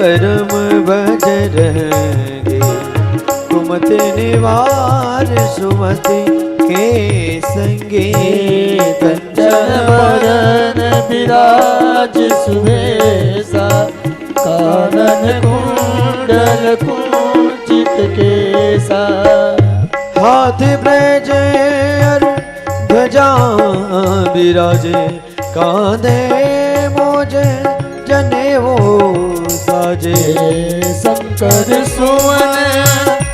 करम भज रहेंगे। कुमति निवार सुमति के संगे। कंचन बरन विराज सुबेसा, कानन कुंडल कुंचित केसा। हाथ ब्रज अरु ध्वजा विराजे, कांधे मोजे जनेऊ साजे। शंकर सुवन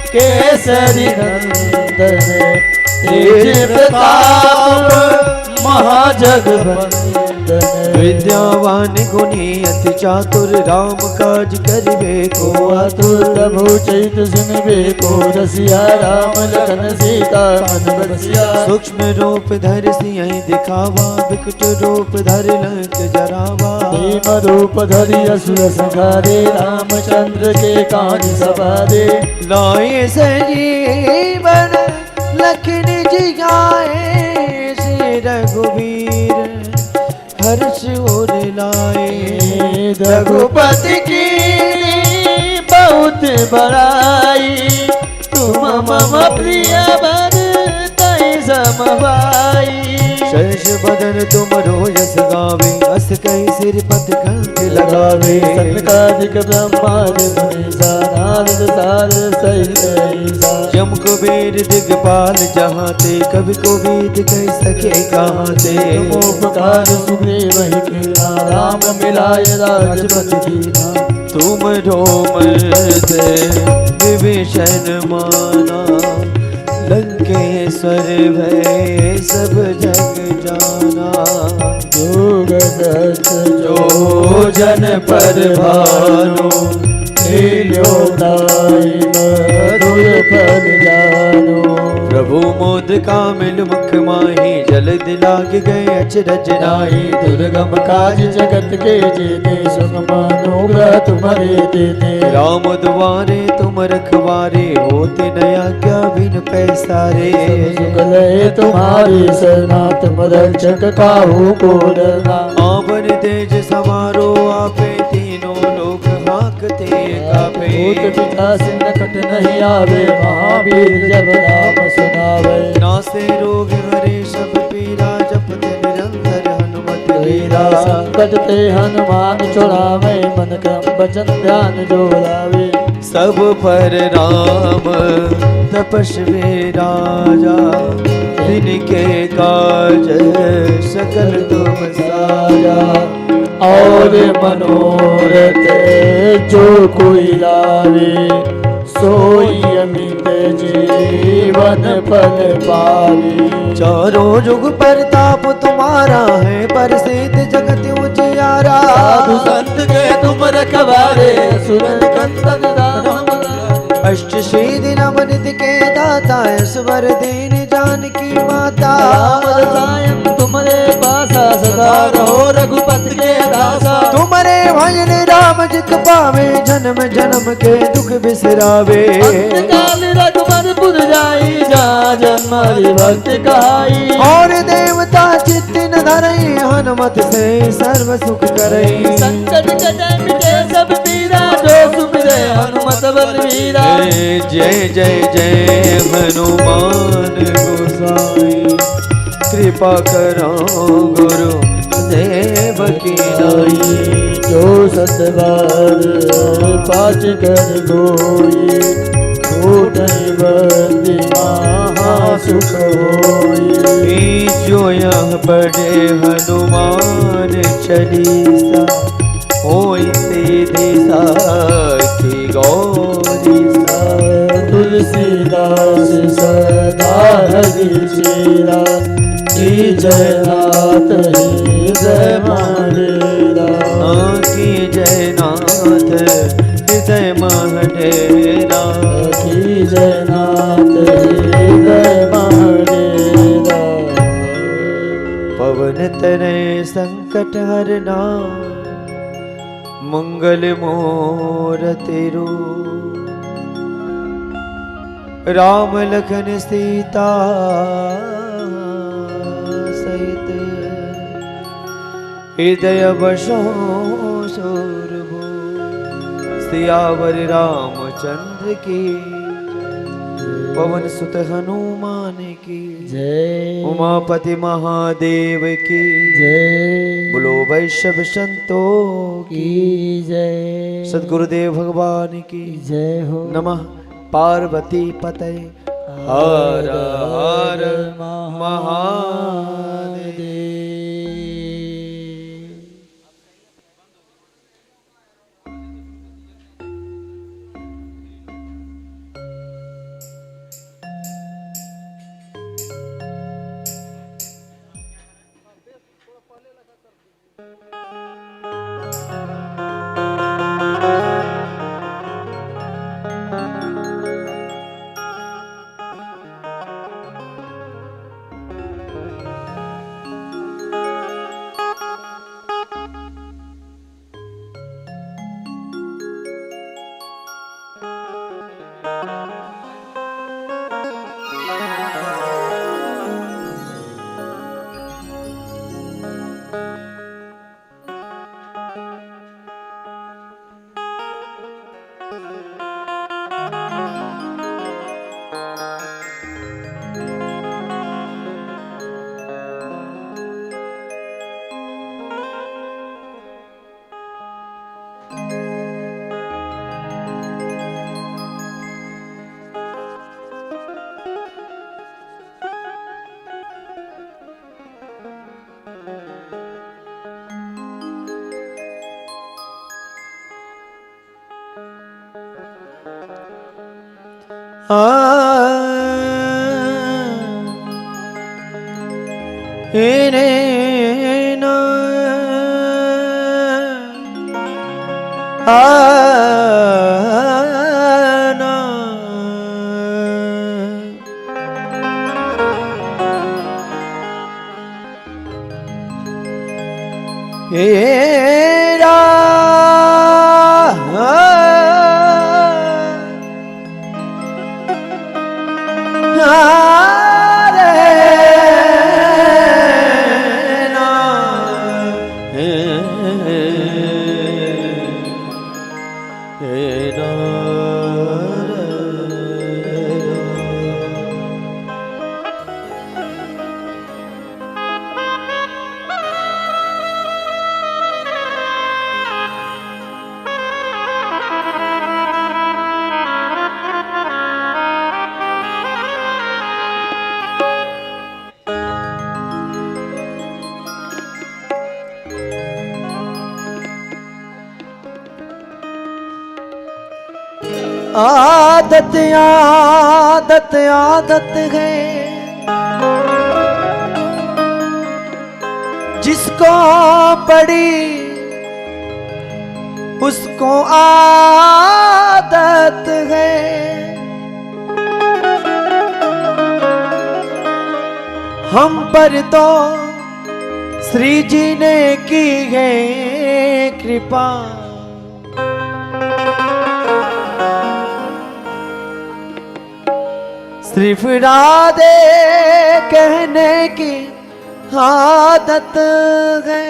केसरी नंदन, तेज प्रताप महाजगवंदन। विद्यावान गुणी अति चातुर, राम काज करिबे को आतुर। प्रभु चैत सुनबे को रसिया, राम लखन सीता मन बसिया। सूक्ष्म रूप धरि सियहि दिखावा, विकट रूप धरि लंक जरावा। भीम रूप धरि असुर संहारे, रामचंद्र के काज सवारे। लाए संजीवन लखन जियाए, श्री रघुवीर हर्ष उर लाए। रघुपति की बहुत बड़ाई, तुम मम प्रिय भरतहि सम भाई। शेष बदन तुमरो यस गावे, अस कहि सिरपत कंठ लगावे। सनकादिक ब्रह्मादि मुनीसा, नारद सारद सहित ऐसा। यम कुबेर दिगपाल जहाँ ते, कवि कोविद कहि सके कहाँ ते। तुमोपकार सुग्रीव ही कीना, राम मिलाय राजपति दीना। तुम रोम से विभीषण माना, लंकेश्वर भय सब जग जाना। जोग दत्त जो जन पर भानु, लील्यो ताई मधुर फल जानो। प्रभु मोद कामिल मुख माही, जल्द लाग गए अचरज नाहि। दुर्गम काज जगत के जेते, सुगम अनुग्रह तुम्हारे देते। राम दुआरे तुम रखवारे, होते नया क्या बिन पैसारे। सुगलय तुम्हारी सरना, तुम रक्षक काहू को डरना। आवन तेज समारो आपे, तीनों लोक हाकते कापे। भूत पिशाच निकट नहीं आवे, महावीर जब नाम सुनावे। नासे रोग हरे सब पीरा, जपत निरंतर हनुमत वीरा। संकट ते हनुमान छुड़ावे, मन क्रम वचन ध्यान जो लावे। सब पर राम तपस्वी राजा, तिनके काज सकल तुम साजा। और मनोरथ जो कोई लावे, सोई अमित जीवन फल पावे। चारों जुग परताप तुम्हारा है, प्रसिद्ध जगत उजियारा। साधु संत के तुम रखवारे, असुर निकंदन दानव। अष्ट सिद्धि नव निधि के दाता, स्वर दीन जानकी माता। राम रसायन तुम्हारे पासा, सदा रहो रघुपति के दासा। तुम्हारे भजन राम जिक पावे, जन्म जन्म के दुख बिसरावे। अंतकाल रघुबर पुर जाई, जहाँ जन्म हरि भक्ति कहाई। और देवता चित्त न धरई, हनुमत से सर्व सुख करई। संकट कटे मिटे सब पीरा, जो सुमिरे हनुमत बलवीरा। जय जय जय हनुमान गोसाई, कृपा करो गुरु देव की नाई। जो सतबार पाच कर गोई, छोटई बंदी महा सुख होई। जो यह पढ़े हनुमान चालीसा, होई सीधी साखी गौरी सा। तुलसीदास सदा हरि चेरा, की जयनाथ हृदय माडेरा। की जयनाथ हृदय माडेरा। की जयनाथ हृदय माडेरा। पवन तनय संकट हरना, मंगल मूरति रूप। राम लखन सीता सहित, हृदय बसो सुरभूप। सियावर रामचंद्र की, पवन सुत हनुमान की, जय उमापति महादेव की, जय बोलो वैष्णव संतों की, की जय सद्गुरुदेव भगवान की जय हो। नमः। पार्वती पते हर हर महादेव। आदत आदत आदत है जिसको पड़ी उसको आदत है। हम पर तो श्री जी ने की है कृपा, सिर्फ राधे कहने की आदत है।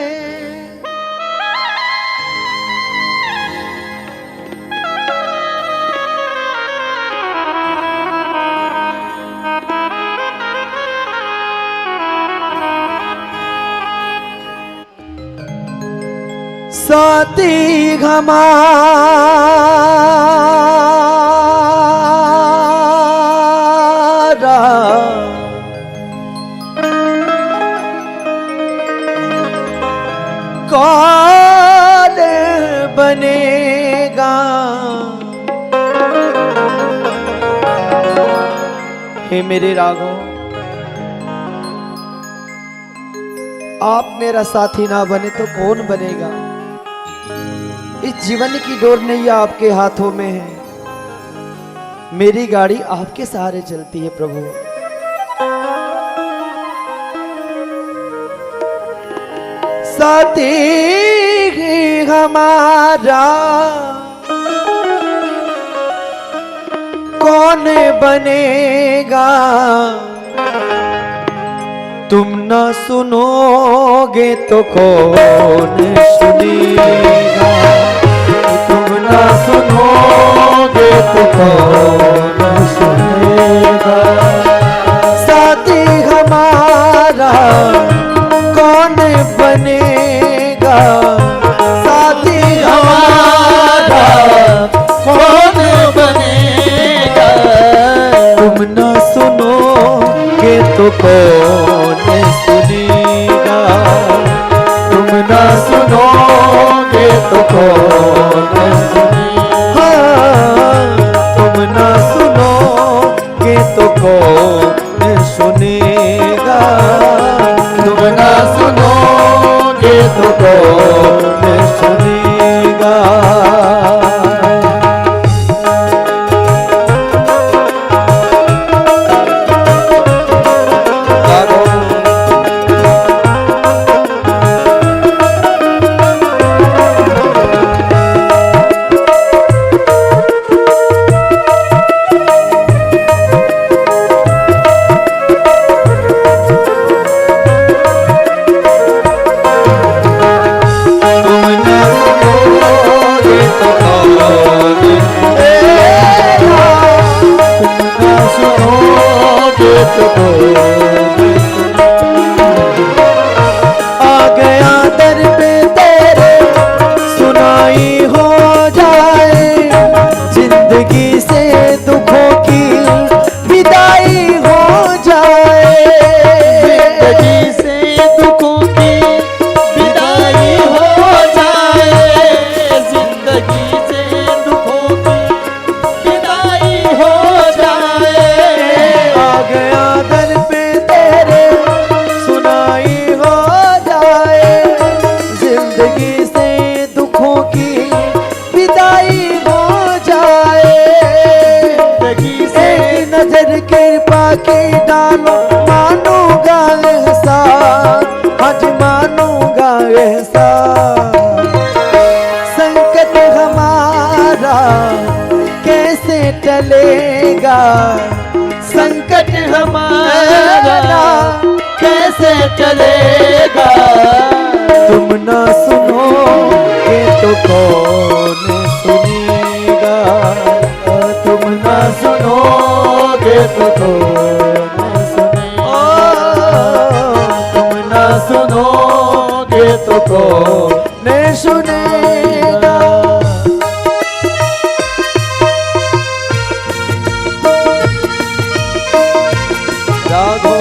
साथी हमारा कौन बनेगा। हे मेरे राघव, आप मेरा साथी ना बने तो कौन बनेगा। इस जीवन की डोर नैया आपके हाथों में है, मेरी गाड़ी आपके सहारे चलती है प्रभु। साथी हमारा कौन बनेगा, तुम ना सुनोगे तो कौन सुनेगा। तुम ना सुनोगे तो कौन सुनेगा। साथी हमारा कौन बनेगा, साथी हमारा कौन बनेगा। तुम न सुनोगे तो कौन सुनेगा, तुम ना सुनोगे तो कौन सुनेगा। हाँ, तुम न सुनोगे तो कौन सुनेगा, तुम ना सुनोगे तो कौन सुनेगा। आ गया दर पे तेरे सुनाई हो जाए, जिंदगी से दुखों की विदाई हो जाए, जिंदगी से दुखों की विदाई हो जाए। जिंदगी से दुखों की विदाई हो जाए। आ गया दर पे तेरे सुनाई हो जाए, जिंदगी से दुखों की विदाई हो जाए। जिंदगी से एक नजर कृपा की डालो, मानूंगा एहसान, आज मानूंगा एहसान। संकट हमारा कैसे टलेगा, संकट हमारा कैसे चलेगा। तुम ना सुनोगे तो कौन सुनेगा, तुम ना ना सुनोगे तो कौन सुनेगा। तुम ना सुनोगे तो कौन सुनेगा। राघो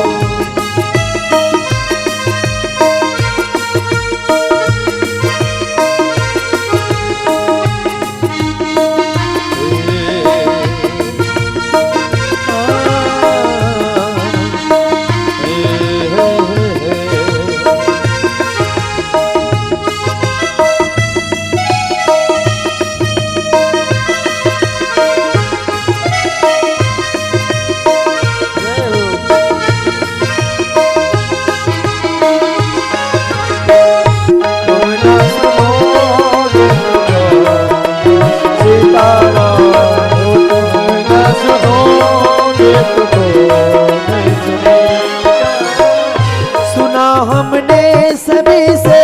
सुना हमने सभी से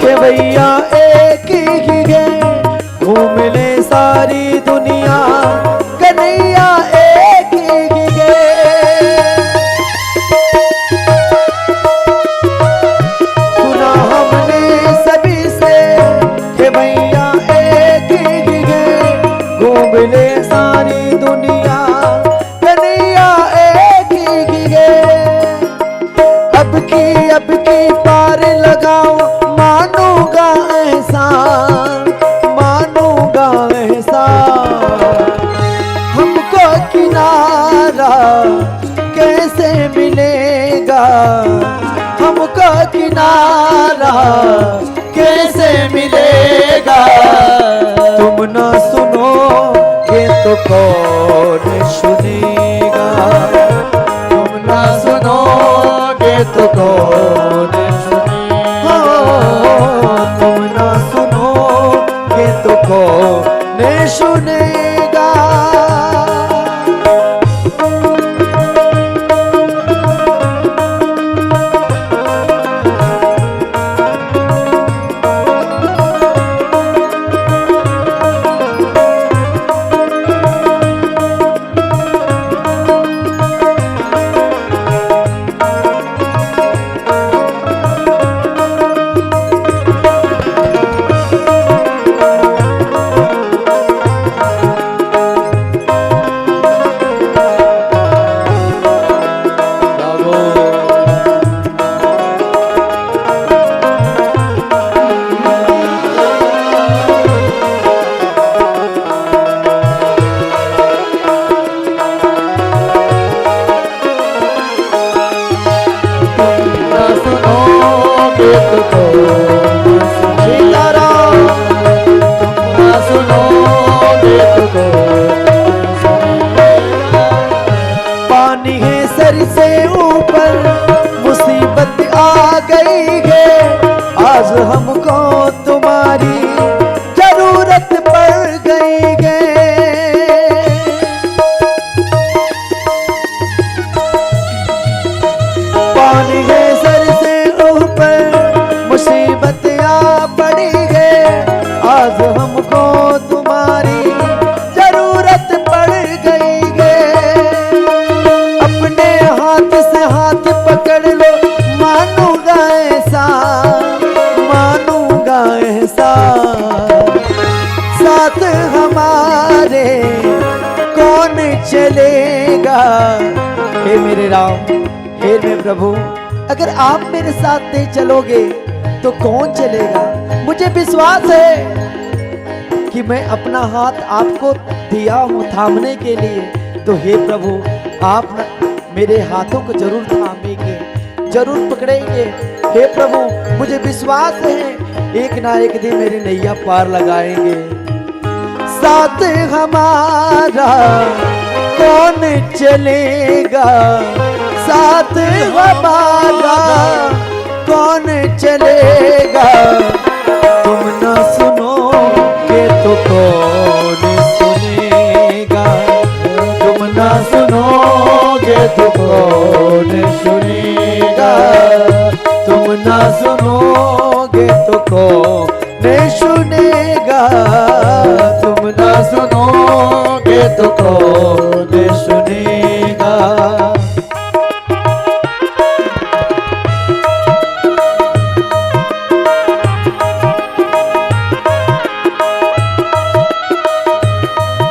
कि भैया एक ही गए, घूम ले सारी दुनिया कन्हैया एक ही गए। सुना हमने सभी से कि भैया एक ही गए, घूम ले सारी दुनिया कन्हैया एक ही गए। अब की पार लगाओ, मानूंगा एहसान, मानूंगा एहसान। हमको किनारा कैसे मिलेगा, हमको किनारा कैसे मिलेगा। तुम ना सुनोगे तो कौन सुनेगा, तुम ना सुनोगे तो कौन सुनेगा। तुम ना सुनोगे तो कौन सुनेगा। हमारे कौन चलेगा। हे मेरे राम, हे मेरे प्रभु, अगर आप मेरे साथ नहीं चलोगे तो कौन चलेगा। मुझे विश्वास है कि मैं अपना हाथ आपको दिया हूं थामने के लिए, तो हे प्रभु आप मेरे हाथों को जरूर थामेंगे, जरूर पकड़ेंगे। हे प्रभु मुझे विश्वास है एक ना एक दिन मेरी नैया पार लगाएंगे। साथ हमारा कौन चलेगा, साथ हमारा कौन चलेगा। तुम ना सुनोगे तो कौन सुनेगा, तुम ना सुनोगे तो कौन सुनेगा, तुम ना सुनोगे तो कौन सुनेगा, तुम ना सुनोगे तो कौन सुनेगा।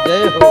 जय हो।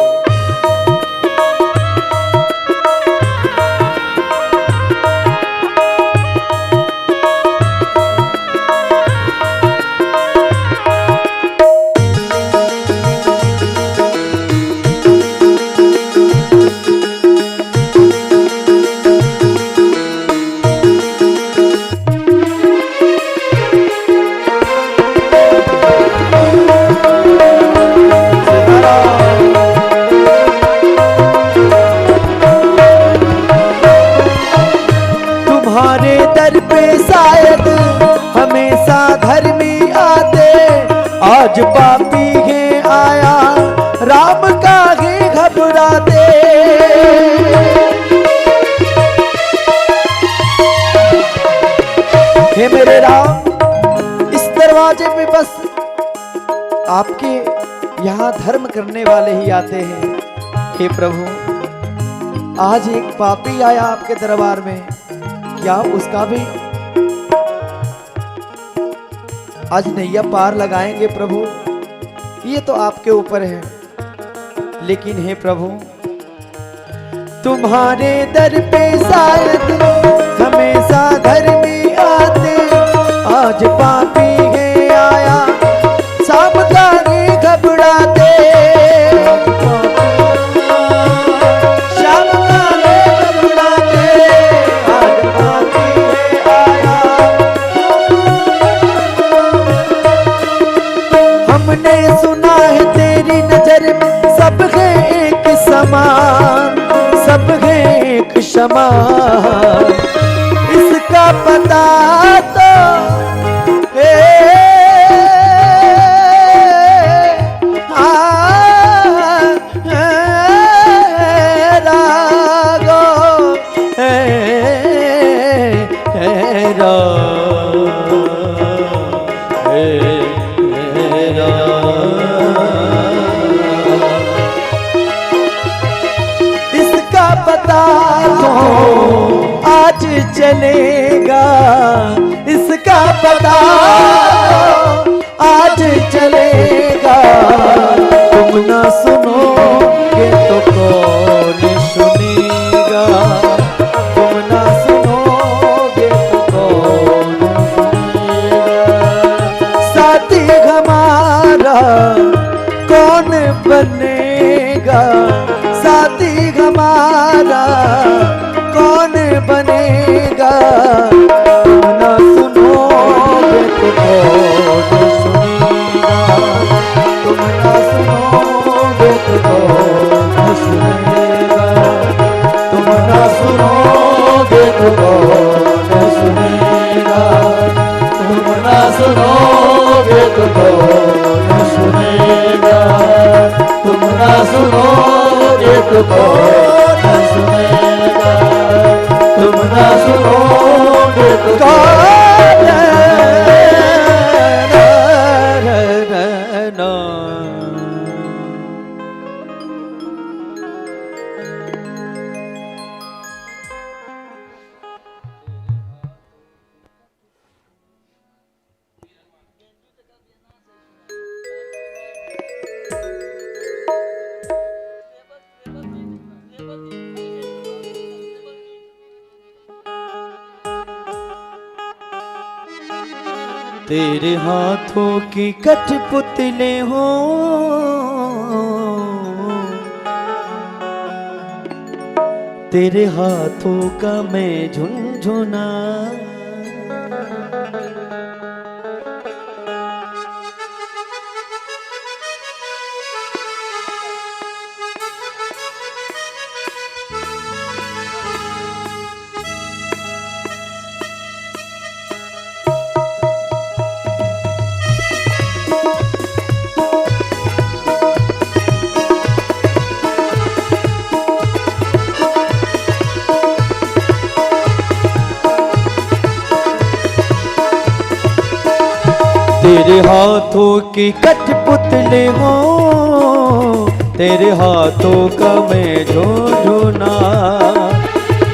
तुम्हारे दर पे शायद हमेशा धर्मी आते, आज पापी है आया राम का ही घबराते। हे मेरे राम, इस दरवाजे पे बस आपके यहाँ धर्म करने वाले ही आते हैं। हे प्रभु आज एक पापी आया आपके दरबार में, क्या उसका भी आज नैया पार लगाएंगे प्रभु, ये तो आपके ऊपर है। लेकिन हे प्रभु तुम्हारे दर पे शायद हमेशा धर्मी आते, आज पापी है आया शाम का ही घबराते। हमने सुना है तेरी नजर में सब है एक समान, सब है एक समान। इसका पता तो इसका पता तो आज चलेगा, इसका पता आज चलेगा। तुम ना सुनोगे तो कौन सुनेगा, तुम ना सुनोगे तो कौन सुनेगा। साथी हमारा कौन बनेगा, साथी हमारा कौन बनेगा। तुम ना सुनोगे तो कौन सुनेगा, तुम ना सुनोगे तो कौन सुनेगा, तुम ना सुनोगे तो कौन सुनेगा, तुम ना सुनोगे तो कौन सुनेगा, तुम ना सुनोगे तो कौन सुनेगा, तुम ना सुनोगे तो कौन। तेरे हाथों की कठपुतले हो, तेरे हाथों का मैं झुनझुना। तेरे हाथों की कठपुतली हो, तेरे हाथों का मैं झुनझुना।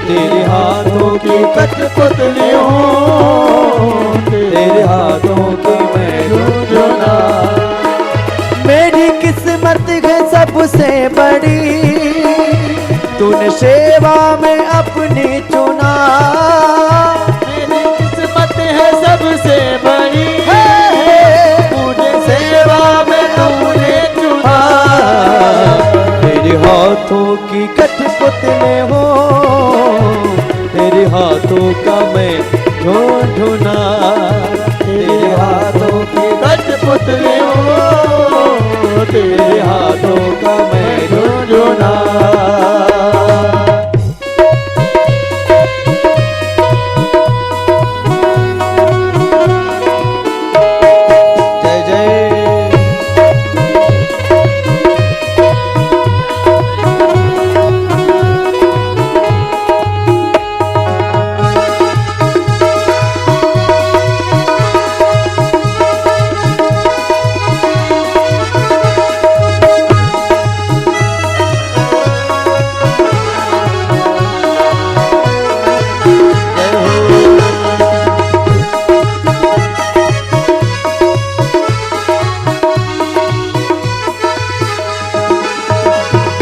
तेरे हाथों की कठपुतली हो, तेरे हाथों की मैं झुनझुना। मेरी किस्मत है सबसे बड़ी, तूने सेवा में अपनी चुना। मेरी किस्मत है सबसे बड़ी, तेरे हाथों की कठपुतली हो, तेरे हाथों का मैं झुनझुना। तेरे हाथों की कठपुतली हो, तेरे हाथों का मैं झुनझुना।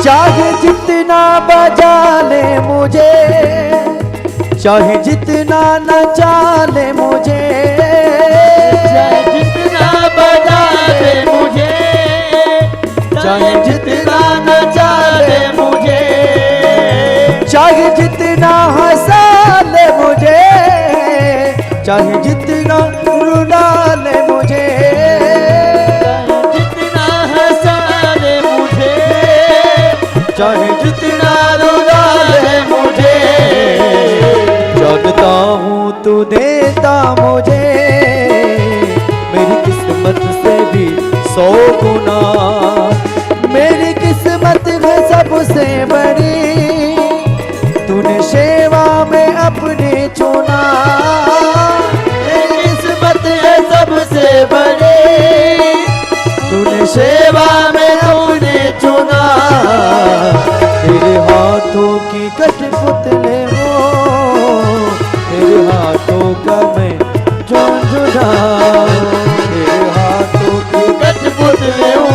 चाहे जितना बजा ले मुझे, चाहे जितना नचा ले मुझे, चाहे जितना बजा ले मुझे, चाहे जितना नचा ले मुझे, चाहे जितना हंसा ले मुझे, चाहे जितना रुला ले मुझे, जितना हंसा ले मुझे, चाहे जितना रुला ले मुझे। जानता हूँ तू देता मुझे मेरी किस्मत से भी 100 गुना। मेरी किस्मत है सबसे बड़ी, तूने सेवा में अपनी चुना। मेरी किस्मत है सबसे बड़ी, तूने सेवा में अपनी चुना। तेरे हाथों की कठपुतली हो, तेरे हाथों का मैं झुनझुना। तेरे हाथों की कठपुतली हो,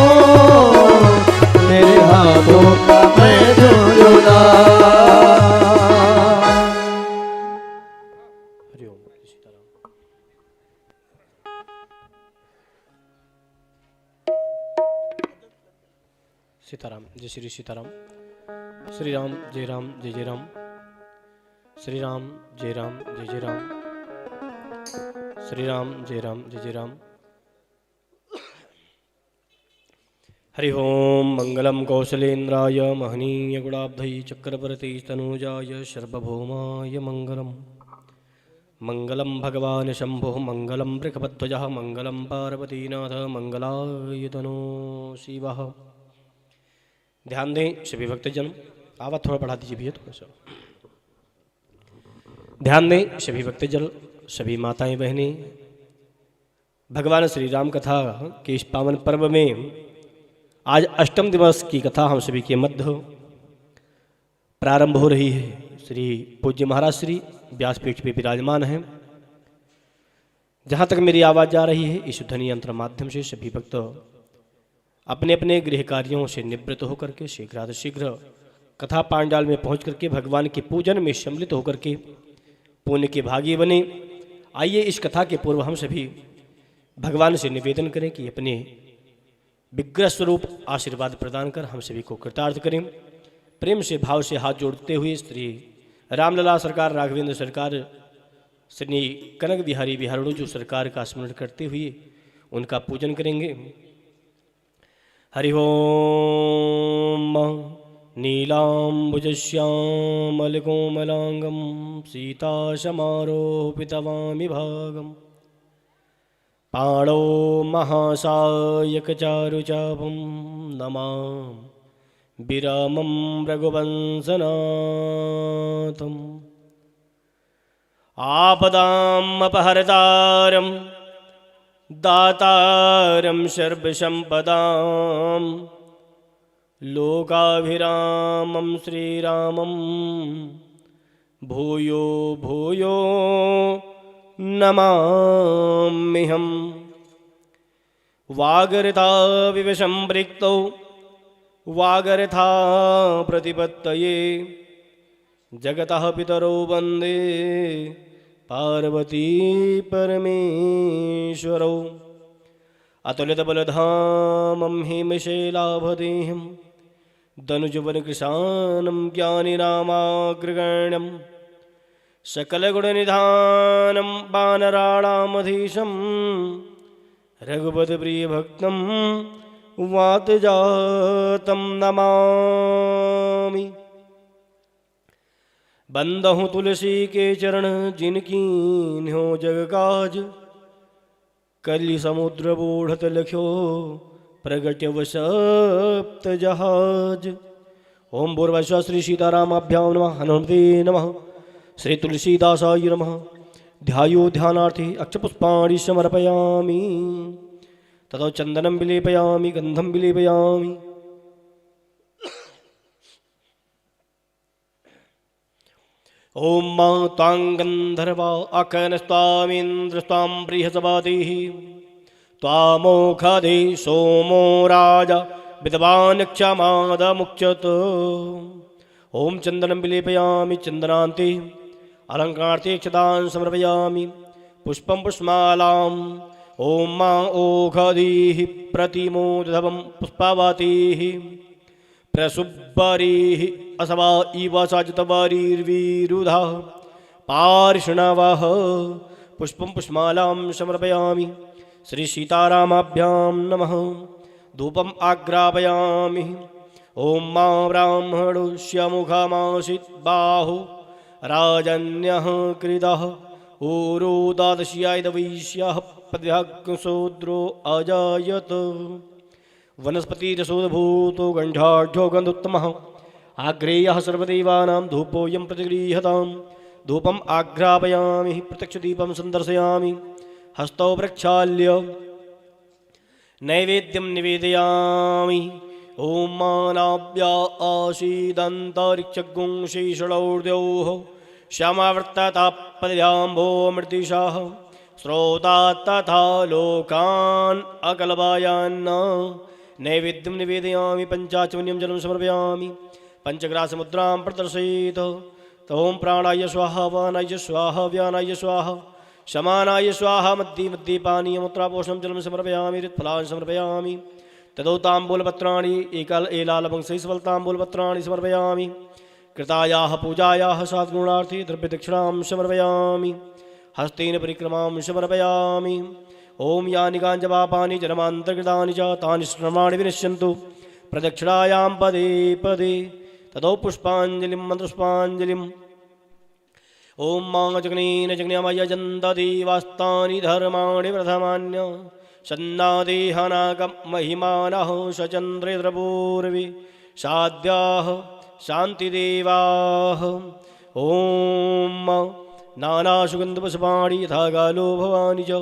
तेरे हाथों का मैं झुनझुना। हरिओम सीताराम। सीताराम, जय श्री सीताराम। श्री राम जय राम जय जय राम। श्री राम जय राम जय जय राम। श्री राम जय राम जय जय राम। हरि ओम। मंगलम कौशलेन्द्राय महनीय गुणाब्धये चक्रवर्ती तनूजाय सर्वभौमाय मंगलम। मंगलम भगवान शंभो मंगलम वृषभध्वजः मंगलम पार्वतीनाथ मंगलाय तनो शिवः। ध्यान दें सभी भक्तजन, आवाज थोड़ा बढ़ा दीजिए भैया थोड़ा सा। ध्यान दें सभी भक्तजन, सभी माताएं बहनें, भगवान श्री राम कथा के इस पावन पर्व में आज अष्टम दिवस की कथा हम सभी के मध्य प्रारंभ हो रही है। श्री पूज्य महाराज श्री व्यासपीठ पे विराजमान हैं। जहाँ तक मेरी आवाज़ जा रही है इस ध्वनि यंत्र माध्यम से सभी भक्त अपने अपने गृह कार्यों से निवृत्त होकर के शीघ्रातिशीघ्र कथा पांडाल में पहुँच करके भगवान के पूजन में सम्मिलित होकर के पुण्य के भागी बने। आइए इस कथा के पूर्व हम सभी भगवान से निवेदन करें कि अपने विग्रह स्वरूप आशीर्वाद प्रदान कर हम सभी को कृतार्थ करें। प्रेम से भाव से हाथ जोड़ते हुए श्री रामलला सरकार, राघवेंद्र सरकार, श्री कनक बिहारी बिहारणु जो सरकार का स्मरण करते हुए उनका पूजन करेंगे। हरि ओम। नीलाम्बुजश्यामलकोमलांगं सीताशमारोपितवामि भागम् पाणौ महासायकचारुचापं नमामि विरामं रघुवंशनाथम्। आपदाम् अपहर्तारं दातारं सर्वसम्पदां लोकाभिरामं श्रीरामं भूयो भूयो नमाम्यहम्। वागर्था विवशम्पृक्तौ वागर्था प्रतिपत्तये जगतः पितरौ वन्दे पार्वती परमेश्वरौ। अतुलितबलधामं हेमशैलाभदेहं दनुजवनकृशानं ज्ञानिनामाग्रगण्यं सकलगुणनिधानं वानराणामधीशं रघुपतिप्रियभक्तं वातजातं नमामि। बंदहु तुलसी के चरण जिनकी न्यो जग काज कलि समुद्र बूढ़त लख्यो प्रगट्य वसप्त जहाज। ओम भूर्भुवः श्री सीतारामाभ्यां नमः। हनुमते नमः। श्री तुलसीदासाय नमः। ध्यायो ध्यानार्थे अक्षपुष्पाणि समर्पयामि। ततो चंदनं विलेपयामि गंधं विलेपयामि। ओम मां तां गंधर्वा अकनस्तामिन्द्रस्तां बृहस्पतिः त्वामोखधे सोमो राजा विद्वान् क्षमादमुच्यत। ओम चंदनं विलेपयामि चंदनान्ते अलंकारते क्षतान् समर्पयामि पुष्पं पुष्पमालाम्। ओम मां ओखधीः प्रतिमोदधवं पुष्पावतीः प्रसुब्बरीः असवा इव साजतवारीर्विरुधा पार्ष्णवः पुष्पं पुष्पमालां समर्पयामि। श्री सीतारामाभ्यां नमः। धूपम् आग्रापयामि। ओम मां ब्राह्मणस्य मुखमासीत् बाहु राजन्यः कृतः ऊरुदादस्यायदवैश्यः पद्भ्याग्शूद्रो अजायत। वनस्पतिरसोद्भूतो गण्डाढ्यो गन्धोत्तमः आग्रेयः सर्वदेवानां धूपोऽयं प्रतिगृह्यताम्। धूपम् आघ्रापयामि प्रत्यक्षदीपं सन्दर्शयामि हस्तौ प्रक्षाल्य नैवेद्यं निवेदयामि। ॐ मानाभ्या आसीदन्तरिक्षगुं शेषणौर्द्यौः श्यामावर्ततापद्भ्याम्भो मृतिशाः श्रोता तथा लोकान् अकल्पयान्न। नैवेद्यं निवेदयामि पञ्चाचमनीयं जलं समर्पयामि। पंचग्रासमुद्रां प्रदर्शयेत्। ॐ प्राणाय स्वाहा वानाय स्वाहा व्यानाय स्वाहा शमानाय स्वाहा मध्ये मध्ये पानीयमुत्रापोषणं जलं समर्पयामि ऋत्फलान् समर्पयामि। ततो ताम्बूलपत्राणि एलालवंशैसफलताम्बूलपत्राणि समर्पयामि। कृतायाः पूजायाः साद्गुणार्थे द्रव्यदक्षिणां समर्पयामि। हस्तेन परिक्रमां समर्पयामि। ओम यानि काञ्चपापानि जन्मान्तर्गतानि च तानि श्रमाणि विनश्यन्तु प्रदक्षिणायां पदे पदे। ततो पुष्पाञ्जलिं मन्त्रपुष्पाञ्जलिम्। ओम मां जग्नेन जग्न्यामय जन्तदेवास्तानि धर्माणि प्रथमान्य सन्नादेहनाकं महिमानः सचन्द्रेन्द्रपूर्वे साध्याः शान्तिदेवाः। ओम नानासुगन्धपुष्पाणि यथा गालो भवानि च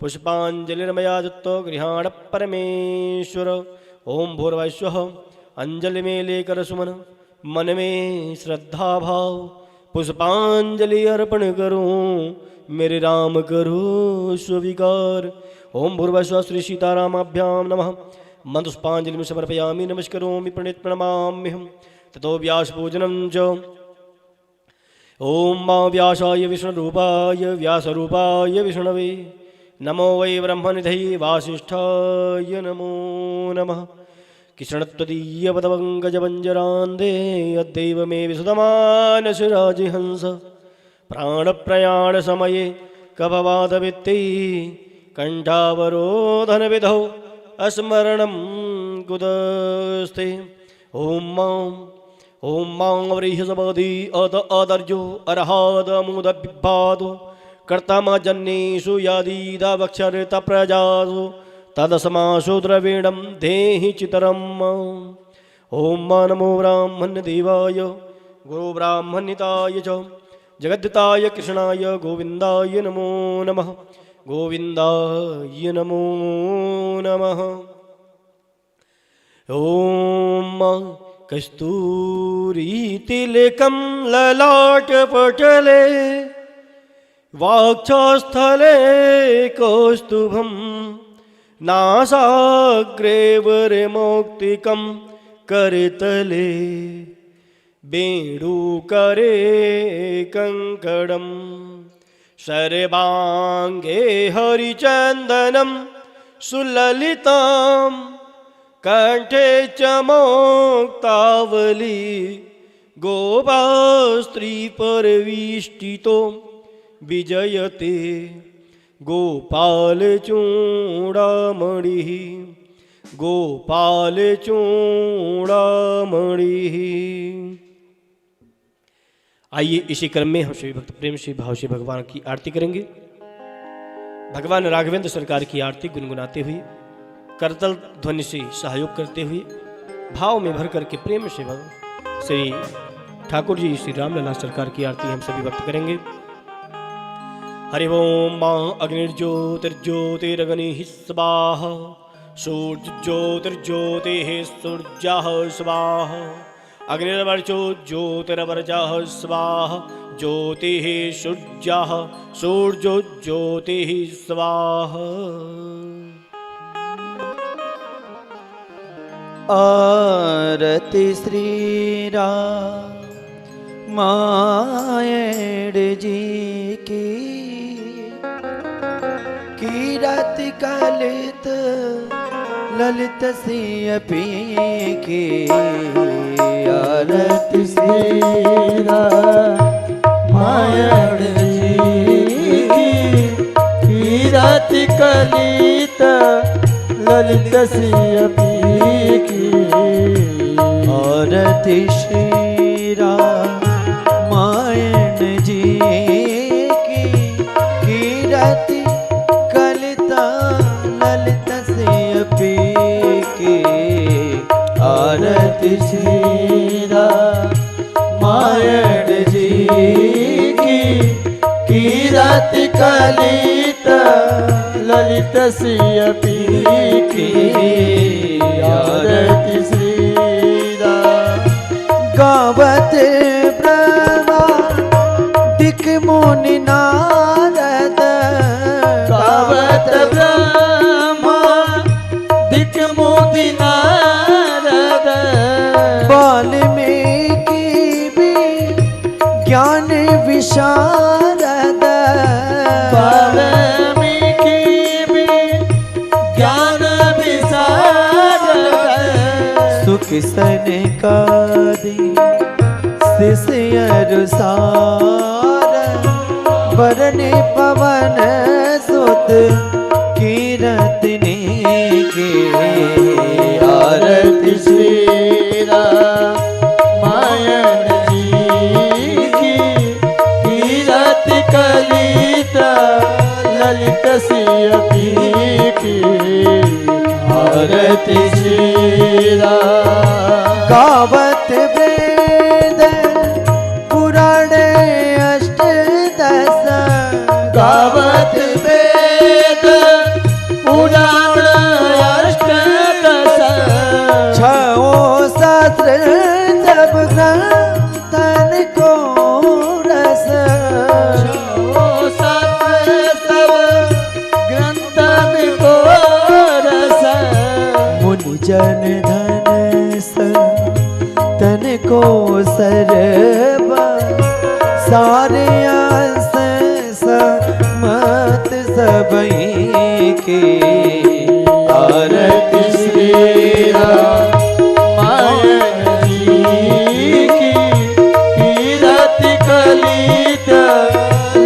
पुष्पाञ्जलिर्मया दत्तो गृहाण परमेश्वर। ओम भूर्भुवः अंजलि में लेकर सुमन मन में श्रद्धा भाव पुष्पांजलि अर्पण करूं मेरे राम करो स्वीकार। ओम भूर्भुवः श्री सीतारामाभ्यां नमः। मंत्रपुष्पांजलिं समर्पयामि नमस्करोमि प्रणित प्रणमाम्यहम्। ततो व्यासपूजनं च। ओम मां व्यासाय विष्णुरूपाय व्यासरूपाय विष्णवे नमो वै ब्रह्मनिधये वासिष्ठाय नमो नमः। किशणत्वदीयपदवङ्गजवञ्जरान्दे अद्दैव मे विशुधमानसराजिहंस प्राणप्रयाणसमये कपवादवित्ते कण्ठावरोधनविधौ अस्मरणं कुतस्ते। ॐ मां व्रीहिसपदि अदर्यो अर्हादमुदबिभादो कर्तामजन्येषु यादीदावक्षरितप्रजासु तदस्मासु द्रविणं देहि चितरम्। ॐ नमो ब्राह्मण्यदेवाय गुरुब्राह्मणिताय च जगद्धिताय कृष्णाय गोविन्दाय नमो नमः। गोविन्दाय नमो नमः। ॐ कस्तूरीतिलकं ललाटपटले वाक्षस्थले कौस्तुभं नासाग्रे वरमौक्तिकं करतले वेणुकरे कङ्कणं सर्वाङ्गे हरिचन्दनं सुललितां कंठे च मुक्तावली गोपास्त्रीपरविष्टितो विजयते गोपालचूडामणिः गोपालचूडामणिः। आइए इसी क्रम में हम सभी भक्त प्रेम से भाव से भगवान की आरती करेंगे। भगवान राघवेंद्र सरकार की आरती गुनगुनाते हुए करतल ध्वनि से सहयोग करते हुए भाव में भर करके प्रेम से श्री ठाकुर जी श्री रामलला सरकार की आरती हम सभी भक्त करेंगे। हरि ओम मां अग्निर्ज्योतिर्ज्योतिरग्निः स्वाहा सूर्यज्योतिर्ज्योतिः सूर्यः स्वाहा अग्निर्वर्चो ज्योतिर्वर्चः स्वाहा ज्योतिः सूर्यः सूर्यो ज्योतिः स्वाहा। आरती श्री रामायण जी की कीरत कलित ललित सियपी की। आरती श्री रामायण जी की कीरत कलित ललित सियपी की। आरती श्री रामायण जी की कीरति कलिता ललित सियपी की। आरती श्री रामायण जी की कीरति कलित ललित सियपी की। आरती श्री गावत ब्रह्मा दिक मुनि नारद। गावत ब्रह्मा दिक मुनि नारद। वाल्मीकि भी ज्ञान विशारद। वाल्मीकि भी ज्ञान विशारद। सुख सनकादि शिष्यनुसार बरने पवन सुत कीरतनी के। आरती श्री रामायण जी की कीरति कलित ललित सियपी की। आरती श्री गावत वेद पुराण अष्टदश। गावत वेद पुराण अष्टदश। छओ शास्त्र जब ग्रंथन को रस। छओ शास्त्र सब ग्रंथन को रस। मुनि जन धन तन को सरबा सारे आस मत सबई के आरती श्री रामायण जी की कीरत कलित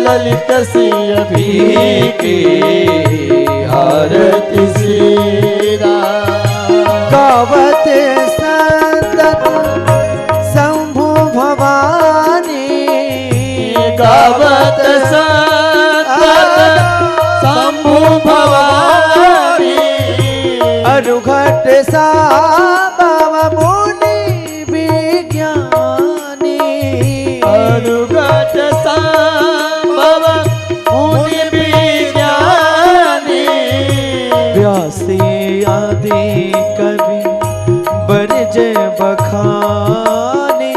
ललित सिंह की आरती श्री गावत संतत शंभु भवानी गावत संतत शंभु भवानी अरुघट सा बाबा मुनि विज्ञानी अनुगत संभव मुनि विज्ञानी व्यासी आदि कवि बरज बखानी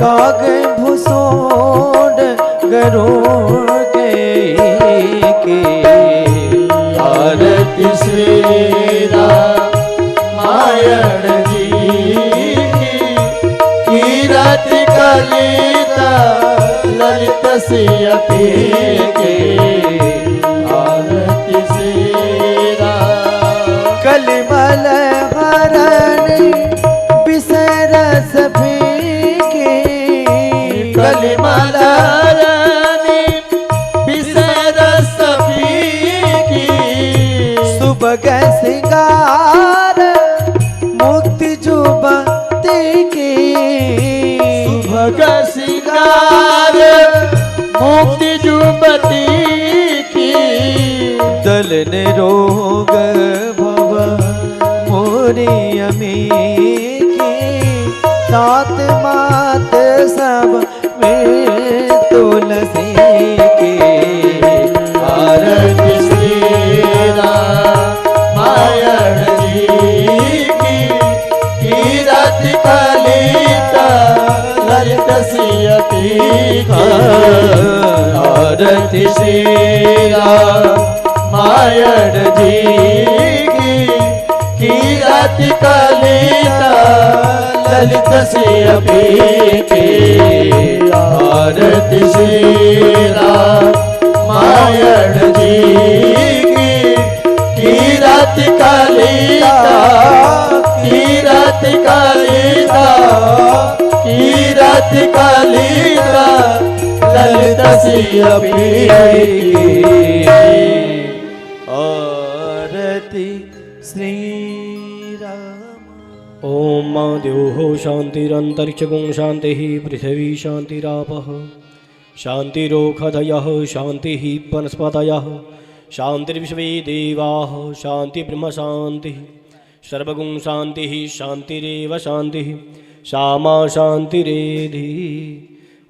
काग भूषोड गरुड़ के आरती श्री रामायण जी की कीरत कलित ललित सियती के आरती श्री कलिमल हरणी बिसरस फीके कलिमल रानी बिसरस की सुबह सिंगार मुक्ति जुबती की भग सिंगार मुक्ति जुबती की दल निरोग भव मोरी अमी की सात मात सब में तुलसी के आरती श्री रामायण जी की कीरत कलित ललित सियती आरती श्री रामायण जी की कीरत कलित ललित सियती आरती श्री रामायण जी की कीरत कलित कीरत कलित कीरत कलित ललित सियती आरती श्री राम। ओम मा द्योः शान्तिरन्तरिक्षगुं शान्तिः पृथिवी शान्तिरापः शान्तिरोषधयः शान्तिः वनस्पतयः शान्तिर्विश्वे देवाः शान्तिर्ब्रह्म शान्तिः सर्वगुं शान्तिः शान्तिरेव शान्तिः श्यामा शान्तिरेधि।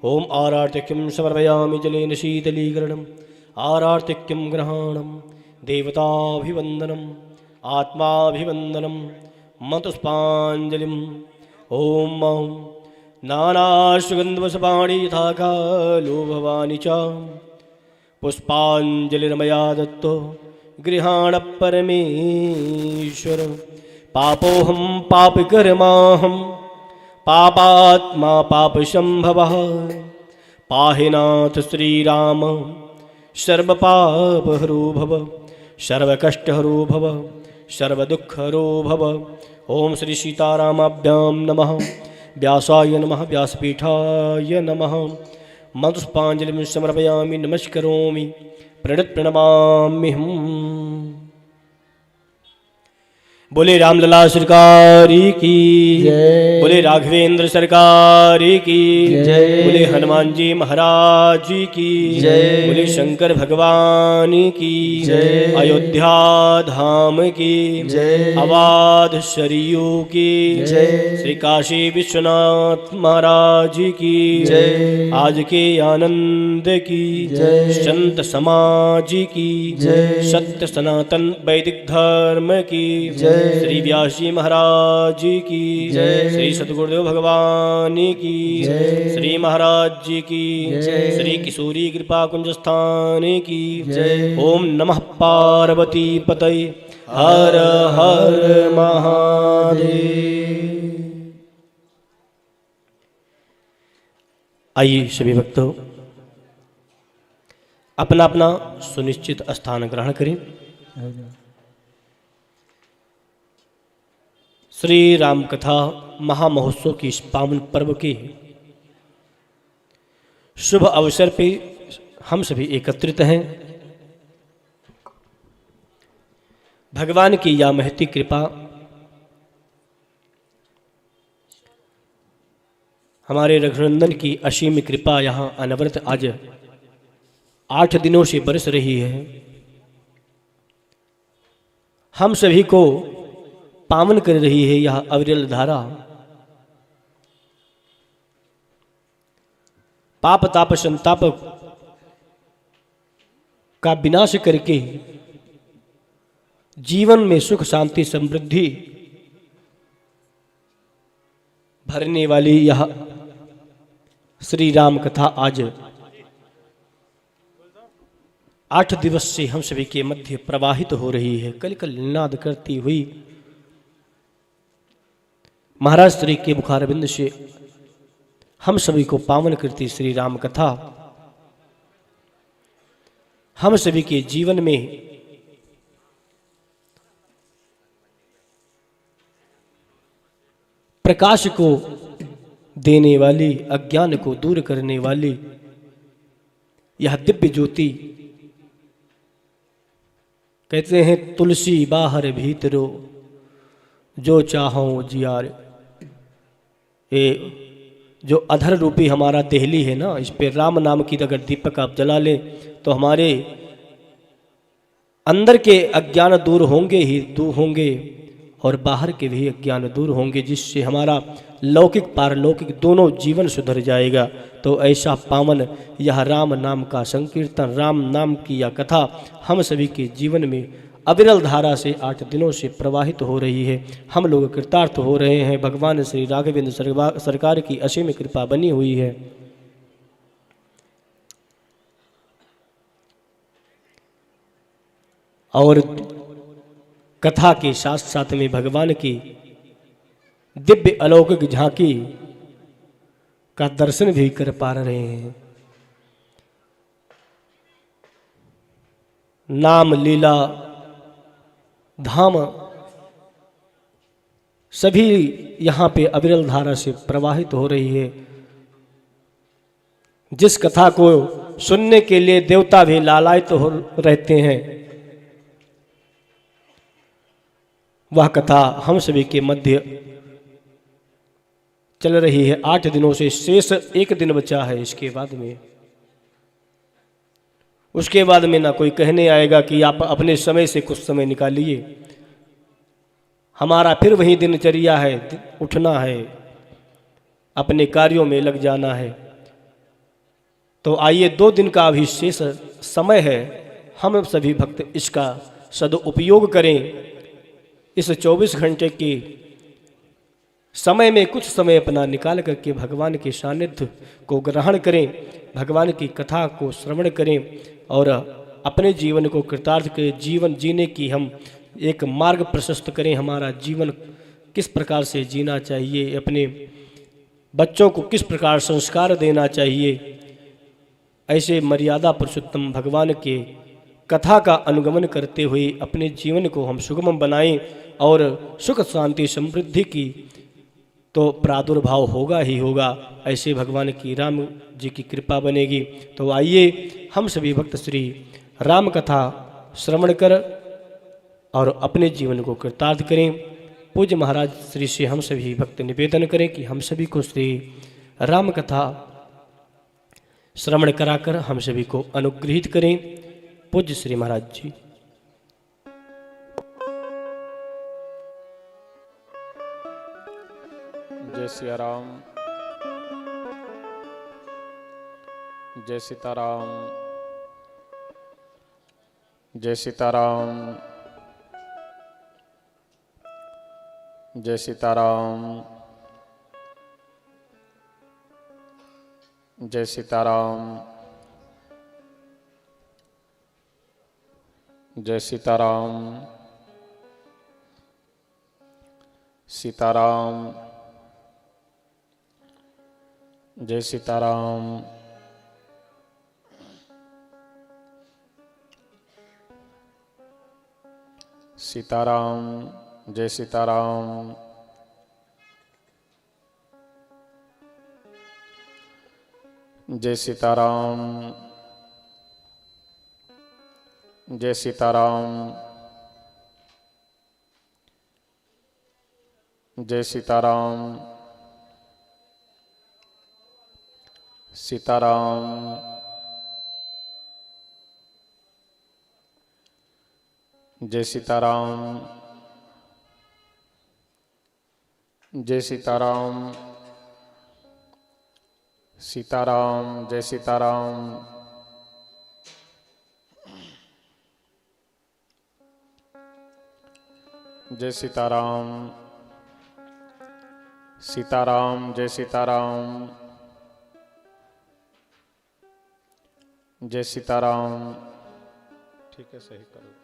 ओम आरार्तिक्यं समर्पयामि जलेन शीतलीकरणम् आरार्तिक्यं ग्रहाणं देवताभिवन्दनम् आत्माभिवन्दनम् मतुष्पाञ्जलिम्। ओम नानासुगन्धवसपाणि यथा कालो भवानि च पुष्पाञ्जलिर्मया दत्तो गृहाण परमेश्वर। पापोऽहं पापकर्माहं पापात्मा पापसम्भवः पाहि नाथ श्रीराम सर्वपापहरो भव सर्वकष्टहरो भव सर्वदुःखहरो भव। ओम श्री सीतारामाभ्यां नमः। व्यासाय नमः व्यासपीठाय नमः। मधुष्पाञ्जलिं समर्पयामि नमस्करोमि प्रणमाम्यहम्। बोले रामलला सरकार की जय। बोले राघवेंद्र सरकार की जय। बोले हनुमान जी महाराज की जय। बोले शंकर भगवान की जय। अयोध्या धाम की जय। अवाध शरीयू की जय। श्री काशी विश्वनाथ महाराज की जय। आज के आनंद की जय। संत समाज की जय। सत्य सनातन वैदिक धर्म की जय। श्री व्यासी महाराज की जय। श्री सतगुरुदेव भगवान की जय। श्री महाराज जी की जय। श्री किशोरी कृपा कुंज स्थान की जय। ओम नमः पार्वती पतये हर हर महादेव। आइए सभी भक्तों, अपना अपना सुनिश्चित स्थान ग्रहण करें। श्री राम कथा महामहोत्सव की इस पावन पर्व के शुभ अवसर पे हम सभी एकत्रित हैं। भगवान की यह महती कृपा हमारे रघुनंदन की असीम कृपा यहाँ अनवरत आज 8 दिनों से बरस रही है। हम सभी को पावन कर रही है यह अविरल धारा। पाप ताप संताप का विनाश करके जीवन में सुख शांति समृद्धि भरने वाली यह श्री राम कथा आज 8 दिवस से हम सभी के मध्य प्रवाहित हो रही है। कल कल निनाद करती हुई महाराज श्री के मुखारविंद से हम सभी को पावन करती श्री राम कथा हम सभी के जीवन में प्रकाश को देने वाली, अज्ञान को दूर करने वाली यह दिव्य ज्योति, कहते हैं तुलसी बाहर भीतरो जो चाहो जियार। ये जो अधर रूपी हमारा देहली है ना, इस पे राम नाम की अगर दीपक आप जला लें तो हमारे अंदर के अज्ञान दूर होंगे ही दूर होंगे और बाहर के भी अज्ञान दूर होंगे, जिससे हमारा लौकिक पारलौकिक दोनों जीवन सुधर जाएगा। तो ऐसा पावन यह राम नाम का संकीर्तन, राम नाम की यह कथा हम सभी के जीवन में अविरल धारा से 8 दिनों से प्रवाहित हो रही है। हम लोग कृतार्थ हो रहे हैं। भगवान श्री राघवेंद्र सरकार की असीम कृपा बनी हुई है। और कथा के साथ साथ में भगवान की दिव्य अलौकिक झांकी का दर्शन भी कर पा रहे हैं। नाम लीला धाम सभी यहाँ पे अविरल धारा से प्रवाहित हो रही है। जिस कथा को सुनने के लिए देवता भी लालायित हो रहते हैं, वह कथा हम सभी के मध्य चल रही है 8 दिनों से। शेष 1 दिन बचा है। इसके बाद में उसके बाद में ना कोई कहने आएगा कि आप अपने समय से कुछ समय निकालिए। हमारा फिर वही दिनचर्या है, उठना है, अपने कार्यों में लग जाना है। तो आइए 2 दिन का अभी शेष समय है, हम सभी भक्त इसका सदुपयोग करें। इस 24 घंटे के समय में कुछ समय अपना निकाल करके भगवान के सानिध्य को ग्रहण करें, भगवान की कथा को श्रवण करें और अपने जीवन को कृतार्थ के जीवन जीने की हम एक मार्ग प्रशस्त करें। हमारा जीवन किस प्रकार से जीना चाहिए, अपने बच्चों को किस प्रकार संस्कार देना चाहिए, ऐसे मर्यादा पुरुषोत्तम भगवान के कथा का अनुगमन करते हुए अपने जीवन को हम सुगम बनाएं और सुख शांति समृद्धि की तो प्रादुर्भाव होगा ही होगा। ऐसे भगवान की राम जी की कृपा बनेगी। तो आइए हम सभी भक्त श्री राम कथा श्रवण कर और अपने जीवन को कृतार्थ करें। पूज्य महाराज श्री से हम सभी भक्त निवेदन करें कि हम सभी को श्री राम कथा श्रवण कराकर हम सभी को अनुग्रहित करें। पूज्य श्री महाराज जी। जय सिया राम, जय सीताराम, जय सीताराम, जय सीताराम, जय सीताराम, जय सीताराम, सीताराम, जय सीताराम, सीताराम जय सीताराम। जय सीताराम जय सीताराम। जय सीताराम। सीताराम जय सीताराम। जय सीताराम। सीताराम जय सीताराम। जय सीताराम। सीताराम जय सीताराम। जय सीताराम। ठीक है, सही करो।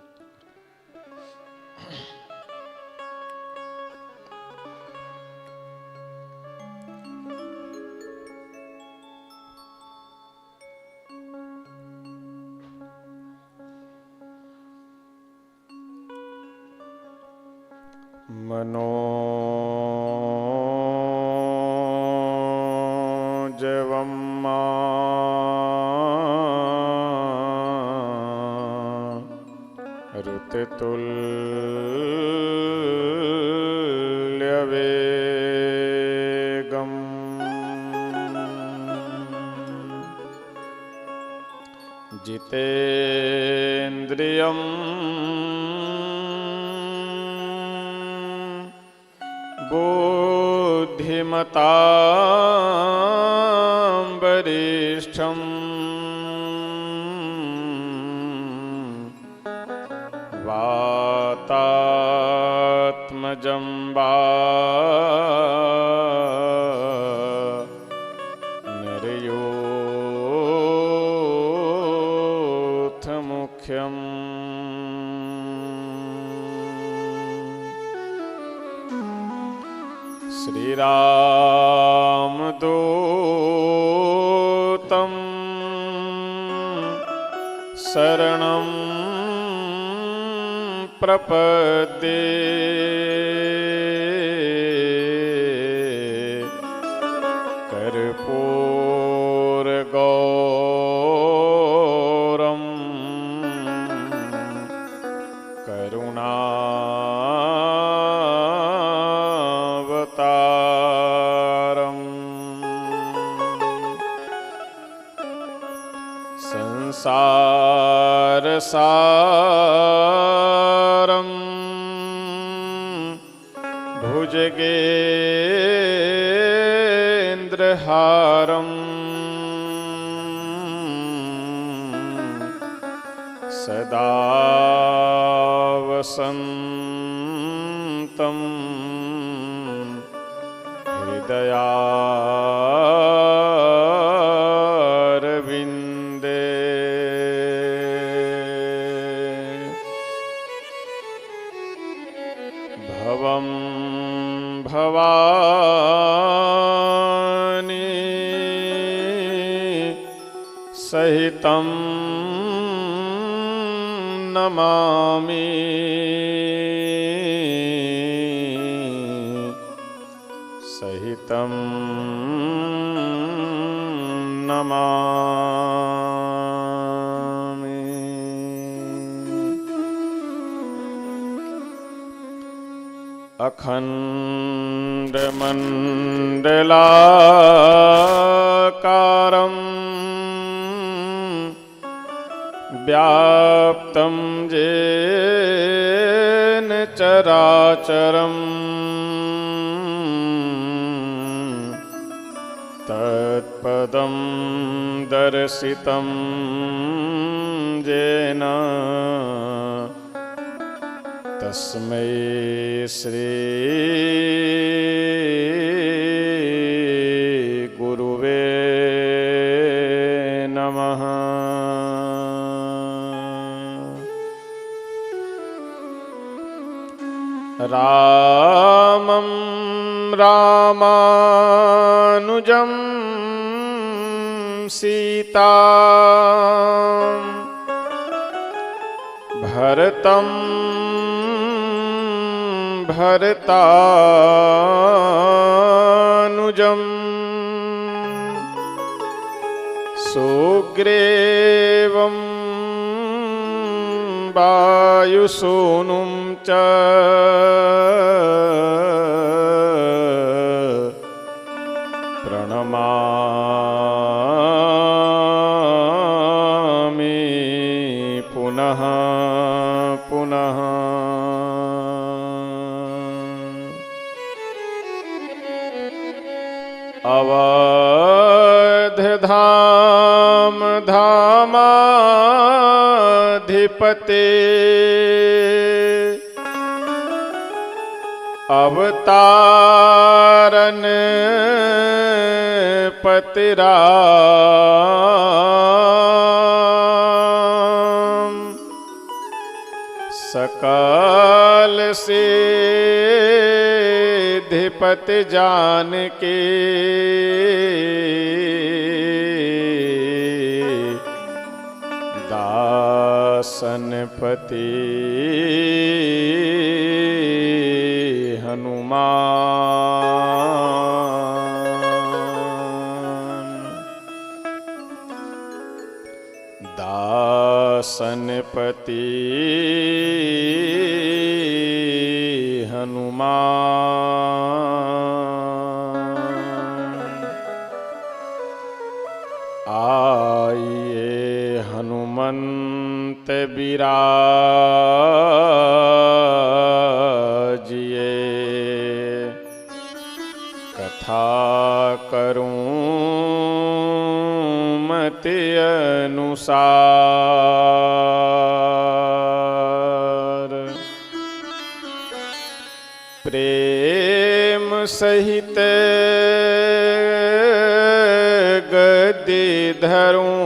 मनोजवं ऋतुतुल्यवेगम् जितेन्द्रियं बुद्धिमतां वरिष्ठं वातात्मजं वा निर्योथमुख्यम् श्रीरामदूतं शरणं प्रपद्ये कर्पूरगौरं करुणावतारम् संसारसारं भुजगेन्द्रहारं सदा वसन्तं हृदयारविन्दे भवं भवानी सहितं नमामि सहितं नमामि। अखण्डमण्डलाकारं व्याप्तं येन चराचरम् तत्पदं दर्शितं येन तस्मै श्री गुरुवे नमः। रामं रामानुजं सीता भरतं हरतानुजम् सुग्रीवं वायुसूनुं च प्रणमामि पुनः पुनः। अवधधाम धामाधिपते अवतारन पतिराम सकल सिद्धिपति जान के दासनपति हनुमान। दासनपति हनुमान। आइए हनुमंत बिराजिए कथा करूं मति अनुसार। प्रेम सहित गद्दी धरूं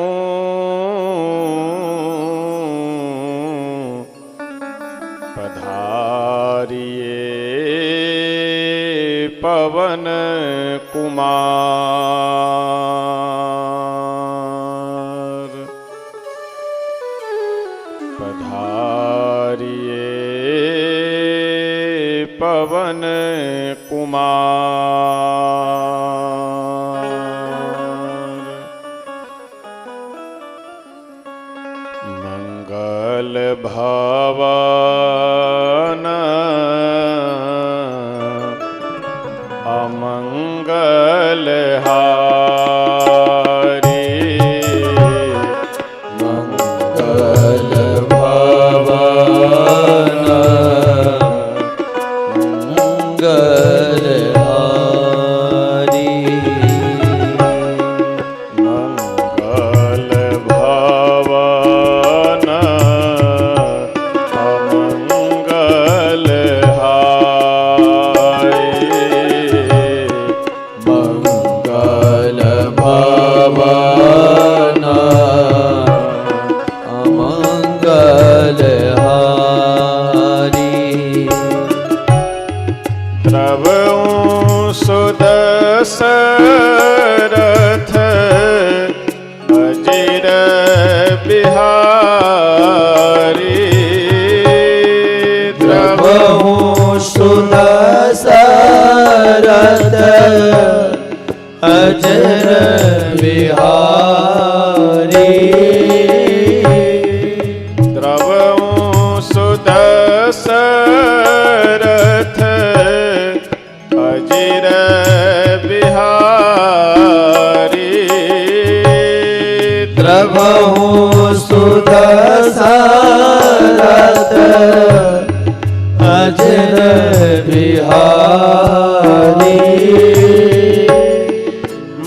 पधारिए पवन कुमार। पधारिए पवन कुमार। मंगल भवन अमंगल हारी। मंगल भवन मंगल हारी। मंगल भवन अमंगल मंगल भवन अमंगल हारी। द्रवऊं सुदशरथ अजिर बिहारी। द्रवऊं सुदशरथ अजर बिहारी। द्रवऊं सुदशरथ अजर बिहारी। द्रवऊं सुदशरथ अजर बिहारी।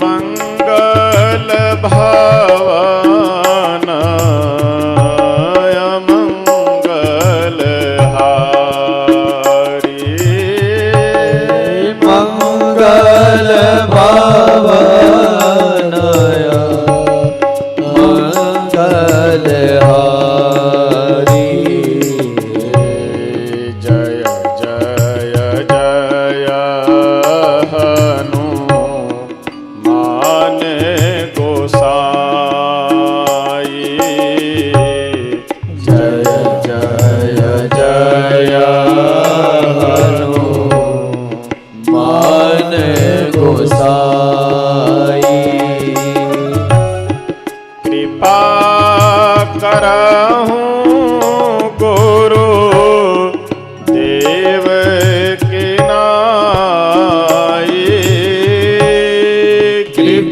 मंगल भवन अमंगल हारी। मंगल भवन मंगल हारी। जय जय जय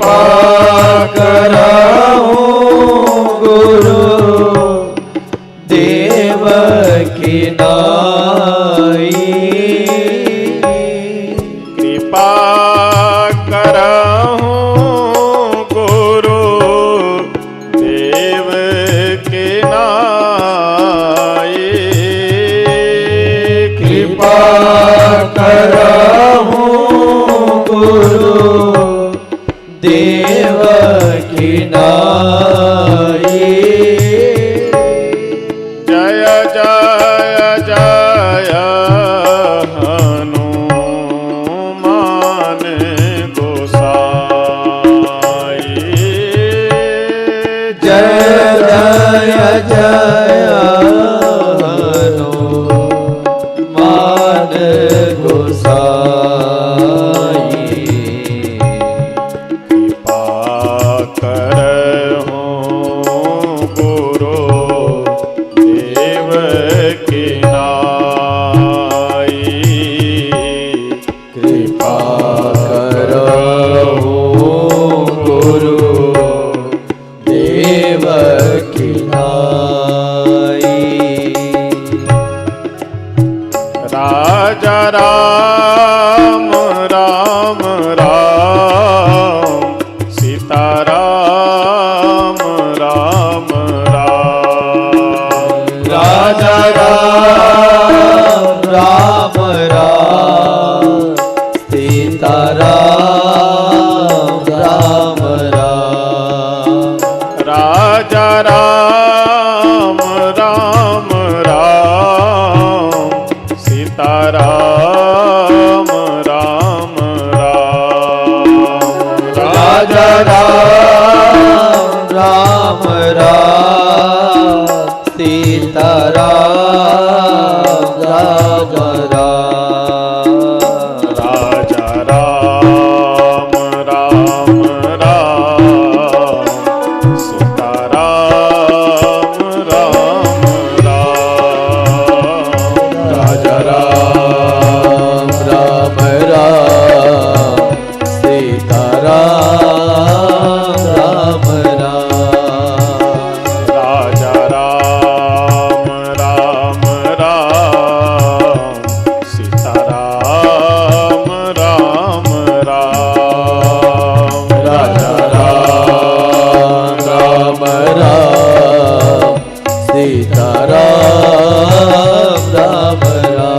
कृपा करहु गुरु देवकी नाई। कृपा करहु गुरु देवकी नाई। कृपा करहु गुरु देवकी नाई। जय जय जय हनुमान गोसाई। जय जय जय हनुमान गोसाई। कृपा करहु गुरु देवकी नाई। कृपा करहु गुरु देवकी नाई। राजा राम राम राम सीता राम राम राम। राजा राम राम राम सीता राम राम राम। राजा राम राम राम सीता राम राम राम। राजा राम राम राम सीता राम राम राम। राजा राम राम राम सीता राम राम राम। राजा राम राम राम सीता राम राम राम। राजा राम राम राम सीता राम राम राम। राजा राम राम राम सीता राम राम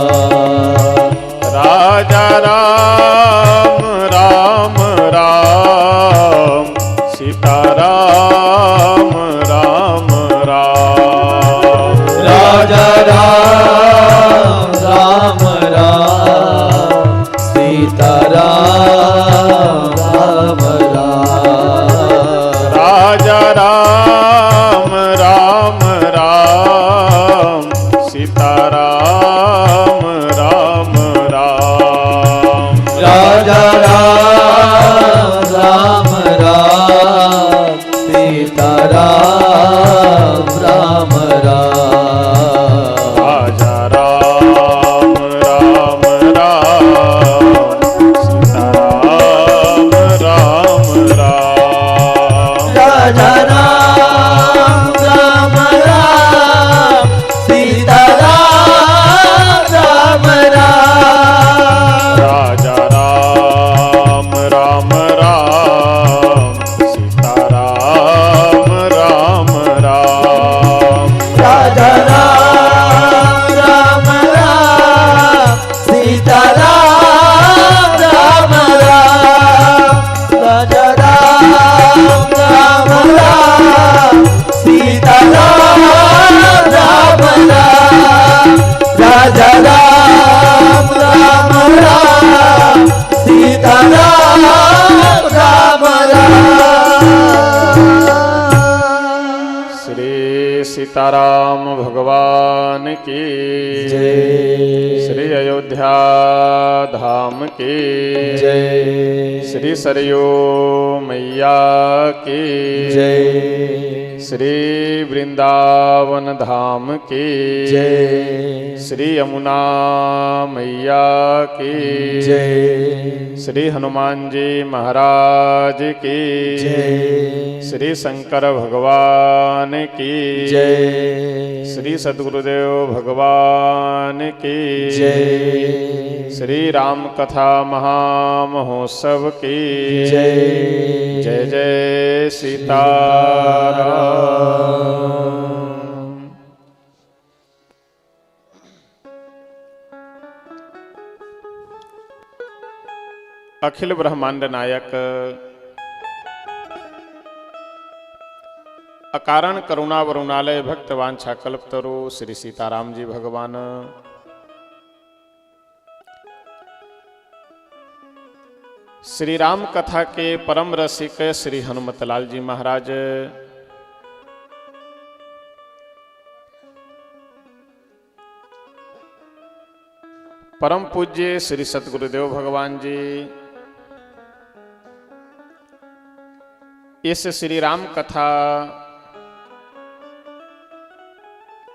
राम। राजा राम राम राम सीता राम राम राम। राजा राम राम राम सीता राम राम राम। राजा राम राम राम सीता राम राम राम। राजा राम राम राम सीता राम राम राम। राजा राम राम राम सीता राम राम राम। राजा राम राम राम सीता राम राम राम। राजा राम राम राम सीता राम राम राम। राजा राम राम राम सीता राम राम राम। राजा राम राम राम सीता राम राम राम। राजा राम राम राम सीता राम राम राम। श्री सीताराम भगवान की जय। श्री अयोध्या धाम की जय। श्री सरयू मैया की जय। श्री वृंदावन धाम की जय श्री यमुना मैया की जय श्री हनुमान जी महाराज की जय श्री शंकर भगवान की जय श्री सद्गुरुदेव भगवान की जय श्री राम कथा महामहोत्सव की जय जय जय सीताराम। अखिल ब्रह्मांड नायक अकारण करुणा वरुणालय भक्त वांछा कल्पतरु श्री सीताराम जी भगवान श्री राम कथा के परम रसिक श्री हनुमतलाल जी महाराज परम पूज्य श्री सतगुरुदेव भगवान जी इस श्री राम कथा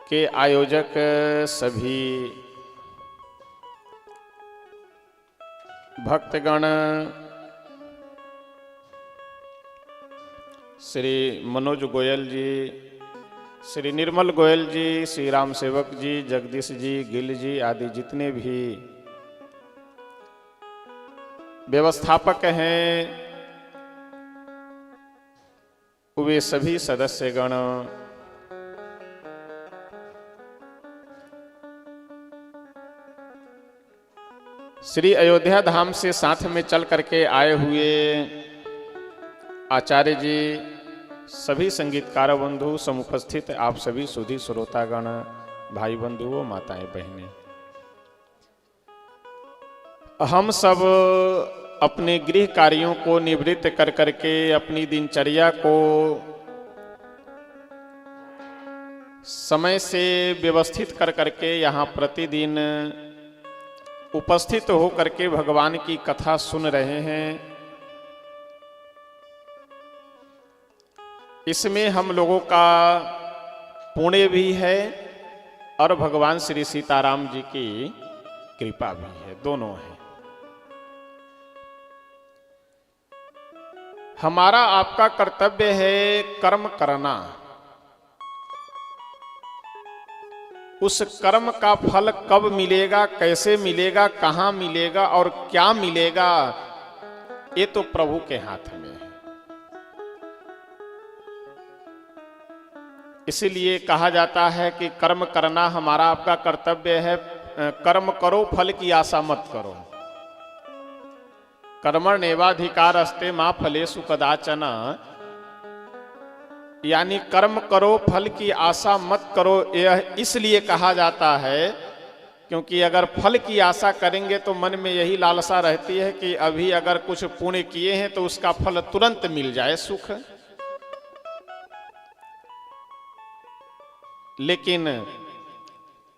के आयोजक सभी भक्तगण श्री मनोज गोयल जी, श्री निर्मल गोयल जी, श्री राम सेवक जी, जगदीश जी, गिल जी आदि जितने भी व्यवस्थापक हैं वे सभी सदस्यगण श्री अयोध्या धाम से साथ में चल करके आए हुए आचार्य जी, सभी संगीतकार बंधु, समुपस्थित आप सभी सुधी श्रोतागण, भाई बंधुओं, माताएं बहनें, हम सब अपने गृह कार्यों को निवृत्त कर करके अपनी दिनचर्या को समय से व्यवस्थित कर करके यहाँ प्रतिदिन उपस्थित हो करके भगवान की कथा सुन रहे हैं। इसमें हम लोगों का पुण्य भी है और भगवान श्री सीताराम जी की कृपा भी है, दोनों है। हमारा आपका कर्तव्य है कर्म करना। उस कर्म का फल कब मिलेगा, कैसे मिलेगा, कहां मिलेगा और क्या मिलेगा, ये तो प्रभु के हाथ में है। इसीलिए कहा जाता है कि कर्म करना हमारा आपका कर्तव्य है। कर्म करो, फल की आशा मत करो। कर्मण्येवाधिकारस्ते मा फलेषु कदाचन, यानी कर्म करो, फल की आशा मत करो। यह इसलिए कहा जाता है क्योंकि अगर फल की आशा करेंगे तो मन में यही लालसा रहती है कि अभी अगर कुछ पुण्य किए हैं तो उसका फल तुरंत मिल जाए, सुख। लेकिन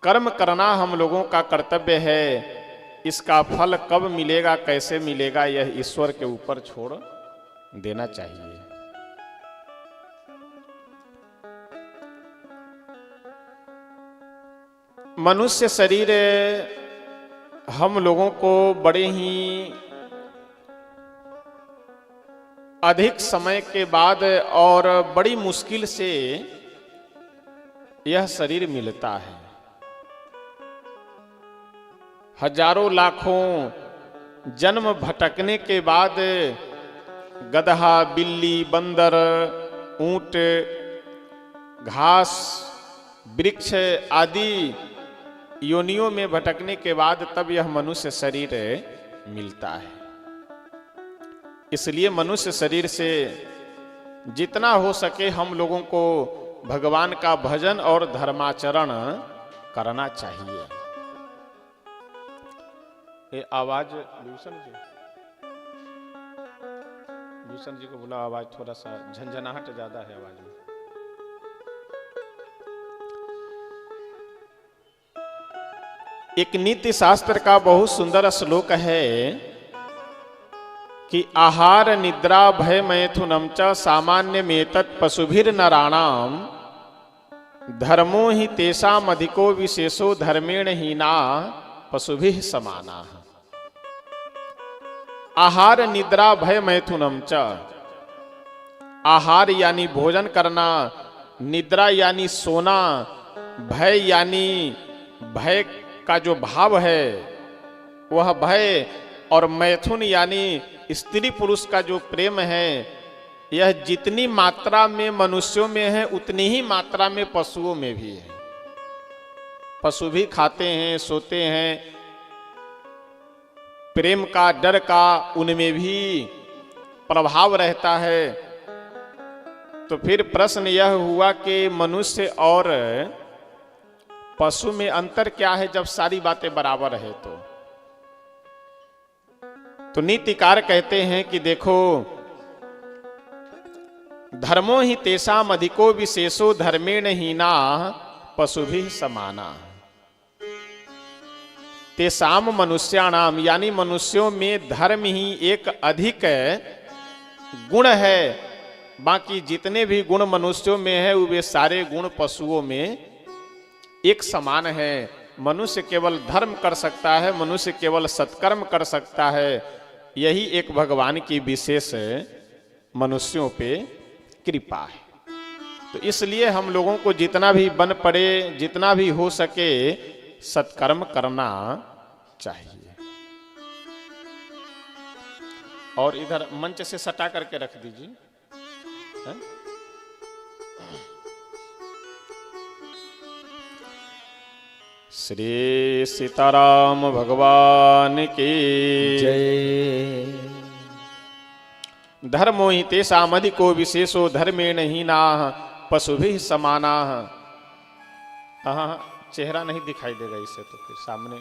कर्म करना हम लोगों का कर्तव्य है। इसका फल कब मिलेगा, कैसे मिलेगा, यह ईश्वर के ऊपर छोड़ देना चाहिए। मनुष्य शरीर हम लोगों को बड़े ही अधिक समय के बाद और बड़ी मुश्किल से यह शरीर मिलता है। हजारों लाखों जन्म भटकने के बाद गधा, बिल्ली, बंदर, ऊंट, घास, वृक्ष आदि योनियों में भटकने के बाद तब यह मनुष्य शरीर मिलता है। इसलिए मनुष्य शरीर से जितना हो सके हम लोगों को भगवान का भजन और धर्माचरण करना चाहिए। ये आवाज भूषण जी को बोला, आवाज थोड़ा सा झंझनाहट ज्यादा है आवाज में। एक नीति शास्त्र का बहुत सुंदर श्लोक है कि आहार निद्रा भय मैथुनम च सामान्य मेतत् पशुभिर नराणाम धर्मो ही तेषाम अधिको विशेषो धर्मेण हीना पशुभिः समाना। आहार निद्रा भय मैथुनम च, आहार यानी भोजन करना, निद्रा यानी सोना, भय यानी भय का जो भाव है वह भय, और मैथुन यानी स्त्री पुरुष का जो प्रेम है, यह जितनी मात्रा में मनुष्यों में है उतनी ही मात्रा में पशुओं में भी है। पशु भी खाते हैं, सोते हैं, प्रेम का डर का उनमें भी प्रभाव रहता है। तो फिर प्रश्न यह हुआ कि मनुष्य और पशु में अंतर क्या है जब सारी बातें बराबर है। तो नीतिकार कहते हैं कि देखो, धर्मो ही तेषाम अधिको विशेषो धर्मेण हीना पशुभिः समाना। तेषाम मनुष्याणाम यानी मनुष्यों में धर्म ही एक अधिक गुण है, बाकी जितने भी गुण मनुष्यों में है वे सारे गुण पशुओं में एक समान है। मनुष्य केवल धर्म कर सकता है, मनुष्य केवल सत्कर्म कर सकता है। यही एक भगवान की विशेष मनुष्यों पे कृपा है। तो इसलिए हम लोगों को जितना भी बन पड़े, जितना भी हो सके सत्कर्म करना चाहिए। और इधर मंच से सटा करके रख दीजिए। है? श्री सीताराम भगवान की जय। धर्मो ही तेषाम अधिको विशेषो धर्मेण हीना पशुभिः समाना। हाँ, चेहरा नहीं दिखाई देगा इससे, तो फिर सामने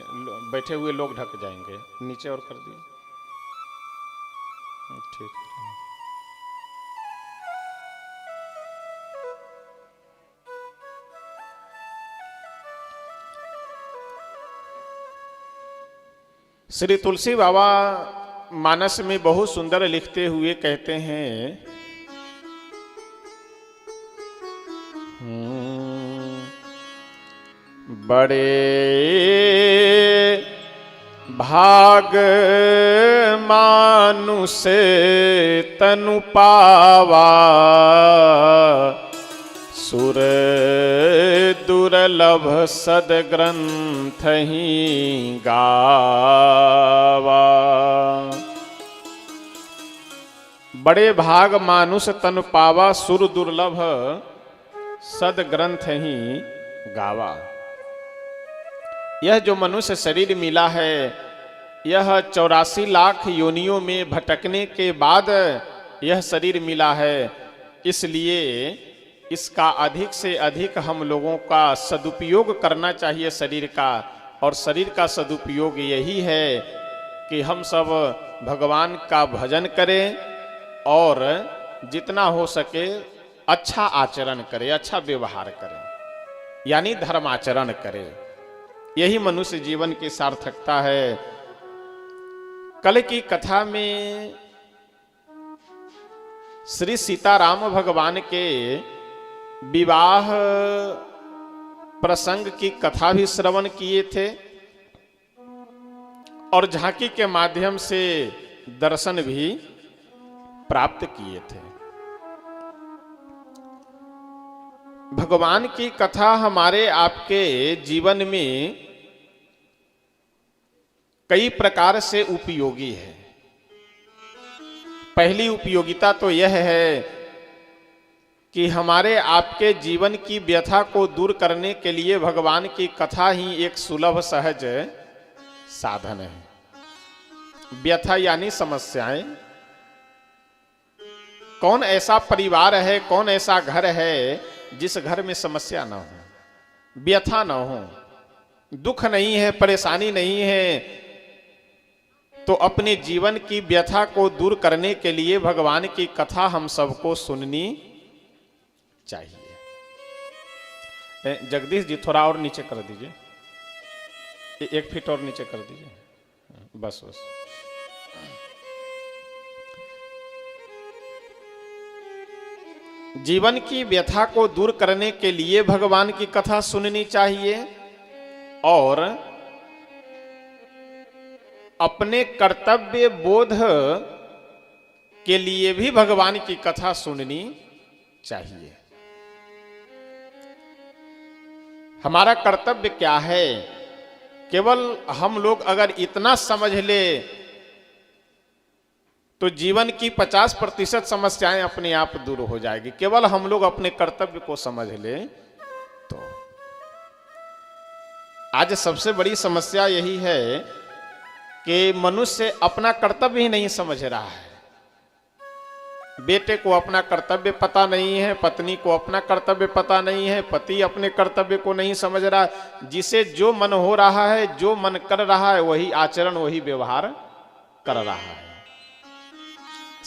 बैठे हुए लोग ढक जाएंगे। नीचे और कर दिए, ठीक है। श्री तुलसी बाबा मानस में बहुत सुंदर लिखते हुए कहते हैं, बड़े भाग मानुष तनु पावा सुर दुर्लभ सदग्रंथ ही गावा। बड़े भाग मानुष तनु पावा सुर दुर्लभ सदग्रंथ ही गावा। यह जो मनुष्य शरीर मिला है, यह 84 लाख योनियों में भटकने के बाद यह शरीर मिला है। इसलिए इसका अधिक से अधिक हम लोगों का सदुपयोग करना चाहिए शरीर का। और शरीर का सदुपयोग यही है कि हम सब भगवान का भजन करें और जितना हो सके अच्छा आचरण करें, अच्छा व्यवहार करें, यानी धर्माचरण करें। यही मनुष्य जीवन की सार्थकता है। कल की कथा में श्री सीताराम भगवान के विवाह प्रसंग की कथा भी श्रवण किए थे और झांकी के माध्यम से दर्शन भी प्राप्त किए थे। भगवान की कथा हमारे आपके जीवन में कई प्रकार से उपयोगी है। पहली उपयोगिता तो यह है कि हमारे आपके जीवन की व्यथा को दूर करने के लिए भगवान की कथा ही एक सुलभ सहज साधन है। व्यथा यानी समस्याएं। कौन ऐसा परिवार है, कौन ऐसा घर है जिस घर में समस्या ना हो, व्यथा ना हो, दुख नहीं है, परेशानी नहीं है। तो अपने जीवन की व्यथा को दूर करने के लिए भगवान की कथा हम सबको सुननी चाहिए। जगदीश जी थोड़ा और नीचे कर दीजिए, 1 फीट और नीचे कर दीजिए, बस बस। जीवन की व्यथा को दूर करने के लिए भगवान की कथा सुननी चाहिए और अपने कर्तव्य बोध के लिए भी भगवान की कथा सुननी चाहिए। हमारा कर्तव्य क्या है? केवल हम लोग अगर इतना समझ ले तो जीवन की 50% समस्याएं अपने आप दूर हो जाएगी। केवल हम लोग अपने कर्तव्य को समझ ले तो। आज सबसे बड़ी समस्या यही है कि मनुष्य अपना कर्तव्य ही नहीं समझ रहा है। बेटे को अपना कर्तव्य पता नहीं है, पत्नी को अपना कर्तव्य पता नहीं है, पति अपने कर्तव्य को नहीं समझ रहा। जिसे जो मन हो रहा है, जो मन कर रहा है, वही आचरण, वही व्यवहार कर रहा है।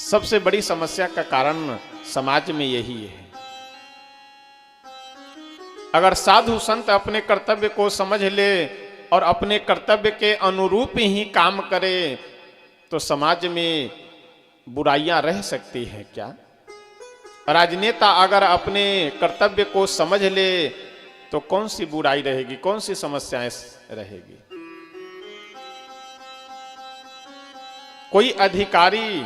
सबसे बड़ी समस्या का कारण समाज में यही है। अगर साधु संत अपने कर्तव्य को समझ ले और अपने कर्तव्य के अनुरूप ही काम करे तो समाज में बुराइयां रह सकती हैं क्या? राजनेता अगर अपने कर्तव्य को समझ ले तो कौन सी बुराई रहेगी, कौन सी समस्याएं रहेगी? कोई अधिकारी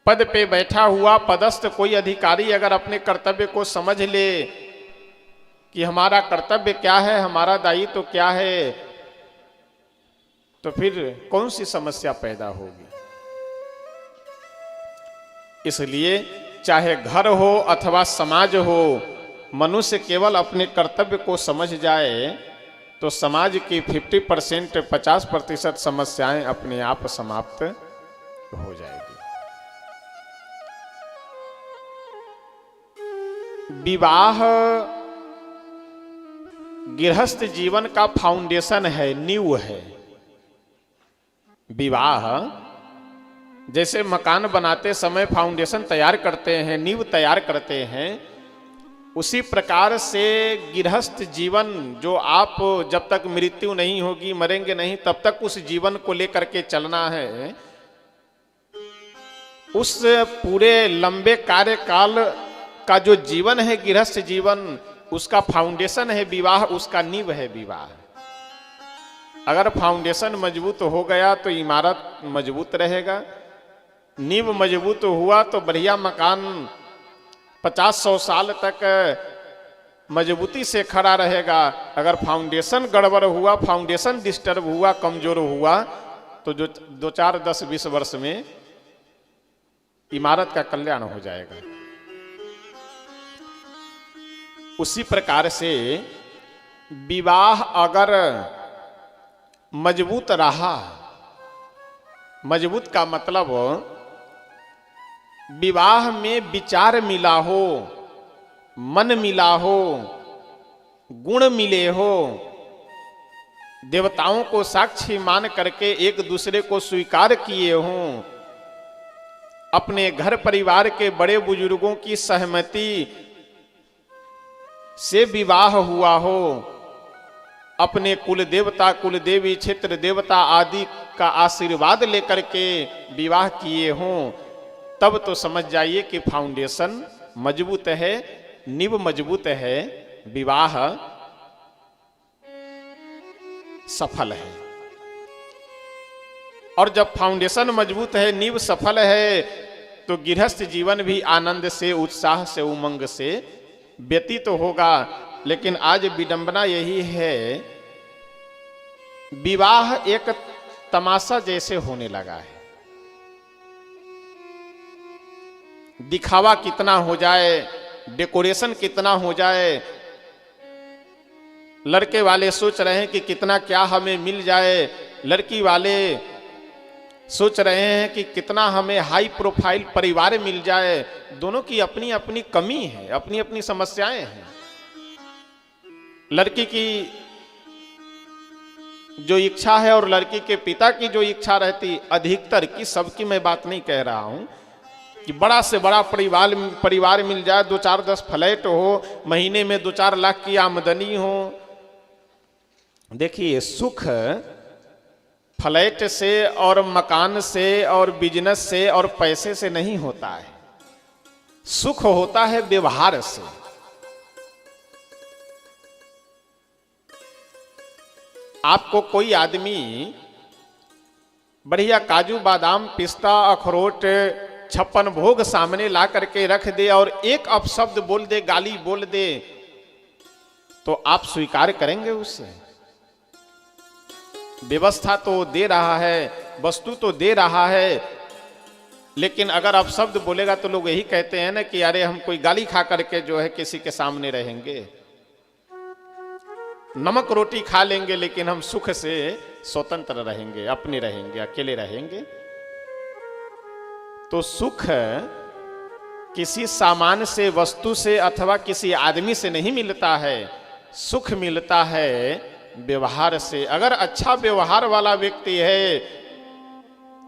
पद पे बैठा हुआ पदस्थ कोई अधिकारी अगर अपने कर्तव्य को समझ ले कि हमारा कर्तव्य क्या है, हमारा दायित्व क्या है, तो फिर कौन सी समस्या पैदा होगी? इसलिए चाहे घर हो अथवा समाज हो, मनुष्य केवल अपने कर्तव्य को समझ जाए तो समाज की 50% समस्याएं अपने आप समाप्त हो जाएगी। विवाह गृहस्थ जीवन का फाउंडेशन है, नींव है। विवाह जैसे मकान बनाते समय फाउंडेशन तैयार करते हैं, नींव तैयार करते हैं, उसी प्रकार से गृहस्थ जीवन जो आप जब तक मृत्यु नहीं होगी, मरेंगे नहीं, तब तक उस जीवन को लेकर के चलना है। उस पूरे लंबे कार्यकाल का जो जीवन है गृहस्थ जीवन, उसका फाउंडेशन है विवाह, उसका नींव है विवाह। अगर फाउंडेशन मजबूत हो गया तो इमारत मजबूत रहेगा, नींव मजबूत हुआ तो बढ़िया मकान 50-100 साल तक मजबूती से खड़ा रहेगा। अगर फाउंडेशन गड़बड़ हुआ, फाउंडेशन डिस्टर्ब हुआ, कमजोर हुआ, तो जो 2, 4, 10, 20 वर्ष में इमारत का कल्याण हो जाएगा। उसी प्रकार से विवाह अगर मजबूत रहा, मजबूत का मतलब विवाह में विचार मिला हो, मन मिला हो, गुण मिले हो, देवताओं को साक्षी मान करके एक दूसरे को स्वीकार किए हों, अपने घर परिवार के बड़े बुजुर्गों की सहमति से विवाह हुआ हो, अपने कुल देवता, कुल देवी, क्षेत्र देवता आदि का आशीर्वाद लेकर के विवाह किए हों, तब तो समझ जाइए कि फाउंडेशन मजबूत है, नींव मजबूत है, विवाह सफल है। और जब फाउंडेशन मजबूत है, नींव सफल है, तो गृहस्थ जीवन भी आनंद से, उत्साह से, उमंग से व्यतीत तो होगा। लेकिन आज विडंबना यही है, विवाह एक तमाशा जैसे होने लगा है। दिखावा कितना हो जाए, डेकोरेशन कितना हो जाए, लड़के वाले सोच रहे हैं कि कितना क्या हमें मिल जाए, लड़की वाले सोच रहे हैं कि कितना हमें हाई प्रोफाइल परिवार मिल जाए। दोनों की अपनी अपनी कमी है, अपनी अपनी समस्याएं हैं। लड़की की जो इच्छा है और लड़की के पिता की जो इच्छा रहती, अधिकतर की, सबकी मैं बात नहीं कह रहा हूं, कि बड़ा से बड़ा परिवार मिल जाए, 2-4-10 फ्लैट हो, महीने में 2-4 लाख की आमदनी हो। देखिए, सुख फ्लैट से और मकान से और बिजनेस से और पैसे से नहीं होता है। सुख होता है व्यवहार से। आपको कोई आदमी बढ़िया काजू बादाम पिस्ता अखरोट 56 भोग सामने ला करके रख दे और एक अपशब्द बोल दे, गाली बोल दे, तो आप स्वीकार करेंगे उससे? व्यवस्था तो दे रहा है, वस्तु तो दे रहा है, लेकिन अगर अपशब्द बोलेगा तो लोग यही कहते हैं ना कि अरे हम कोई गाली खा करके जो है किसी के सामने रहेंगे। नमक रोटी खा लेंगे लेकिन हम सुख से स्वतंत्र रहेंगे, अपने रहेंगे, अकेले रहेंगे। तो सुख किसी सामान से, वस्तु से अथवा किसी आदमी से नहीं मिलता है, सुख मिलता है व्यवहार से। अगर अच्छा व्यवहार वाला व्यक्ति है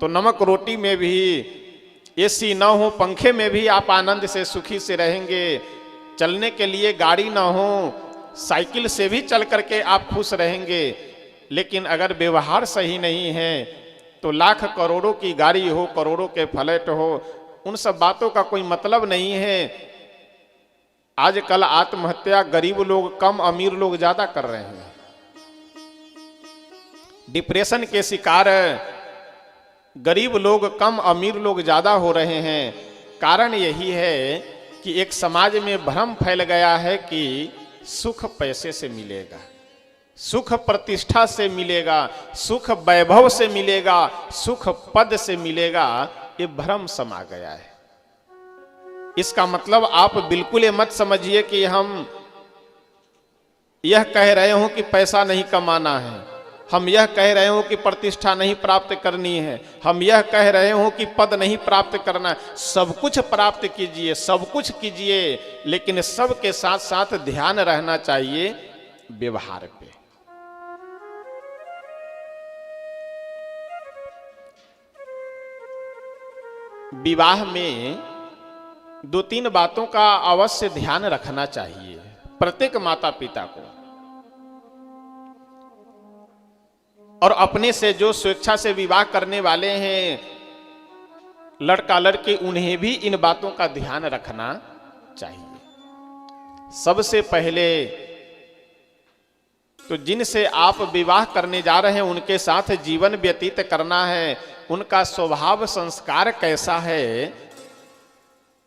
तो नमक रोटी में भी, एसी ना हो, पंखे में भी आप आनंद से सुखी से रहेंगे। चलने के लिए गाड़ी ना हो, साइकिल से भी चल करके आप खुश रहेंगे। लेकिन अगर व्यवहार सही नहीं है तो लाख करोड़ों की गाड़ी हो, करोड़ों के फ्लैट हो, उन सब बातों का कोई मतलब नहीं है। आजकल आत्महत्या गरीब लोग कम, अमीर लोग ज्यादा कर रहे हैं। डिप्रेशन के शिकार गरीब लोग कम, अमीर लोग ज्यादा हो रहे हैं। कारण यही है कि एक समाज में भ्रम फैल गया है कि सुख पैसे से मिलेगा, सुख प्रतिष्ठा से मिलेगा, सुख वैभव से मिलेगा, सुख पद से मिलेगा। ये भ्रम समा गया है। इसका मतलब आप बिल्कुल ये मत समझिए कि हम यह कह रहे हो कि पैसा नहीं कमाना है, हम यह कह रहे हो कि प्रतिष्ठा नहीं प्राप्त करनी है, हम यह कह रहे हो कि पद नहीं प्राप्त करना है। सब कुछ प्राप्त कीजिए, सब कुछ कीजिए, लेकिन सबके साथ साथ ध्यान रहना चाहिए व्यवहार पे। विवाह में 2-3 बातों का अवश्य ध्यान रखना चाहिए प्रत्येक माता पिता को, और अपने से जो स्वेच्छा से विवाह करने वाले हैं लड़का लड़की, उन्हें भी इन बातों का ध्यान रखना चाहिए। सबसे पहले तो जिनसे आप विवाह करने जा रहे हैं उनके साथ जीवन व्यतीत करना है, उनका स्वभाव संस्कार कैसा है,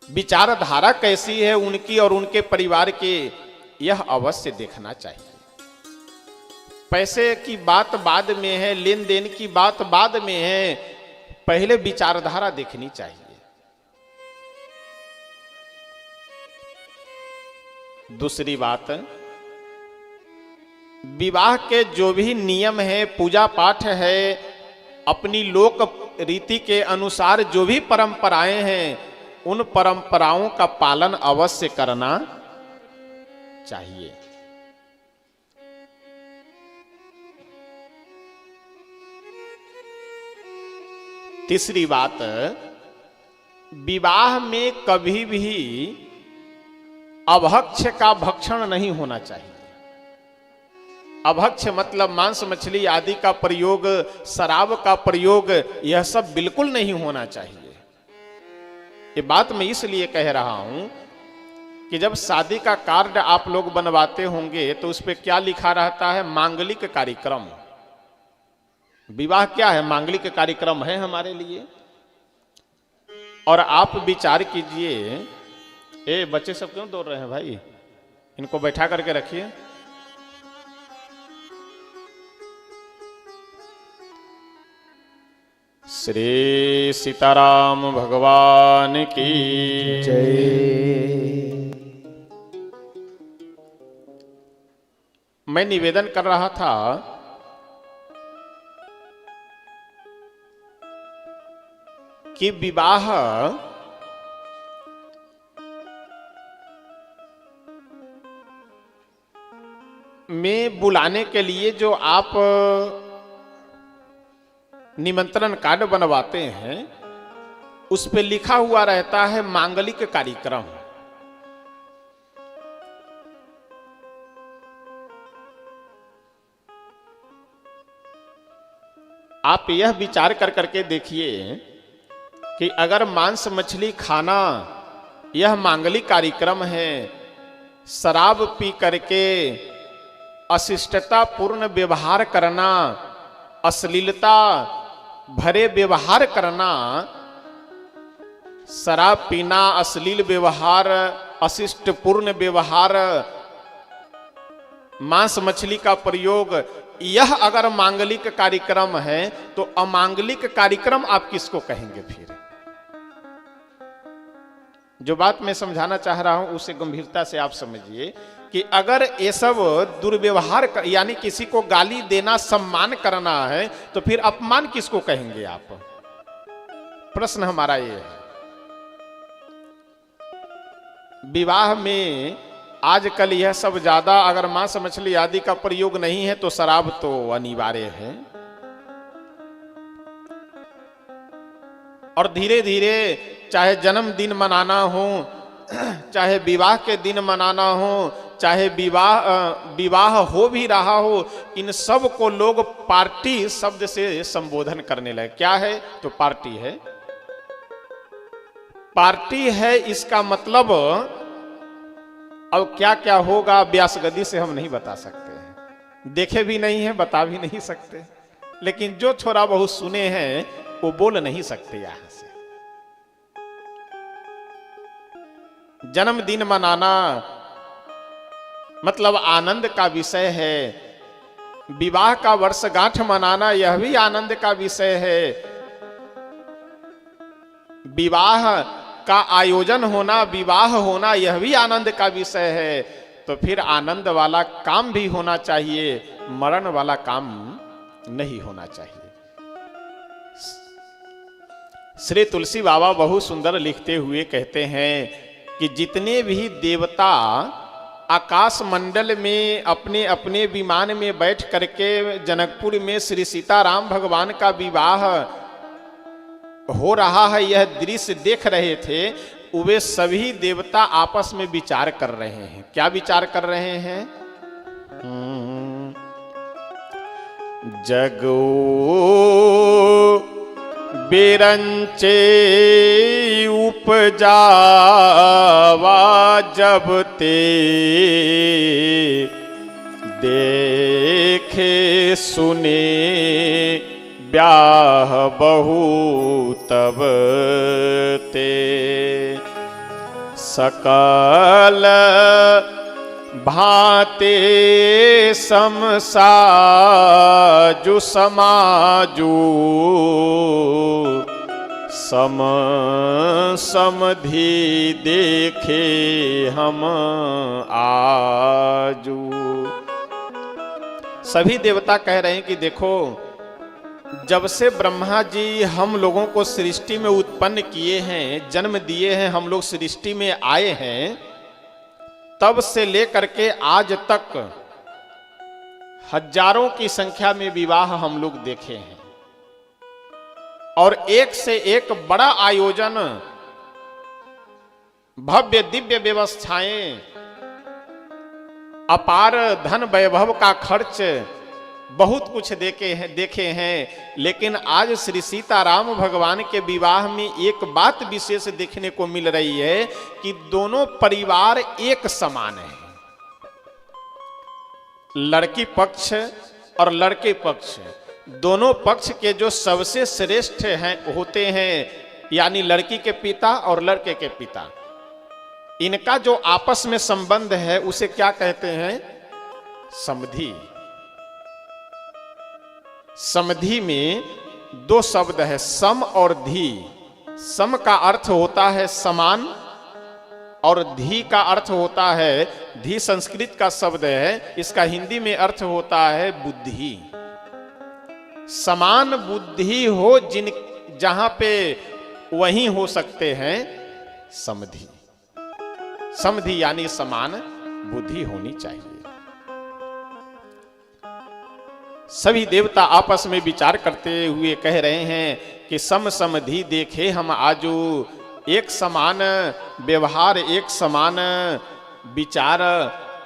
विचारधारा कैसी है उनकी और उनके परिवार की, यह अवश्य देखना चाहिए। पैसे की बात बाद में है, लेन देन की बात बाद में है, पहले विचारधारा देखनी चाहिए। दूसरी बात, विवाह के जो भी नियम है, पूजा पाठ है, अपनी लोक रीति के अनुसार जो भी परंपराएं हैं, उन परंपराओं का पालन अवश्य करना चाहिए। तीसरी बात, विवाह में कभी भी अभक्ष्य का भक्षण नहीं होना चाहिए। अभक्ष्य मतलब मांस मछली आदि का प्रयोग, शराब का प्रयोग, यह सब बिल्कुल नहीं होना चाहिए। ये बात मैं इसलिए कह रहा हूं कि जब शादी का कार्ड आप लोग बनवाते होंगे तो उस पर क्या लिखा रहता है? मांगलिक कार्यक्रम। विवाह क्या है? मांगलिक कार्यक्रम है हमारे लिए। और आप विचार कीजिए, ए बच्चे सब क्यों दौड़ रहे हैं भाई? इनको बैठा करके रखिए। श्री सीताराम भगवान की जय। मैं निवेदन कर रहा था कि विवाह में बुलाने के लिए जो आप निमंत्रण कार्ड बनवाते हैं उस पे लिखा हुआ रहता है मांगलिक कार्यक्रम। आप यह विचार कर करके देखिए कि अगर मांस मछली खाना यह मांगलिक कार्यक्रम है। शराब पी करके अशिष्टता पूर्ण व्यवहार करना, अश्लीलता भरे व्यवहार करना, शराब पीना, अश्लील व्यवहार, अशिष्ट पूर्ण व्यवहार, मांस मछली का प्रयोग, यह अगर मांगलिक कार्यक्रम है तो अमांगलिक कार्यक्रम आप किसको कहेंगे? फिर जो बात मैं समझाना चाह रहा हूं उसे गंभीरता से आप समझिए कि अगर ये सब दुर्व्यवहार यानी किसी को गाली देना सम्मान करना है तो फिर अपमान किसको कहेंगे आप? प्रश्न हमारा ये है। विवाह में आजकल यह सब ज्यादा, अगर मांस मछली आदि का प्रयोग नहीं है तो शराब तो अनिवार्य है। और धीरे धीरे चाहे जन्मदिन मनाना हो, चाहे विवाह के दिन मनाना हो, चाहे विवाह हो भी रहा हो, इन सब को लोग पार्टी शब्द से संबोधन करने लगे। क्या है? तो पार्टी है। पार्टी है इसका मतलब अब क्या क्या होगा व्यासगति से हम नहीं बता सकते हैं, देखे भी नहीं है, बता भी नहीं सकते, लेकिन जो छोरा बहुत सुने हैं वो बोल नहीं सकते। यहां से जन्मदिन मनाना मतलब आनंद का विषय है, विवाह का वर्षगांठ मनाना यह भी आनंद का विषय है, विवाह का आयोजन होना, विवाह होना यह भी आनंद का विषय है। तो फिर आनंद वाला काम भी होना चाहिए, मरण वाला काम नहीं होना चाहिए। श्री तुलसी बाबा बहुत सुंदर लिखते हुए कहते हैं कि जितने भी देवता आकाश मंडल में अपने अपने विमान में बैठ करके जनकपुर में श्री सीताराम भगवान का विवाह हो रहा है यह दृश्य देख रहे थे, वे सभी देवता आपस में विचार कर रहे हैं। क्या विचार कर रहे हैं? जगो बिरंचे उपजावा जब ते देखे सुने ब्याह बहु तब ते सकल भाते समसाजु समाजू सम समधि देखे हम आजू। सभी देवता कह रहे हैं कि देखो, जब से ब्रह्मा जी हम लोगों को सृष्टि में उत्पन्न किए हैं, जन्म दिए हैं, हम लोग सृष्टि में आए हैं, तब से लेकर के आज तक हजारों की संख्या में विवाह हम लोग देखे हैं और एक से एक बड़ा आयोजन, भव्य दिव्य व्यवस्थाएं, अपार धन वैभव का खर्च, बहुत कुछ देखे हैं। लेकिन आज श्री सीताराम भगवान के विवाह में एक बात विशेष देखने को मिल रही है कि दोनों परिवार एक समान है। लड़की पक्ष और लड़के पक्ष, दोनों पक्ष के जो सबसे श्रेष्ठ हैं होते हैं, यानी लड़की के पिता और लड़के के पिता, इनका जो आपस में संबंध है उसे क्या कहते हैं? समधि। समधि में दो शब्द है, सम और धी। सम का अर्थ होता है समान और धी का अर्थ होता है, धी संस्कृत का शब्द है, इसका हिंदी में अर्थ होता है बुद्धि। समान बुद्धि हो जहां पे वहीं हो सकते हैं समधि। समधि यानी समान बुद्धि होनी चाहिए। सभी देवता आपस में विचार करते हुए कह रहे हैं कि सम समधि देखे हम आजू, एक समान व्यवहार, एक समान विचार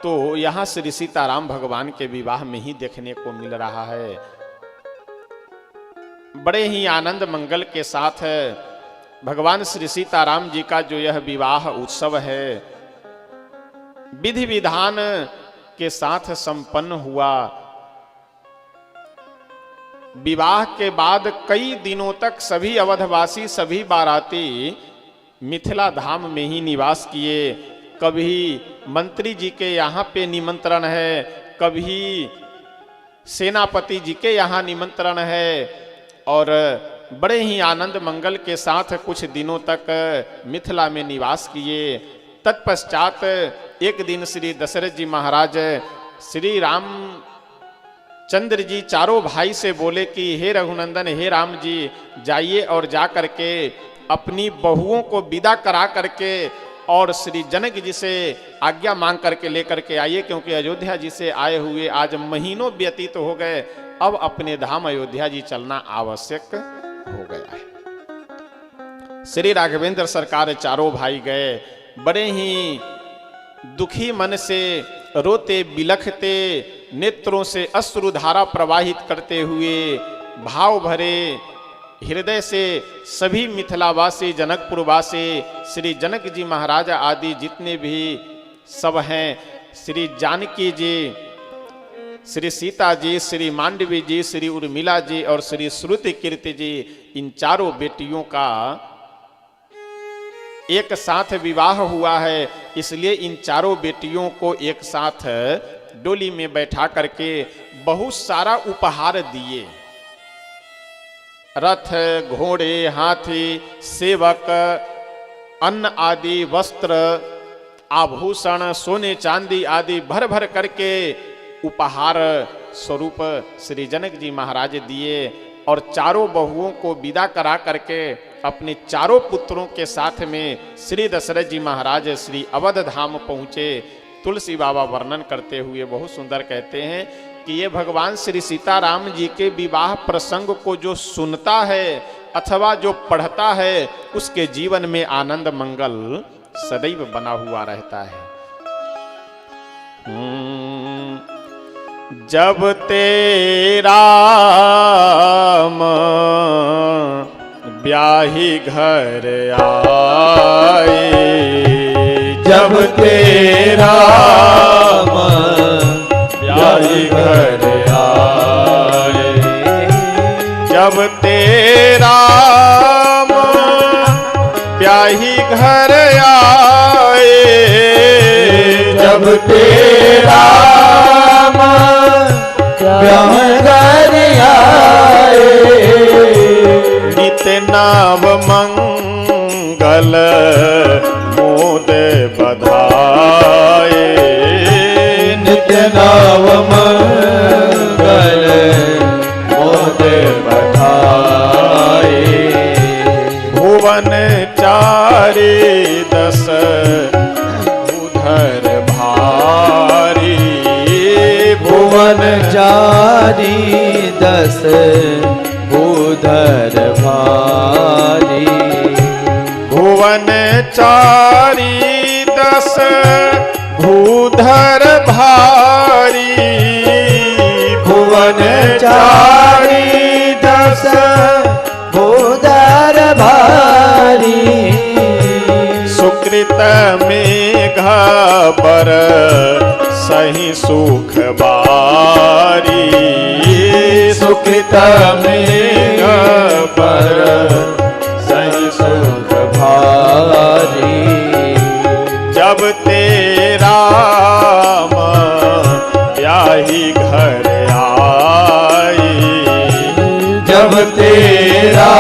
तो यहां श्री सीताराम भगवान के विवाह में ही देखने को मिल रहा है। बड़े ही आनंद मंगल के साथ भगवान श्री सीताराम जी का जो यह विवाह उत्सव है विधि विधान के साथ संपन्न हुआ। विवाह के बाद कई दिनों तक सभी अवधवासी, सभी बाराती मिथिला धाम में ही निवास किए। कभी मंत्री जी के यहाँ पे निमंत्रण है, कभी सेनापति जी के यहाँ निमंत्रण है, और बड़े ही आनंद मंगल के साथ कुछ दिनों तक मिथिला में निवास किए। तत्पश्चात एक दिन श्री दशरथ जी महाराज श्री राम चंद्र जी चारों भाई से बोले कि हे रघुनंदन, हे राम जी, जाइए और जा करके अपनी बहुओं को विदा करा करके और श्री जनक जी से आज्ञा मांग करके लेकर के आइए, क्योंकि अयोध्या जी से आए हुए आज महीनों व्यतीत हो गए, अब अपने धाम अयोध्या जी चलना आवश्यक हो गया है। श्री राघवेंद्र सरकार चारों भाई गए, बड़े ही दुखी मन से रोते बिलखते, नेत्रों से अश्रुधारा प्रवाहित करते हुए, भाव भरे हृदय से सभी मिथिलावासी, जनकपुरवासी, श्री जनक जी महाराज आदि जितने भी सब हैं, श्री जानकी जी, श्री सीता जी, श्री मांडवी जी, श्री उर्मिला जी और श्री श्रुति कीर्ति जी, इन चारों बेटियों का एक साथ विवाह हुआ है। इसलिए इन चारों बेटियों को एक साथ डोली में बैठा करके बहुत सारा उपहार दिए। रथ, घोड़े, हाथी, सेवक, अन्न आदि, वस्त्र, आभूषण, सोने चांदी आदि भर भर करके उपहार स्वरूप श्री जनक जी महाराज दिए, और चारों बहुओं को विदा करा करके अपने चारों पुत्रों के साथ में श्री दशरथ जी महाराज श्री अवध धाम पहुँचे। तुलसी बाबा वर्णन करते हुए बहुत सुंदर कहते हैं कि ये भगवान श्री सीताराम जी के विवाह प्रसंग को जो सुनता है अथवा जो पढ़ता है, उसके जीवन में आनंद मंगल सदैव बना हुआ रहता है। जब तेरा ब्याही घर आए, जब तेरा ब्याही घर आए, जब तेरा ब्याही घर आए, जब तेरा ब्याही घर आए, नित नाम मंगल मोद बधाए, नित नाम मंगल मोद बधाए, भुवन चारि दस उधर भारी, भुवन चारि दस उधर भारी, भुवन चारि दस भूधर भारी, भुवन चारि दस भूधर भारी, सुकृत मेघ पर सही सुख बारी, सुकृत मेघ पर सही सुख भारी, जब तेरा ब्याही घर आई, जब तेरा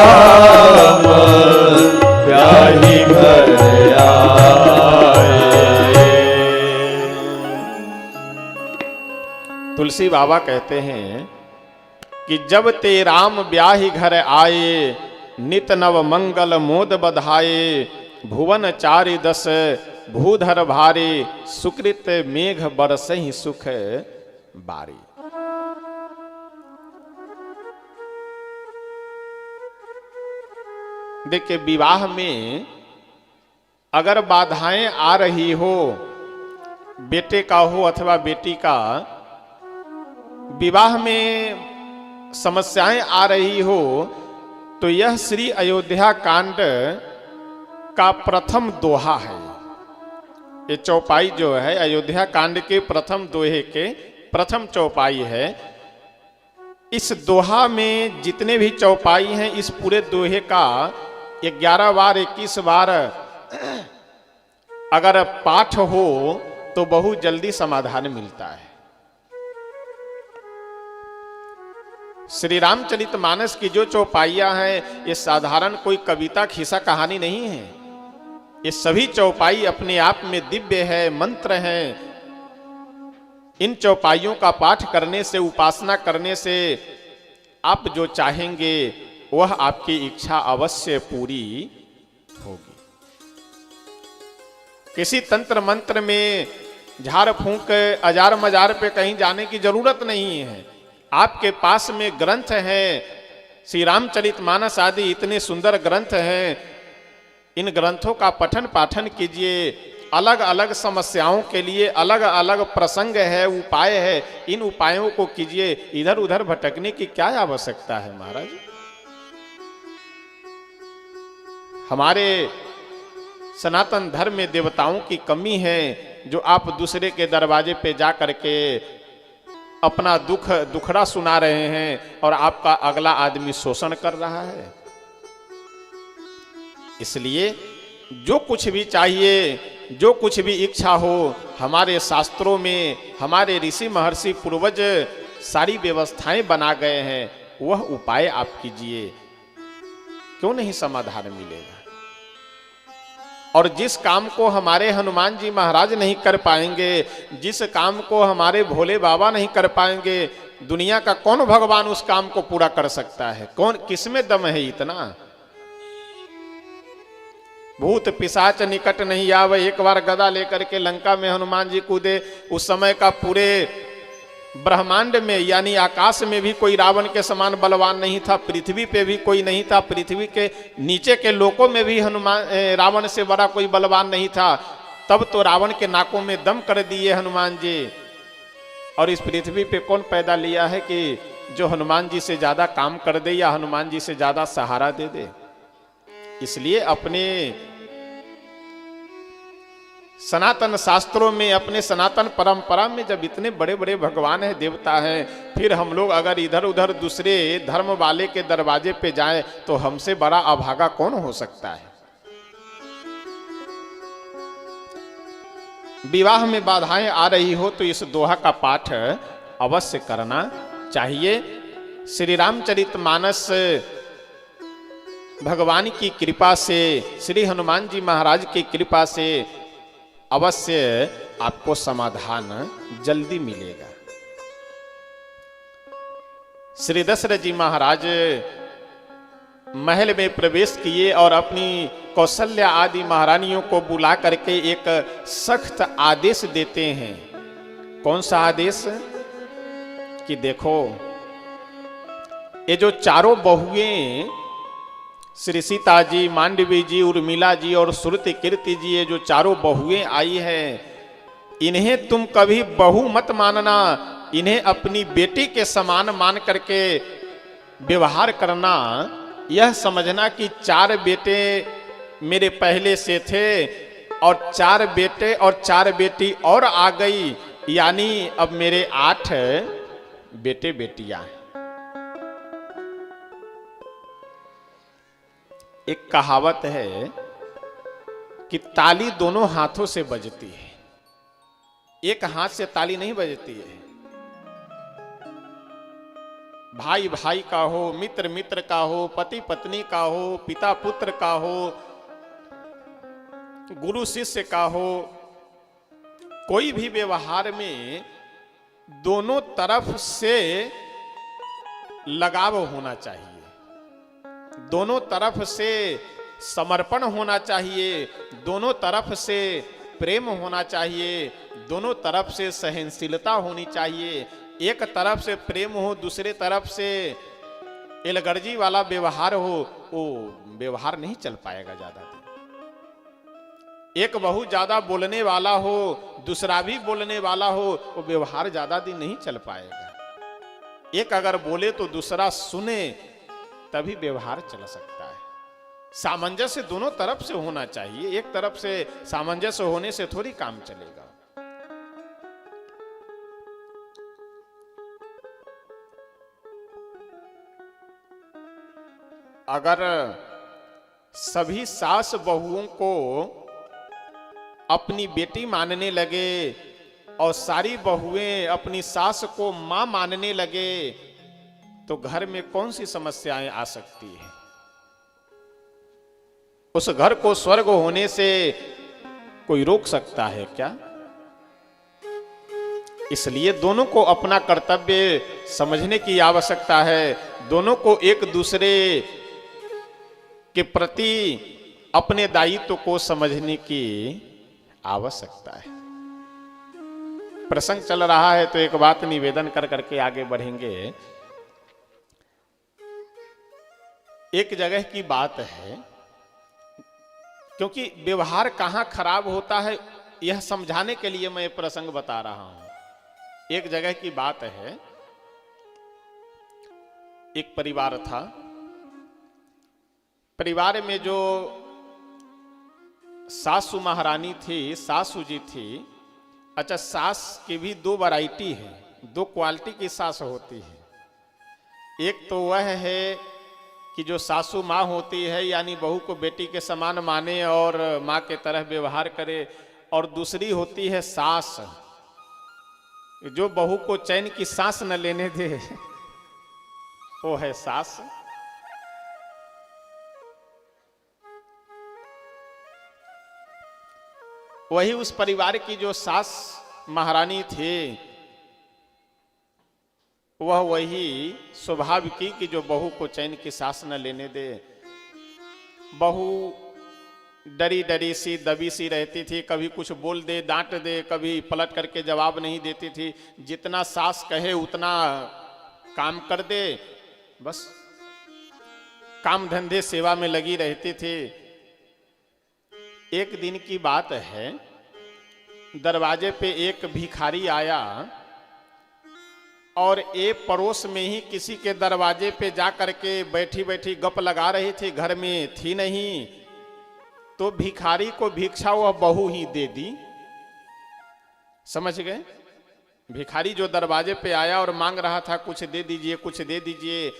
ब्याही घर आए। तुलसी बाबा कहते हैं कि जब ते राम ब्याही घर आए, नित नव मंगल मोद बधाए, भुवन चारि दस भूधर भारी, सुकृत मेघ बरसहि सुख बारी। देखिए, विवाह में अगर बाधाएं आ रही हो, बेटे का हो अथवा बेटी का, विवाह में समस्याएं आ रही हो, तो यह श्री अयोध्या कांड का प्रथम दोहा है। ये चौपाई जो है अयोध्या कांड के प्रथम दोहे के प्रथम चौपाई है। इस दोहा में जितने भी चौपाई हैं, इस पूरे दोहे का 11 बार 21 बार अगर पाठ हो तो बहुत जल्दी समाधान मिलता है। श्री रामचरितमानस की जो चौपाइयां हैं, ये साधारण कोई कविता खिस्सा कहानी नहीं है। ये सभी चौपाई अपने आप में दिव्य है, मंत्र हैं। इन चौपाइयों का पाठ करने से, उपासना करने से आप जो चाहेंगे वह आपकी इच्छा अवश्य पूरी होगी। किसी तंत्र मंत्र में झाड़ फूंक अजार मजार पे कहीं जाने की जरूरत नहीं है। आपके पास में ग्रंथ हैं, श्री रामचरितमानस आदि इतने सुंदर ग्रंथ हैं। इन ग्रंथों का पठन पाठन कीजिए। अलग अलग समस्याओं के लिए अलग अलग प्रसंग है, उपाय है, इन उपायों को कीजिए। इधर उधर भटकने की क्या आवश्यकता है महाराज। हमारे सनातन धर्म में देवताओं की कमी है, जो आप दूसरे के दरवाजे पे जा करके अपना दुखड़ा सुना रहे हैं और आपका अगला आदमी शोषण कर रहा है। इसलिए जो कुछ भी चाहिए, जो कुछ भी इच्छा हो, हमारे शास्त्रों में हमारे ऋषि महर्षि पूर्वज सारी व्यवस्थाएं बना गए हैं। वह उपाय आप कीजिए, क्यों नहीं समाधान मिलेगा। और जिस काम को हमारे हनुमान जी महाराज नहीं कर पाएंगे, जिस काम को हमारे भोले बाबा नहीं कर पाएंगे, दुनिया का कौन भगवान उस काम को पूरा कर सकता है। कौन, किसमें दम है इतना। भूत पिशाच निकट नहीं आवे, एक बार गदा लेकर के लंका में हनुमान जी कूदे। उस समय का पूरे ब्रह्मांड में यानी आकाश में भी कोई रावण के समान बलवान नहीं था, पृथ्वी पे भी कोई नहीं था, पृथ्वी के नीचे के लोकों में भी रावण से बड़ा कोई बलवान नहीं था। तब तो रावण के नाकों में दम कर दिए हनुमान जी। और इस पृथ्वी पे कौन पैदा लिया है कि जो हनुमान जी से ज्यादा काम कर दे या हनुमान जी से ज्यादा सहारा दे दे। इसलिए अपने सनातन शास्त्रों में, अपने सनातन परंपरा में जब इतने बड़े बड़े भगवान हैं, देवता हैं, फिर हम लोग अगर इधर उधर दूसरे धर्म वाले के दरवाजे पे जाएं तो हमसे बड़ा अभागा कौन हो सकता है। विवाह में बाधाएं आ रही हो तो इस दोहा का पाठ अवश्य करना चाहिए। श्री रामचरितमानस भगवान की कृपा से, श्री हनुमान जी महाराज की कृपा से अवश्य आपको समाधान जल्दी मिलेगा। श्री दशरथ जी महाराज महल में प्रवेश किए और अपनी कौशल्या आदि महारानियों को बुला करके एक सख्त आदेश देते हैं। कौन सा आदेश? कि देखो, ये जो चारों बहुएं श्री सीता जी, मांडवी जी, उर्मिला जी और श्रुति कीर्ति जी, ये जो चारों बहुएं आई हैं, इन्हें तुम कभी बहू मत मानना। इन्हें अपनी बेटी के समान मान करके व्यवहार करना। यह समझना कि 4 बेटे मेरे पहले से थे और 4 बेटे और 4 बेटी और आ गई, यानी अब मेरे 8 बेटे बेटियां हैं। एक कहावत है कि ताली दोनों हाथों से बजती है, एक हाथ से ताली नहीं बजती है। भाई भाई का हो, मित्र मित्र का हो, पति पत्नी का हो, पिता पुत्र का हो, गुरु शिष्य का हो, कोई भी व्यवहार में दोनों तरफ से लगाव होना चाहिए, दोनों तरफ से समर्पण होना चाहिए, दोनों तरफ से प्रेम होना चाहिए, दोनों तरफ से सहनशीलता होनी चाहिए। एक तरफ से प्रेम हो, दूसरे तरफ से एलगर्जी वाला व्यवहार हो, वो व्यवहार नहीं चल पाएगा ज्यादा दिन। एक बहुत ज्यादा बोलने वाला हो, दूसरा भी बोलने वाला हो, वो व्यवहार ज्यादा दिन नहीं चल पाएगा। एक अगर बोले तो दूसरा सुने, तभी व्यवहार चल सकता है। सामंजस्य दोनों तरफ से होना चाहिए, एक तरफ से सामंजस्य होने से थोड़ी काम चलेगा। अगर सभी सास बहुओं को अपनी बेटी मानने लगे और सारी बहुएं अपनी सास को मां मानने लगे तो घर में कौन सी समस्याएं आ सकती है? उस घर को स्वर्ग होने से कोई रोक सकता है क्या? इसलिए दोनों को अपना कर्तव्य समझने की आवश्यकता है। दोनों को एक दूसरे के प्रति अपने दायित्व को समझने की आवश्यकता है। प्रसंग चल रहा है तो एक बात निवेदन कर करके आगे बढ़ेंगे। एक जगह की बात है, क्योंकि व्यवहार कहां खराब होता है यह समझाने के लिए मैं प्रसंग बता रहा हूं। एक जगह की बात है, एक परिवार था। परिवार में जो सासू महारानी थी, सासू जी थी। अच्छा, सास की भी दो वैरायटी है, दो क्वालिटी की सास होती है। एक तो वह है कि जो सासू माँ होती है, यानी बहू को बेटी के समान माने और माँ के तरह व्यवहार करे, और दूसरी होती है सास, जो बहू को चैन की सांस न लेने दे, वो है सास। वही उस परिवार की जो सास महारानी थी, वह वही स्वभाव की कि जो बहू को चैन की सांस न लेने दे। बहू डरी डरी सी, दबी सी रहती थी, कभी कुछ बोल दे, डांट दे, कभी पलट करके जवाब नहीं देती थी। जितना सास कहे उतना काम कर दे, बस काम धंधे सेवा में लगी रहती थी। एक दिन की बात है, दरवाजे पे एक भिखारी आया और एक पड़ोस में ही किसी के दरवाजे पे जा करके बैठी बैठी गप लगा रही थी, घर में थी नहीं, तो भिखारी को भिक्षा वह बहू ही दे दी। समझ गए? भिखारी जो दरवाजे पे आया और मांग रहा था कुछ दे दीजिए, कुछ दे दीजिए,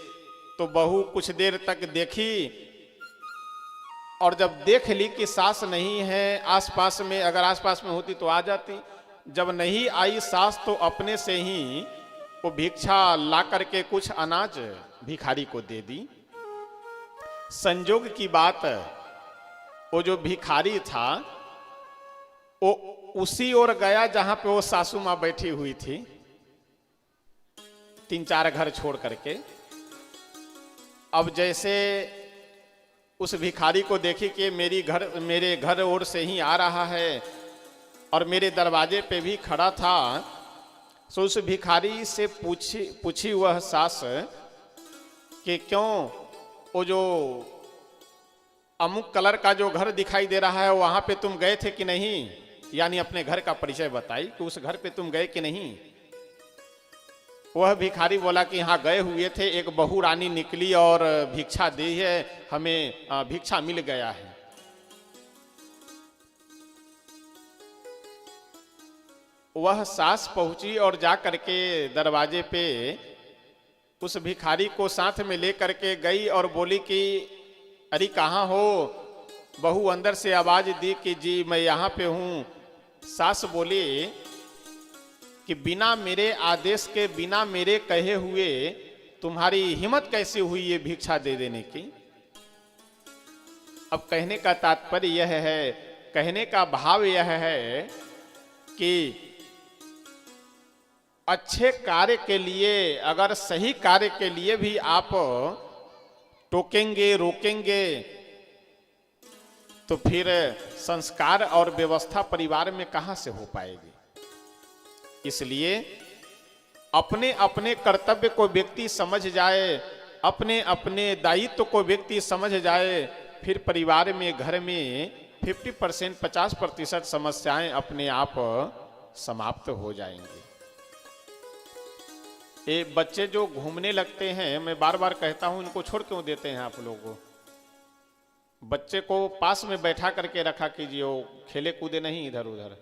तो बहू कुछ देर तक देखी और जब देख ली कि सास नहीं है आसपास में, अगर आसपास में होती तो आ जाती, जब नहीं आई सास तो अपने से ही वो भिक्षा ला करके कुछ अनाज भिखारी को दे दी। संजोग की बात, वो जो भिखारी था वो उसी ओर गया जहां पे वो सासू मां बैठी हुई थी, 3-4 घर छोड़ करके। अब जैसे उस भिखारी को देखी कि मेरे घर ओर से ही आ रहा है और मेरे दरवाजे पे भी खड़ा था, तो उस भिखारी से पूछी वह सास कि क्यों वो जो अमुक कलर का जो घर दिखाई दे रहा है वहां पे तुम गए थे कि नहीं, यानी अपने घर का परिचय बताई कि उस घर पे तुम गए कि नहीं। वह भिखारी बोला कि हाँ गए हुए थे, एक बहू रानी निकली और भिक्षा दी है, हमें भिक्षा मिल गया है। वह सास पहुंची और जा करके दरवाजे पे उस भिखारी को साथ में लेकर के गई और बोली कि अरे कहाँ हो? बहू अंदर से आवाज दी कि जी मैं यहाँ पे हूँ। सास बोली कि बिना मेरे आदेश के, बिना मेरे कहे हुए तुम्हारी हिम्मत कैसे हुई ये भिक्षा दे देने की? अब कहने का तात्पर्य यह है, कहने का भाव यह है कि अच्छे कार्य के लिए, अगर सही कार्य के लिए भी आप टोकेंगे, रोकेंगे, तो फिर संस्कार और व्यवस्था परिवार में कहां से हो पाएगी। इसलिए अपने अपने कर्तव्य को व्यक्ति समझ जाए, अपने अपने दायित्व को व्यक्ति समझ जाए, फिर परिवार में, घर में 50%, 50% समस्याएं अपने आप समाप्त हो जाएंगी। ये बच्चे जो घूमने लगते हैं, मैं बार बार कहता हूं, इनको छोड़ क्यों देते हैं आप लोगों? बच्चे को पास में बैठा करके रखा कीजिए, वो खेले कूदे नहीं इधर उधर।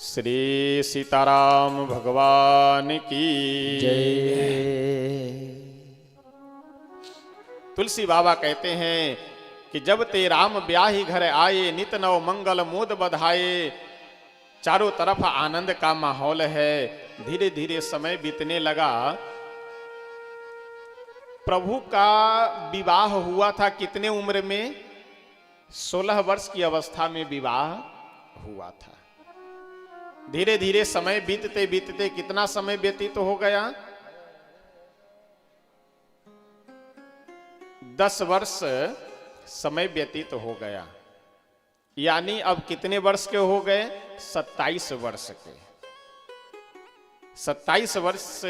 श्री सीताराम भगवान की जय। तुलसी बाबा कहते हैं कि जब ते राम ब्याही घर आए, नित नव मंगल मोद बधाए। चारों तरफ आनंद का माहौल है। धीरे धीरे समय बीतने लगा। प्रभु का विवाह हुआ था कितने उम्र में? 16 वर्ष की अवस्था में विवाह हुआ था। धीरे धीरे समय बीतते बीतते कितना समय व्यतीत तो हो गया? 10 वर्ष समय व्यतीत तो हो गया। यानी अब कितने वर्ष के हो गए? 27 वर्ष के। 27 वर्ष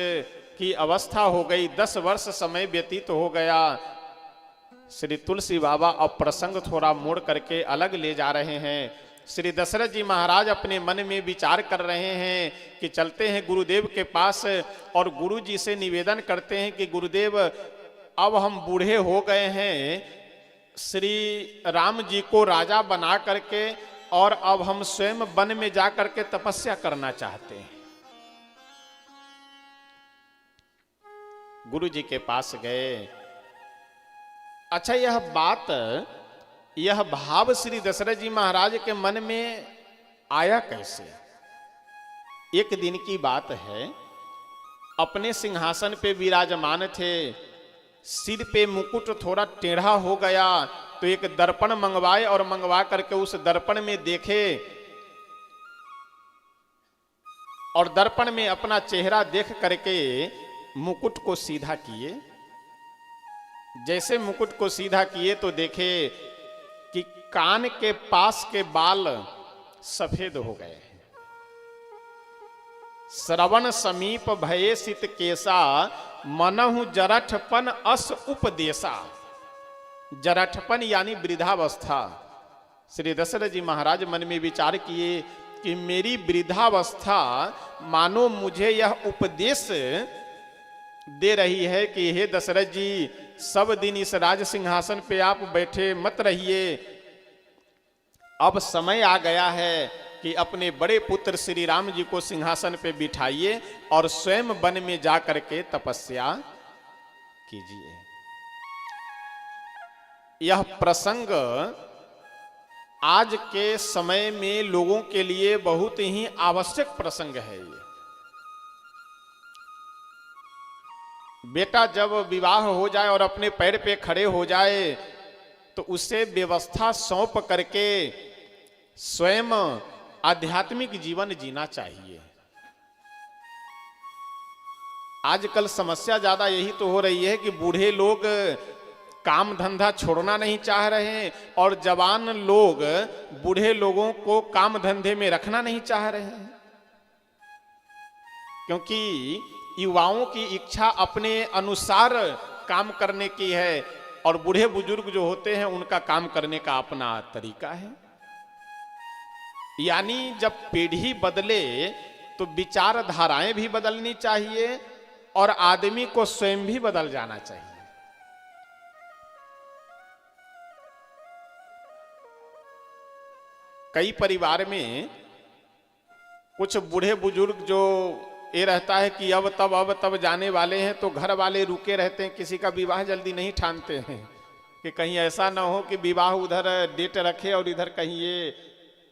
की अवस्था हो गई। 10 वर्ष समय व्यतीत हो गया। श्री तुलसी बाबा अब प्रसंग थोड़ा मोड़ करके अलग ले जा रहे हैं। श्री दशरथ जी महाराज अपने मन में विचार कर रहे हैं कि चलते हैं गुरुदेव के पास और गुरु जी से निवेदन करते हैं कि गुरुदेव अब हम बूढ़े हो गए हैं, श्री राम जी को राजा बना करके और अब हम स्वयं वन में जा करके तपस्या करना चाहते हैं। गुरु जी के पास गए। अच्छा, यह भाव श्री दशरथ जी महाराज के मन में आया कैसे? एक दिन की बात है, अपने सिंहासन पे विराजमान थे। सिर पे मुकुट थोड़ा टेढ़ा हो गया तो एक दर्पण मंगवाए और मंगवा करके उस दर्पण में देखे और दर्पण में अपना चेहरा देख करके मुकुट को सीधा किए। जैसे मुकुट को सीधा किए तो देखे कि कान के पास के बाल सफेद हो गए। श्रवण समीप भये सित केसा, मनहु जरठपन अस उपदेशा। जरठपन यानी वृद्धावस्था। श्री दशरथ जी महाराज मन में विचार किए कि मेरी वृद्धावस्था मानो मुझे यह उपदेश दे रही है कि हे दशरथ जी, सब दिन इस राज सिंहासन पे आप बैठे मत रहिए। अब समय आ गया है कि अपने बड़े पुत्र श्री राम जी को सिंहासन पे बिठाइए और स्वयं वन में जा करके तपस्या कीजिए। यह प्रसंग आज के समय में लोगों के लिए बहुत ही आवश्यक प्रसंग है। ये बेटा जब विवाह हो जाए और अपने पैर पे खड़े हो जाए तो उसे व्यवस्था सौंप करके स्वयं आध्यात्मिक जीवन जीना चाहिए। आजकल समस्या ज्यादा यही तो हो रही है कि बूढ़े लोग काम धंधा छोड़ना नहीं चाह रहे हैं और जवान लोग बूढ़े लोगों को काम धंधे में रखना नहीं चाह रहे हैं, क्योंकि युवाओं की इच्छा अपने अनुसार काम करने की है और बूढ़े बुजुर्ग जो होते हैं उनका काम करने का अपना तरीका है। यानी जब पीढ़ी बदले तो विचारधाराएं भी बदलनी चाहिए और आदमी को स्वयं भी बदल जाना चाहिए। कई परिवार में कुछ बूढ़े बुजुर्ग जो ये रहता है कि अब तब जाने वाले हैं तो घर वाले रुके रहते हैं, किसी का विवाह जल्दी नहीं ठानते हैं कि कहीं ऐसा ना हो कि विवाह उधर डेट रखे और इधर कहीं ये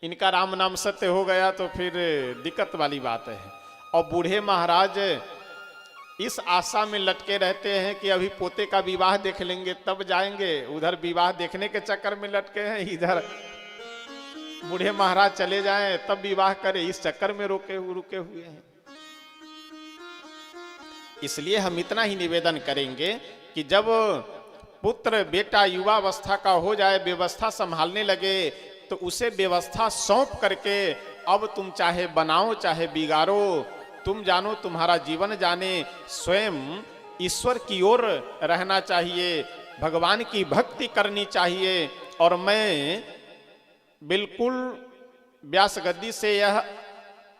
इनका राम नाम सत्य हो गया तो फिर दिक्कत वाली बात है। और बूढ़े महाराज इस आशा में लटके रहते हैं कि अभी पोते का विवाह देख लेंगे तब जाएंगे, उधर विवाह देखने के चक्कर में लटके हैं, इधर बूढ़े महाराज चले जाएं तब विवाह करें, इस चक्कर में रुके हुए हैं। इसलिए हम इतना ही निवेदन करेंगे कि जब पुत्र बेटा युवावस्था का हो जाए, व्यवस्था संभालने लगे तो उसे व्यवस्था सौंप करके अब तुम चाहे बनाओ चाहे बिगाड़ो, तुम जानो तुम्हारा जीवन जाने, स्वयं ईश्वर की ओर रहना चाहिए, भगवान की भक्ति करनी चाहिए। और मैं बिल्कुल व्यास गद्दी से यह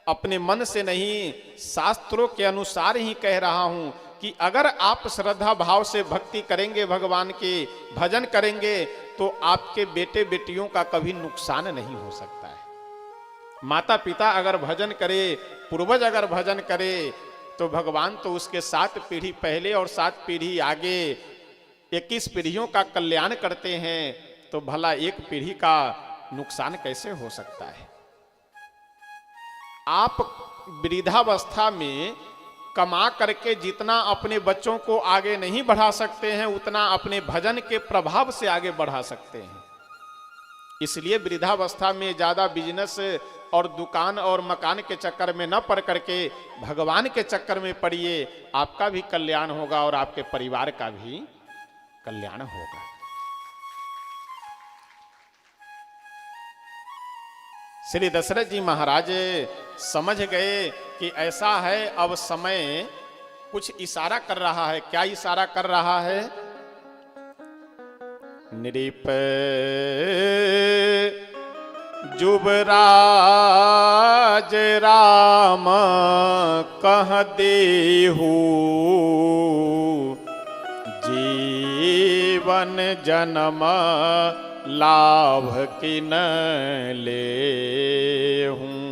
अपने मन से नहीं, शास्त्रों के अनुसार ही कह रहा हूं कि कि अगर आप श्रद्धा भाव से भक्ति करेंगे, भगवान के भजन करेंगे, तो आपके बेटे बेटियों का कभी नुकसान नहीं हो सकता है। माता पिता अगर भजन करे, पूर्वज अगर भजन करे, तो भगवान तो उसके 7 पीढ़ी पहले और 7 पीढ़ी आगे 21 पीढ़ियों का कल्याण करते हैं, तो भला एक पीढ़ी का नुकसान कैसे हो सकता है। आप वृद्धावस्था में कमा करके जितना अपने बच्चों को आगे नहीं बढ़ा सकते हैं, उतना अपने भजन के प्रभाव से आगे बढ़ा सकते हैं। इसलिए वृद्धावस्था में ज्यादा बिजनेस और दुकान और मकान के चक्कर में न पड़ करके भगवान के चक्कर में पड़िए, आपका भी कल्याण होगा और आपके परिवार का भी कल्याण होगा। श्री दशरथ जी महाराज समझ गए कि ऐसा है, अब समय कुछ इशारा कर रहा है। क्या इशारा कर रहा है? नृप जुबराज राम कह देहु, जीवन जन्म लाभ किन ले हूं।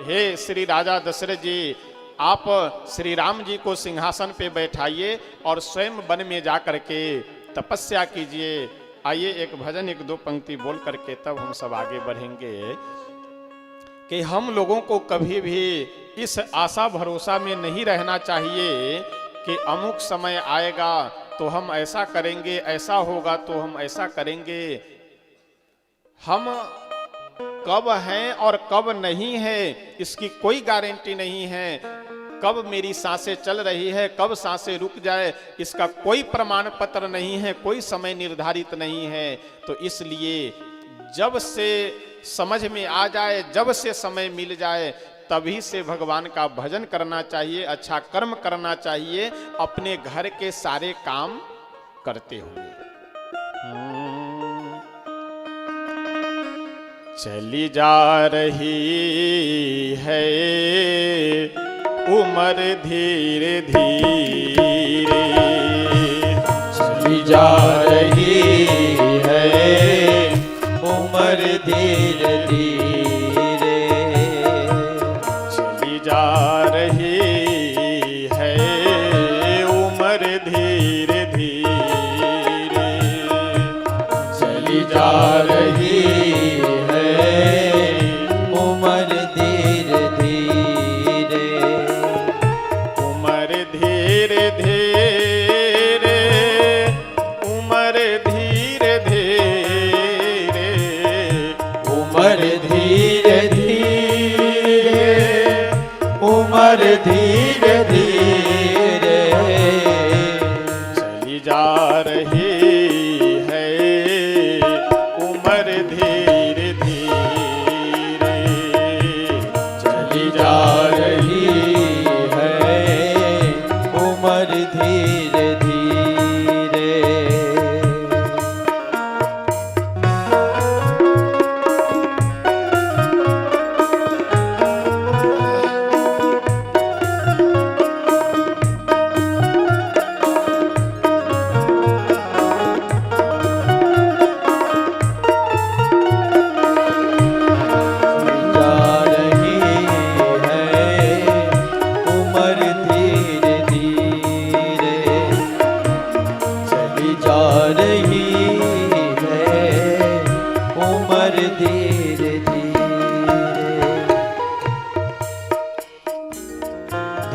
हे श्री राजा दशरथ जी, आप श्री राम जी को सिंहासन पे बैठाइए और स्वयं वन में जा करके तपस्या कीजिए। आइए एक भजन 1-2 पंक्ति बोल करके तब हम सब आगे बढ़ेंगे कि हम लोगों को कभी भी इस आशा भरोसा में नहीं रहना चाहिए कि अमुक समय आएगा तो हम ऐसा करेंगे, ऐसा होगा तो हम ऐसा करेंगे। हम कब हैं और कब नहीं है इसकी कोई गारंटी नहीं है। कब मेरी सांसें चल रही है, कब सांसें रुक जाए, इसका कोई प्रमाण पत्र नहीं है, कोई समय निर्धारित नहीं है। तो इसलिए जब से समझ में आ जाए, जब से समय मिल जाए, तभी से भगवान का भजन करना चाहिए, अच्छा कर्म करना चाहिए, अपने घर के सारे काम करते हुए। चली जा रही है उम्र धीरे धीरे, चली जा रही है उम्र धीरे धीरे, चली जा रही है उम्र धीरे धीरे, चली जा रही धीरे धीरे, चली जा रही है उम्र धीरे धीरे, चली जा रही है उम्र धीरे धीरे।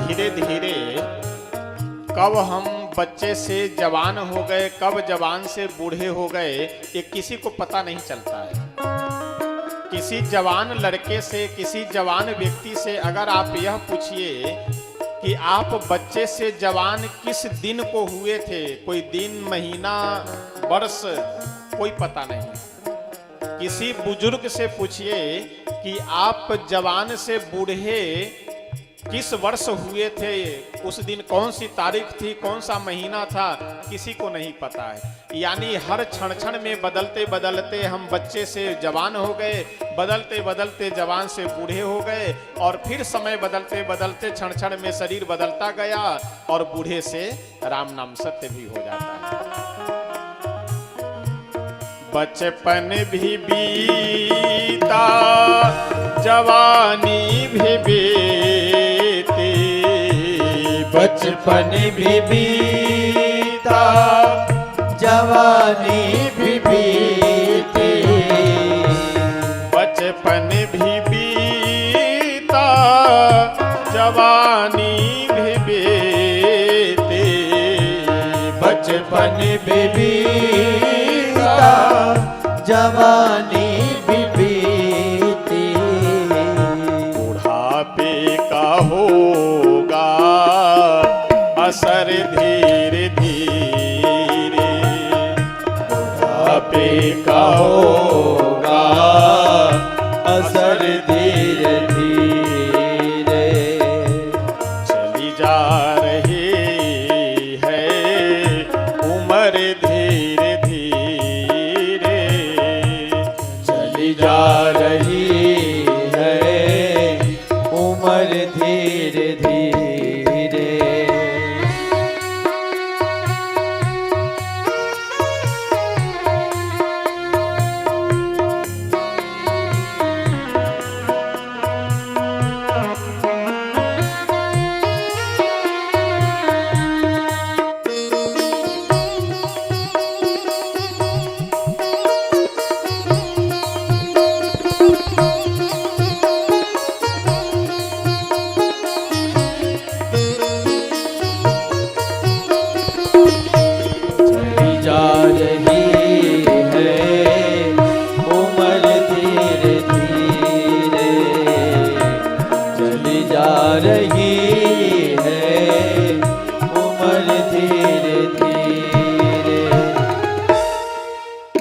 धीरे धीरे कब हम बच्चे से जवान हो गए, कब जवान से बूढ़े हो गए, ये किसी को पता नहीं चलता है। किसी जवान लड़के से, किसी जवान व्यक्ति से अगर आप यह पूछिए कि आप बच्चे से जवान किस दिन को हुए थे, कोई दिन, महीना, वर्ष कोई पता नहीं। किसी बुजुर्ग से पूछिए कि आप जवान से बूढ़े किस वर्ष हुए थे, उस दिन कौन सी तारीख थी, कौन सा महीना था, किसी को नहीं पता है। यानी हर क्षण क्षण में बदलते बदलते हम बच्चे से जवान हो गए, बदलते बदलते जवान से बूढ़े हो गए, और फिर समय बदलते बदलते क्षण क्षण में शरीर बदलता गया और बूढ़े से राम नाम सत्य भी हो जाता है। बचपन भी बीता जवानी भी बीती, बचपन भी बीता जवानी भी बीती, बचपन भी बीता जवानी भी बीती, बचपन भी बीता जवानी भी बीती, बुढ़ापे का होगा असर धीरे धीरे, बुढ़ापे का होगा असर धीरे धीरे, चली जा रही है उम्र धीरे धीरे, चली जा रही है उम्र धीरे धीरे।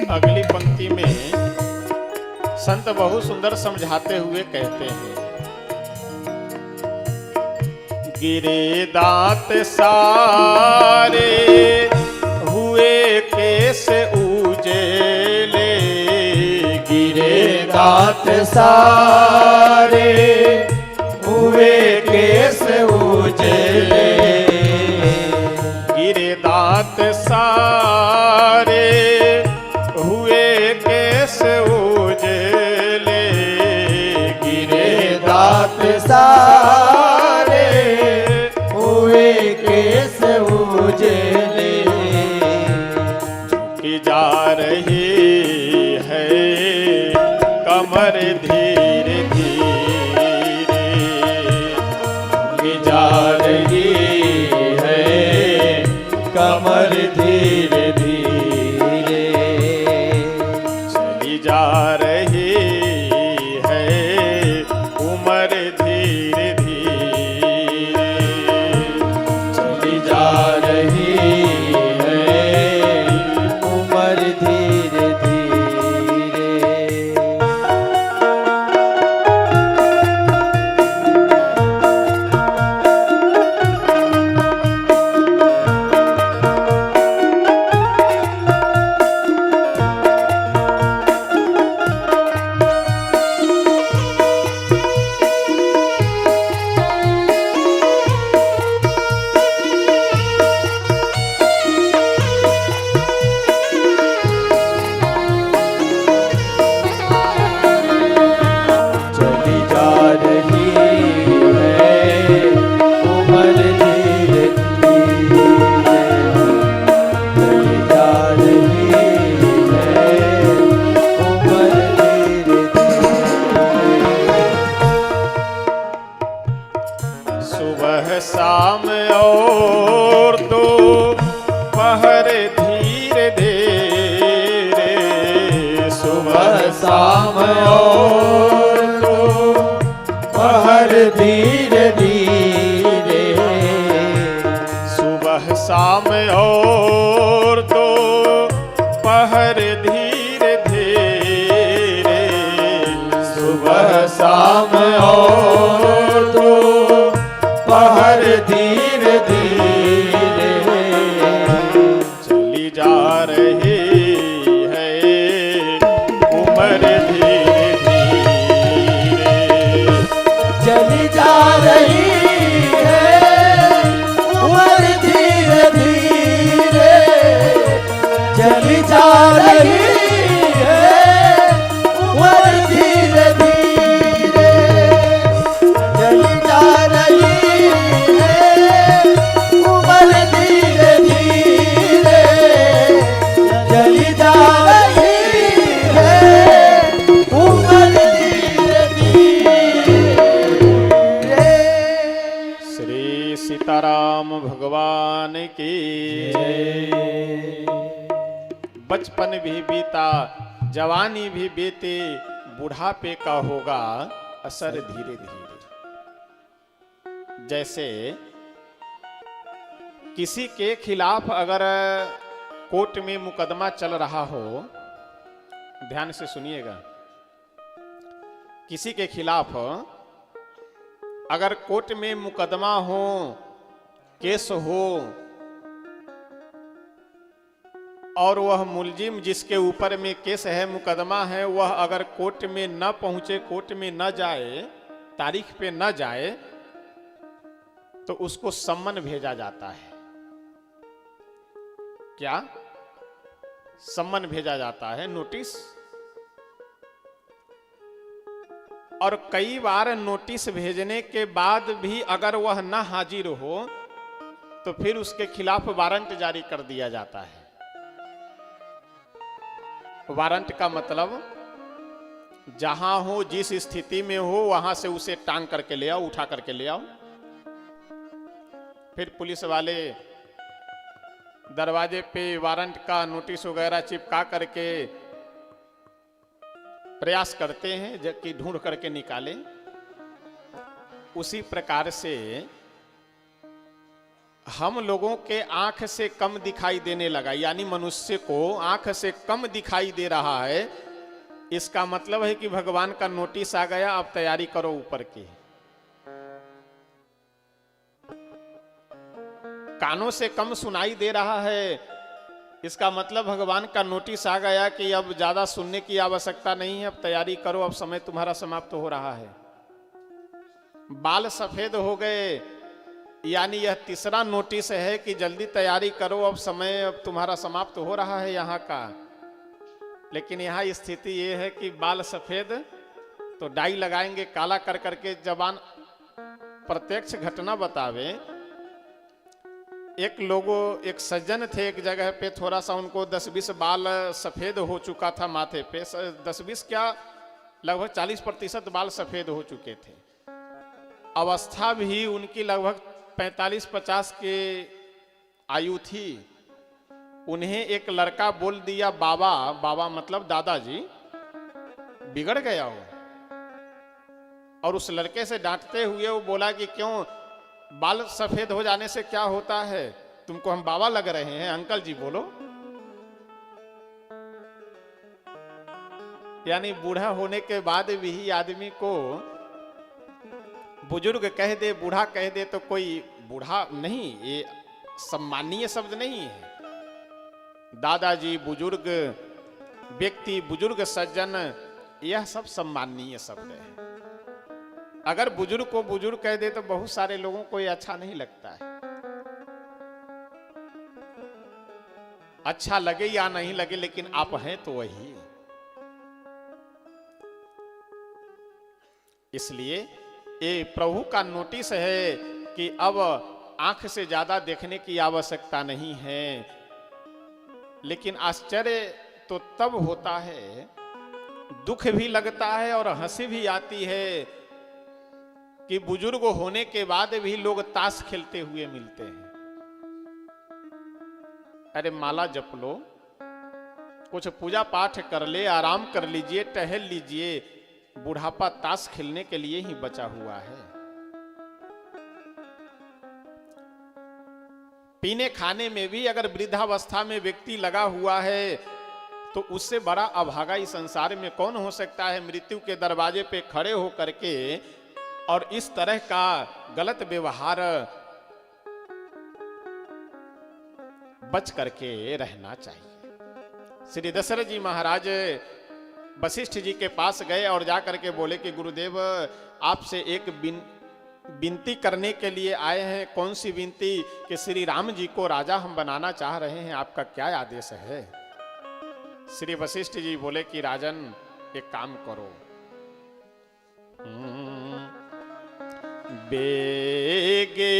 अगली पंक्ति में संत बहुत सुंदर समझाते हुए कहते हैं, गिरे दांत सारे हुए केस उजेले, गिरे दांत सारे हुए केस उजले, गिरे दांत सारे हुए केस उजले, गिरे दांत सारे हुए केस उजले, झुकी जा रही है कमर धीरे धीरे, झुकी जा रही है कमर धीरे धीरे, चली जा रही है उम्र धीरे धीरे, चली जा रही है उम्र धीरे धीरे। चली जा रही है उम्र धीरे धीरे, चली जा रही है उम्र धीरे धीरे, सुबह शाम और दोपहर धीरे धीरे, सुबह शाम और दोपहर धीरे धीरे, सुबह शाम और दोपहर धीरे धीरे, सुबह शाम और दोपहर धीरे रही है उम्र धीरे धीरे चली जा रही है उम्र धीरे धीरे चली जा रही है उम्र धीरे धीरे। श्री सीताराम भगवान की बचपन भी बीता, जवानी भी बीती, बुढ़ापे का होगा असर धीरे धीरे। जैसे किसी के खिलाफ अगर कोर्ट में मुकदमा चल रहा हो, ध्यान से सुनिएगा, किसी के खिलाफ अगर कोर्ट में मुकदमा हो, केस हो, और वह मुलजिम जिसके ऊपर में केस है, मुकदमा है, वह अगर कोर्ट में न पहुंचे, कोर्ट में न जाए, तारीख पे न जाए, तो उसको सम्मन भेजा जाता है। क्या? सम्मन भेजा जाता है, नोटिस। और कई बार नोटिस भेजने के बाद भी अगर वह न हाजिर हो तो फिर उसके खिलाफ वारंट जारी कर दिया जाता है। वारंट का मतलब जहां हो, जिस स्थिति में हो, वहां से उसे टांग करके ले आओ, उठा करके ले आओ। फिर पुलिस वाले दरवाजे पे वारंट का नोटिस वगैरह चिपका करके प्रयास करते हैं कि ढूंढ करके निकालें। उसी प्रकार से हम लोगों के आंख से कम दिखाई देने लगा, यानी मनुष्य को आंख से कम दिखाई दे रहा है। इसका मतलब है कि भगवान का नोटिस आ गया, अब तैयारी करो ऊपर की। कानों से कम सुनाई दे रहा है, इसका मतलब भगवान का नोटिस आ गया कि अब ज्यादा सुनने की आवश्यकता नहीं है, अब तैयारी करो, अब समय तुम्हारा समाप्त हो रहा है। बाल सफेद हो गए, यानी यह तीसरा नोटिस है कि जल्दी तैयारी करो, अब समय अब तुम्हारा समाप्त हो रहा है यहाँ का। लेकिन यहाँ स्थिति ये है कि बाल सफेद तो डाई लगाएंगे काला कर करके। जबान प्रत्यक्ष घटना बतावे, एक सज्जन थे एक जगह पे, थोड़ा सा उनको 10-20 बाल सफेद हो चुका था माथे पे, 10-20 क्या लगभग 40% बाल सफेद हो चुके थे। अवस्था भी उनकी लगभग 45-50 के आयु थी। उन्हें एक लड़का बोल दिया बाबा, बाबा मतलब दादाजी, बिगड़ गया हो। और उस लड़के से डांटते हुए वो बोला कि क्यों, बाल सफेद हो जाने से क्या होता है, तुमको हम बाबा लग रहे हैं? अंकल जी बोलो। यानी बूढ़ा होने के बाद भी आदमी को बुजुर्ग कह दे, बूढ़ा कह दे तो कोई बूढ़ा नहीं, ये सम्मानीय शब्द नहीं है। दादाजी, बुजुर्ग व्यक्ति, बुजुर्ग सज्जन, यह सब सम्मानीय शब्द है। अगर बुजुर्ग को बुजुर्ग कह दे तो बहुत सारे लोगों को ये अच्छा नहीं लगता है। अच्छा लगे या नहीं लगे, लेकिन आप हैं तो वही। इसलिए ये प्रभु का नोटिस है कि अब आंख से ज्यादा देखने की आवश्यकता नहीं है। लेकिन आश्चर्य तो तब होता है, दुख भी लगता है और हंसी भी आती है कि बुजुर्ग होने के बाद भी लोग ताश खेलते हुए मिलते हैं। अरे माला जप लो, कुछ पूजा पाठ कर ले, आराम कर लीजिए, टहल लीजिए। बुढ़ापा ताश खेलने के लिए ही बचा हुआ है। पीने खाने में भी अगर वृद्धावस्था में व्यक्ति लगा हुआ है तो उससे बड़ा अभागा इस संसार में कौन हो सकता है। मृत्यु के दरवाजे पे खड़े होकर के और इस तरह का गलत व्यवहार बच करके रहना चाहिए। श्री दशरथ जी महाराज वशिष्ठ जी के पास गए और जाकर के बोले कि गुरुदेव, आपसे एक विनती करने के लिए आए हैं। कौन सी विनती? कि श्री राम जी को राजा हम बनाना चाह रहे हैं, आपका क्या आदेश है? श्री वशिष्ठ जी बोले कि राजन एक काम करो, बेगे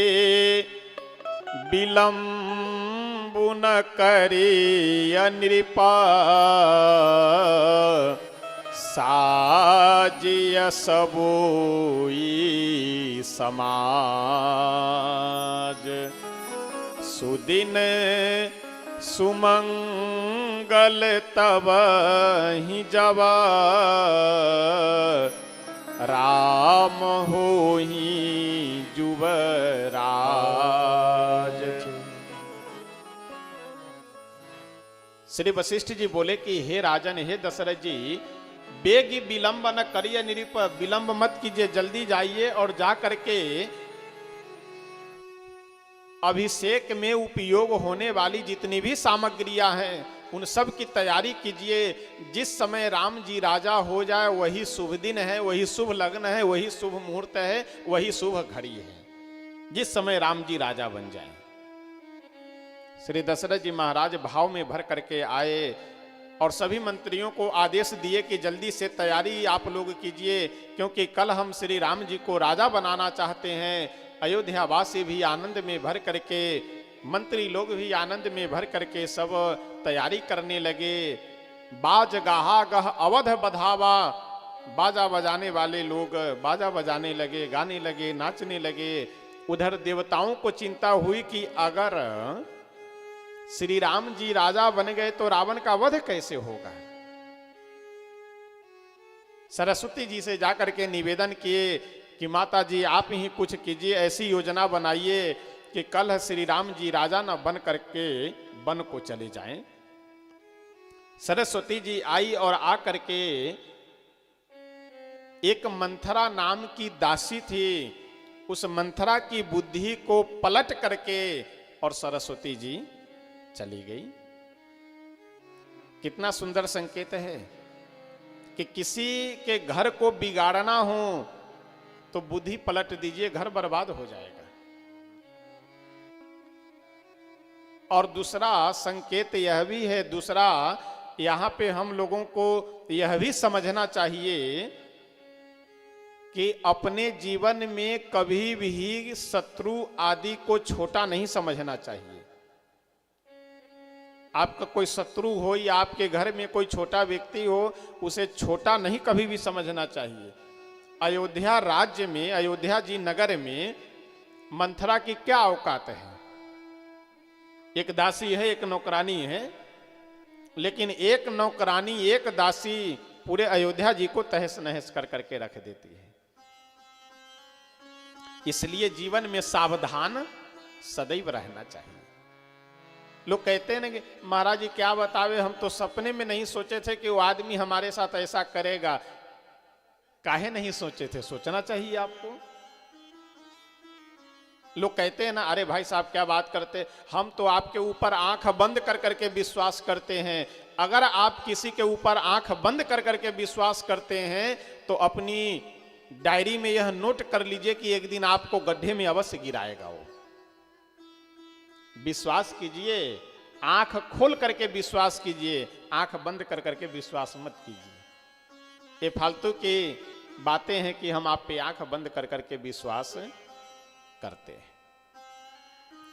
विलंब न करिय नृपा, साजिय सबोई समाज, सुदिन सुमंगल तब ही जब, राम होहि जुबराज। श्री वशिष्ठ जी बोले कि हे राजन, हे दशरथ जी, बेग विलंब न करिए नृप, विलंब मत कीजिए, जल्दी जाइए और जा करके अभिषेक में उपयोग होने वाली जितनी भी सामग्रियां हैं उन सब की तैयारी कीजिए। जिस समय राम जी राजा हो जाए वही शुभ दिन है, वही शुभ लग्न है, वही शुभ मुहूर्त है, वही शुभ घड़ी है, जिस समय राम जी राजा बन जाए। श्री दशरथ जी महाराज भाव में भर करके आए और सभी मंत्रियों को आदेश दिए कि जल्दी से तैयारी आप लोग कीजिए, क्योंकि कल हम श्री राम जी को राजा बनाना चाहते हैं। अयोध्या वासी भी आनंद में भर करके, मंत्री लोग भी आनंद में भर करके सब तैयारी करने लगे। बाज गाहा गह अवध बधावा, बाजा बजाने वाले लोग बाजा बजाने लगे, गाने लगे, नाचने लगे। उधर देवताओं को चिंता हुई कि अगर श्री राम जी राजा बन गए तो रावण का वध कैसे होगा। सरस्वती जी से जाकर के निवेदन किए कि माता जी आप ही कुछ कीजिए, ऐसी योजना बनाइए कि कल श्री राम जी राजा न बन करके वन को चले जाएं। सरस्वती जी आई और आ करके एक मंथरा नाम की दासी थी, उस मंथरा की बुद्धि को पलट करके और सरस्वती जी चली गई। कितना सुंदर संकेत है कि किसी के घर को बिगाड़ना हो तो बुद्धि पलट दीजिए, घर बर्बाद हो जाएगा। और दूसरा संकेत यह भी है, दूसरा यहां पे हम लोगों को यह भी समझना चाहिए कि अपने जीवन में कभी भी शत्रु आदि को छोटा नहीं समझना चाहिए। आपका कोई शत्रु हो या आपके घर में कोई छोटा व्यक्ति हो, उसे छोटा नहीं कभी भी समझना चाहिए। अयोध्या राज्य में, अयोध्या जी नगर में मंथरा की क्या औकात है। एक दासी है, एक नौकरानी है, लेकिन एक नौकरानी एक दासी पूरे अयोध्या जी को तहस नहस कर करके रख देती है। इसलिए जीवन में सावधान सदैव रहना चाहिए। लोग कहते हैं ना कि महाराज जी क्या बतावे, हम तो सपने में नहीं सोचे थे कि वो आदमी हमारे साथ ऐसा करेगा। काहे नहीं सोचे थे, सोचना चाहिए आपको। लोग कहते हैं ना, अरे भाई साहब क्या बात करते, हम तो आपके ऊपर आंख बंद कर करके विश्वास करते हैं। अगर आप किसी के ऊपर आंख बंद कर करके विश्वास करते हैं तो अपनी डायरी में यह नोट कर लीजिए कि एक दिन आपको गड्ढे में अवश्य गिराएगा वो। विश्वास कीजिए, आंख खोल करके विश्वास कीजिए, आंख बंद कर करके विश्वास मत कीजिए। ये फालतू की बातें हैं कि हम आप पे आंख बंद कर करके विश्वास करते हैं,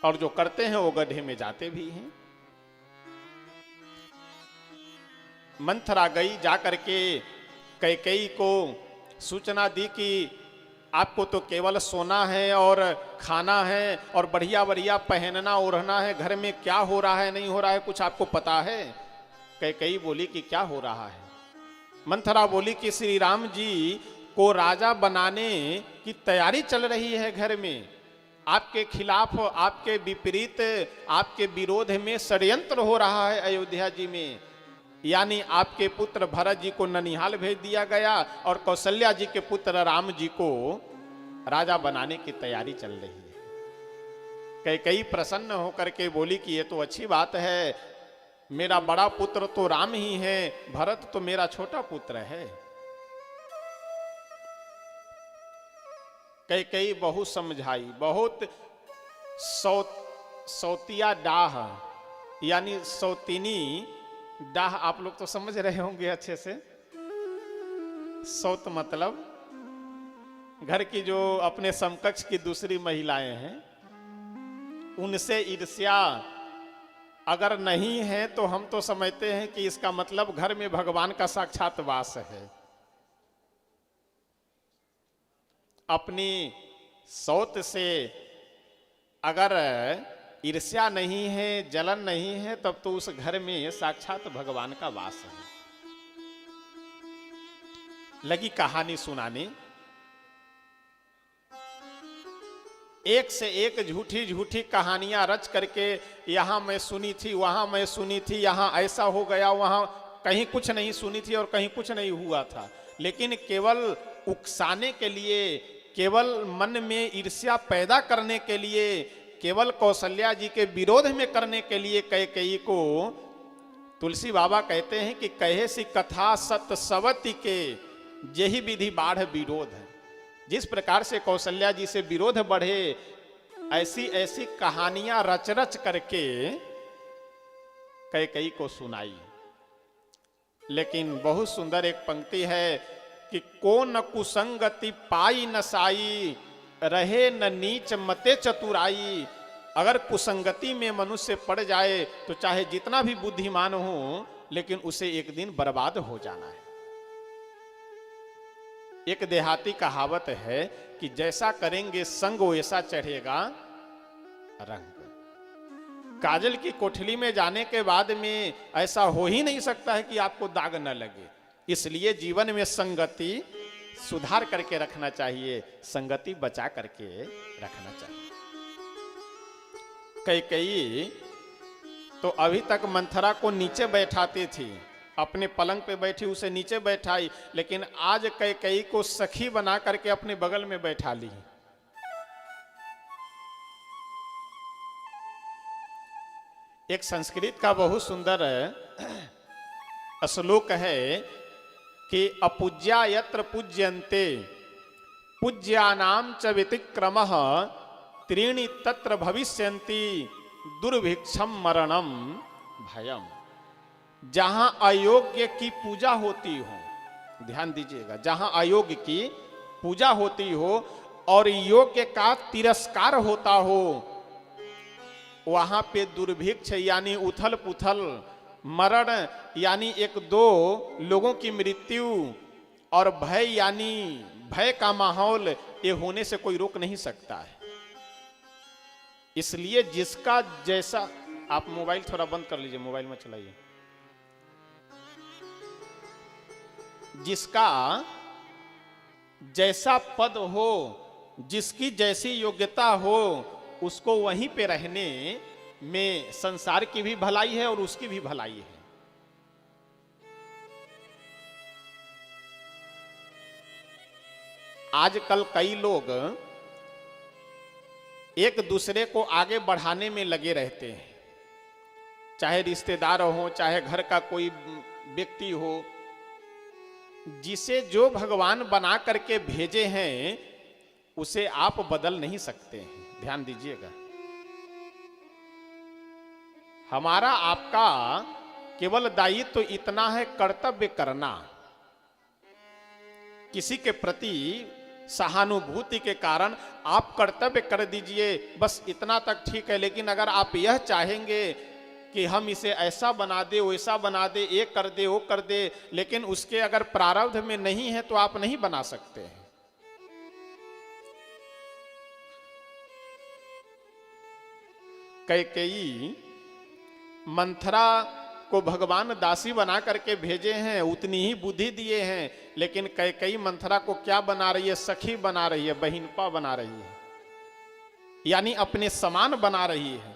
और जो करते हैं वो गड्ढे में जाते भी हैं। मंथरा गई, जाकर के कैकेयी को सूचना दी कि आपको तो केवल सोना है और खाना है और बढ़िया बढ़िया पहनना ओढ़ना है, घर में क्या हो रहा है नहीं हो रहा है कुछ आपको पता है। कैकेयी बोली कि क्या हो रहा है। मंथरा बोली कि श्री राम जी को राजा बनाने की तैयारी चल रही है घर में, आपके खिलाफ, आपके विपरीत, आपके विरोध में षड्यंत्र हो रहा है अयोध्या जी में। यानी आपके पुत्र भरत जी को ननिहाल भेज दिया गया और कौशल्या जी के पुत्र राम जी को राजा बनाने की तैयारी चल रही है। कैकेयी प्रसन्न होकर के बोली कि ये तो अच्छी बात है, मेरा बड़ा पुत्र तो राम ही है, भरत तो मेरा छोटा पुत्र है। कैकेयी बहुत समझाई, बहुत सौतिया डाह यानी सौतीनी डाह आप लोग तो समझ रहे होंगे अच्छे से। सौत मतलब घर की जो अपने समकक्ष की दूसरी महिलाएं हैं उनसे ईर्ष्या अगर नहीं है तो हम तो समझते हैं कि इसका मतलब घर में भगवान का साक्षात वास है। अपनी सौत से अगर ईर्ष्या नहीं है, जलन नहीं है, तब तो उस घर में साक्षात भगवान का वास है। लगी कहानी सुनाने, एक से एक झूठी झूठी कहानियां रच करके, यहां मैं सुनी थी, वहां मैं सुनी थी, यहां ऐसा हो गया, वहां कहीं कुछ नहीं सुनी थी और कहीं कुछ नहीं हुआ था, लेकिन केवल उकसाने के लिए, केवल मन में ईर्ष्या पैदा करने के लिए, केवल कौशल्या जी के विरोध में करने के लिए कैकेयी को तुलसी बाबा कहते हैं कि कहे सी कथा सत सवती के यही विधि बाढ़ विरोध है। जिस प्रकार से कौशल्या जी से विरोध बढ़े, ऐसी ऐसी कहानियां रच रच करके कैकेयी को सुनाई। लेकिन बहुत सुंदर एक पंक्ति है कि को न कुसंगति पाई न साई, रहे न नीच मते चतुराई। अगर कुसंगति में मनुष्य पड़ जाए तो चाहे जितना भी बुद्धिमान हो, लेकिन उसे एक दिन बर्बाद हो जाना है। एक देहाती कहावत है कि जैसा करेंगे संग वैसा चढ़ेगा रंग। काजल की कोठली में जाने के बाद में ऐसा हो ही नहीं सकता है कि आपको दाग न लगे। इसलिए जीवन में संगति सुधार करके रखना चाहिए, संगति बचा करके रखना चाहिए। कैकेयी तो अभी तक मंथरा को नीचे बैठाती थी, अपने पलंग पे बैठी उसे नीचे बैठाई, लेकिन आज कैकेयी को सखी बना करके अपने बगल में बैठा ली। एक संस्कृत का बहुत सुंदर श्लोक है कि अपूज्या यत्र पूज्यन्ते पूज्यानाम च व्यतिक्रमः त्रीणि तत्र भविष्यन्ति दुर्भिक्षम मरणम भयम। जहां अयोग्य की पूजा होती हो, ध्यान दीजिएगा, जहां अयोग्य की पूजा होती हो और योग्य का तिरस्कार होता हो, वहां पे दुर्भिक्ष यानी उथल पुथल, मरण यानी एक दो लोगों की मृत्यु, और भय यानी भय का माहौल, ये होने से कोई रोक नहीं सकता है। इसलिए जिसका जैसा, आप मोबाइल थोड़ा बंद कर लीजिए, मोबाइल में चलाइए। जिसका जैसा पद हो, जिसकी जैसी योग्यता हो, उसको वहीं पे रहने में संसार की भी भलाई है और उसकी भी भलाई है। आजकल कई लोग एक दूसरे को आगे बढ़ाने में लगे रहते हैं, चाहे रिश्तेदार हो, चाहे घर का कोई व्यक्ति हो। जिसे जो भगवान बना करके भेजे हैं उसे आप बदल नहीं सकते हैं, ध्यान दीजिएगा। हमारा आपका केवल दायित्व तो इतना है, कर्तव्य करना, किसी के प्रति सहानुभूति के कारण आप कर्तव्य कर दीजिए, बस इतना तक ठीक है। लेकिन अगर आप यह चाहेंगे कि हम इसे ऐसा बना दे, वैसा बना दे, ये कर दे, वो कर दे, लेकिन उसके अगर प्रारब्ध में नहीं है तो आप नहीं बना सकते हैं। कैकेयी मंथरा को भगवान दासी बना करके भेजे हैं, उतनी ही बुद्धि दिए हैं, लेकिन कैकेयी मंथरा को क्या बना रही है? सखी बना रही है, बहिनपा बना रही है, यानी अपने समान बना रही है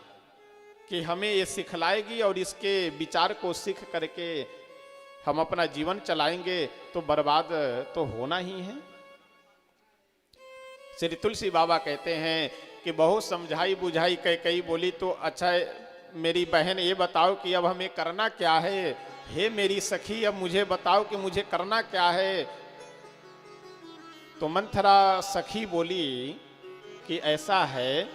कि हमें ये सिखलाएगी और इसके विचार को सीख करके हम अपना जीवन चलाएंगे तो बर्बाद तो होना ही है। श्री तुलसी बाबा कहते हैं कि बहुत समझाई बुझाई कैकेयी बोली तो अच्छा मेरी बहन ये बताओ कि अब हमें करना क्या है, हे मेरी सखी अब मुझे बताओ कि मुझे करना क्या है। तो मंथरा सखी बोली कि ऐसा है,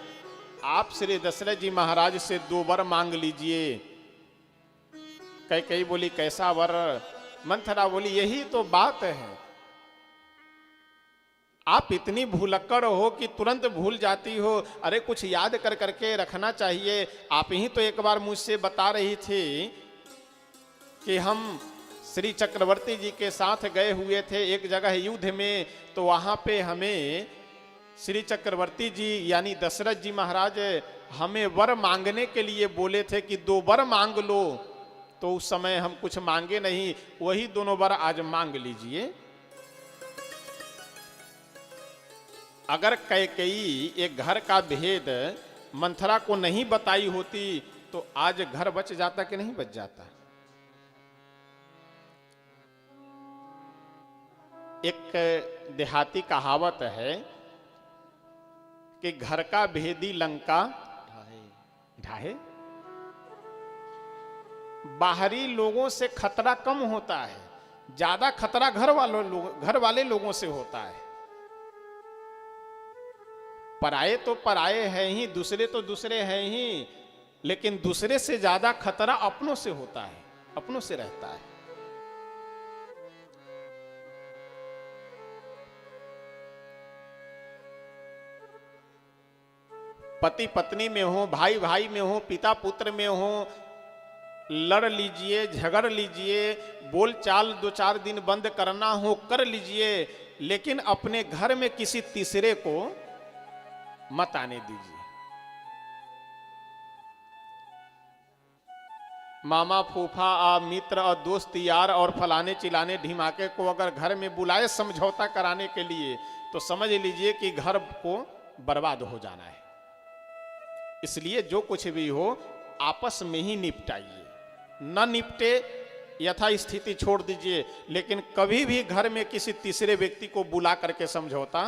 आप श्री दशरथ जी महाराज से 2 वर मांग लीजिए। कैकेयी बोली कैसा वर? मंथरा बोली यही तो बात है, आप इतनी भूलक्कड़ हो कि तुरंत भूल जाती हो। अरे कुछ याद कर करके रखना चाहिए। आप ही तो एक बार मुझसे बता रही थी कि हम श्री चक्रवर्ती जी के साथ गए हुए थे एक जगह युद्ध में, तो वहां पे हमें श्री चक्रवर्ती जी यानी दशरथ जी महाराज हमें वर मांगने के लिए बोले थे कि 2 वर मांग लो। तो उस समय हम कुछ मांगे नहीं, वही दोनों वर आज मांग लीजिए। अगर कैकेयी एक घर का भेद मंथरा को नहीं बताई होती तो आज घर बच जाता कि नहीं बच जाता? एक देहाती कहावत है कि घर का भेदी लंका ढाहे। बाहरी लोगों से खतरा कम होता है, ज्यादा खतरा घर वाले लोगों से होता है। पराये तो पराये हैं ही, दूसरे तो दूसरे हैं ही, लेकिन दूसरे से ज्यादा खतरा अपनों से होता है, अपनों से रहता है। पति पत्नी में हो, भाई भाई में हो, पिता पुत्र में हो, लड़ लीजिए, झगड़ लीजिए, बोल चाल 2-4 दिन बंद करना हो कर लीजिए, लेकिन अपने घर में किसी तीसरे को मत आने दीजिए। मामा फूफा आ मित्र और दोस्त यार और फलाने चिलाने ढिमाके को अगर घर में बुलाए समझौता कराने के लिए, तो समझ लीजिए कि घर को बर्बाद हो जाना है। इसलिए जो कुछ भी हो आपस में ही निपटाइए, न निपटे यथा स्थिति छोड़ दीजिए, लेकिन कभी भी घर में किसी तीसरे व्यक्ति को बुला करके समझौता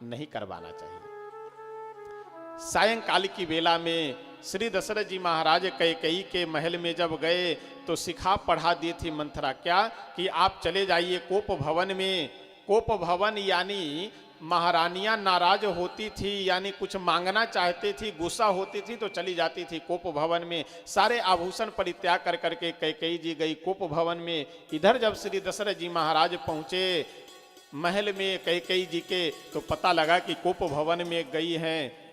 नहीं करवाना चाहिए। सायंकाल की बेला में श्री दशरथ जी महाराज कैकेयी के महल में जब गए तो सिखा पढ़ा दी थी मंथरा, क्या कि आप चले जाइए कोप भवन में। कोप भवन यानी महारानियां नाराज होती थी, यानी कुछ मांगना चाहती थी, गुस्सा होती थी तो चली जाती थी कोप भवन में। सारे आभूषण परित्याग कर करके कैकेयी जी गई कोप भवन में। इधर जब श्री दशरथ जी महाराज पहुंचे महल में कैकेयी जी के, तो पता लगा कि कोप भवन में गई हैं।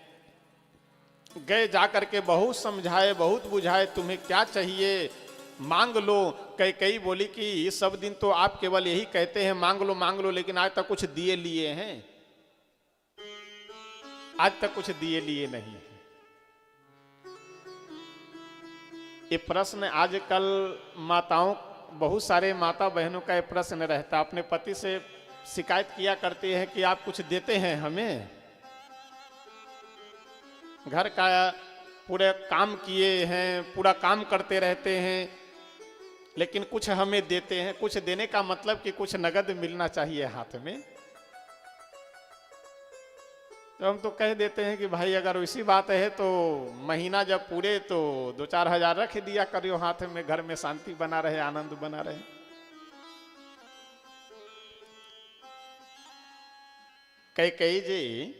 गए जाकर के बहुत समझाए, बहुत बुझाए, तुम्हें क्या चाहिए मांग लो। कैकेयी बोली कि सब दिन तो आप केवल यही कहते हैं मांग लो, लेकिन आज तक कुछ दिए लिए हैं? आज तक कुछ दिए लिए नहीं। ये प्रश्न आजकल माताओं, बहुत सारे माता बहनों का ये प्रश्न रहता, अपने पति से शिकायत किया करते हैं कि आप कुछ देते हैं हमें, घर का पूरे काम किए हैं, पूरा काम करते रहते हैं, लेकिन कुछ हमें देते हैं। कुछ देने का मतलब कि कुछ नगद मिलना चाहिए हाथ में। तो हम तो कह देते हैं कि भाई अगर वैसी बात है तो महीना जब पूरे तो 2-4 हजार रख दिया करियो हाथ में, घर में शांति बना रहे, आनंद बना रहे। कैकेयी जी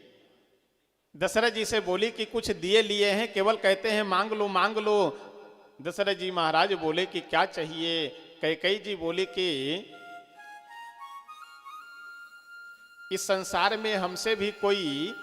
दशरथ जी से बोली कि कुछ दिए लिए हैं, केवल कहते हैं मांग लो। दशरथ जी महाराज बोले कि क्या चाहिए? कैकेयी जी बोली कि इस संसार में हमसे भी कोई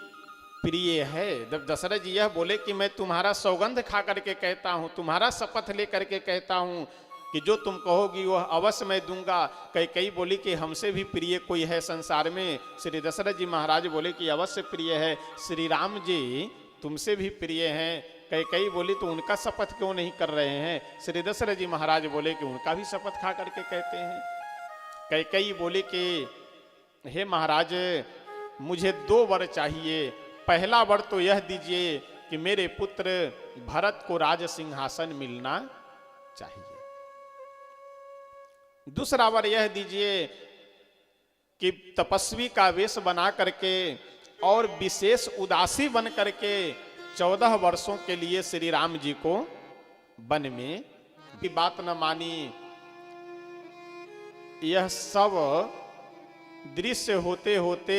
प्रिय है। जब दशरथ जी यह बोले कि मैं तुम्हारा सौगंध खा करके कहता हूं, तुम्हारा शपथ ले करके कहता हूं कि जो तुम कहोगी वह अवश्य मैं दूंगा। कैकेयी बोली कि हमसे भी प्रिय कोई है संसार में? श्री दशरथ जी महाराज बोले कि अवश्य प्रिय है, श्री राम जी तुमसे भी प्रिय हैं। कैकेयी बोली तो उनका शपथ क्यों नहीं कर रहे हैं? श्री दशरथ जी महाराज बोले कि उनका भी शपथ खा करके कहते हैं। कैकेयी बोली कि हे महाराज, मुझे 2 वर चाहिए। पहला वर तो यह दीजिए कि मेरे पुत्र भरत को राज सिंहासन मिलना चाहिए। दूसरा वर यह दीजिए कि तपस्वी का वेश बना करके और विशेष उदासी बन करके 14 वर्षों के लिए श्री राम जी को वन में भी बात न मानी। यह सब दृश्य होते होते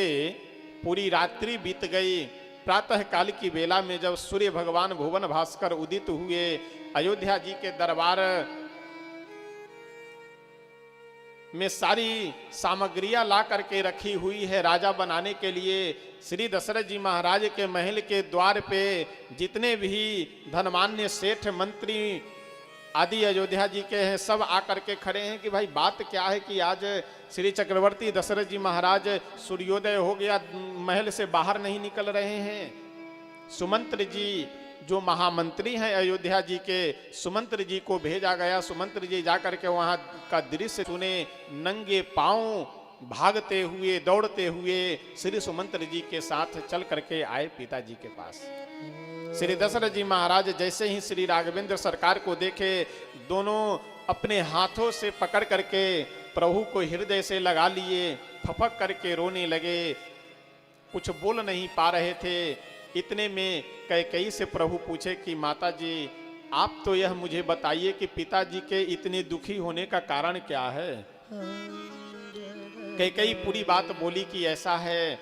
पूरी रात्रि बीत गई। प्रातः काल की बेला में जब सूर्य भगवान भुवन भास्कर उदित हुए, अयोध्या जी के दरबार में सारी सामग्रियां ला करके रखी हुई है राजा बनाने के लिए। श्री दशरथ जी महाराज के महल के द्वार पे जितने भी धनमान्य सेठ मंत्री आदि अयोध्या जी के हैं सब आकर के खड़े हैं कि भाई बात क्या है कि आज श्री चक्रवर्ती दशरथ जी महाराज सूर्योदय हो गया, महल से बाहर नहीं निकल रहे हैं। सुमंत्र जी जो महामंत्री हैं अयोध्या जी के, सुमंत्र जी को भेजा गया। सुमंत्र जी जाकर के वहां का दृश्य सुने, नंगे पांव भागते हुए दौड़ते हुए श्री सुमंत्र जी के साथ चल करके आए पिताजी के पास। श्री दशरथ जी महाराज जैसे ही श्री राघवेंद्र सरकार को देखे, दोनों अपने हाथों से पकड़ करके प्रभु को हृदय से लगा लिए, फपक करके रोने लगे, कुछ बोल नहीं पा रहे थे। इतने में कैकेयी से प्रभु पूछे कि माता जी आप तो यह मुझे बताइए कि पिताजी के इतने दुखी होने का कारण क्या है। कैकेयी पूरी बात बोली कि ऐसा है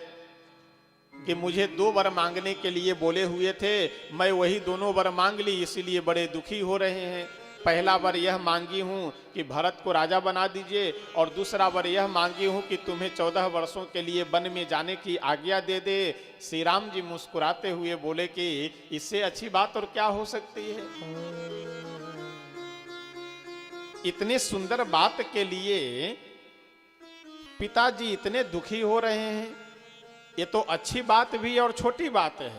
कि मुझे 2 वर मांगने के लिए बोले हुए थे, मैं वही दोनों वर मांग ली, इसीलिए बड़े दुखी हो रहे हैं। पहला वर यह मांगी हूं कि भरत को राजा बना दीजिए, और दूसरा वर यह मांगी हूं कि तुम्हें 14 वर्षों के लिए वन में जाने की आज्ञा दे दे। श्री राम जी मुस्कुराते हुए बोले कि इससे अच्छी बात और क्या हो सकती है। इतने सुंदर बात के लिए पिताजी इतने दुखी हो रहे हैं, ये तो अच्छी बात भी और छोटी बात है।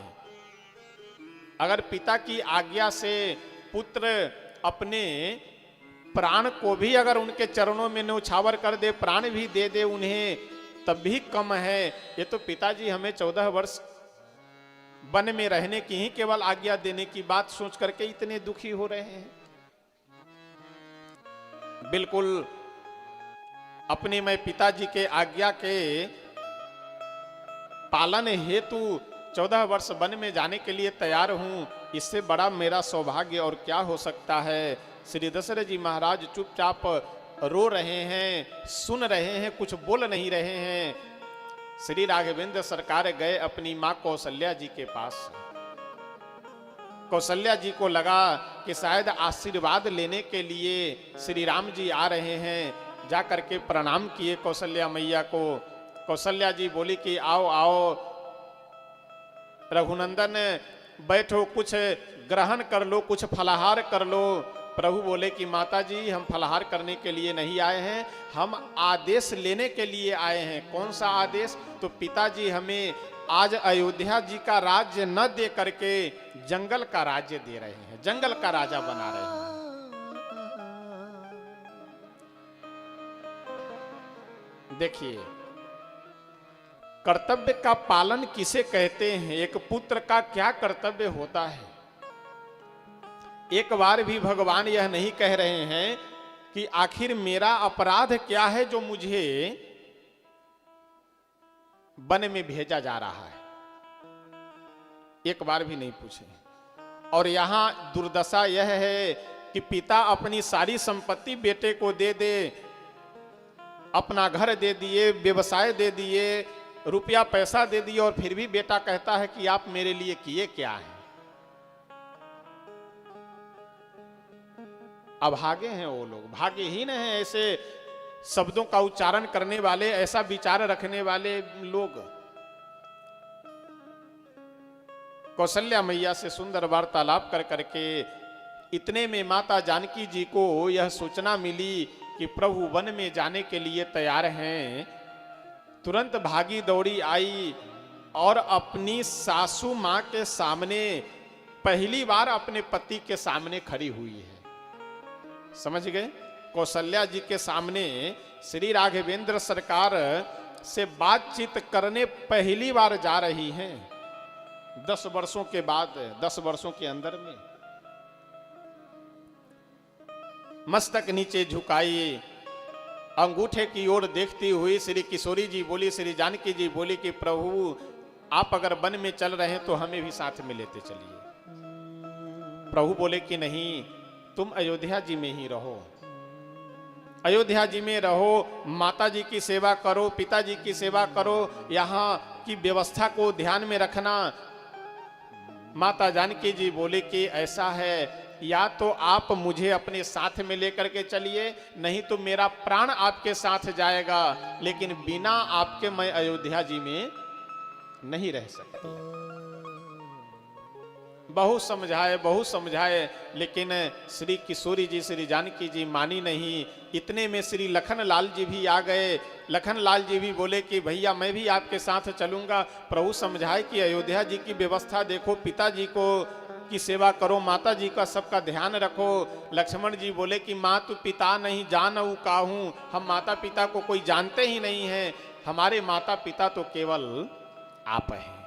अगर पिता की आज्ञा से पुत्र अपने प्राण को भी अगर उनके चरणों में न्यौछावर कर दे, प्राण भी दे दे उन्हें, तब भी कम है। ये तो पिताजी हमें 14 वर्ष वन में रहने की ही केवल आज्ञा देने की बात सोच करके इतने दुखी हो रहे हैं। बिल्कुल अपने मैं पिताजी के आज्ञा के पालन हेतु 14 वर्ष वन में जाने के लिए तैयार हूं, इससे बड़ा मेरा सौभाग्य और क्या हो सकता है। श्री दशरथ जी महाराज चुपचाप रो रहे हैं, सुन रहे हैं, कुछ बोल नहीं रहे हैं। श्री राघवेंद्र सरकार गए अपनी मां कौशल्या जी के पास। कौशल्या जी को लगा कि शायद आशीर्वाद लेने के लिए श्री राम जी आ रहे हैं। जा करके प्रणाम किए कौशल्या मैया को। कौशल्या जी बोली कि आओ आओ रघुनंदन, बैठो, कुछ ग्रहण कर लो, कुछ फलाहार कर लो। प्रभु बोले कि माता जी हम फलाहार करने के लिए नहीं आए हैं, हम आदेश लेने के लिए आए हैं। कौन सा आदेश? तो पिताजी हमें आज अयोध्या जी का राज्य न दे करके जंगल का राज्य दे रहे हैं, जंगल का राजा बना रहे हैं। देखिए कर्तव्य का पालन किसे कहते हैं, एक पुत्र का क्या कर्तव्य होता है। एक बार भी भगवान यह नहीं कह रहे हैं कि आखिर मेरा अपराध क्या है जो मुझे वन में भेजा जा रहा है, एक बार भी नहीं पूछे। और यहां दुर्दशा यह है कि पिता अपनी सारी संपत्ति बेटे को दे दे, अपना घर दे दिए, व्यवसाय दे दिए, रुपया पैसा दे दिए, और फिर भी बेटा कहता है कि आप मेरे लिए किए क्या हैं। अभागे हैं वो लोग, भाग्यहीन हैं ऐसे शब्दों का उच्चारण करने वाले, ऐसा विचार रखने वाले लोग। कौशल्या मैया से सुंदर वार्तालाप कर करके इतने में माता जानकी जी को यह सूचना मिली कि प्रभु वन में जाने के लिए तैयार हैं। तुरंत भागी दौड़ी आई और अपनी सासू मां के सामने पहली बार अपने पति के सामने खड़ी हुई है। समझ गए? कौशल्या जी के सामने श्री राघवेंद्र सरकार से बातचीत करने पहली बार जा रही हैं 10 वर्षों के बाद, 10 वर्षों के अंदर में। मस्तक नीचे झुकाई, अंगूठे की ओर देखती हुई श्री किशोरी जी बोली, श्री जानकी जी बोली कि प्रभु आप अगर वन में चल रहे हैं तो हमें भी साथ में लेते चलिए। प्रभु बोले कि नहीं, तुम अयोध्या जी में ही रहो, अयोध्या जी में रहो, माता जी की सेवा करो, पिताजी की सेवा करो, यहाँ की व्यवस्था को ध्यान में रखना। माता जानकी जी बोले कि ऐसा है या तो आप मुझे अपने साथ में लेकर के चलिए, नहीं तो मेरा प्राण आपके साथ जाएगा, लेकिन बिना आपके मैं अयोध्या जी में नहीं रह सकता। बहुत समझाए, लेकिन श्री किशोरी जी, श्री जानकी जी मानी नहीं। इतने में श्री लखन लाल जी भी आ गए। लखन लाल जी भी बोले कि भैया मैं भी आपके साथ चलूंगा। प्रभु समझाए कि अयोध्या जी की व्यवस्था देखो, पिताजी को की सेवा करो, माता जी का सबका ध्यान रखो। लक्ष्मण जी बोले कि माँ तू पिता नहीं जानऊ काहूँ, हम माता पिता को कोई जानते ही नहीं है, हमारे माता पिता तो केवल आप हैं।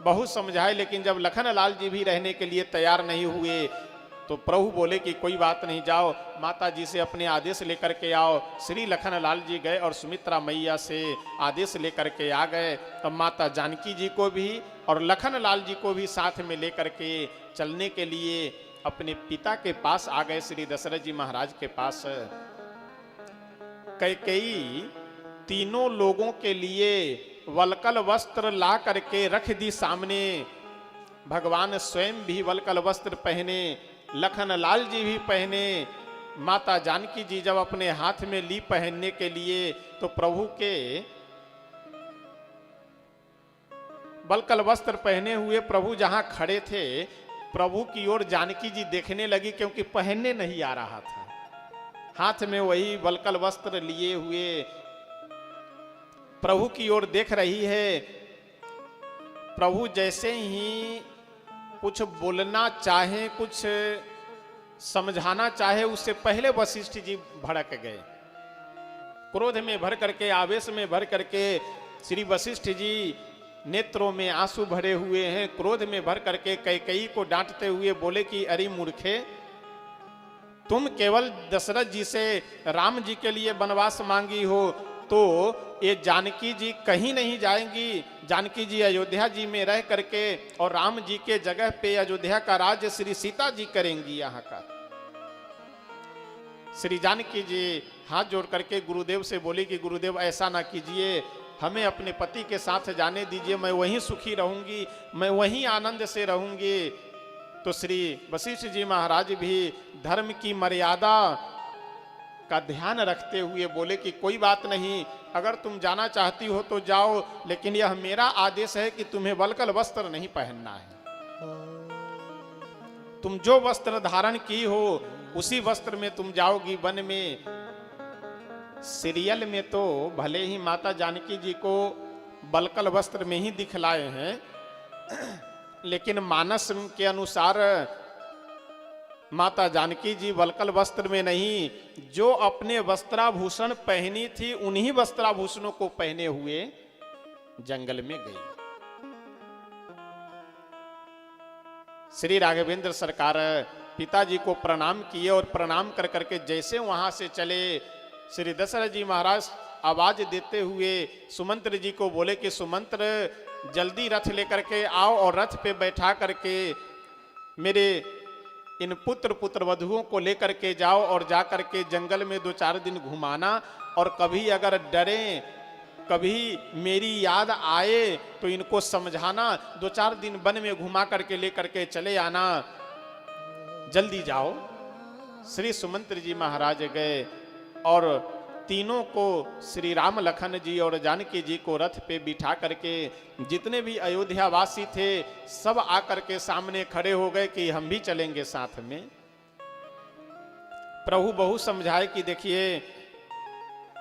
बहुत समझाए, लेकिन जब लखन लाल जी भी रहने के लिए तैयार नहीं हुए तो प्रभु बोले कि कोई बात नहीं, जाओ माता जी से अपने आदेश लेकर के आओ। श्री लखन लाल जी गए और सुमित्रा मैया से आदेश लेकर के आ गए। तब माता जानकी जी को भी और लखन लाल जी को भी साथ में लेकर के चलने के लिए अपने पिता के पास आ गए, श्री दशरथ जी महाराज के पास। कैकेयी तीनों लोगों के लिए वलकल वस्त्र ला करके रख दी सामने। भगवान स्वयं भी वलकल वस्त्र पहने, लखन लाल जी भी पहने। माता जानकी जी जब अपने हाथ में ली पहनने के लिए तो प्रभु के वलकल वस्त्र पहने हुए प्रभु जहां खड़े थे, प्रभु की ओर जानकी जी देखने लगी, क्योंकि पहनने नहीं आ रहा था। हाथ में वही वलकल वस्त्र लिए हुए प्रभु की ओर देख रही है। प्रभु जैसे ही कुछ बोलना चाहे, कुछ समझाना चाहे, उससे पहले वशिष्ठ जी भड़क गए। क्रोध में भर करके, आवेश में भर करके श्री वशिष्ठ जी नेत्रों में आंसू भरे हुए हैं। क्रोध में भर करके कैकेयी को डांटते हुए बोले कि अरे मूर्खे, तुम केवल दशरथ जी से राम जी के लिए वनवास मांगी हो, तो ये जानकी जी कहीं नहीं जाएंगी। जानकी जी अयोध्या जी में रह करके और राम जी के जगह पे अयोध्या का राज्य श्री सीता जी करेंगी यहाँ का। श्री जानकी जी हाथ जोड़ करके गुरुदेव से बोली कि गुरुदेव ऐसा ना कीजिए, हमें अपने पति के साथ जाने दीजिए, मैं वहीं सुखी रहूंगी, मैं वहीं आनंद से रहूंगी। तो श्री वशिष्ठ जी महाराज भी धर्म की मर्यादा का ध्यान रखते हुए बोले कि कोई बात नहीं, अगर तुम जाना चाहती हो तो जाओ, लेकिन यह मेरा आदेश है कि तुम्हें वलकल वस्त्र नहीं पहनना है। तुम जो वस्त्र धारण की हो उसी वस्त्र में तुम जाओगी वन में। सीरियल में तो भले ही माता जानकी जी को वलकल वस्त्र में ही दिखलाए हैं, लेकिन मानस के अनुसार माता जानकी जी वलकल वस्त्र में नहीं, जो अपने वस्त्राभूषण पहनी थी उन्हीं वस्त्राभूषणों को पहने हुए जंगल में गई। श्री राघवेंद्र सरकार पिताजी को प्रणाम किए और प्रणाम कर करके जैसे वहां से चले, श्री दशरथ जी महाराज आवाज देते हुए सुमंत्र जी को बोले कि सुमंत्र जल्दी रथ लेकर के आओ और रथ पे बैठा करके मेरे इन पुत्र वधुओं को लेकर के जाओ और जा करके जंगल में 2-4 दिन घुमाना, और कभी अगर डरें, कभी मेरी याद आए तो इनको समझाना, 2-4 दिन वन में घुमा करके लेकर के चले आना, जल्दी जाओ। श्री सुमंत्र जी महाराज गए और तीनों को श्री राम लखन जी और जानकी जी को रथ पे बिठा करके जितने भी अयोध्या वासी थे सब आकर के सामने खड़े हो गए कि हम भी चलेंगे साथ में। प्रभु बहुत समझाए कि देखिए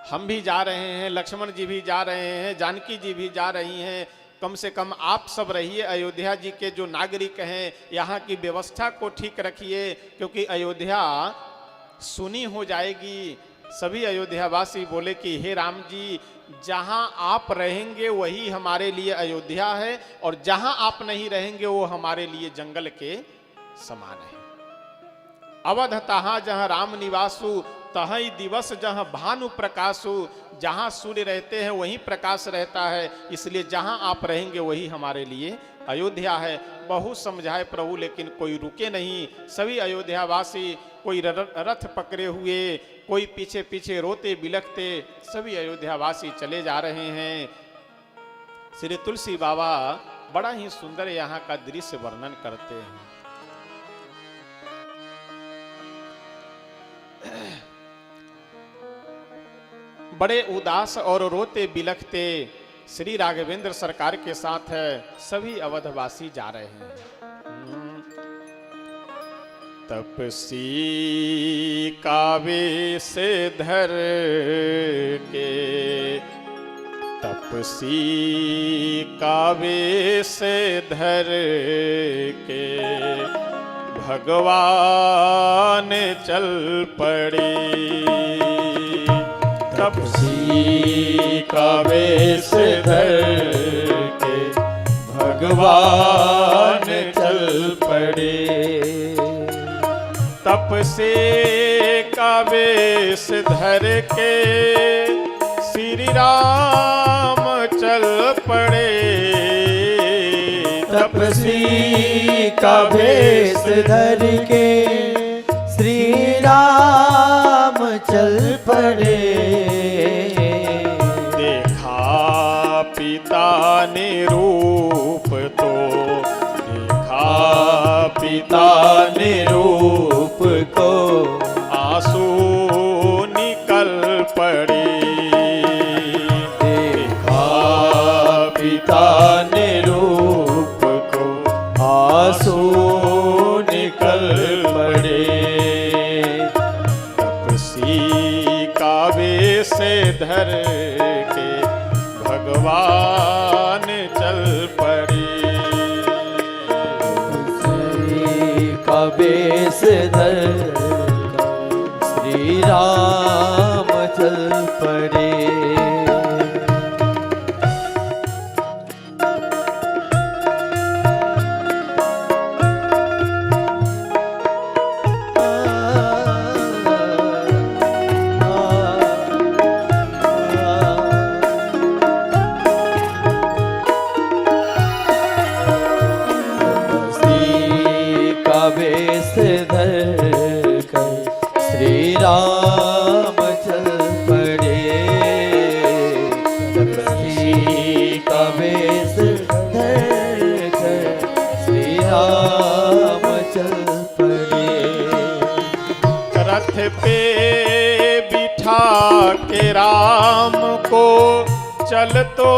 हम भी जा रहे हैं, लक्ष्मण जी भी जा रहे हैं, जानकी जी भी जा रही हैं, कम से कम आप सब रहिए, अयोध्या जी के जो नागरिक हैं यहाँ की व्यवस्था को ठीक रखिए, क्योंकि अयोध्या सुनी हो जाएगी। सभी अयोध्यावासी बोले कि हे राम जी, जहां आप रहेंगे वही हमारे लिए अयोध्या है, और जहां आप नहीं रहेंगे वो हमारे लिए जंगल के समान है। अवध तहां जहां राम निवासु, तहीं दिवस जहां भानु प्रकाशु। जहां सूर्य रहते हैं वहीं प्रकाश रहता है, इसलिए जहां आप रहेंगे वही हमारे लिए अयोध्या है। बहुत समझाए प्रभु, लेकिन कोई रुके नहीं। सभी अयोध्यावासी, कोई रथ पकड़े हुए, कोई पीछे पीछे रोते बिलखते, सभी अयोध्यावासी चले जा रहे हैं। श्री तुलसी बाबा बड़ा ही सुंदर यहाँ का दृश्य वर्णन करते हैं। बड़े उदास और रोते बिलखते श्री राघवेंद्र सरकार के साथ सभी अवधवासी जा रहे हैं। तपसी कावेश धर के, तपसी कावेश धर के भगवान चल पड़े। तपसी कावेश धर के भगवान चल पड़े। तप से कावेश धर के श्री राम चल पड़े। तपसी कावेश धर के श्री राम चल पड़े। देखा पिता ने रूप तो, देखा पिता ने रूप को आंसू निकल पड़े। देखा पिता ने रूप को आंसू निकल पड़े। तपसी कावेश धर के भगवान चल पड़े। कावेश धर श्री राम चल पड़े। कावेश धर कर श्री राम चल पड़े। तपसी कावेश धर कर श्री राम चल पड़े। रथ पे बिठा के राम को चल तो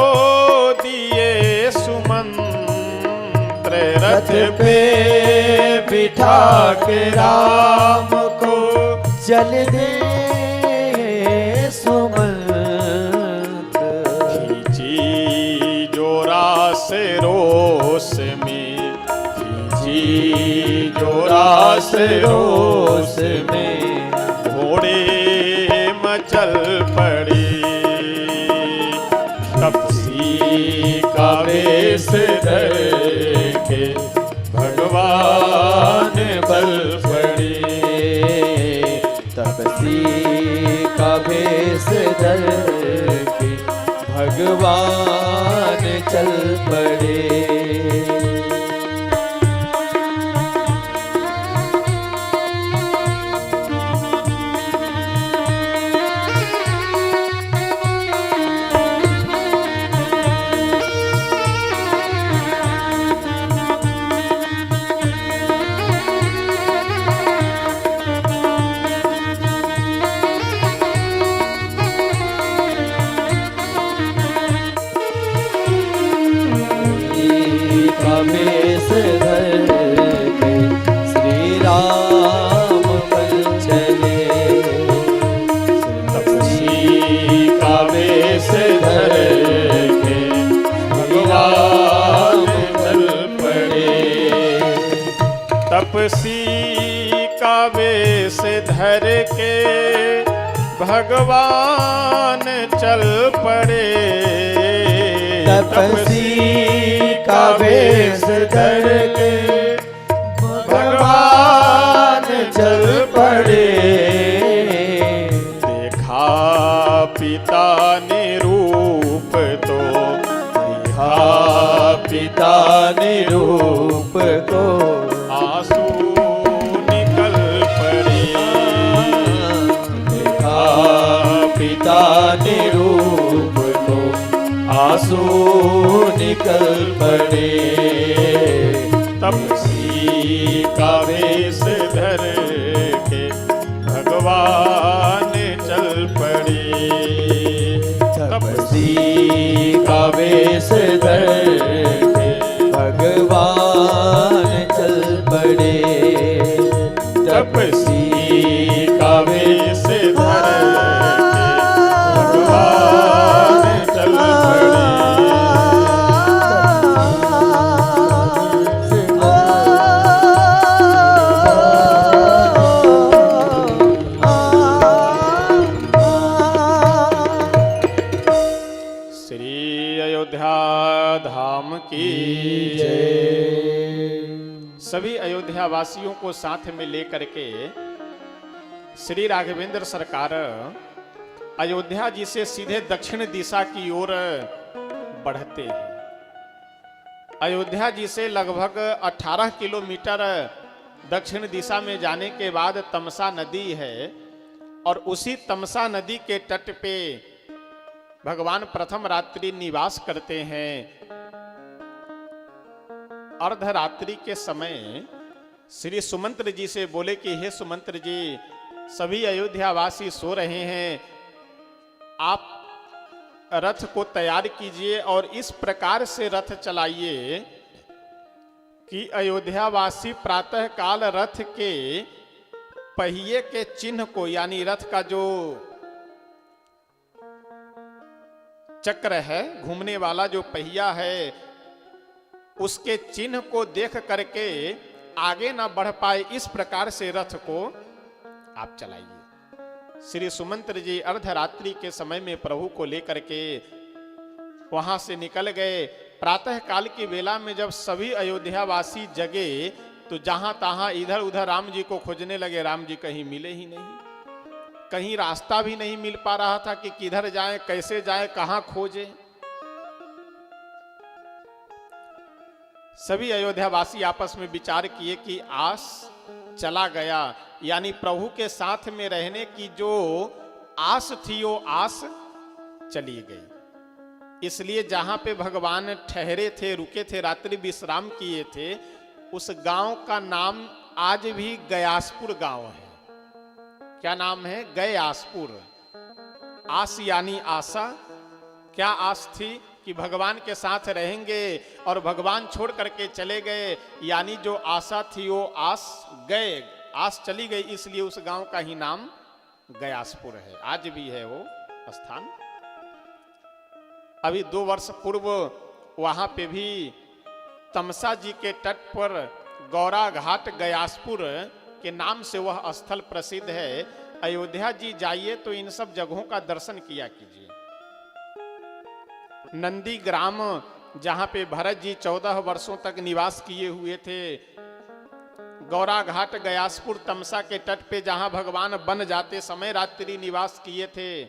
दिए सुमंत्र। रथ पे बिठा के राम को चल दे सुमंत। खींची जोरा से रोस में, खींची जोरा से रोस में घोड़े मचल पड़ी। तपसी कावेश धर के भगवान बल पड़े। तपसी कावेश धर के भगवान चल पड़े। कावेश धर के श्री राम बल चले। तपसी कावेश धर के भगवान चल पड़े। तपसी कावेश धर के भगवान चल पड़े। तपसी कावेश धर के भगवान चल पड़े। देखा पिता ने रूप तो, देखा पिता ने रूप को आंसू निकल पड़े। देखा पिता ने रूप को आंसू निकल पड़े। तपसी कावेश धर के भगवान चल पड़े। अयोध्या धाम की सभी अयोध्या वासियों को साथ में लेकर के श्री राघवेंद्र सरकार अयोध्या जी से सीधे दक्षिण दिशा की ओर बढ़ते हैं। अयोध्या जी से लगभग 18 किलोमीटर दक्षिण दिशा में जाने के बाद तमसा नदी है और उसी तमसा नदी के तट पे भगवान प्रथम रात्रि निवास करते हैं। अर्धरात्रि के समय श्री सुमंत्र जी से बोले कि हे सुमंत्र जी, सभी अयोध्यावासी सो रहे हैं, आप रथ को तैयार कीजिए और इस प्रकार से रथ चलाइए कि अयोध्यावासी प्रातः काल रथ के पहिए के चिन्ह को, यानी रथ का जो चक्र है, घूमने वाला जो पहिया है, उसके चिन्ह को देख करके आगे ना बढ़ पाए, इस प्रकार से रथ को आप चलाइए। श्री सुमंत्र जी अर्धरात्रि के समय में प्रभु को लेकर के वहां से निकल गए। प्रातः काल की वेला में जब सभी अयोध्यावासी जगे तो जहां तहां इधर उधर राम जी को खोजने लगे। राम जी कहीं मिले ही नहीं, कहीं रास्ता भी नहीं मिल पा रहा था कि किधर जाएं, कैसे जाएं, कहां खोजें। सभी अयोध्यावासी आपस में विचार किए कि आस चला गया, यानी प्रभु के साथ में रहने की जो आस थी वो आस चली गई। इसलिए जहां पे भगवान ठहरे थे, रुके थे, रात्रि विश्राम किए थे, उस गांव का नाम आज भी गयासपुर गांव है। क्या नाम है? गयासपुर। आस यानी आशा। क्या आस थी? कि भगवान के साथ रहेंगे, और भगवान छोड़ करके चले गए, यानी जो आशा थी वो आस गए, आस चली गई, इसलिए उस गांव का ही नाम गयासपुर है। आज भी है वो स्थान। अभी 2 वर्ष पूर्व वहां पे भी तमसा जी के तट पर गौरा घाट गयासपुर के नाम से वह स्थल प्रसिद्ध है। अयोध्या जी जाइए तो इन सब जगहों का दर्शन किया कीजिए। नंदी ग्राम, जहां पे भरत जी 14 वर्षों तक निवास किए हुए थे, गौरा घाट गयासपुर तमसा के तट पे जहां भगवान बन जाते समय रात्रि निवास किए थे,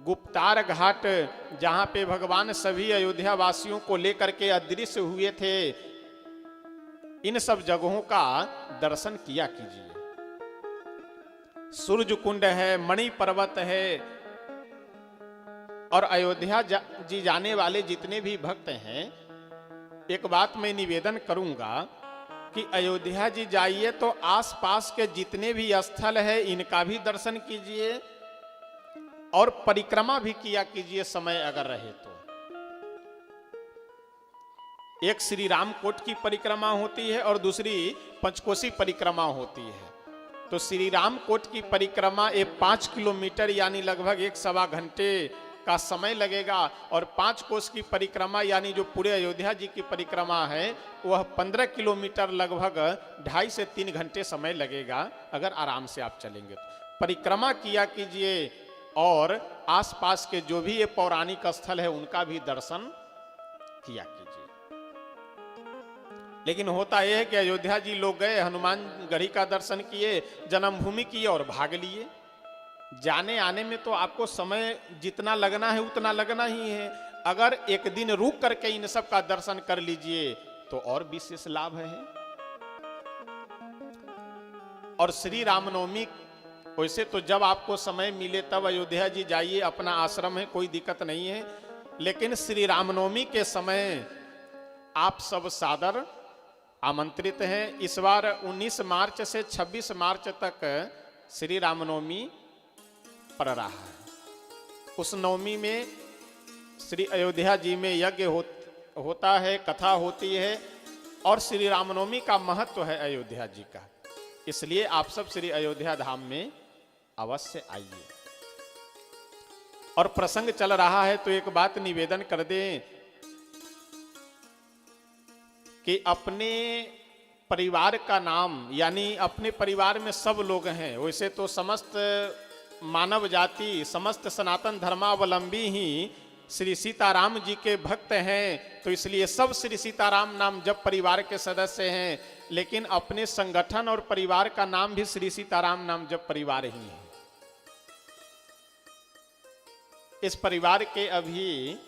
गुप्तार घाट जहां पे भगवान सभी अयोध्या वासियों को लेकर के अदृश्य हुए थे, इन सब जगहों का दर्शन किया कीजिए। सूर्य कुंड है, मणि पर्वत है, और अयोध्या जी जाने वाले जितने भी भक्त हैं, एक बात मैं निवेदन करूंगा कि अयोध्या जी जाइए तो आसपास के जितने भी स्थल है इनका भी दर्शन कीजिए और परिक्रमा भी किया कीजिए, समय अगर रहे तो। एक श्री राम कोट की परिक्रमा होती है और दूसरी पंचकोशी परिक्रमा होती है। तो श्री राम कोट की परिक्रमा 5 किलोमीटर यानी लगभग 1-1.25 घंटे का समय लगेगा, और 5 कोस की परिक्रमा यानी जो पूरे अयोध्या जी की परिक्रमा है वह 15 किलोमीटर लगभग 2.5 से 3 घंटे समय लगेगा, अगर आराम से आप चलेंगे तो। परिक्रमा किया कीजिए और आसपास के जो भी ये पौराणिक स्थल है उनका भी दर्शन किया कीजिए। लेकिन होता यह है कि अयोध्या जी लोग गए, हनुमान गढ़ी का दर्शन किए, जन्मभूमि किए और भाग लिए। जाने आने में तो आपको समय जितना लगना है उतना लगना ही है। अगर एक दिन रुक करके इन सब का दर्शन कर लीजिए तो और विशेष लाभ है। और श्री रामनवमी, वैसे तो जब आपको समय मिले तब अयोध्या जी जाइए, अपना आश्रम है, कोई दिक्कत नहीं है। लेकिन श्री रामनवमी के समय आप सब सादर आमंत्रित हैं। इस बार 19 मार्च से 26 मार्च तक श्री रामनवमी पड़ रहा है। उस नवमी में श्री अयोध्या जी में यज्ञ होता है, कथा होती है, और श्री रामनवमी का महत्व है अयोध्या जी का। इसलिए आप सब श्री अयोध्या धाम में अवश्य आइए। और प्रसंग चल रहा है तो एक बात निवेदन कर दें कि अपने परिवार का नाम, यानी अपने परिवार में सब लोग हैं, वैसे तो समस्त मानव जाति, समस्त सनातन धर्मावलंबी ही श्री सीताराम जी के भक्त हैं, तो इसलिए सब श्री सीताराम नाम जप परिवार के सदस्य हैं, लेकिन अपने संगठन और परिवार का नाम भी श्री सीताराम नाम जप परिवार ही है। इस परिवार के अभी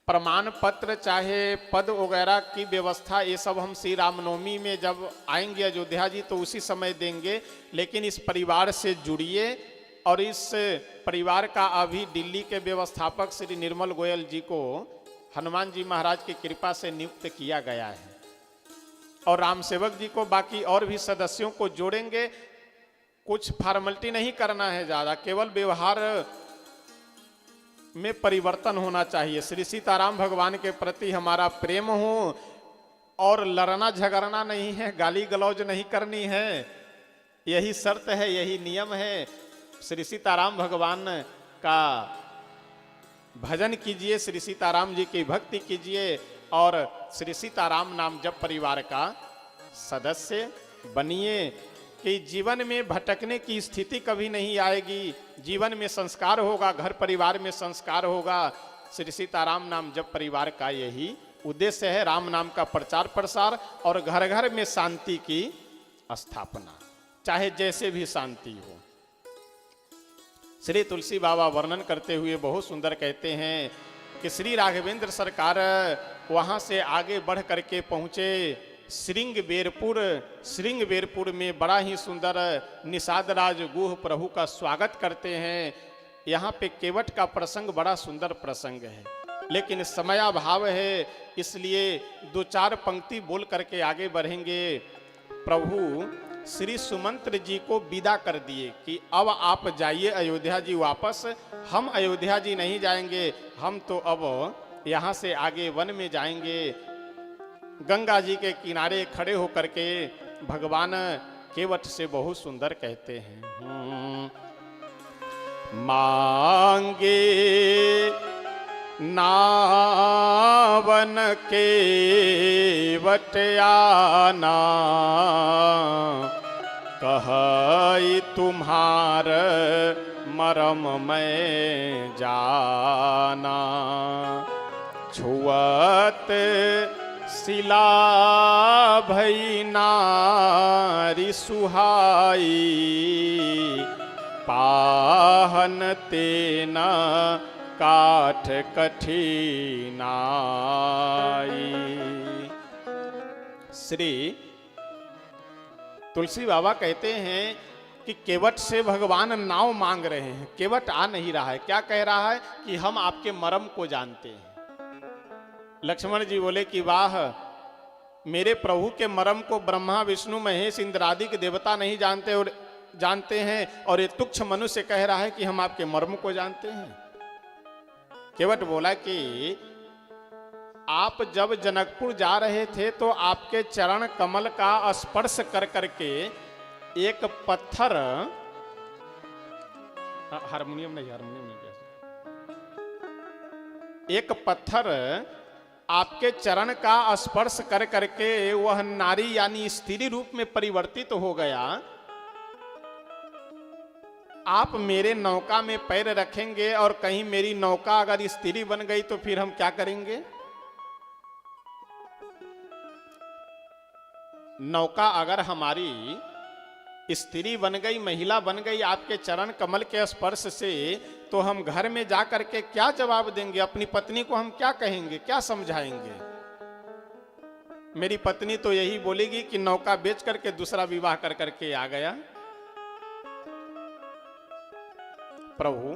प्रमाण पत्र चाहे पद वगैरह की व्यवस्था ये सब हम श्री रामनवमी में जब आएंगे अयोध्या जी तो उसी समय देंगे, लेकिन इस परिवार से जुड़िए। और इस परिवार का अभी दिल्ली के व्यवस्थापक श्री निर्मल गोयल जी को हनुमान जी महाराज की कृपा से नियुक्त किया गया है, और राम सेवक जी को बाकी और भी सदस्यों को जोड़ेंगे। कुछ फॉर्मेलिटी नहीं करना है ज़्यादा, केवल व्यवहार में परिवर्तन होना चाहिए। श्री सीताराम भगवान के प्रति हमारा प्रेम हो, और लड़ना झगड़ना नहीं है, गाली गलौज नहीं करनी है, यही शर्त है, यही नियम है। श्री सीताराम भगवान का भजन कीजिए, श्री सीताराम जी की भक्ति कीजिए, और श्री सीताराम नाम जप परिवार का सदस्य बनिए कि जीवन में भटकने की स्थिति कभी नहीं आएगी। जीवन में संस्कार होगा, घर परिवार में संस्कार होगा। श्री सीताराम नाम जप परिवार का यही उद्देश्य है, राम नाम का प्रचार प्रसार और घर घर में शांति की स्थापना, चाहे जैसे भी शांति हो। श्री तुलसी बाबा वर्णन करते हुए बहुत सुंदर कहते हैं कि श्री राघवेंद्र सरकार वहाँ से आगे बढ़ करके पहुँचे श्रृंगबेरपुर में बड़ा ही सुंदर निषाद राज गुह प्रभु का स्वागत करते हैं। यहाँ पे केवट का प्रसंग बड़ा सुंदर प्रसंग है, लेकिन समयाभाव है, इसलिए 2-4 पंक्ति बोल करके आगे बढ़ेंगे। प्रभु श्री सुमंत्र जी को विदा कर दिए कि अब आप जाइए अयोध्या जी वापस, हम अयोध्या जी नहीं जाएंगे, हम तो अब यहाँ से आगे वन में जाएंगे। गंगा जी के किनारे खड़े होकर के भगवान केवट से बहुत सुंदर कहते हैं, मांगे नावन केवट आना, कहई तुम्हार मरम मैं जाना, छुअत शिला भई नारी सुहाई, पाहन तेना काठ कठिनाई। श्री तुलसी बाबा कहते हैं कि केवट से भगवान नाव मांग रहे हैं, केवट आ नहीं रहा है। क्या कह रहा है कि हम आपके मरम को जानते हैं। लक्ष्मण जी बोले कि वाह, मेरे प्रभु के मरम को ब्रह्मा विष्णु महेश इंद्रादि के देवता नहीं जानते हैं, और ये तुच्छ मनुष्य कह रहा है कि हम आपके मर्म को जानते हैं। केवट बोला कि आप जब जनकपुर जा रहे थे तो आपके चरण कमल का स्पर्श कर करके एक पत्थर, हारमोनियम नहीं, एक पत्थर आपके चरण का स्पर्श कर करके वह नारी यानी स्त्री रूप में परिवर्तित हो गया। आप मेरे नौका में पैर रखेंगे और कहीं मेरी नौका अगर स्त्री बन गई तो फिर हम क्या करेंगे? नौका अगर हमारी स्त्री बन गई, महिला बन गई आपके चरण कमल के स्पर्श से, तो हम घर में जा करके क्या जवाब देंगे? अपनी पत्नी को हम क्या कहेंगे, क्या समझाएंगे? मेरी पत्नी तो यही बोलेगी कि नौका बेच करके दूसरा विवाह कर करके आ गया। प्रभु,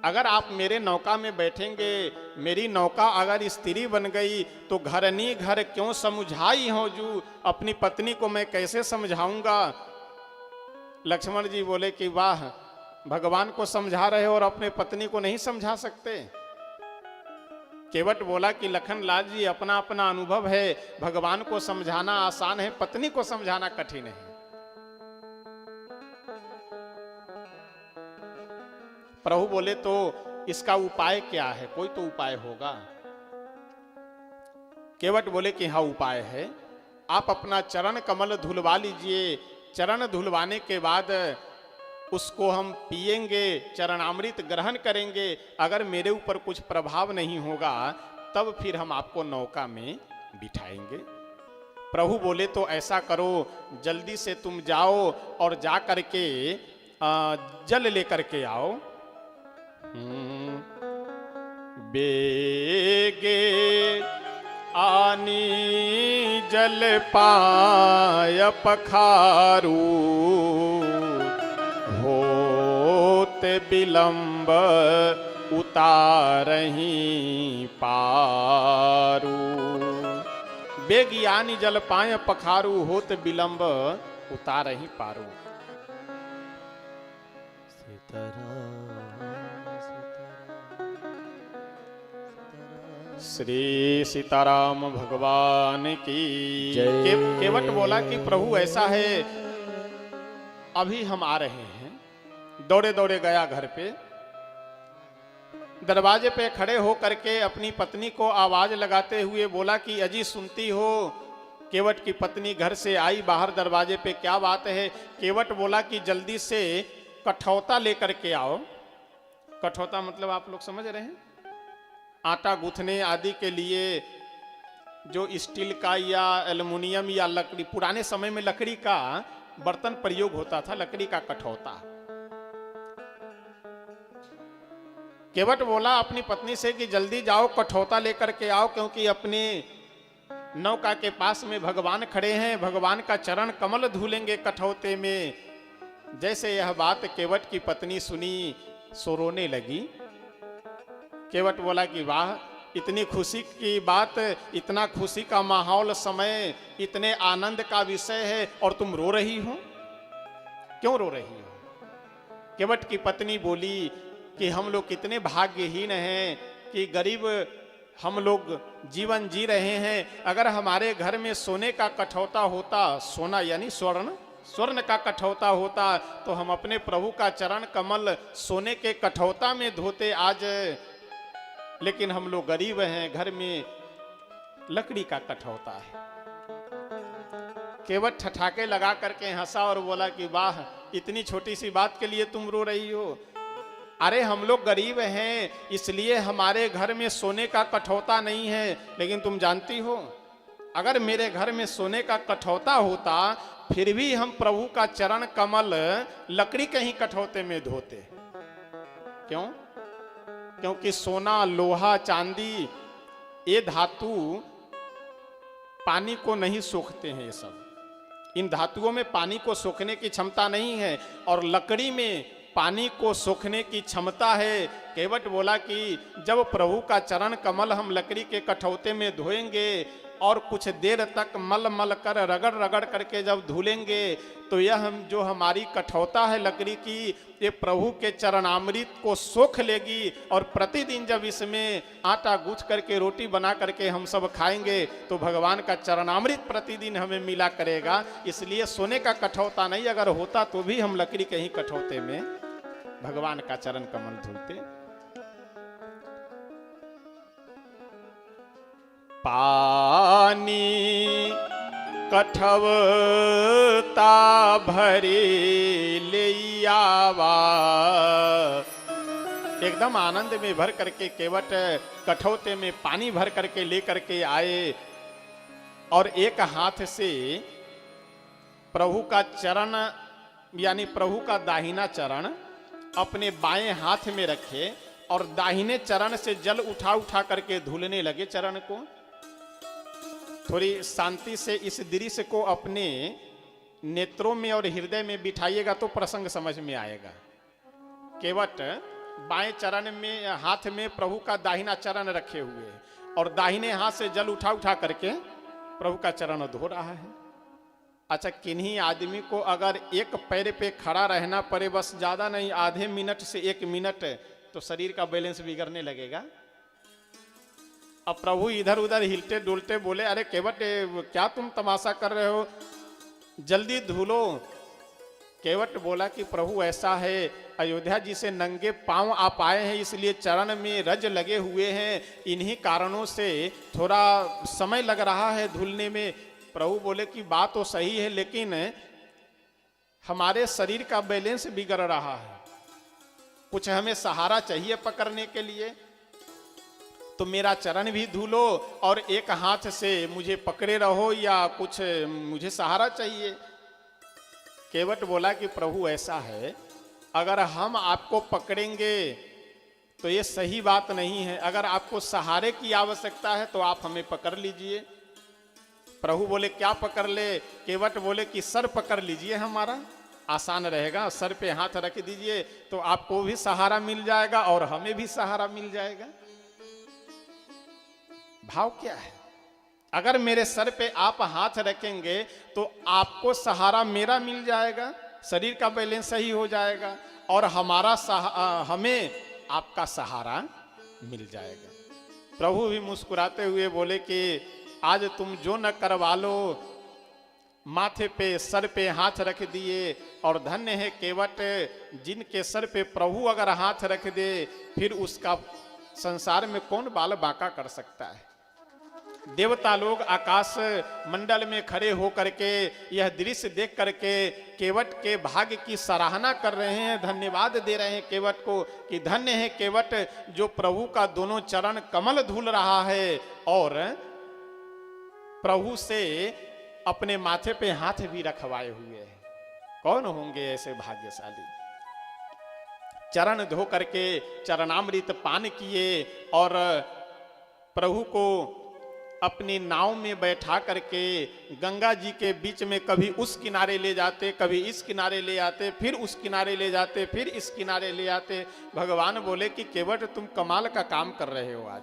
अगर आप मेरे नौका में बैठेंगे, मेरी नौका अगर स्त्री बन गई तो घरनी घर क्यों समझाई हो जू, अपनी पत्नी को मैं कैसे समझाऊंगा? लक्ष्मण जी बोले कि वाह, भगवान को समझा रहे हो और अपने पत्नी को नहीं समझा सकते। केवट बोला कि लखन लाल जी, अपना अपना अनुभव है, भगवान को समझाना आसान है, पत्नी को समझाना कठिन है। प्रभु बोले तो इसका उपाय क्या है? कोई तो उपाय होगा। केवट बोले कि हाँ, उपाय है। आप अपना चरण कमल धुलवा लीजिए। चरण धुलवाने के बाद उसको हम पिएंगे, चरणामृत ग्रहण करेंगे, अगर मेरे ऊपर कुछ प्रभाव नहीं होगा तब फिर हम आपको नौका में बिठाएंगे। प्रभु बोले तो ऐसा करो, जल्दी से तुम जाओ और जा करके जल लेकर के आओ। बेगे आनी जल पाय पखारू, होत विलंब उतारही पारू। बेगियानी जल पाय पखारू, होत विलंब उतारही पारू। श्री सीताराम भगवान की जय। केवट बोला कि प्रभु ऐसा है, अभी हम आ रहे हैं। दौड़े दौड़े गया घर पे, दरवाजे पे खड़े हो करके अपनी पत्नी को आवाज लगाते हुए बोला कि अजी सुनती हो? केवट की पत्नी घर से आई बाहर दरवाजे पे, क्या बात है? केवट बोला कि जल्दी से कठौता लेकर के आओ। कठौता मतलब आप लोग समझ रहे हैं, आटा गूंथने आदि के लिए जो स्टील का या एल्युमिनियम या लकड़ी, पुराने समय में लकड़ी का बर्तन प्रयोग होता था, लकड़ी का कठौता। केवट बोला अपनी पत्नी से कि जल्दी जाओ कठौता लेकर के आओ, क्योंकि अपने नौका के पास में भगवान खड़े हैं, भगवान का चरण कमल धुलेंगे कठौते में। जैसे यह बात केवट की पत्नी सुनी सो रोने लगी। केवट बोला कि वाह, इतनी खुशी की बात, इतना खुशी का माहौल, समय, इतने आनंद का विषय है और तुम रो रही हो, क्यों रो रही हो? केवट की पत्नी बोली कि हम लोग कितने भाग्यहीन हैं कि गरीब हम लोग जीवन जी रहे हैं। अगर हमारे घर में सोने का कठौता होता, सोना यानी स्वर्ण, स्वर्ण का कठौता होता तो हम अपने प्रभु का चरण कमल सोने के कठौता में धोते आज। लेकिन हम लोग गरीब हैं, घर में लकड़ी का कठौता है। केवट ठठाके लगा करके हंसा और बोला कि वाह, इतनी छोटी सी बात के लिए तुम रो रही हो? अरे हम लोग गरीब हैं, इसलिए हमारे घर में सोने का कठौता नहीं है। लेकिन तुम जानती हो, अगर मेरे घर में सोने का कठौता होता फिर भी हम प्रभु का चरण कमल लकड़ी के ही कठौते में धोते। क्यों? क्योंकि सोना, लोहा, चांदी, ये धातु पानी को नहीं सोखते हैं। ये सब, इन धातुओं में पानी को सोखने की क्षमता नहीं है और लकड़ी में पानी को सोखने की क्षमता है। केवट बोला कि जब प्रभु का चरण कमल हम लकड़ी के कठौते में धोएंगे और कुछ देर तक मल मल कर रगड़ रगड़ करके जब धुलेंगे तो यह हम जो हमारी कठौता है लकड़ी की, ये प्रभु के चरणामृत को सोख लेगी। और प्रतिदिन जब इसमें आटा गूंथ करके रोटी बना करके हम सब खाएंगे तो भगवान का चरणामृत प्रतिदिन हमें मिला करेगा। इसलिए सोने का कठौता नहीं, अगर होता तो भी हम लकड़ी के ही कठौते में भगवान का चरण कमल धुलते। पानी कठवता भरे ले आवा, एकदम आनंद में भर करके केवट कठौते में पानी भर करके लेकर के आए और एक हाथ से प्रभु का चरण यानी प्रभु का दाहिना चरण अपने बाएं हाथ में रखे और दाहिने चरण से जल उठा उठा करके धुलने लगे चरण को। थोड़ी शांति से इस दृश्य को अपने नेत्रों में और हृदय में बिठाइएगा तो प्रसंग समझ में आएगा। केवट बाएं चरण में, हाथ में प्रभु का दाहिना चरण रखे हुए और दाहिने हाथ से जल उठा उठा करके प्रभु का चरण धो रहा है। अच्छा, किन्हीं आदमी को अगर एक पैर पे खड़ा रहना पड़े, बस ज्यादा नहीं, आधे मिनट से 1 मिनट, तो शरीर का बैलेंस बिगड़ने लगेगा। अब प्रभु इधर उधर हिलते डुलते बोले, अरे केवट क्या तुम तमाशा कर रहे हो, जल्दी धुलो। केवट बोला कि प्रभु ऐसा है, अयोध्या जी से नंगे पांव आप आए हैं, इसलिए चरण में रज लगे हुए हैं, इन्हीं कारणों से थोड़ा समय लग रहा है धुलने में। प्रभु बोले कि बात तो सही है, लेकिन हमारे शरीर का बैलेंस बिगड़ रहा है, कुछ हमें सहारा चाहिए पकड़ने के लिए, तो मेरा चरण भी धुलो और एक हाथ से मुझे पकड़े रहो, या कुछ मुझे सहारा चाहिए। केवट बोला कि प्रभु ऐसा है, अगर हम आपको पकड़ेंगे तो ये सही बात नहीं है, अगर आपको सहारे की आवश्यकता है तो आप हमें पकड़ लीजिए। प्रभु बोले क्या पकड़ ले? केवट बोले कि सर पकड़ लीजिए, हमारा आसान रहेगा, सर पे हाथ रख दीजिए तो आपको भी सहारा मिल जाएगा और हमें भी सहारा मिल जाएगा। भाव क्या है? अगर मेरे सर पे आप हाथ रखेंगे तो आपको सहारा मेरा मिल जाएगा, शरीर का बैलेंस सही हो जाएगा और हमें आपका सहारा मिल जाएगा। प्रभु भी मुस्कुराते हुए बोले कि आज तुम जो न करवा लो, माथे पे सर पे हाथ रख दिए, और धन्य है केवट जिनके सर पे प्रभु अगर हाथ रख दे फिर उसका संसार में कौन बाल बांका कर सकता है। देवता लोग आकाश मंडल में खड़े होकर के यह दृश्य देख करके केवट के भाग्य की सराहना कर रहे हैं, धन्यवाद दे रहे हैं केवट को कि धन्य है केवट जो प्रभु का दोनों चरण कमल धुल रहा है और प्रभु से अपने माथे पे हाथ भी रखवाए हुए हैं। कौन होंगे ऐसे भाग्यशाली? चरण धो करके चरणामृत पान किए और प्रभु को अपनी नाव में बैठा करके गंगा जी के बीच में कभी उस किनारे ले जाते, कभी इस किनारे ले आते, फिर उस किनारे ले जाते, फिर इस किनारे ले आते। भगवान बोले कि केवट तुम कमाल का काम कर रहे हो आज,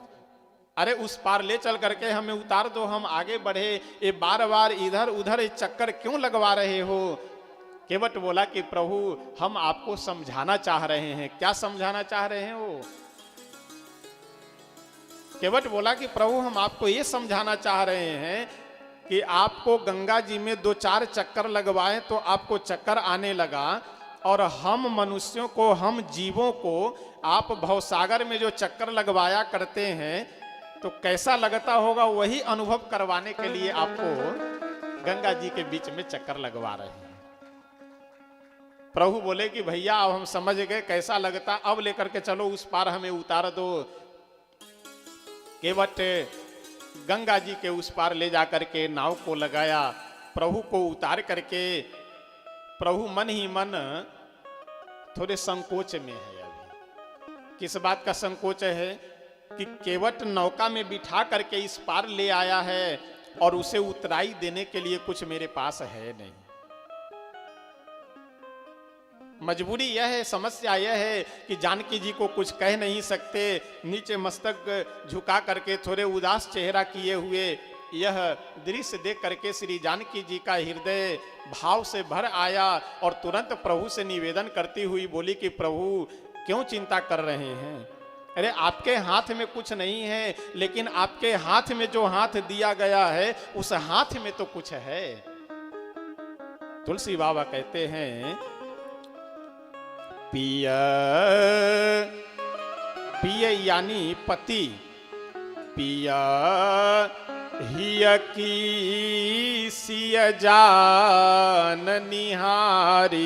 अरे उस पार ले चल करके हमें उतार दो, हम आगे बढ़े, ये बार बार इधर उधर चक्कर क्यों लगवा रहे हो? केवट बोला कि प्रभु हम आपको समझाना चाह रहे हैं। क्या समझाना चाह रहे हैं वो? केवट बोला कि प्रभु हम आपको ये समझाना चाह रहे हैं कि आपको गंगा जी में 2-4 चक्कर लगवाए तो आपको चक्कर आने लगा, और हम मनुष्यों को, हम जीवों को आप भवसागर में जो चक्कर लगवाया करते हैं तो कैसा लगता होगा, वही अनुभव करवाने के लिए आपको गंगा जी के बीच में चक्कर लगवा रहे हैं। प्रभु बोले कि भैया अब हम समझ गए कैसा लगता, अब लेकर के चलो उस पार हमें उतार दो। केवट गंगा जी के उस पार ले जाकर के नाव को लगाया, प्रभु को उतार करके प्रभु मन ही मन थोड़े संकोच में है। अभी किस बात का संकोच है कि केवट नौका में बिठा करके इस पार ले आया है और उसे उतराई देने के लिए कुछ मेरे पास है नहीं। मजबूरी यह है, समस्या यह है कि जानकी जी को कुछ कह नहीं सकते, नीचे मस्तक झुका करके थोड़े उदास चेहरा किए हुए यह दृश्य देख करके श्री जानकी जी का हृदय भाव से भर आया और तुरंत प्रभु से निवेदन करती हुई बोली कि प्रभु क्यों चिंता कर रहे हैं? अरे आपके हाथ में कुछ नहीं है, लेकिन आपके हाथ में जो हाथ दिया गया है उस हाथ में तो कुछ है। तुलसी बाबा कहते हैं पिय पिय यानी पति, पिया हिय की सिय जान निहारी,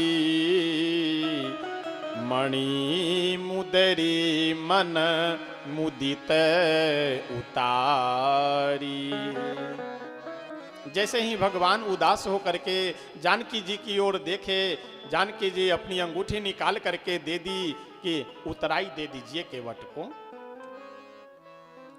मणि मुदरी मन मुदित उतारी। जैसे ही भगवान उदास होकर के जानकी जी की ओर देखे, जानकी जी अपनी अंगूठी निकाल करके दे दी कि उतराई दे दीजिए केवट को।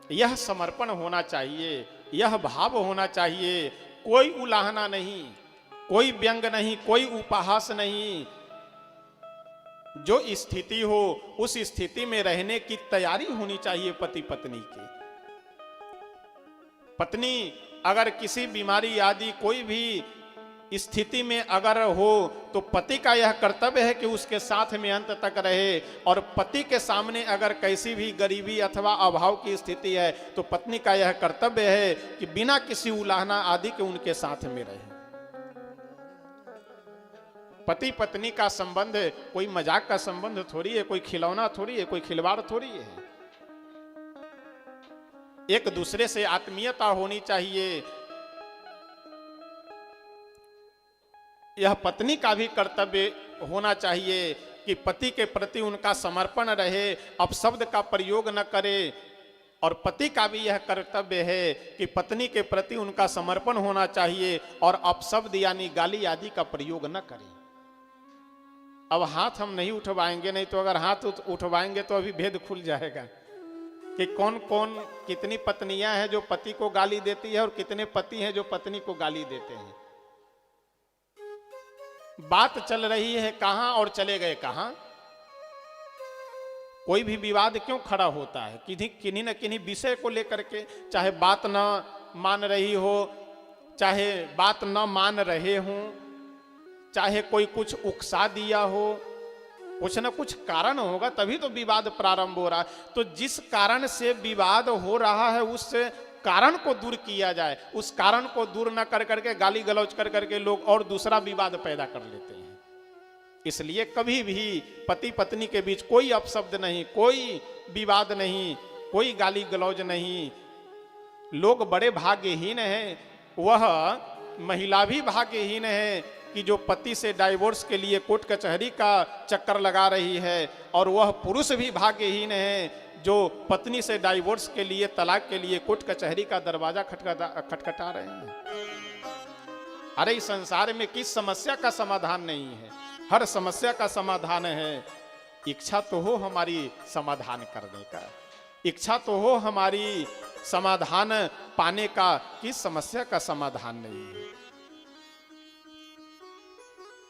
यह समर्पण होना चाहिए, यह भाव होना चाहिए, कोई उलाहना नहीं, कोई व्यंग नहीं, कोई उपहास नहीं। जो स्थिति हो उस स्थिति में रहने की तैयारी होनी चाहिए पति पत्नी की। पत्नी अगर किसी बीमारी आदि कोई भी स्थिति में अगर हो तो पति का यह कर्तव्य है कि उसके साथ में अंत तक रहे, और पति के सामने अगर कैसी भी गरीबी अथवा अभाव की स्थिति है तो पत्नी का यह कर्तव्य है कि बिना किसी उलाहना आदि के उनके साथ में रहे। पति पत्नी का संबंध कोई मजाक का संबंध थोड़ी है, कोई खिलौना थोड़ी है, कोई खिलवाड़ थोड़ी है। एक दूसरे से आत्मीयता होनी चाहिए, यह पत्नी का भी कर्तव्य होना चाहिए कि पति के प्रति उनका समर्पण रहे, अपशब्द का प्रयोग न करे। और पति का भी यह कर्तव्य है कि पत्नी के प्रति उनका समर्पण होना चाहिए और अपशब्द यानी गाली आदि का प्रयोग न करें। अब हाथ हम नहीं उठवाएंगे, नहीं तो अगर हाथ उठवाएंगे तो अभी भेद खुल जाएगा कि कौन कौन कितनी पत्नियां हैं जो पति को गाली देती है और कितने पति हैं जो पत्नी को गाली देते हैं। बात चल रही है कहां और चले गए कहां। कोई भी विवाद क्यों खड़ा होता है? किन्हीं न किन्हीं विषय को लेकर के, चाहे बात न मान रही हो, चाहे बात न मान रहे हों, चाहे कोई कुछ उकसा दिया हो, कुछ न कुछ कारण होगा तभी तो विवाद प्रारंभ हो रहा है। तो जिस कारण से विवाद हो रहा है उस कारण को दूर किया जाए। उस कारण को दूर न कर करके गाली गलौज कर करके लोग और दूसरा विवाद पैदा कर लेते हैं। इसलिए कभी भी पति पत्नी के बीच कोई अपशब्द नहीं, कोई विवाद नहीं, कोई गाली गलौज नहीं। लोग बड़े भाग्यहीन हैं, वह महिला भी भाग्यहीन है कि जो पति से डाइवोर्स के लिए कोर्ट कचहरी का चक्कर लगा रही है, और वह पुरुष भी भाग्यहीन है जो पत्नी से डाइवोर्स के लिए, तलाक के लिए कोर्ट कचहरी का दरवाजा खटखटा रहे हैं। अरे इस संसार में किस समस्या का समाधान नहीं है? हर समस्या का समाधान है। इच्छा तो हो हमारी समाधान करने का, इच्छा तो हो हमारी समाधान पाने का, किस समस्या का समाधान नहीं है।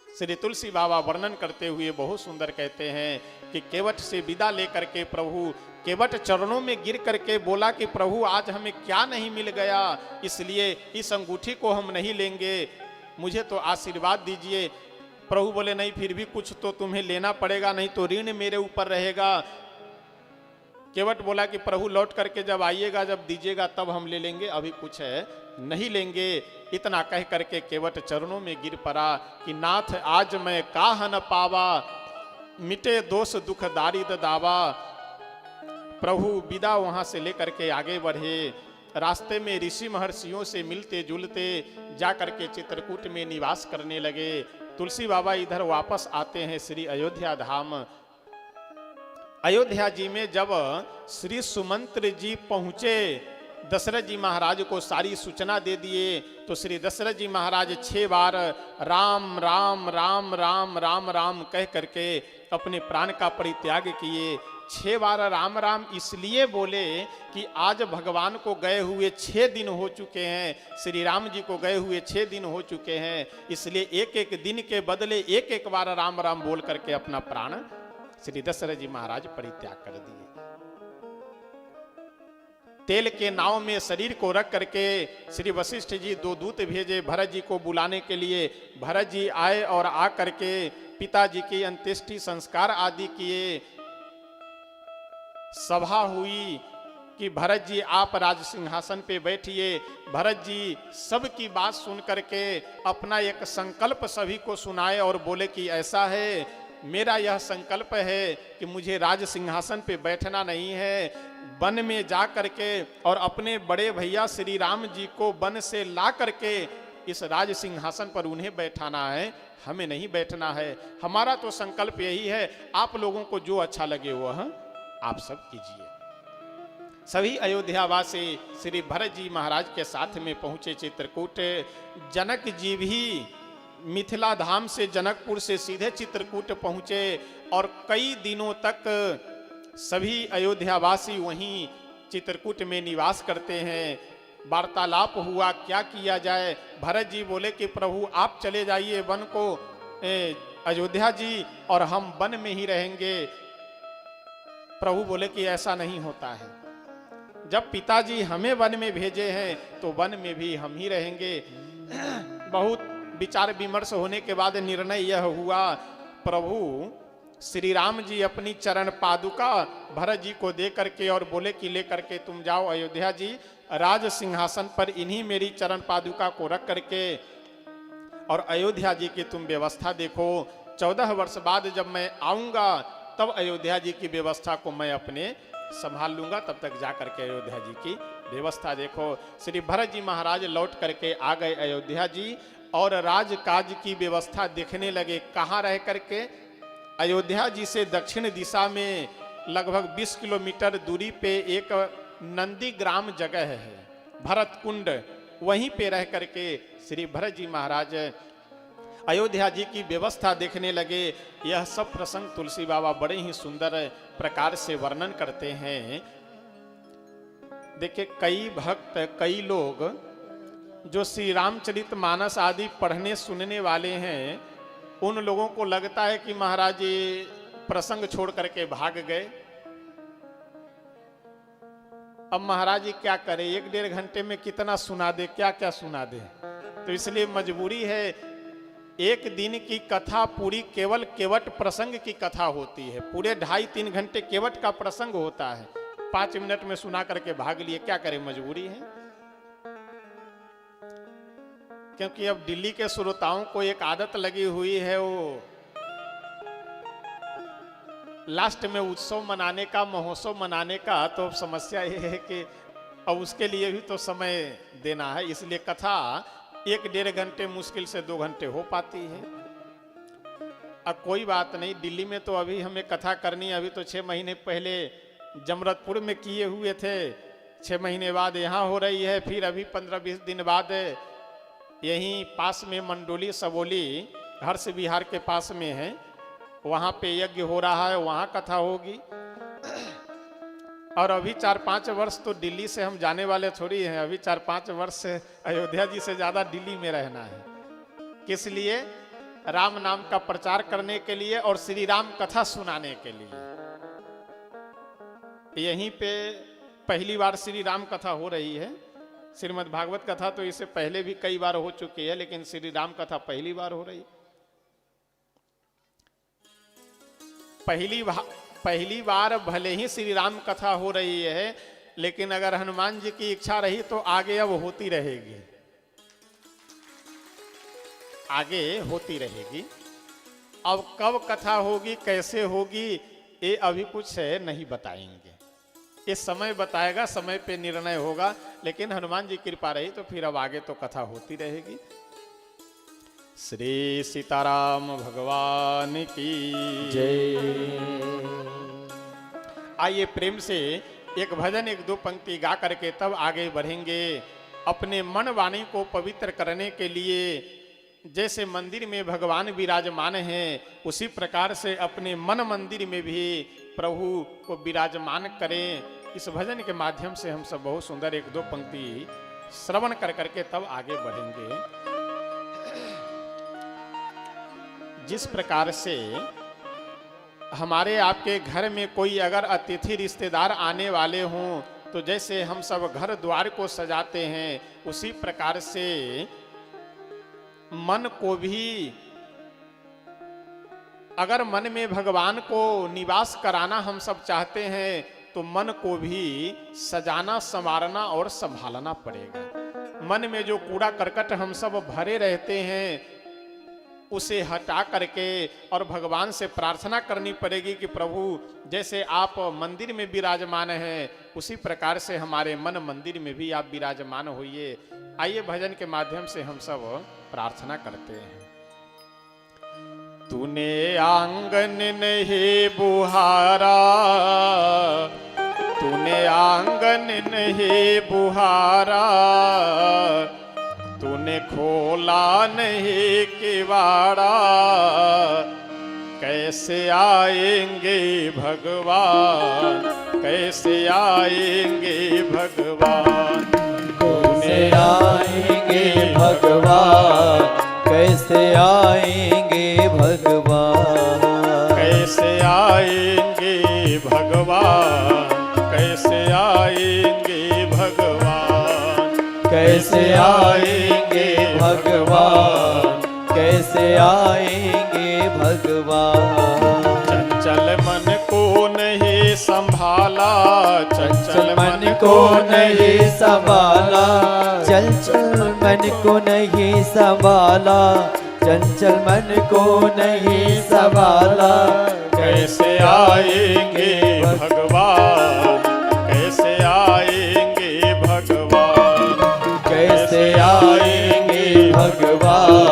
श्री तुलसी बाबा वर्णन करते हुए बहुत सुंदर कहते हैं कि केवट से विदा लेकर के प्रभु केवट चरणों में गिर करके बोला कि प्रभु आज हमें क्या नहीं मिल गया, इसलिए इस अंगूठी को हम नहीं लेंगे, मुझे तो आशीर्वाद दीजिए। प्रभु बोले नहीं, फिर भी कुछ तो तुम्हें लेना पड़ेगा, नहीं तो ऋण मेरे ऊपर रहेगा। केवट बोला कि प्रभु लौट करके जब आइएगा, जब दीजिएगा तब हम ले लेंगे, अभी कुछ है नहीं लेंगे। इतना कह करके केवट चरणों में गिर पड़ा कि नाथ आज मैं काह न पावा, मिटे दोष दुख दारिद दावा। प्रभु विदा वहां से लेकर के आगे बढ़े। रास्ते में ऋषि महर्षियों से मिलते जुलते जाकर के चित्रकूट में निवास करने लगे। तुलसी बाबा इधर वापस आते हैं श्री अयोध्या धाम। अयोध्या जी में जब श्री सुमंत्र जी पहुंचे, दशरथ जी महाराज को सारी सूचना दे दिए, तो श्री दशरथ जी महाराज 6 बार राम राम राम राम राम राम कह करके अपने प्राण का परित्याग किए। 6 बार राम राम इसलिए बोले कि आज भगवान को गए हुए 6 दिन हो चुके हैं, श्री राम जी को गए हुए 6 दिन हो चुके हैं, इसलिए एक एक दिन के बदले एक एक बार राम राम बोल करके अपना प्राण श्री दशरथ जी महाराज परित्याग कर दिए। तेल के नाव में शरीर को रख करके श्री वशिष्ठ जी 2 दूत भेजे भरत जी को बुलाने के लिए। भरत जी आए और आ करके पिताजी की अंत्येष्टि संस्कार आदि किए। सभा हुई कि भरत जी आप राज सिंहासन पे बैठिए। भरत जी सबकी बात सुन करके अपना एक संकल्प सभी को सुनाए और बोले कि ऐसा है, मेरा यह संकल्प है कि मुझे राज सिंहासन पे बैठना नहीं है, वन में जा करके और अपने बड़े भैया श्री राम जी को वन से ला करके इस राज सिंहासन पर उन्हें बैठाना है, हमें नहीं बैठना है। हमारा तो संकल्प यही है, आप लोगों को जो अच्छा लगे वह आप सब कीजिए। सभी अयोध्यावासी श्री भरत जी महाराज के साथ में पहुंचे चित्रकूट। जनक जी भी मिथिला धाम से जनकपुर से सीधे चित्रकूट पहुंचे और कई दिनों तक सभी अयोध्यावासी वहीं चित्रकूट में निवास करते हैं। वार्तालाप हुआ क्या किया जाए। भरत जी बोले कि प्रभु आप चले जाइए वन को, अयोध्या जी, और हम वन में ही रहेंगे। प्रभु बोले कि ऐसा नहीं होता है, जब पिताजी हमें वन में भेजे हैं तो वन में भी हम ही रहेंगे। बहुत विचार विमर्श होने के बाद निर्णय यह हुआ, प्रभु श्री राम जी अपनी चरण पादुका भरत जी को दे करके और बोले कि ले करके तुम जाओ अयोध्या जी, राज सिंहासन पर इन्हीं मेरी चरण पादुका को रख करके और अयोध्या जी की तुम व्यवस्था देखो। 14 वर्ष बाद जब मैं आऊंगा तब अयोध्या जी की व्यवस्था को मैं अपने संभाल लूंगा, तब तक जा करके अयोध्या जी की व्यवस्था देखो। श्री भरत जी महाराज लौट करके आ गए अयोध्या जी और राजकाज की व्यवस्था देखने लगे। कहाँ रह करके? अयोध्या जी से दक्षिण दिशा में लगभग 20 किलोमीटर दूरी पे एक नंदी ग्राम जगह है, भरत कुंड, वहीं पे रह करके श्री भरत जी महाराज अयोध्या जी की व्यवस्था देखने लगे। यह सब प्रसंग तुलसी बाबा बड़े ही सुंदर प्रकार से वर्णन करते हैं। देखिए, कई भक्त, कई लोग जो श्री रामचरितमानस आदि पढ़ने सुनने वाले हैं, उन लोगों को लगता है कि महाराज जी प्रसंग छोड़ करके भाग गए। अब महाराज जी क्या करें, 1-1.5 घंटे में कितना सुना दे, क्या क्या सुना दे। तो इसलिए मजबूरी है, एक दिन की कथा पूरी केवल केवट प्रसंग की कथा होती है। पूरे 2.5-3 घंटे केवट का प्रसंग होता है, 5 मिनट में सुना करके भाग लिए। क्या करें, मजबूरी है। क्योंकि अब दिल्ली के श्रोताओं को एक आदत लगी हुई है, वो लास्ट में उत्सव मनाने का, महोत्सव मनाने का। तो समस्या ये है कि अब उसके लिए भी तो समय देना है, इसलिए कथा 1-1.5 घंटे, मुश्किल से 2 घंटे हो पाती है। अब कोई बात नहीं, दिल्ली में तो अभी हमें कथा करनी, अभी तो 6 महीने पहले जमरतपुर में किए हुए थे, 6 महीने बाद यहाँ हो रही है, फिर अभी 15-20 दिन बाद यहीं पास में मंडोली सबोली हर्ष विहार के पास में है, वहाँ पे यज्ञ हो रहा है, वहाँ कथा होगी। और अभी 4-5 वर्ष तो दिल्ली से हम जाने वाले थोड़ी हैं, अभी 4-5 वर्ष से अयोध्या जी से ज्यादा दिल्ली में रहना है। किस लिए? राम नाम का प्रचार करने के लिए और श्री राम कथा सुनाने के लिए। यहीं पे पहली बार श्री राम कथा हो रही है। श्रीमद् भागवत कथा तो इससे पहले भी कई बार हो चुकी है, लेकिन श्री राम कथा पहली बार हो रही। पहली बार भले ही श्री राम कथा हो रही है, लेकिन अगर हनुमान जी की इच्छा रही तो आगे अब होती रहेगी, आगे होती रहेगी। अब कब कथा होगी, कैसे होगी, ये अभी कुछ नहीं बताएंगे, ये समय बताएगा, समय पे निर्णय होगा। लेकिन हनुमान जी की कृपा रही तो फिर अब आगे तो कथा होती रहेगी। श्री सीताराम भगवान की जय। आइए प्रेम से एक भजन, 1-2 पंक्ति गा करके तब आगे बढ़ेंगे। अपने मन वाणी को पवित्र करने के लिए जैसे मंदिर में भगवान विराजमान हैं, उसी प्रकार से अपने मन मंदिर में भी प्रभु को विराजमान करें। इस भजन के माध्यम से हम सब बहुत सुंदर 1-2 पंक्ति श्रवण कर करके तब आगे बढ़ेंगे। जिस प्रकार से हमारे आपके घर में कोई अगर अतिथि रिश्तेदार आने वाले हों, तो जैसे हम सब घर द्वार को सजाते हैं, उसी प्रकार से मन को भी, अगर मन में भगवान को निवास कराना हम सब चाहते हैं, तो मन को भी सजाना, संवारना और संभालना पड़ेगा। मन में जो कूड़ा करकट हम सब भरे रहते हैं, उसे हटा करके और भगवान से प्रार्थना करनी पड़ेगी कि प्रभु जैसे आप मंदिर में विराजमान हैं, उसी प्रकार से हमारे मन मंदिर में भी आप विराजमान होइए। आइए भजन के माध्यम से हम सब प्रार्थना करते हैं। तूने आंगन नहीं बुहारा, तूने आंगन नहीं बुहारा, तूने खोला नहीं किवाड़ा, कैसे आएंगे भगवान, कैसे आएंगे भगवान, कैसे आएंगे भगवान, कैसे आएंगे भगवान, कैसे आएंगे भगवान, कैसे आएंगे भगवान, कैसे आएंगे भगवान, कैसे आएंगे भगवान। चंचल मन को नहीं संभाला, चंचल मन को नहीं संभाला, चंचल मन को नहीं संभाला, चंचल मन को नहीं संभाला, कैसे आएंगे भगवान, कैसे आएंगे भगवान, कैसे आएंगे भगवान,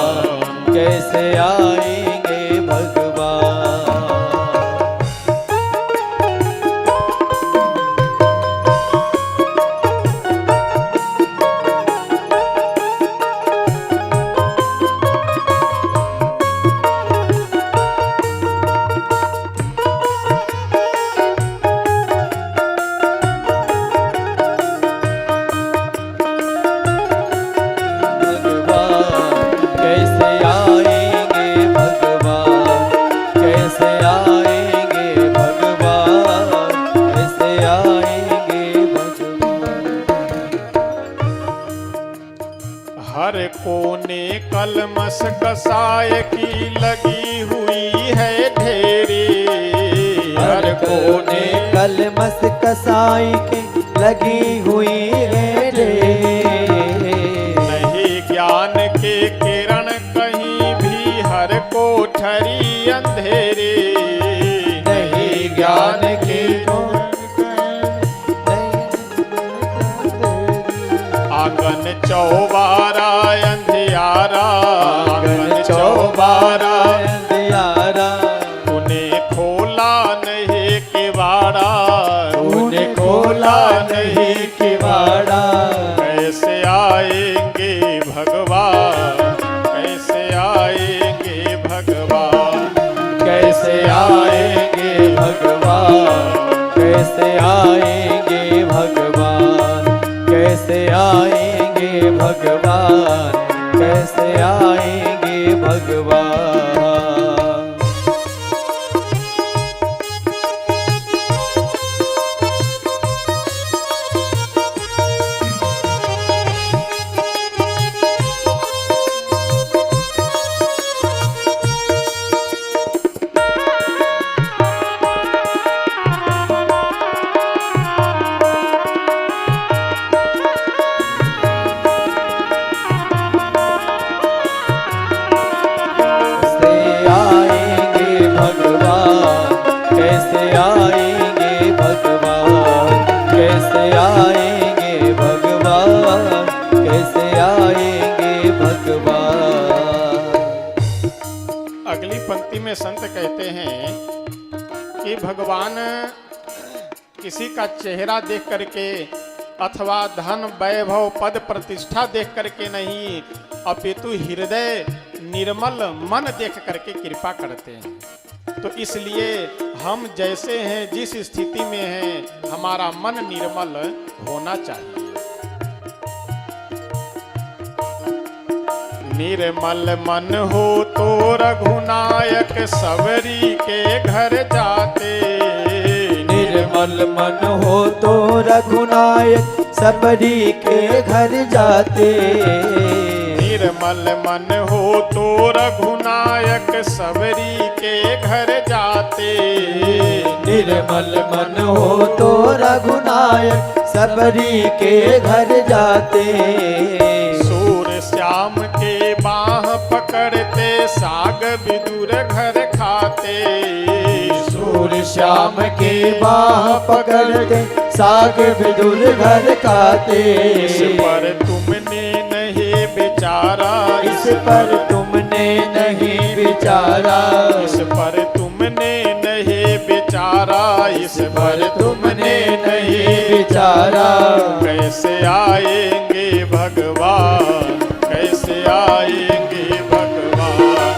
कोने कलमस कसाय की लगी हुई है ढेरी। हर कोने कलमस कसाई के लगी हुई है ढेरी। नहीं ज्ञान के किरण कहीं भी हर कोठरी अंधेरी। नहीं ज्ञान के आंगन चौबारा अंधियारा, आंगन चौबारा अंधियारा। तूने खोला नहीं किवाड़ा, तूने खोला नहीं किवाड़ा। कैसे आएंगे भगवान, कैसे आएंगे भगवान, कैसे आएंगे भगवान, कैसे आएंगे भगवान, कैसे आएंगे भगवान, कैसे आएंगे भगवान। कैसे आएंगे भगवान, कैसे आएंगे भगवान, कैसे आएंगे भगवान। अगली पंक्ति में संत कहते हैं कि भगवान किसी का चेहरा देख करके अथवा धन वैभव पद प्रतिष्ठा देख करके नहीं, अपितु हृदय निर्मल मन देख करके कृपा करते हैं। तो इसलिए हम जैसे हैं, जिस स्थिति में हैं, हमारा मन निर्मल होना चाहिए। निर्मल मन हो तो रघुनायक सबरी के घर जाते। निर्मल मन हो तो रघुनायक सबरी के घर जाते। निर्मल मन हो तो रघुनायक सबरी के घर जाते। निर्मल मन हो तो रघुनायक सबरी के घर जाते। सूर श्याम के बाह पकड़ते साग विदुर घर खाते। सूर श्याम के बाह पकड़ते साग विदुर घर खाते। इस पर तुमने नहीं विचारा, इस पर तुमने नहीं विचारा, इस पर तुमने नहीं विचारा, इस पर तुमने नहीं विचारा। कैसे आएंगे भगवान, कैसे आएंगे भगवान,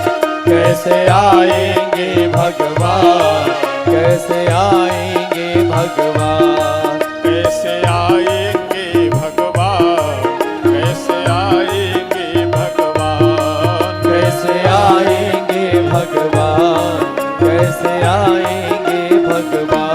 कैसे आएंगे भगवान, कैसे आएंगे भगवान, कैसे आएंगे भगवान, कैसे आएंगे भगवान, कैसे आएंगे भगवान, कैसे आएंगे भगवान।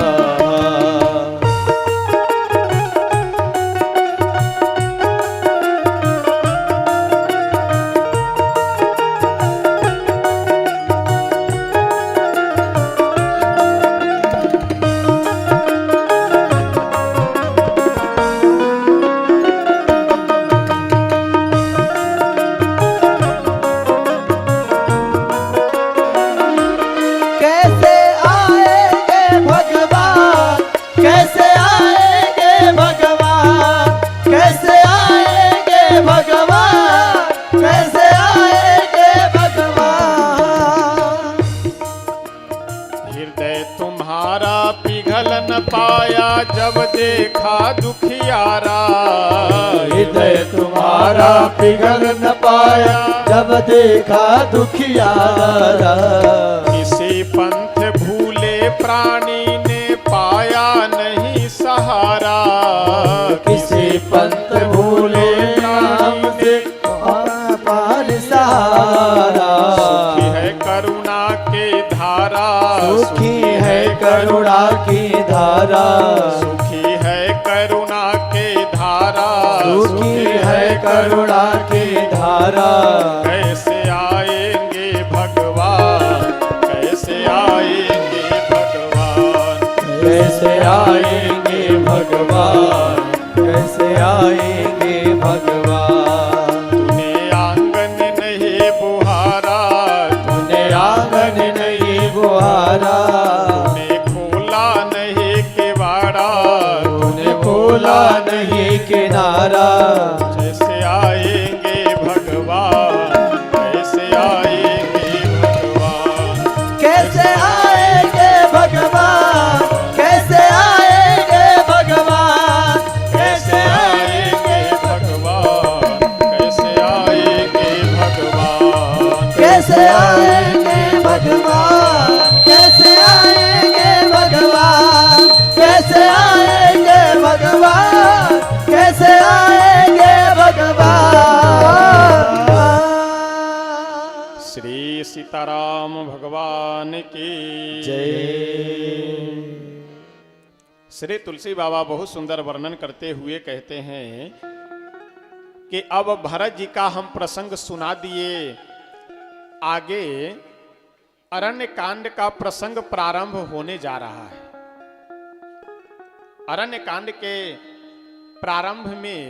पाया जब देखा दुखियारा। हृदय तुम्हारा पिघल न पाया जब देखा दुखियारा। किसी पंथ भूले प्राणी ने पाया नहीं सहारा। किसी पंथ भूले प्राणी ने पार सहारा। सुखी है करुणा के धारा, सुखी है करुणा की धारा। सुखी है करुणा के धारा, सुखी है करुणा की धारा। नारा। कैसे आएंगे भगवान, कैसे आएंगे भगवान, कैसे आएंगे भगवान, कैसे आएंगे भगवान। तूने आंगन नहीं बुहारा, तूने आंगन नहीं बुहारा, तूने खोला नहीं किवाड़ा, तूने खोला नहीं किनारा। कैसे आएंगे भगवान, कैसे आएंगे भगवान, कैसे आएंगे भगवान, कैसे आएंगे भगवान, कैसे आएंगे भगवान, कैसे आएंगे भगवान, कैसे आएंगे भगवान, कैसे आएंगे भगवान, कैसे आएंगे भगवान, कैसे आएंगे भगवान। श्री सीताराम भगवान की जय। श्री तुलसी बाबा बहुत सुंदर वर्णन करते हुए कहते हैं कि अब भरत जी का हम प्रसंग सुना दिए, आगे अरण्य कांड का प्रसंग प्रारंभ होने जा रहा है। अरण्य कांड के प्रारंभ में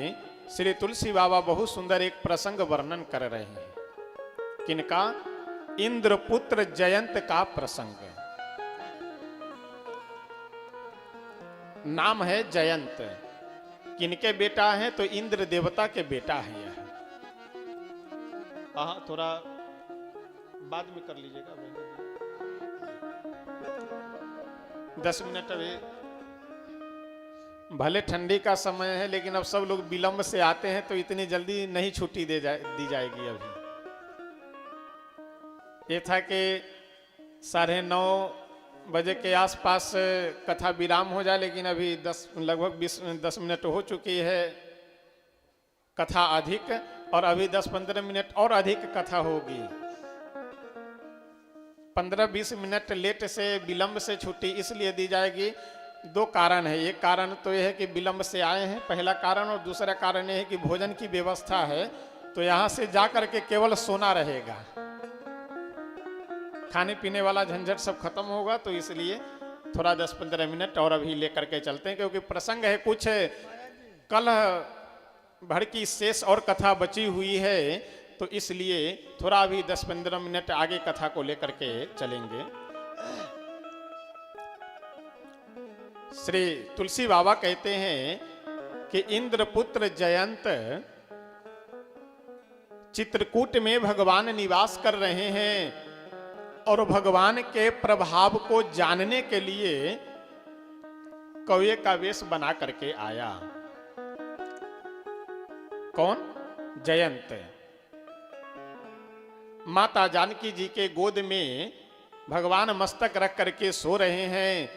श्री तुलसी बाबा बहुत सुंदर एक प्रसंग वर्णन कर रहे हैं। किनका? इंद्रपुत्र जयंत का प्रसंग। नाम है जयंत। किनके बेटा है? तो इंद्र देवता के बेटा है यह। हाँ, थोड़ा बाद में कर लीजिएगा, 10 मिनट अभी। भले ठंडी का समय है, लेकिन अब सब लोग विलंब से आते हैं तो इतनी जल्दी नहीं छुट्टी दी जाएगी। अभी ये था कि 9:30 बजे के आसपास कथा विराम हो जाए, लेकिन अभी लगभग 10 मिनट हो चुकी है कथा अधिक, और अभी 10-15 मिनट और अधिक कथा होगी। 15-20 मिनट लेट से विलंब से छुट्टी इसलिए दी जाएगी। 2 कारण है। एक कारण तो यह है कि विलंब से आए हैं, पहला कारण, और दूसरा कारण यह है कि भोजन की व्यवस्था है, तो यहाँ से जाकर के केवल सोना रहेगा, खाने पीने वाला झंझट सब खत्म होगा। तो इसलिए थोड़ा 10-15 मिनट और अभी लेकर के चलते हैं, क्योंकि प्रसंग है कुछ कल भर की शेष और कथा बची हुई है, तो इसलिए थोड़ा अभी 10-15 मिनट आगे कथा को लेकर के चलेंगे। श्री तुलसी बाबा कहते हैं कि इंद्रपुत्र जयंत चित्रकूट में भगवान निवास कर रहे हैं, और भगवान के प्रभाव को जानने के लिए कौवे का वेश बना करके आया। कौन? जयंत। माता जानकी जी के गोद में भगवान मस्तक रख करके सो रहे हैं।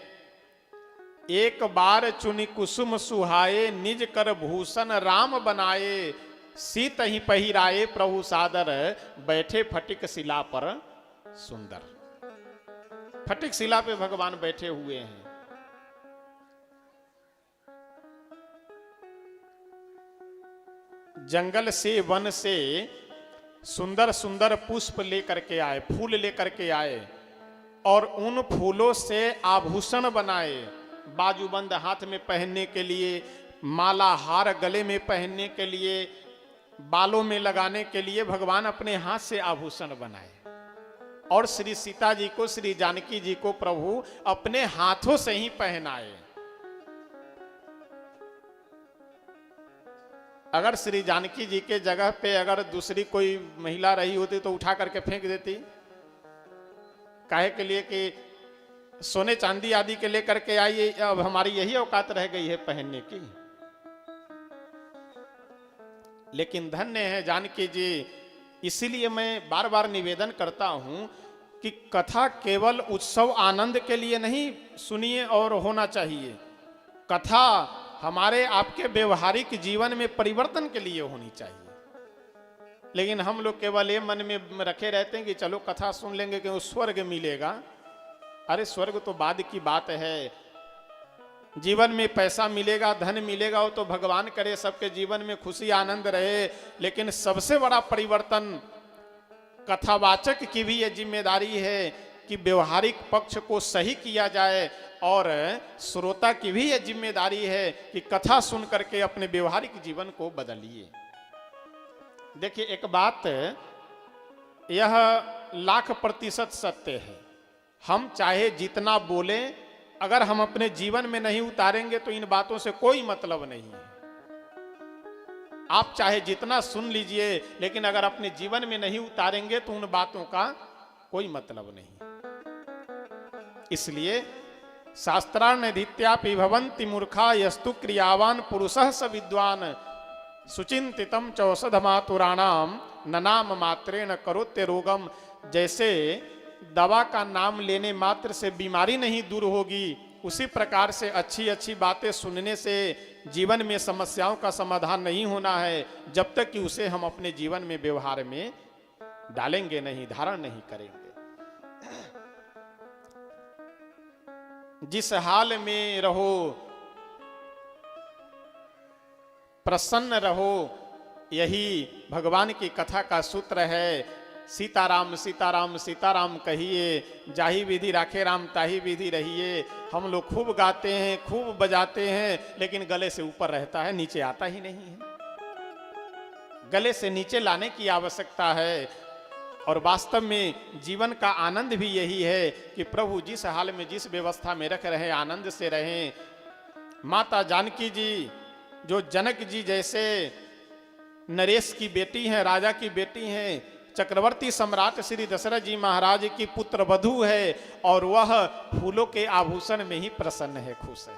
एक बार चुनि कुसुम सुहाए, निज कर भूषण राम बनाए, सीत ही पहिराए प्रभु सादर, बैठे फटिक शिला पर सुंदर। फटिक शिला पे भगवान बैठे हुए हैं। जंगल से, वन से सुंदर सुंदर पुष्प लेकर के आए, फूल लेकर के आए, और उन फूलों से आभूषण बनाए, बाजूबंद हाथ में पहनने के लिए, माला हार गले में पहनने के लिए, बालों में लगाने के लिए भगवान अपने हाथ से आभूषण बनाए। और श्री सीता जी को, श्री जानकी जी को प्रभु अपने हाथों से ही पहनाए। अगर श्री जानकी जी के जगह पे अगर दूसरी कोई महिला रही होती तो उठा करके फेंक देती। काहे के लिए कि सोने चांदी आदि के लेकर के आई, अब हमारी यही औकात रह गई है पहनने की। लेकिन धन्य है जानकी जी। इसीलिए मैं बार बार निवेदन करता हूं कि कथा केवल उत्सव आनंद के लिए नहीं सुनिए और होना चाहिए। कथा हमारे आपके व्यवहारिक जीवन में परिवर्तन के लिए होनी चाहिए। लेकिन हम लोग केवल ये मन में रखे रहते हैं कि चलो कथा सुन लेंगे कि स्वर्ग मिलेगा। अरे स्वर्ग तो बाद की बात है। जीवन में पैसा मिलेगा, धन मिलेगा, वो तो भगवान करे सबके जीवन में खुशी आनंद रहे, लेकिन सबसे बड़ा परिवर्तन कथावाचक की भी ये जिम्मेदारी है कि व्यवहारिक पक्ष को सही किया जाए, और श्रोता की भी ये जिम्मेदारी है कि कथा सुन करके अपने व्यवहारिक जीवन को बदलिए। देखिए, एक बात यह 100% सत्य है, हम चाहे जितना बोलें, अगर हम अपने जीवन में नहीं उतारेंगे तो इन बातों से कोई मतलब नहीं है। आप चाहे जितना सुन लीजिए, लेकिन अगर अपने जीवन में नहीं उतारेंगे तो उन बातों का कोई मतलब नहीं। इसलिए शास्त्रान्यधीत्यापि भवन्ति मूर्खा यस्तु क्रियावान पुरुषः स विद्वान सुचिंतितम चौषधमातुराणाम ननाम मात्रेण करोत्य रोगम। जैसे दवा का नाम लेने मात्र से बीमारी नहीं दूर होगी, उसी प्रकार से अच्छी अच्छी बातें सुनने से जीवन में समस्याओं का समाधान नहीं होना है, जब तक कि उसे हम अपने जीवन में व्यवहार में डालेंगे नहीं, धारण नहीं करेंगे। जिस हाल में रहो प्रसन्न रहो, यही भगवान की कथा का सूत्र है। सीताराम सीताराम सीताराम कहिए, जाही विधि राखे राम ताही विधि रहिए। हम लोग खूब गाते हैं, खूब बजाते हैं, लेकिन गले से ऊपर रहता है, नीचे आता ही नहीं है। गले से नीचे लाने की आवश्यकता है। और वास्तव में जीवन का आनंद भी यही है कि प्रभु जिस हाल में, जिस व्यवस्था में रख रहे, आनंद से रहें। माता जानकी जी, जो जनक जी जैसे नरेश की बेटी हैं, राजा की बेटी हैं, चक्रवर्ती सम्राट श्री दशरथ जी महाराज की पुत्र वधू है, और वह फूलों के आभूषण में ही प्रसन्न है, खुश है।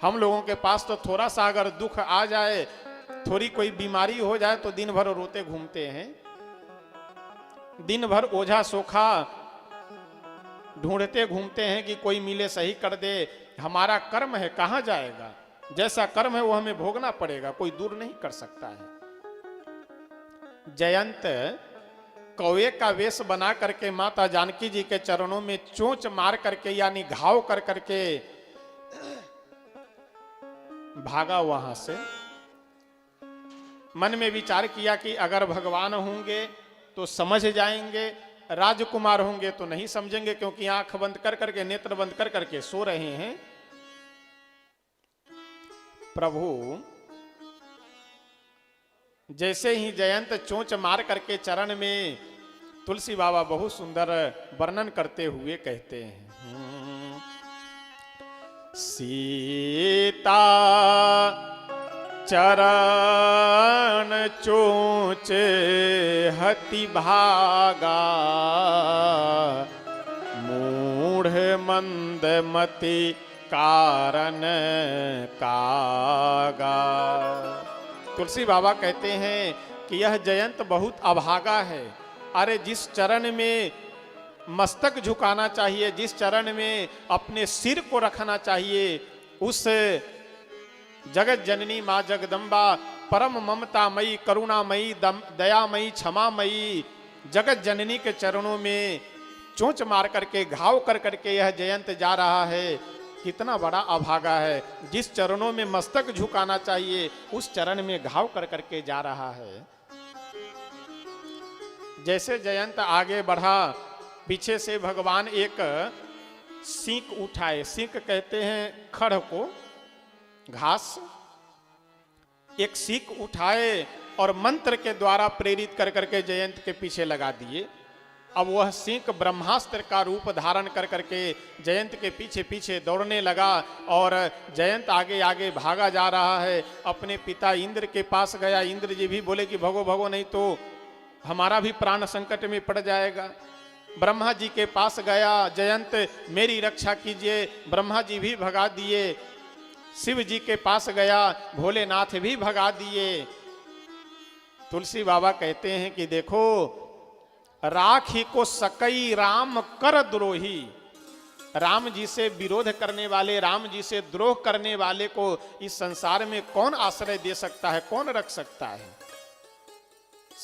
हम लोगों के पास तो थोड़ा सा अगर दुख आ जाए, थोड़ी कोई बीमारी हो जाए, तो दिन भर रोते घूमते हैं, दिन भर ओझा सोखा ढूंढते घूमते हैं कि कोई मिले सही कर दे। हमारा कर्म है, कहां जाएगा? जैसा कर्म है वो हमें भोगना पड़ेगा, कोई दूर नहीं कर सकता है। जयंत कौवे का वेश बना करके माता जानकी जी के चरणों में चोंच मार करके, यानी घाव कर करके भागा वहां से। मन में विचार किया कि अगर भगवान होंगे तो समझ जाएंगे, राजकुमार होंगे तो नहीं समझेंगे, क्योंकि आंख बंद कर करके, नेत्र बंद कर करके सो रहे हैं। प्रभु जैसे ही जयंत चोंच मार करके चरण में, तुलसी बाबा बहुत सुंदर वर्णन करते हुए कहते हैं, सीता चरण चोंच हति भागा, मूढ़ मंद मति कारण कागा। तुलसी बाबा कहते हैं कि यह जयंत बहुत अभागा है। अरे जिस चरण में मस्तक झुकाना चाहिए, जिस चरण में अपने सिर को रखना चाहिए, उस जगत जननी माँ जगदम्बा, परम ममतामयी, करुणामयी, दयामयी, क्षमामयी जगत जननी के चरणों में चोंच मार करके, घाव कर करके यह जयंत जा रहा है। कितना बड़ा अभागा है, जिस चरणों में मस्तक झुकाना चाहिए उस चरण में घाव कर करके जा रहा है। जैसे जयंत आगे बढ़ा, पीछे से भगवान एक सींक उठाए। सींक कहते हैं खड़ को, घास। एक सींक उठाए और मंत्र के द्वारा प्रेरित कर करके जयंत के पीछे लगा दिए। अब वह सींक ब्रह्मास्त्र का रूप धारण कर करके जयंत के पीछे पीछे दौड़ने लगा, और जयंत आगे आगे भागा जा रहा है। अपने पिता इंद्र के पास गया। इंद्र जी भी बोले कि भगो भगो, नहीं तो हमारा भी प्राण संकट में पड़ जाएगा। ब्रह्मा जी के पास गया जयंत, मेरी रक्षा कीजिए। ब्रह्मा जी भी भगा दिए। शिव जी के पास गया, भोलेनाथ भी भगा दिए। तुलसी बाबा कहते हैं कि देखो, राखी को सकई राम कर द्रोही। राम जी से विरोध करने वाले, राम जी से द्रोह करने वाले को इस संसार में कौन आश्रय दे सकता है, कौन रख सकता है?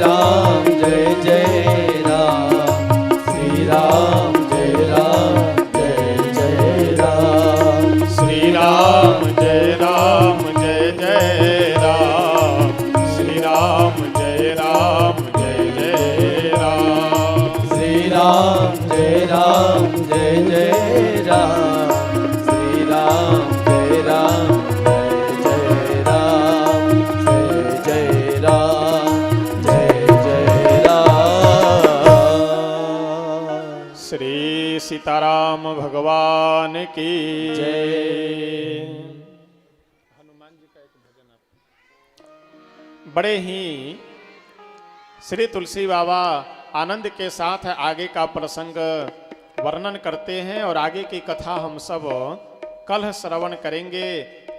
राम जय जय राम, श्री राम जय जय राम, श्री राम जय जय राम, श्री राम जय जय राम, श्री राम जय जय राम, श्री राम जय जय राम, जय जय राम, जय राम। श्री सीताराम भगवान की जय। हनुमान जी का एक भजन बड़े ही श्री तुलसी बाबा आनंद के साथ आगे का प्रसंग वर्णन करते हैं और आगे की कथा हम सब कल श्रवण करेंगे।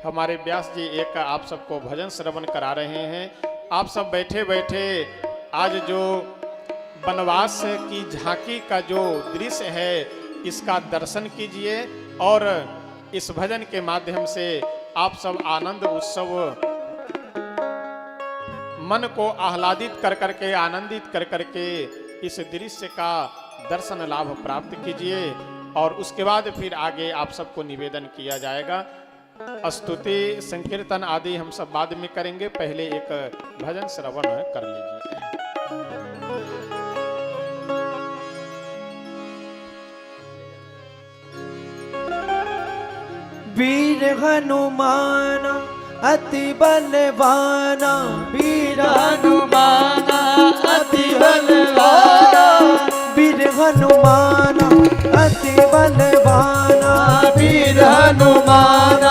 हमारे व्यास जी एक आप सबको भजन श्रवण करा रहे हैं। आप सब बैठे बैठे आज जो वनवास की झांकी का जो दृश्य है इसका दर्शन कीजिए और इस भजन के माध्यम से आप सब आनंद उत्सव मन को आह्लादित कर करके आनंदित कर करके इस दृश्य का दर्शन लाभ प्राप्त कीजिए और उसके बाद फिर आगे आप सबको निवेदन किया जाएगा। स्तुति संकीर्तन आदि हम सब बाद में करेंगे, पहले एक भजन श्रवण कर लीजिए। वीर हनुमान अति बलवाना, वीर हनुमान अति बलवाना, वीर हनुमान अति बलवाना, वीर हनुमान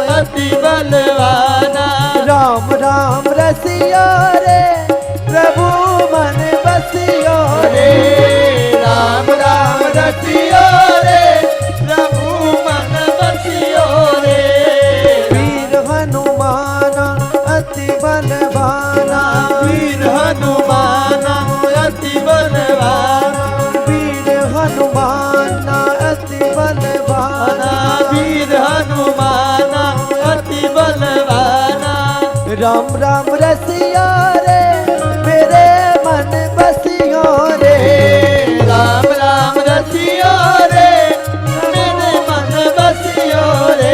अति बलवाना, राम राम रसिया रे प्रभु मन बसियो रे, राम राम रसियो रे प्रभु मन बसियो रे, वीर हनुमान अति बलवाना, वीर हनुमान अति बलवाना, वीर हनुमान अति बलवाना, वीर हनुमान अति बलवाना, राम राम रसिया रे मेरे मन बसियो रे, राम राम रसियो रे मेरे मन बसियो रे,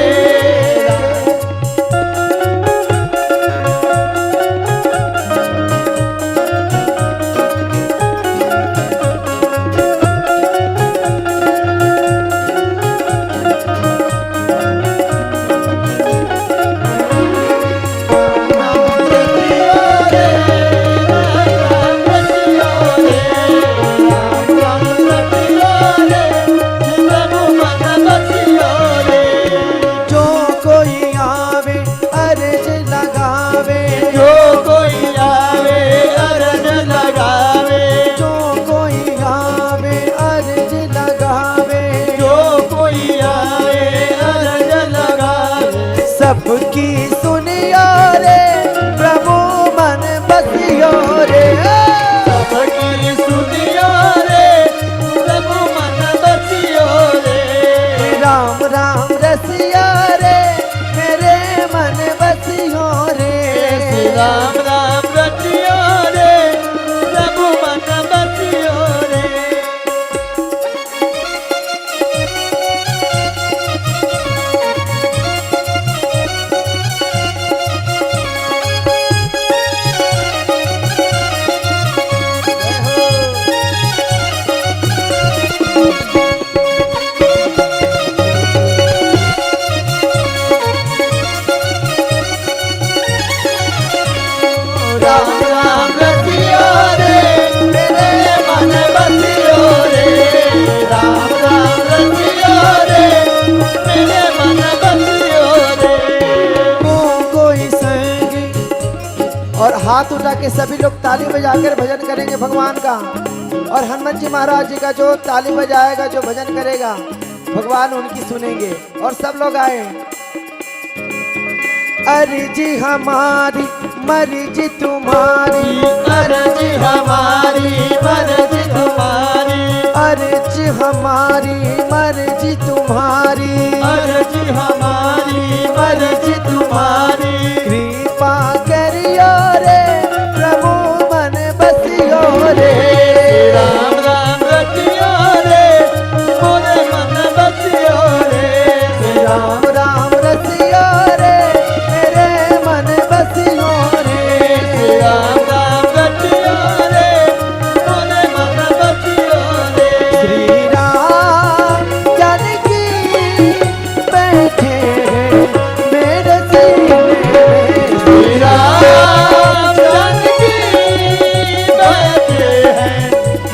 जो कोई आवे अर्ज लगावे, जो कोई आवे अरज लगावे, जो कोई आवे अर्ज लगावे, जो कोई आवे अरज लगावे, सबकी सुनियो रे प्रभु मन बसियो रे, सबकी सुनियो रे प्रभु मन बसियो रे, राम राम रसिया रे मेरे मन बसियो रे, राम राम रसियो रे प्रभु मन बसियो रे, राम राम रसियो रे मेरे मन बसियो रे, राम राम रसियो रे मेरे मन बसियो रे, कोई संगी और हाथ उठा के सभी लोग ताली बजाकर भजन करेंगे भगवान का, और हनुमान जी महाराज जी का जो ताली बजाएगा जो भजन करेगा भगवान उनकी सुनेंगे। और सब लोग आए। अर्जी हमारी मर्जी तुम्हारी, अर्जी हमारी मर्जी तुम्हारी, अर्जी हमारी मर्जी तुम्हारी, अर्जी हमारी मर्जी तुम्हारी, कृपा करियो रे प्रभु मन बसियो रे। राम राम रचियो रे मोरे मन बसियो रे। राम राम रसिया रे मेरे मन बसियो रे। राम राम रचियो रे मोरे मन बसियो रे। श्री राम जानकी बैठे मेरे सीने में। श्री राम जानकी बैठे हैं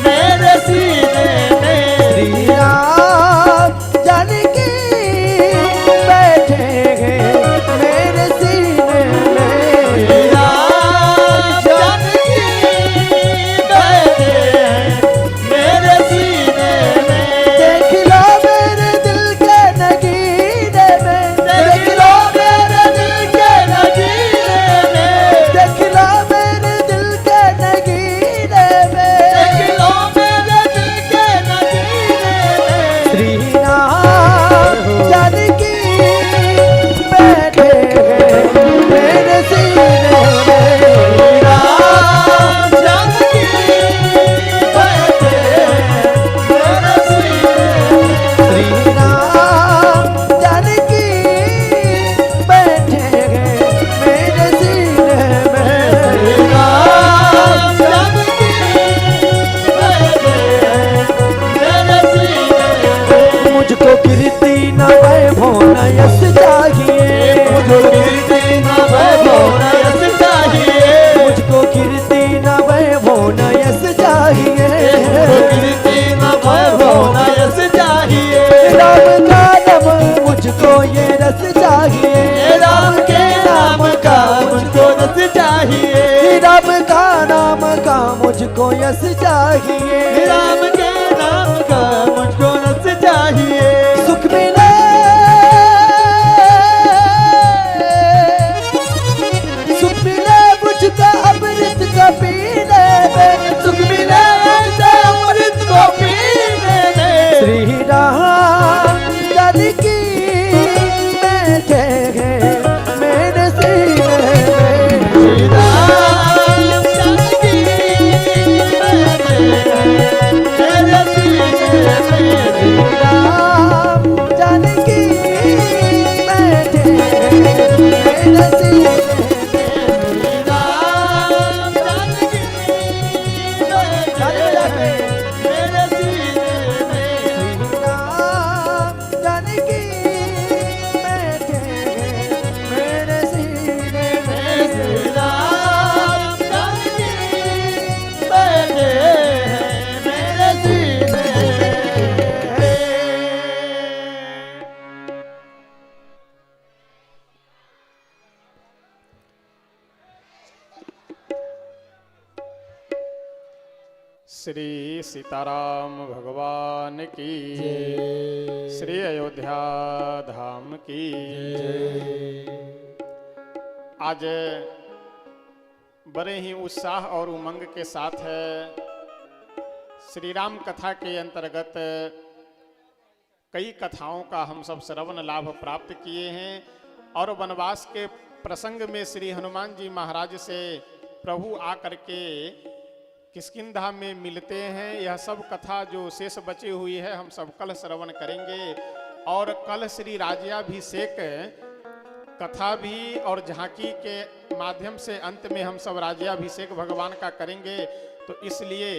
मेरे सीने में। श्री राम जानकी बैठे हैं मेरे सीने में। श्री राम जानकी बैठे हैं मेरे सीने में। देख लो मेरे दिल के नगीने में। देख लो मेरे दिल के नगीने में। देख लो मेरे दिल के नगीने में। देख लो मेरे दिल के नगीने में। श्री राम जानकी बैठे हैं मेरे सीने में। राम जानकी बैठे हैं मेरे सीने में। श्री राम जानकी बैठे हैं मेरे सीने में। राम जानकी बैठे हैं मेरे सीने में। मुझको कीर्ति न वैभव न यश चाहिए। मुझको कीर्ति न वैभव न यश चाहिए। मुझको कीर्ति न वैभव न यश चाहिए। मुझको कीर्ति न वैभव न यश चाहिए। राम का नाम मुझको ये रस चाहिए। राम के नाम का मुझको रस चाहिए। राम का नाम का मुझको यश चाहिए। राम के नाम का मुझको रस चाहिए। सुख मिले सुख मिले मुझको अमृत का पीने में। सुख मिले ऐसे अमृत को पीने में। श्री राम जानकी बैठे हैं मेरे सीने में। श्री राम जानकी बैठे हैं मेरे सीने में। श्री राम जानकी बैठे हैं मेरे सीने में। राम जानकी बैठे हैं मेरे सीने में। राम जानकी बैठे हैं मेरे सीने में। राम जानकी बैठे हैं मेरे सीने में। श्री सीताराम भगवान की, श्री अयोध्या धाम की। आज बड़े ही उत्साह और उमंग के साथ श्री राम कथा के अंतर्गत कई कथाओं का हम सब श्रवण लाभ प्राप्त किए हैं। और वनवास के प्रसंग में श्री हनुमान जी महाराज से प्रभु आकर के किष्किंधा में मिलते हैं। यह सब कथा जो शेष बची हुई है हम सब कल श्रवण करेंगे। और कल श्री राज्याभिषेक कथा भी और झांकी के माध्यम से अंत में हम सब राज्याभिषेक भगवान का करेंगे। तो इसलिए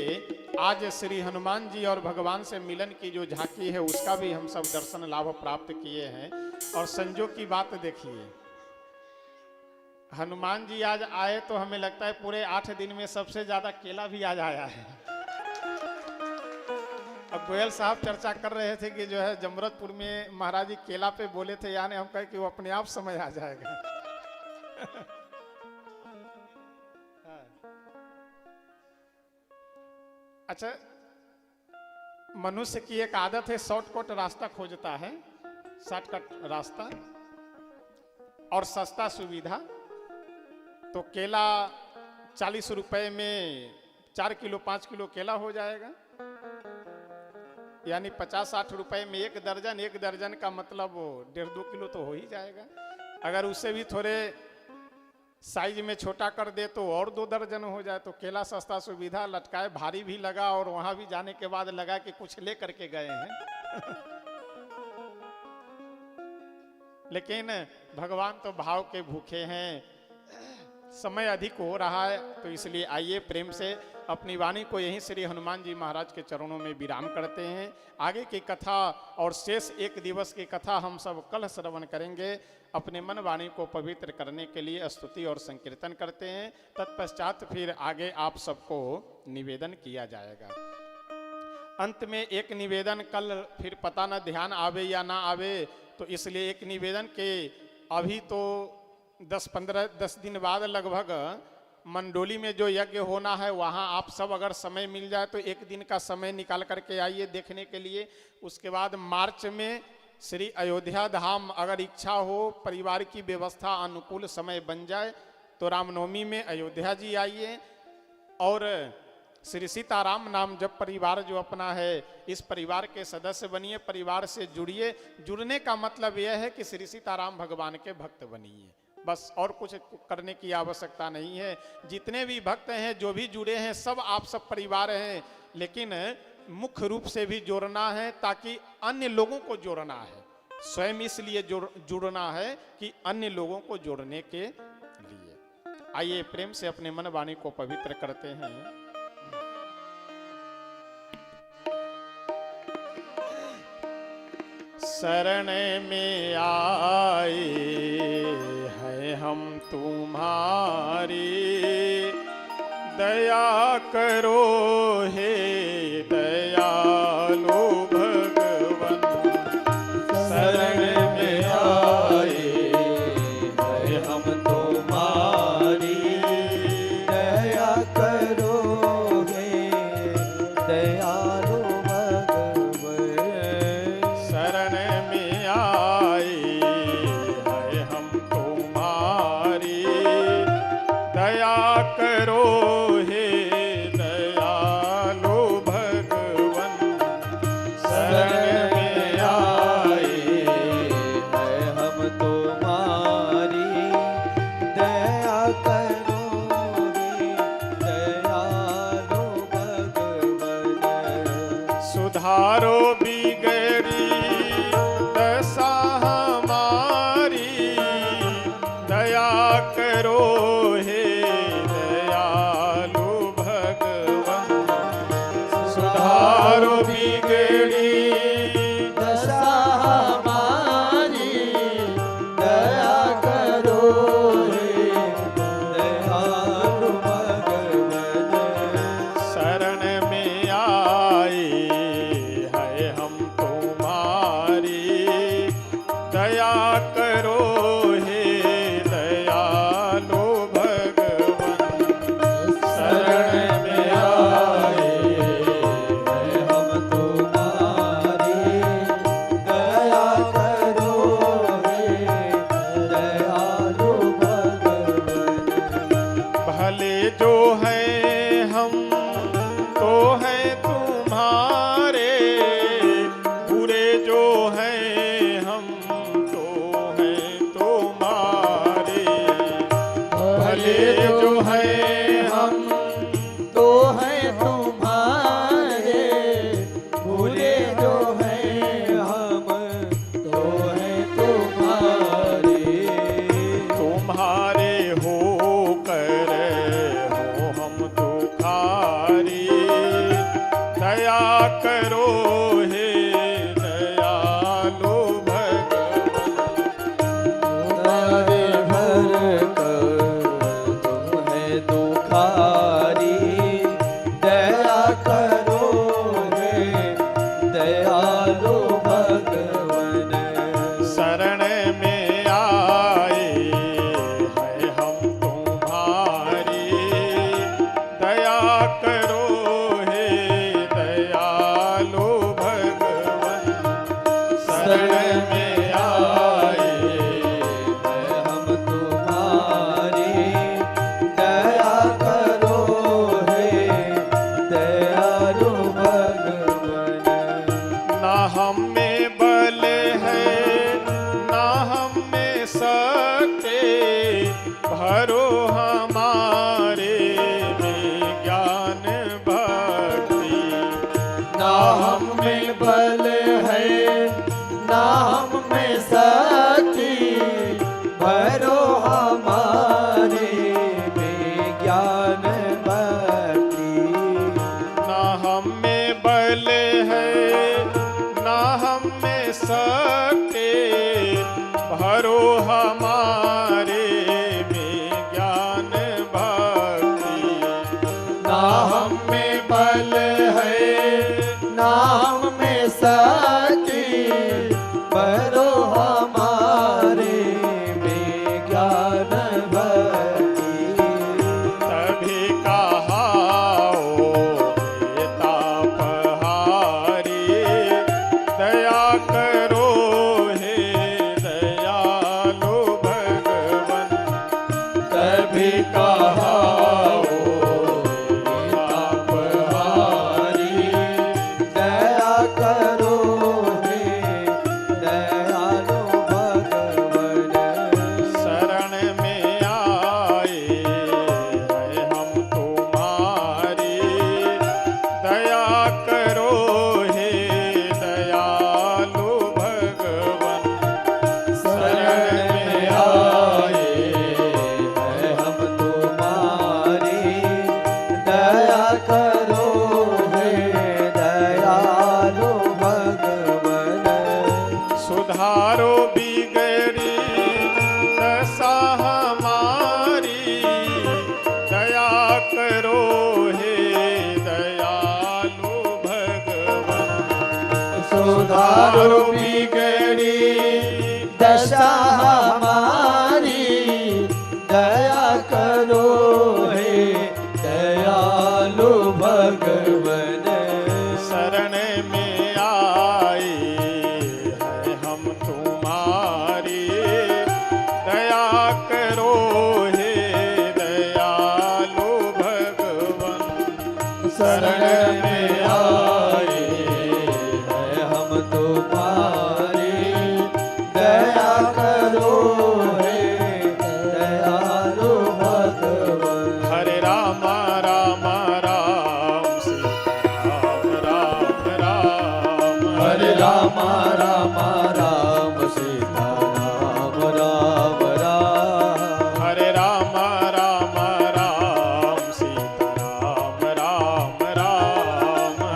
आज श्री हनुमान जी और भगवान से मिलन की जो झांकी है उसका भी हम सब दर्शन लाभ प्राप्त किए हैं। और संजोग की बात देखिए, हनुमान जी आज आए तो हमें लगता है पूरे 8 दिन में सबसे ज्यादा केला भी आज आया है। अब गोयल साहब चर्चा कर रहे थे कि जो है जमरतपुर में महाराज जी केला पे बोले थे, यानी हम कहे कि वो अपने आप समय आ जाएगा। अच्छा, मनुष्य की एक आदत है, शॉर्टकट रास्ता खोजता है, शॉर्टकट रास्ता और सस्ता सुविधा। तो केला 40 रुपए में 4 किलो 5 किलो केला हो जाएगा, यानी 50-60 रुपए में एक दर्जन का मतलब 1.5-2 किलो तो हो ही जाएगा। अगर उससे भी थोड़े साइज में छोटा कर दे तो और 2 दर्जन हो जाए। तो केला सस्ता सुविधा, लटकाए, भारी भी लगा और वहां भी जाने के बाद लगा कि कुछ ले करके गए हैं। लेकिन भगवान तो भाव के भूखे हैं। समय अधिक हो रहा है तो इसलिए आइए प्रेम से अपनी वाणी को यहीं श्री हनुमान जी महाराज के चरणों में विराम करते हैं। आगे की कथा और शेष 1 दिवस की कथा हम सब कल श्रवण करेंगे। अपने मन वाणी को पवित्र करने के लिए स्तुति और संकीर्तन करते हैं। तत्पश्चात फिर आगे आप सबको निवेदन किया जाएगा। अंत में एक निवेदन, कल फिर पता न ध्यान आवे या ना आवे, तो इसलिए एक निवेदन के अभी तो 10 दिन बाद लगभग मंडोली में जो यज्ञ होना है वहाँ आप सब अगर समय मिल जाए तो 1 दिन का समय निकाल करके आइए देखने के लिए। उसके बाद मार्च में श्री अयोध्या धाम, अगर इच्छा हो, परिवार की व्यवस्था अनुकूल समय बन जाए तो रामनवमी में अयोध्या जी आइए। और श्री सीताराम नाम जब परिवार जो अपना है, इस परिवार के सदस्य बनिए, परिवार से जुड़िए। जुड़ने का मतलब यह है कि श्री सीताराम भगवान के भक्त बनिए, बस और कुछ करने की आवश्यकता नहीं है। जितने भी भक्त हैं, जो भी जुड़े हैं, सब आप सब परिवार हैं, लेकिन मुख्य रूप से भी जोड़ना है ताकि अन्य लोगों को जोड़ना है। स्वयं इसलिए जुड़ना है कि अन्य लोगों को जोड़ने के लिए। आइए प्रेम से अपने मन वाणी को पवित्र करते हैं। शरण में आए हैं हम तुम्हारी, दया करो हे दयालु भगवन। शरण में आए हैं हम तुम्हारी, दया करो हे दयालु भगवन। शरण में आए हैं हम तुम्हारी, दया करो हे दयालु भगवन। शरण में आए हैं हम तुम्हारी, दया करो हे दयालु भगवन। सुधारो बिगड़ी दशा हमारी, दया करो हे दयालु भगवन। सुधारो बिगड़ी दशा हमारी, दया करो हे दयालु भगवन। शरण में आए हैं हम तुम्हारी, दया करो हे दयालु भगवन। शरण में आए हैं हम तुम्हारी, दया करो हे दयालु भगवन। भले जो हैं हम तो हैं तुम्हारे, बुरे जो हैं हम तो हैं तुम्हारे। भले जो हैं हम तो हैं तुम्हारे, बुरे जो हैं हम तो हैं तुम्हारे। तुम्हारे होकर हो हम दुखारी, दया करो हे दयालु भगवन। तुम्हारे भर कर तुम है दुखारी, दया करो हे दयालु भगवन। शरण में आए हैं हम तुम्हारी, दया करो हे दयालु भगवन। शरण में आए हैं हम तुम्हारी, दया करो हे दयालु भगवन। ना हम में बल है ना हम में शक्ति, भरो बल है ना हम में शक्ति, भरो हमारे में ज्ञान भक्ति। ना हम में बल है ना हम में शक्ति, भरो हमारे में ज्ञान भक्ति। ना हम में बल है ना हम में शक्ति, भरो हमारे में ज्ञान भक्ति। तभी कहाओ हे तापहारी, दया करो हे दयालु भगवन। तभी कहाओ तापहारी, दया करो हे दयालु भगवन। शरण में आए हैं हम तुम्हारी, दया करो हे दयालु भगवन। शरण में आए हैं हम तुम्हारी, दया करो हे दयालु भगवन। सुधारो बिगड़ी दशा हमारी, दया करो हे दयालु भगवन। सुधारो बिगड़ी दशा हमारी, दया करो हे दयालु भगवन। शरण में आए हैं हम तुम्हारी, दया करो हे दयालु भगवन। शरण में आए हैं हम तुम्हारी, दया करो हे दयालु भगवन। हरे राम राम राम सीता राम राम राम। हरे राम राम राम सीता राम राम राम। हरे राम राम राम सीता राम राम राम।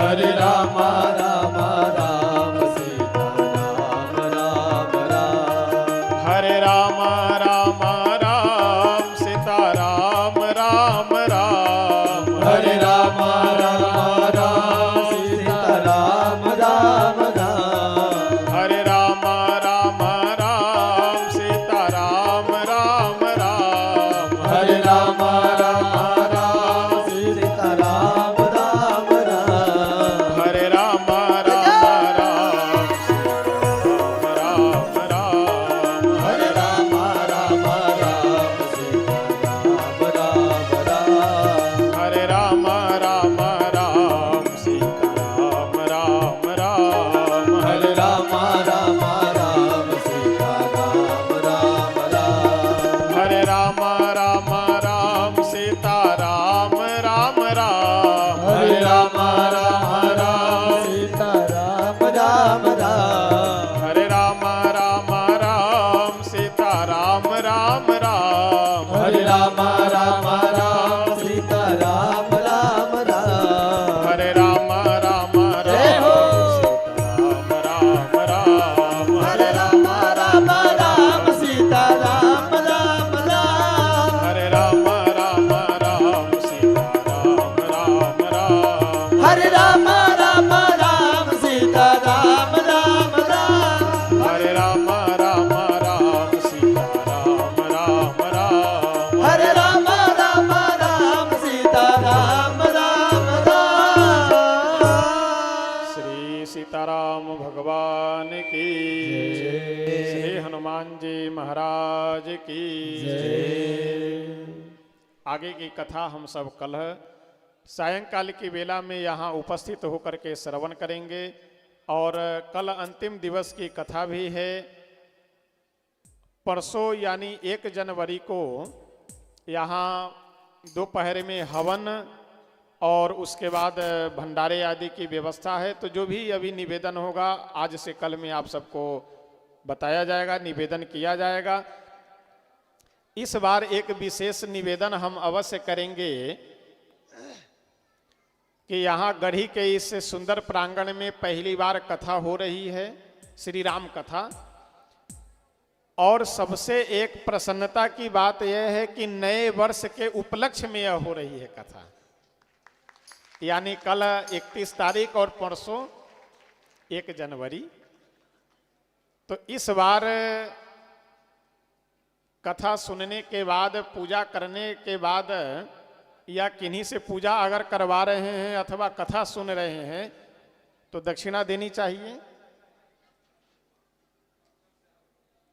हरे राम राम राम सीता राम राम राम। हरे राम राम राम सीता राम राम राम। हरे राम राम राम सीता राम राम राम। हरे राम राम राम सीता राम राम राम। हरे राम राम राम सीता राम राम राम। हरे राम राम राम सीता राम राम। हरे राम राम राम सीता राम राम राम। हरे राम राम राम सीता राम राम राम। हरे राम राम राम सीता राम राम राम। हरे राम राम राम सीता राम राम राम। हरे राम राम राम सीता राम राम राम। हरे राम राम राम सीता राम राम राम। हरे राम राम राम सीता राम राम राम। हरे राम राम जय राम हो। सीता राम राम राम। हरे राम राम राम सीता राम राम राम। हरे राम राम राम सीता राम राम राम। हरे राम राम राम सीता राम राम राम। हरे राम राम राम सीता राम राम राम। हरे राम राम राम सीता राम राम राम। श्री सीताराम भगवान की, श्री हनुमान जी महाराज की। आगे की कथा हम सब कल सायंकाल की बेला में यहाँ उपस्थित होकर के श्रवण करेंगे। और कल अंतिम दिवस की कथा भी है। परसों यानी 1 जनवरी को यहाँ दोपहर में हवन और उसके बाद भंडारे आदि की व्यवस्था है। तो जो भी अभी निवेदन होगा आज से कल में आप सबको बताया जाएगा, निवेदन किया जाएगा। इस बार एक विशेष निवेदन हम अवश्य करेंगे कि यहाँ गढ़ी के इस सुंदर प्रांगण में पहली बार कथा हो रही है, श्री राम कथा। और सबसे एक प्रसन्नता की बात यह है कि नए वर्ष के उपलक्ष्य में यह हो रही है कथा, यानी कल 31 तारीख और परसों 1 जनवरी। तो इस बार कथा सुनने के बाद, पूजा करने के बाद, या किन्हीं से पूजा अगर करवा रहे हैं अथवा कथा सुन रहे हैं तो दक्षिणा देनी चाहिए।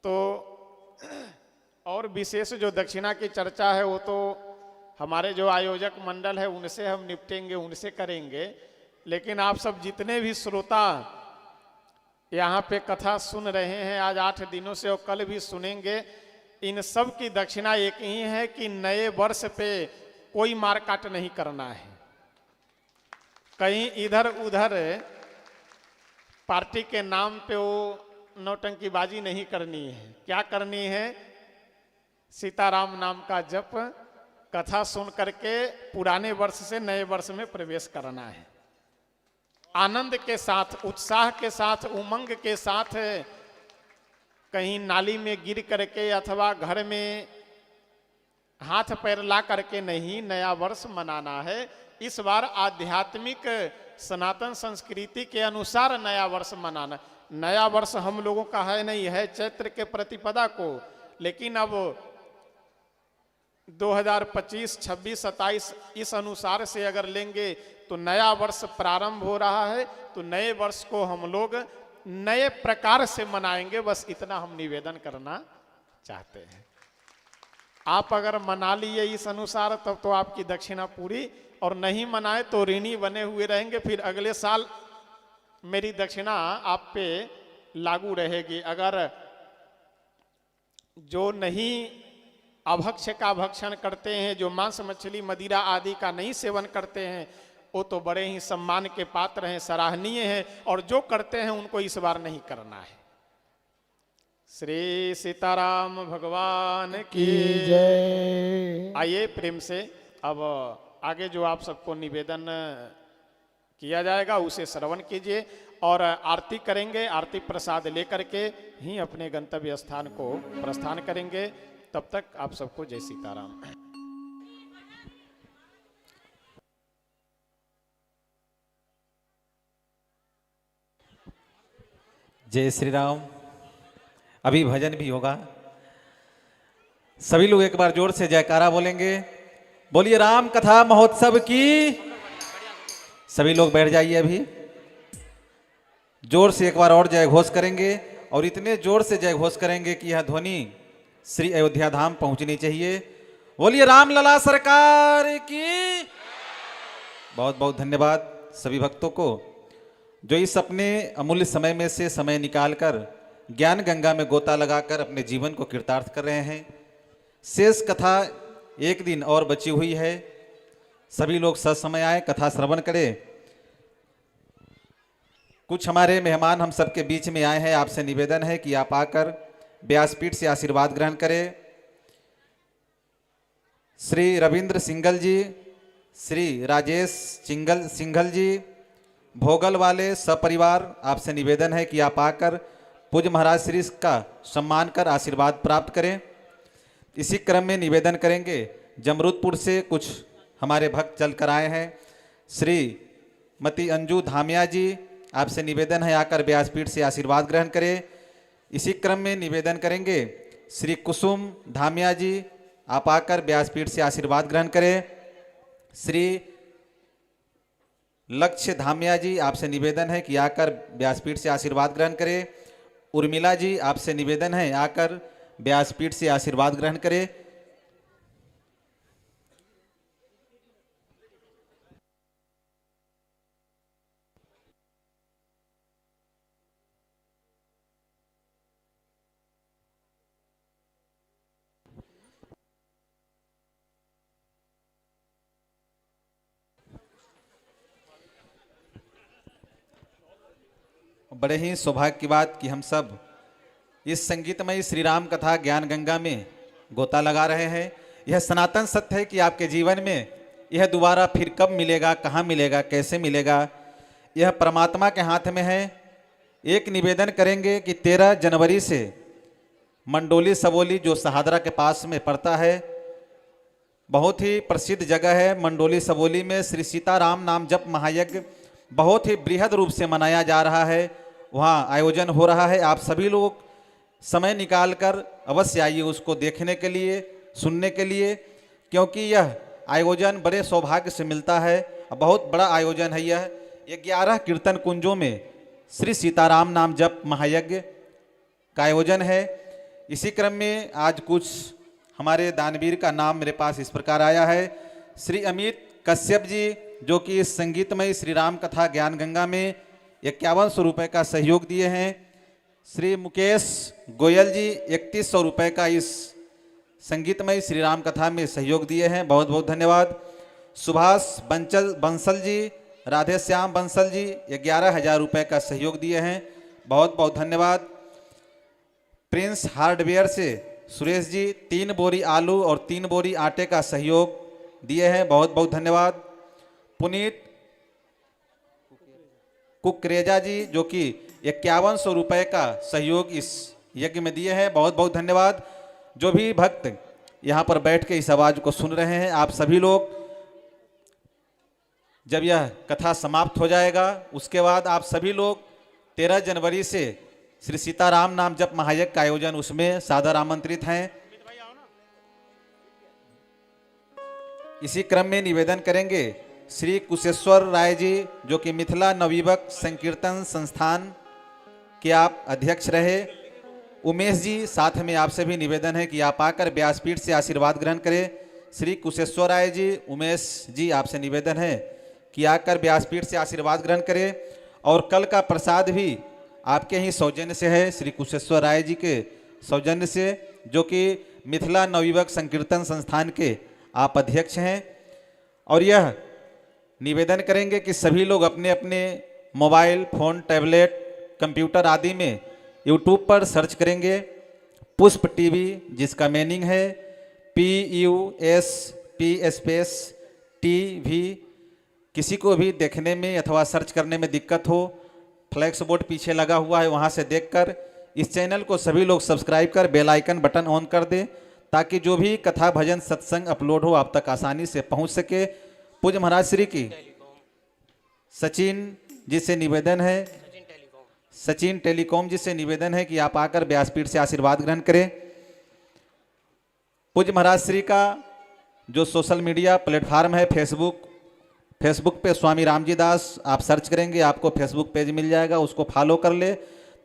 तो और विशेष जो दक्षिणा की चर्चा है वो तो हमारे जो आयोजक मंडल है उनसे हम निपटेंगे, उनसे करेंगे। लेकिन आप सब जितने भी श्रोता यहाँ पे कथा सुन रहे हैं आज 8 दिनों से और कल भी सुनेंगे, इन सब की दक्षिणा एक ही है कि नए वर्ष पे कोई मारकाट नहीं करना है, कहीं इधर उधर पार्टी के नाम पे वो नौटंकीबाजी नहीं करनी है। क्या करनी है? सीताराम नाम का जप, कथा सुन करके पुराने वर्ष से नए वर्ष में प्रवेश करना है, आनंद के साथ, उत्साह के साथ, उमंग के साथ। कहीं नाली में गिर करके अथवा घर में हाथ पैर ला करके नहीं नया वर्ष मनाना है। इस बार आध्यात्मिक सनातन संस्कृति के अनुसार नया वर्ष मनाना। नया वर्ष हम लोगों का है नहीं, है चैत्र के प्रतिपदा को, लेकिन अब 2025, 26, 27 इस अनुसार से अगर लेंगे तो नया वर्ष प्रारंभ हो रहा है। तो नए वर्ष को हम लोग नए प्रकार से मनाएंगे, बस इतना हम निवेदन करना चाहते हैं। आप अगर मना लिए इस अनुसार तब तो आपकी दक्षिणा पूरी, और नहीं मनाए तो ऋणी बने हुए रहेंगे, फिर अगले साल मेरी दक्षिणा आप पे लागू रहेगी। अगर जो नहीं अभक्ष्य का भक्षण करते हैं, जो मांस मछली मदिरा आदि का नहीं सेवन करते हैं, वो तो बड़े ही सम्मान के पात्र हैं, सराहनीय हैं, और जो करते हैं उनको इस बार नहीं करना है। श्री सीताराम भगवान की जय। आइए प्रेम से अब आगे जो आप सबको निवेदन किया जाएगा उसे श्रवण कीजिए और आरती करेंगे। आरती प्रसाद लेकर के ही अपने गंतव्य स्थान को प्रस्थान करेंगे। तब तक आप सबको जय सीताराम। जय श्री राम। अभी भजन भी होगा, सभी लोग एक बार जोर से जयकारा बोलेंगे। बोलिए राम कथा महोत्सव की। सभी लोग बैठ जाइए, अभी जोर से एक बार और जय घोष करेंगे, और इतने जोर से जय घोष करेंगे कि यह ध्वनि श्री अयोध्या धाम पहुंचनी चाहिए। बोलिए राम लला सरकार की। बहुत बहुत धन्यवाद सभी भक्तों को जो इस अपने अमूल्य समय में से समय निकालकर ज्ञान गंगा में गोता लगाकर अपने जीवन को कृतार्थ कर रहे हैं। शेष कथा एक दिन और बची हुई है, सभी लोग ससमय आए, कथा श्रवण करें। कुछ हमारे मेहमान हम सबके बीच में आए हैं, आपसे निवेदन है कि आप आकर व्यासपीठ से आशीर्वाद ग्रहण करें। श्री रविंद्र सिंघल जी, श्री राजेश सिंघल जी, भोगल वाले सपरिवार, आपसे निवेदन है कि आप आकर पूज्य महाराज श्री का सम्मान कर आशीर्वाद प्राप्त करें। इसी क्रम में निवेदन करेंगे, जमरूदपुर से कुछ हमारे भक्त चल कर आए हैं। श्री मती अंजू धामिया जी, आपसे निवेदन है आकर व्यासपीठ से आशीर्वाद ग्रहण करें। इसी क्रम में निवेदन करेंगे, श्री कुसुम धामिया जी, आप आकर व्यासपीठ से आशीर्वाद ग्रहण करें। श्री लक्ष्य धामिया जी, आपसे निवेदन है कि आकर व्यासपीठ से आशीर्वाद ग्रहण करें। उर्मिला जी, आपसे निवेदन है आकर व्यासपीठ से आशीर्वाद ग्रहण करें। बड़े ही सौभाग्य की बात कि हम सब इस संगीतमय श्री राम कथा ज्ञान गंगा में गोता लगा रहे हैं। यह सनातन सत्य है कि आपके जीवन में यह दोबारा फिर कब मिलेगा, कहाँ मिलेगा, कैसे मिलेगा, यह परमात्मा के हाथ में है। एक निवेदन करेंगे कि 13 जनवरी से मंडोली सबोली जो सहादरा के पास में पड़ता है, बहुत ही प्रसिद्ध जगह है। मंडोली सबोली में श्री सीताराम नाम जप महायज्ञ बहुत ही बृहद रूप से मनाया जा रहा है, वहाँ आयोजन हो रहा है। आप सभी लोग समय निकालकर अवश्य आइए उसको देखने के लिए, सुनने के लिए, क्योंकि यह आयोजन बड़े सौभाग्य से मिलता है। बहुत बड़ा आयोजन है यह। 11 कीर्तन कुंजों में श्री सीताराम नाम जप महायज्ञ का आयोजन है। इसी क्रम में आज कुछ हमारे दानवीर का नाम मेरे पास इस प्रकार आया है। श्री अमित कश्यप जी जो कि इस संगीतमय श्री राम कथा ज्ञान गंगा में 5100 रुपये का सहयोग दिए हैं। श्री मुकेश गोयल जी 3100 रुपये का इस संगीतमय श्री राम कथा में सहयोग दिए हैं, बहुत बहुत धन्यवाद। सुभाष बंसल जी, राधे श्याम बंसल जी 11,000 रुपये का सहयोग दिए हैं, बहुत बहुत धन्यवाद। प्रिंस हार्डवेयर से सुरेश जी 3 बोरी आलू और 3 बोरी आटे का सहयोग दिए हैं, बहुत बहुत धन्यवाद। पुनीत कुकरेजा जी जो कि 5100 रुपये का सहयोग इस यज्ञ में दिए हैं, बहुत बहुत धन्यवाद। जो भी भक्त यहाँ पर बैठ के इस आवाज को सुन रहे हैं, आप सभी लोग, जब यह कथा समाप्त हो जाएगा उसके बाद आप सभी लोग 13 जनवरी से श्री सीताराम नाम जप महायज्ञ का आयोजन उसमें सादर आमंत्रित हैं। इसी क्रम में निवेदन करेंगे श्री कुशेश्वर राय जी जो कि मिथिला नवयुवक संकीर्तन संस्थान के आप अध्यक्ष रहे। उमेश जी साथ में आपसे भी निवेदन है कि आप आकर व्यासपीठ से आशीर्वाद ग्रहण करें। श्री कुशेश्वर राय जी, उमेश जी आपसे निवेदन है कि आकर व्यासपीठ से आशीर्वाद ग्रहण करें। और कल का प्रसाद भी आपके ही सौजन्य से है, श्री कुशेश्वर राय जी के सौजन्य से, जो कि मिथिला नवयुवक संकीर्तन संस्थान के आप अध्यक्ष हैं। और यह निवेदन करेंगे कि सभी लोग अपने अपने मोबाइल फोन, टैबलेट, कंप्यूटर आदि में यूट्यूब पर सर्च करेंगे पुष्प टीवी, जिसका मीनिंग है PUSP_TV। किसी को भी देखने में अथवा सर्च करने में दिक्कत हो, फ्लैक्स बोर्ड पीछे लगा हुआ है, वहाँ से देखकर इस चैनल को सभी लोग सब्सक्राइब कर बेल आइकन बटन ऑन कर दें, ताकि जो भी कथा भजन सत्संग अपलोड हो आप तक आसानी से पहुँच सके। पूज्य महाराज श्री की सचिन जी से निवेदन है, सचिन टेलीकॉम जी से निवेदन है कि आप आकर व्यासपीठ से आशीर्वाद ग्रहण करें। पूज्य महाराज श्री का जो सोशल मीडिया प्लेटफार्म है फेसबुक पे स्वामी रामजी दास आप सर्च करेंगे, आपको फेसबुक पेज मिल जाएगा, उसको फॉलो कर ले,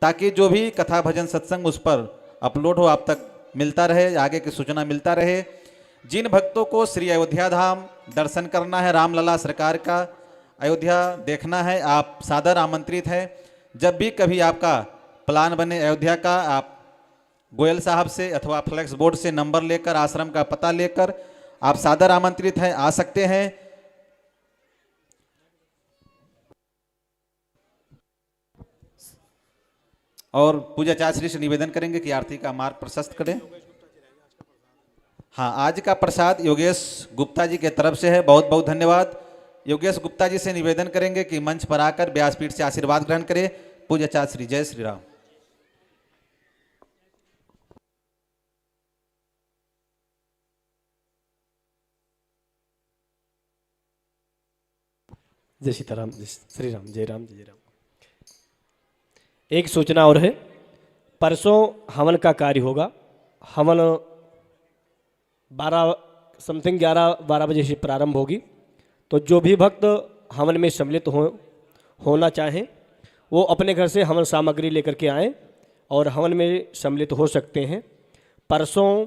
ताकि जो भी कथा भजन सत्संग उस पर अपलोड हो आप तक मिलता रहे, आगे की सूचना मिलता रहे। जिन भक्तों को श्री अयोध्या धाम दर्शन करना है, रामलला सरकार का अयोध्या देखना है, आप सादर आमंत्रित हैं। जब भी कभी आपका प्लान बने अयोध्या का, आप गोयल साहब से अथवा फ्लैक्स बोर्ड से नंबर लेकर, आश्रम का पता लेकर आप सादर आमंत्रित हैं, आ सकते हैं। और पूज्याचार्य से निवेदन करेंगे कि आरती का मार्ग प्रशस्त करें। हाँ, आज का प्रसाद योगेश गुप्ता जी के तरफ से है, बहुत बहुत धन्यवाद। योगेश गुप्ता जी से निवेदन करेंगे कि मंच पर आकर व्यासपीठ से आशीर्वाद ग्रहण करें। पूज्याचार्य श्री, जय श्री राम। जय सीताराम, जय श्री राम, जय राम, जय राम। एक सूचना और है, परसों हवन का कार्य होगा। हवन 11-12 बजे से प्रारंभ होगी। तो जो भी भक्त हवन में सम्मिलित होना चाहें वो अपने घर से हवन सामग्री लेकर के आएँ और हवन में सम्मिलित हो सकते हैं। परसों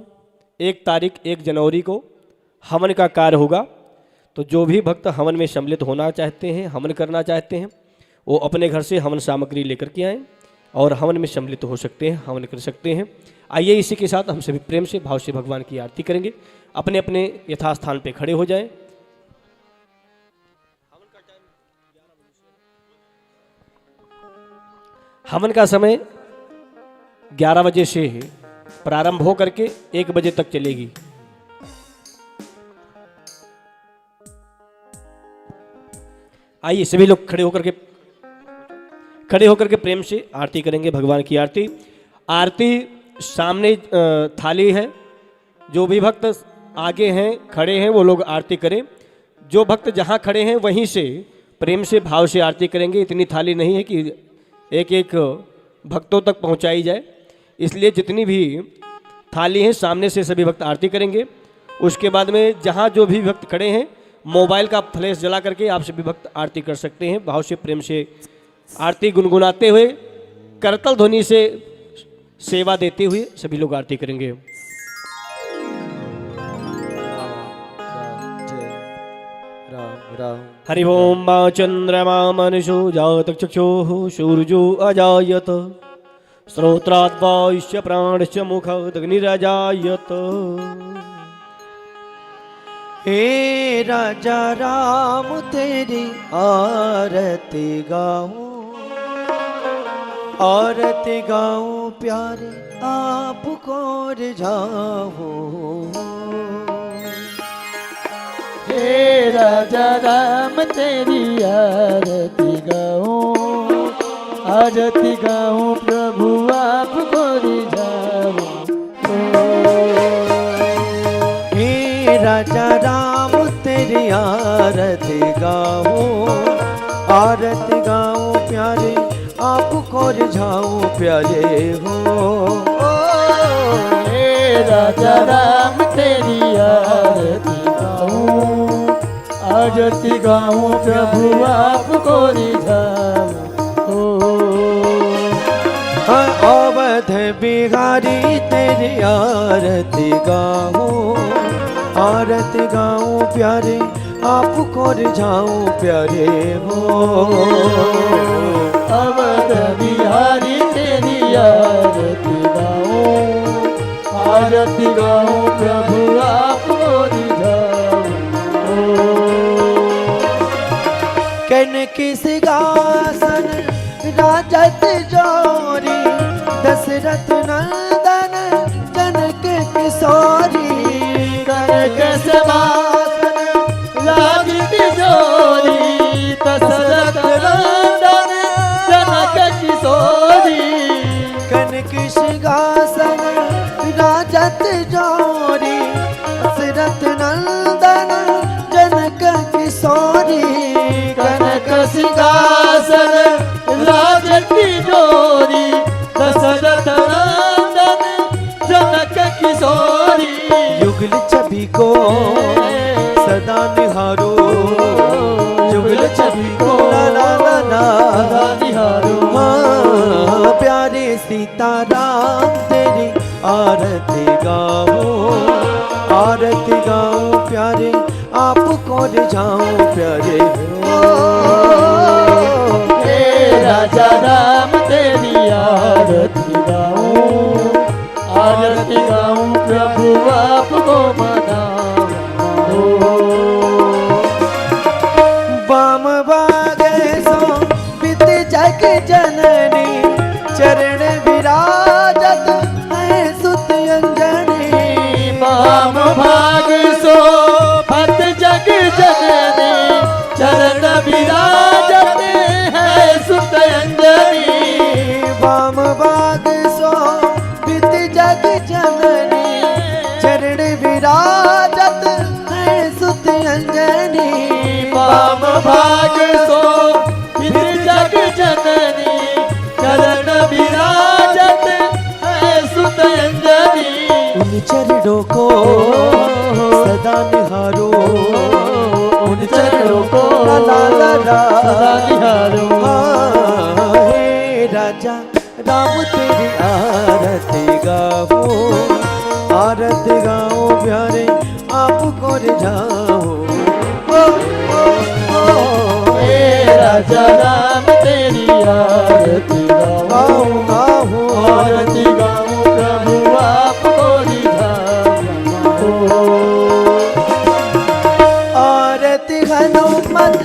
1 जनवरी को हवन का कार्य होगा। तो जो भी भक्त हवन में सम्मिलित होना चाहते हैं, हवन करना चाहते हैं, वो अपने घर से हवन सामग्री लेकर के आएँ और हवन में सम्मिलित हो सकते हैं, हवन कर सकते हैं। आइए इसी के साथ हम सभी प्रेम से भाव से भगवान की आरती करेंगे। अपने अपने यथास्थान पे खड़े हो जाएं। हवन का समय 11 बजे से प्रारंभ हो करके 1 बजे तक चलेगी। आइए सभी लोग खड़े होकर के प्रेम से आरती करेंगे, भगवान की आरती। आरती सामने थाली है, जो भी भक्त आगे हैं खड़े हैं वो लोग आरती करें। जो भक्त जहाँ खड़े हैं वहीं से प्रेम से भाव से आरती करेंगे। इतनी थाली नहीं है कि एक एक भक्तों तक पहुँचाई जाए, इसलिए जितनी भी थाली हैं सामने से सभी भक्त आरती करेंगे। उसके बाद में जहाँ जो भी भक्त खड़े हैं मोबाइल का फ्लैश जला करके आप सभी भक्त आरती कर सकते हैं। भाव से प्रेम से आरती गुनगुनाते हुए करतल ध्वनि से सेवा देते हुए सभी लोग आरती करेंगे। हरि ओम मा चंद्रमा मनुषो जात चक्षुः सूर्यो अजायत श्रोत्रात् वायुश्च प्राणश्च मुखादग्निरजायत। हे राजा राम तेरी आरती गाऊं, आरती गाऊं प्यारे आपको रिझाऊं। हे राजा राम तेरी आरती गाऊं प्रभु आपको रिझाऊं। हे राजा राम तेरी आरती गाऊं, आरती गाऊं प्यारे आपको रिझाऊं प्यारे हो। हे राजा राम तेरी आरती गाऊं प्रभु आपको रिझाऊं। अवध बिहारी तेरी आरती गाऊं, आरती गाऊं प्यारे आपको रिझाऊं प्यारे हो। अवध बिहारी तेरी आरती गाऊं प्रभु आपको रिझाऊं। कन की सिंहासन राजत जोरी, दशरथ नंदन जनक किशोरी। कनक सिंहासन राजत जोरी, दशरथ नंदन जनक किशोरी। कनक सिंहासन राजत जोरी, दशरथ नंदन जनक किशोरी। कनक सिंहासन राजत जोरी, दशरथ नंदन जनक किशोरी। युगल छवि को सदा निहारो, युगल छवि को ला सदा निहारो। हाँ, प्यारे सीताराम तेरी आरती गाऊं, आरती गाऊं प्यारे आपको रिझाऊं प्यारे हो। हे राजा राम तेरी आरती गाऊं प्रभु आपको मनाऊं। वाम बागे सो विद जग जननी, चरण विराजत है सुत अंजनी। वाम भाग सो भत जग जननी, चरण विराजत है सुत अंजनी। वाम बाग सो विद जग जननी, चरण विराजत है सुत अंजनी। वाम भाग सो विद जग जननी, चरण विराजत है सुत अंजनी। उन चरणों को सदा निहारो, उन चरणों को सदा निहारो। हाँ, हे राजा राम तेरी आरती गाऊं, आरती गाऊं प्यारे आपको रिझाऊं। हे राजा राम तेरी आरती गाऊं, आरती गाऊं प्रभु आपको रिझाऊं। आरती हनुमत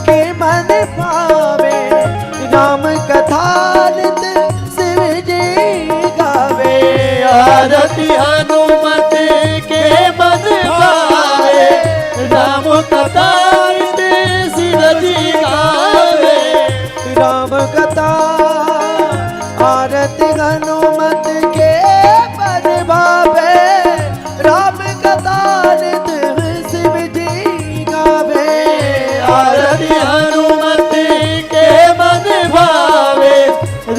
के मन भावे, राम कथा नित कथा शिव जी गावे, राम कथा आरती हनुमत के पर भावे, राम कथा नित शिव जी गावे, आरती हनुमत के मन भावे,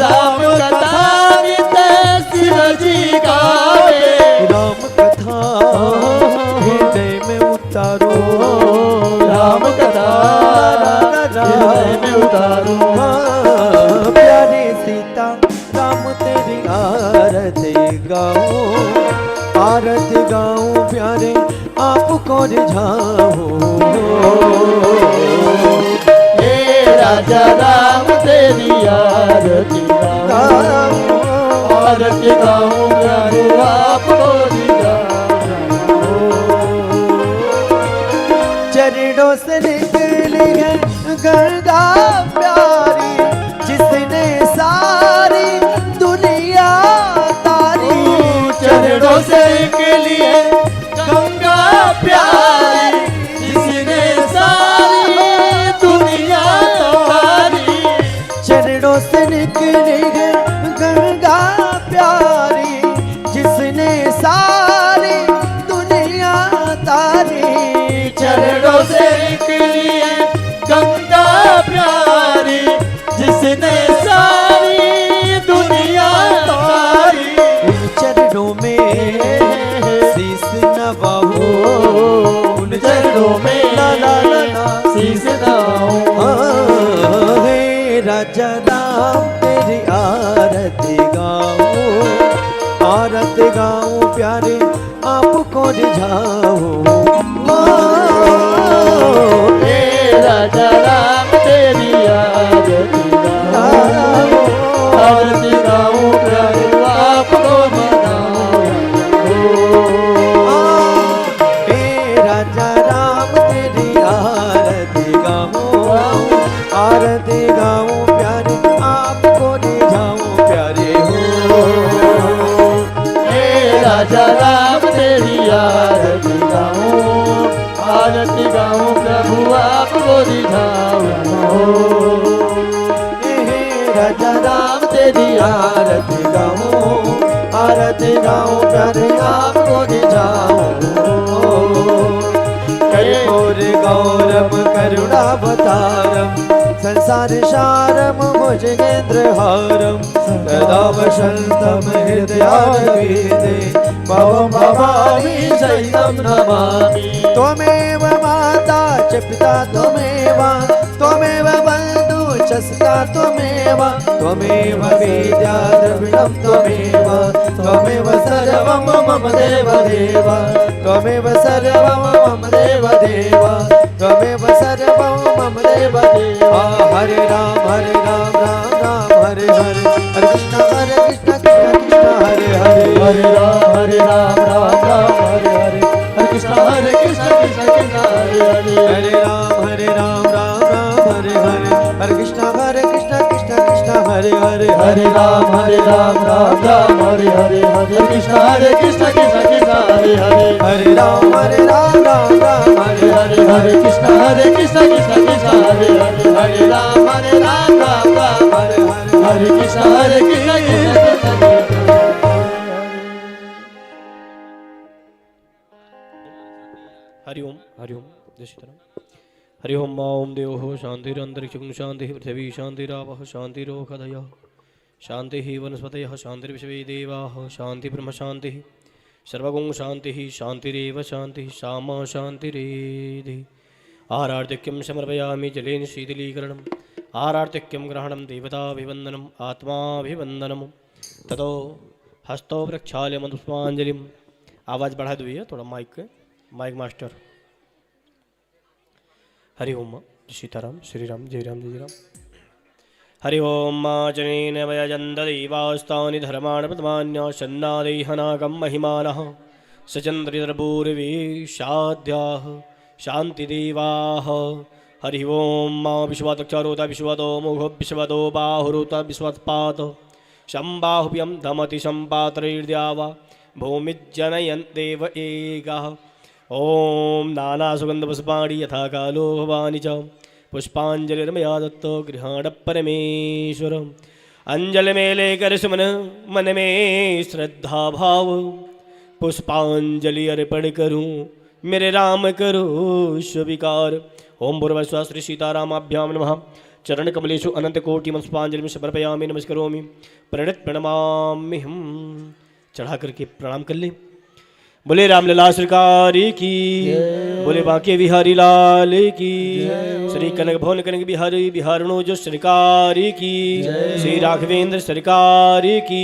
राम कथा नित शिव जी गावे, राम कथा हृदय में उतारो, राम कथा हृदय में उतारो, प्यारे सीता राम तेरी आरती गाऊं, आरती गाऊं प्यारे आपको रिझाऊं, हे राजा राम तेरी आरती गाऊं, आरती गाऊं प्यारे आपको चरणों से निकली है गंगा प्यारी, जिसने सारी दुनिया तारी, चरणों से निकली है गंगा प्यारी, जिसने सारी दुनिया तारी, चरणों से निकली है गंगा प्यारी, जिसने सारी दुनिया तारी, चरणों से निकली है गंगा प्यारी, जिसने सारी दुनिया तारी, उन चरणों में शीस नवाओ, उन चरणों में ला ला ला ला शीश नवाऊं, हे राजा राम तेरी आरती गाऊं, आरती गाऊं प्यारे आपको रिझाऊं, हे राजा राम तेरी आरती गाऊं, आरती गाऊं प्यारे आपको हे राजा राम तेरी आरती गाऊं, आरती गाऊं प्यारे आपको रिझाऊं प्यारे हो, हे राजा राम तेरी आरती गाऊं, आरती गाऊं प्रभु आपको रिझाऊं, हे राजा राम तेरी आरती गाऊं, आरती गाऊं प्यारे आपको रिझाऊं, कर्पूर गौरम करुणावतारम संसार सारम भुजगेंद्र हारम सदा वसंतम हृदयारविंदे भवं भवानी सहितं नमामि, त्वमेव माता च पिता त्वमेव, त्वमेव बन्धु च सखा त्वमेव, त्वमेव विद्या द्रविणं त्वमेव, त्वमेव सर्वं मम देव देव, त्वमेव सर्वं मम देव देव, त्वमेव सर्वं मम देव देव, हरे राम राम राम हरे हरे, हरे कृष्ण कृष्ण कृष्ण हरे हरे, हरे राम राम राम हरे हरे, हरे कृष्ण कृष्ण कृष्ण हरे हरे, हरे राम राम राम हरे हरे, हरे कृष्ण कृष्ण कृष्ण हरे हरे, हरे राम राम राम हरे हरे, हरे कृष्ण कृष्ण कृष्ण हरे हरे, हरे राम राम राम हरे हरे हरे कृष्ण कृष्ण कृष्ण हरे हरे, हरे राम राम राम हरे हरे, हरे कृष्ण कृष्ण कृष्ण हरि ओम जय सीताराम। हरि ओम ओम देव शांतिरंतरिक्षं शांति पृथ्वी शांतिरावः शांतिरोषधयः शांतिः वनस्पतयः शांतिर्विश्वे देवाः शांति ब्रह्म शांतिः सर्वगुण शांतिः शांतिरेव शांतिः सामा शांतिरेधि। आरार्तिक्यं समर्पयामि जलेन शीतलीकरणम् आरार्तिक्यं ग्रहणं देवताभिवन्दनम् आत्माभिवन्दनम् ततो हस्तौ प्रक्षाल्य मधुष्पांजलिम्। आवाज़ बढ़ा दो भैया थोड़ा माइक मास्टर। हरि ओम सीताराम श्री राम जय राम जय राम। हरि ओम जनेन वयजन्ददेवास्तानि धर्माणि प्रथमान्य सन्नादैहनागं महिमानः सचन्द्रिदर्भूर्विषाद्याः शान्तिदेवाः। हरि ओम विश्वतक्षरोत विश्वतो मुखो विश्वतो बाहुरुत विश्वत्पात सम्बाहुभ्यं धमति सम्पात्रैर्द्यावा भूमिज्जनयन् देव एकः ओम नाना सुगंध पुष्पाणि यथा कालो भवानि च पुष्पांजलिर्मया दत्तो गृहाण परमेश्वर। अंजलि में लेकर सुमन मन में श्रद्धा भाव पुष्पांजलि अर्पण करूं मेरे राम करो स्वीकार। ओम भूर्भुवः श्री सीतारामाभ्यां नमः। चरण कमलेषु अनंत कोटि पुष्पांजलि समर्पयामि नमस्करोमि प्रणत प्रणमामि हम। चढ़ा करके प्रणाम कर ले। बोले रामलला सरकार की, बोले बांके बिहारी लाल की, श्री कनक भवन कनक बिहारी बिहारणो जो सरकार की, श्री राघवेंद्र सरकार की,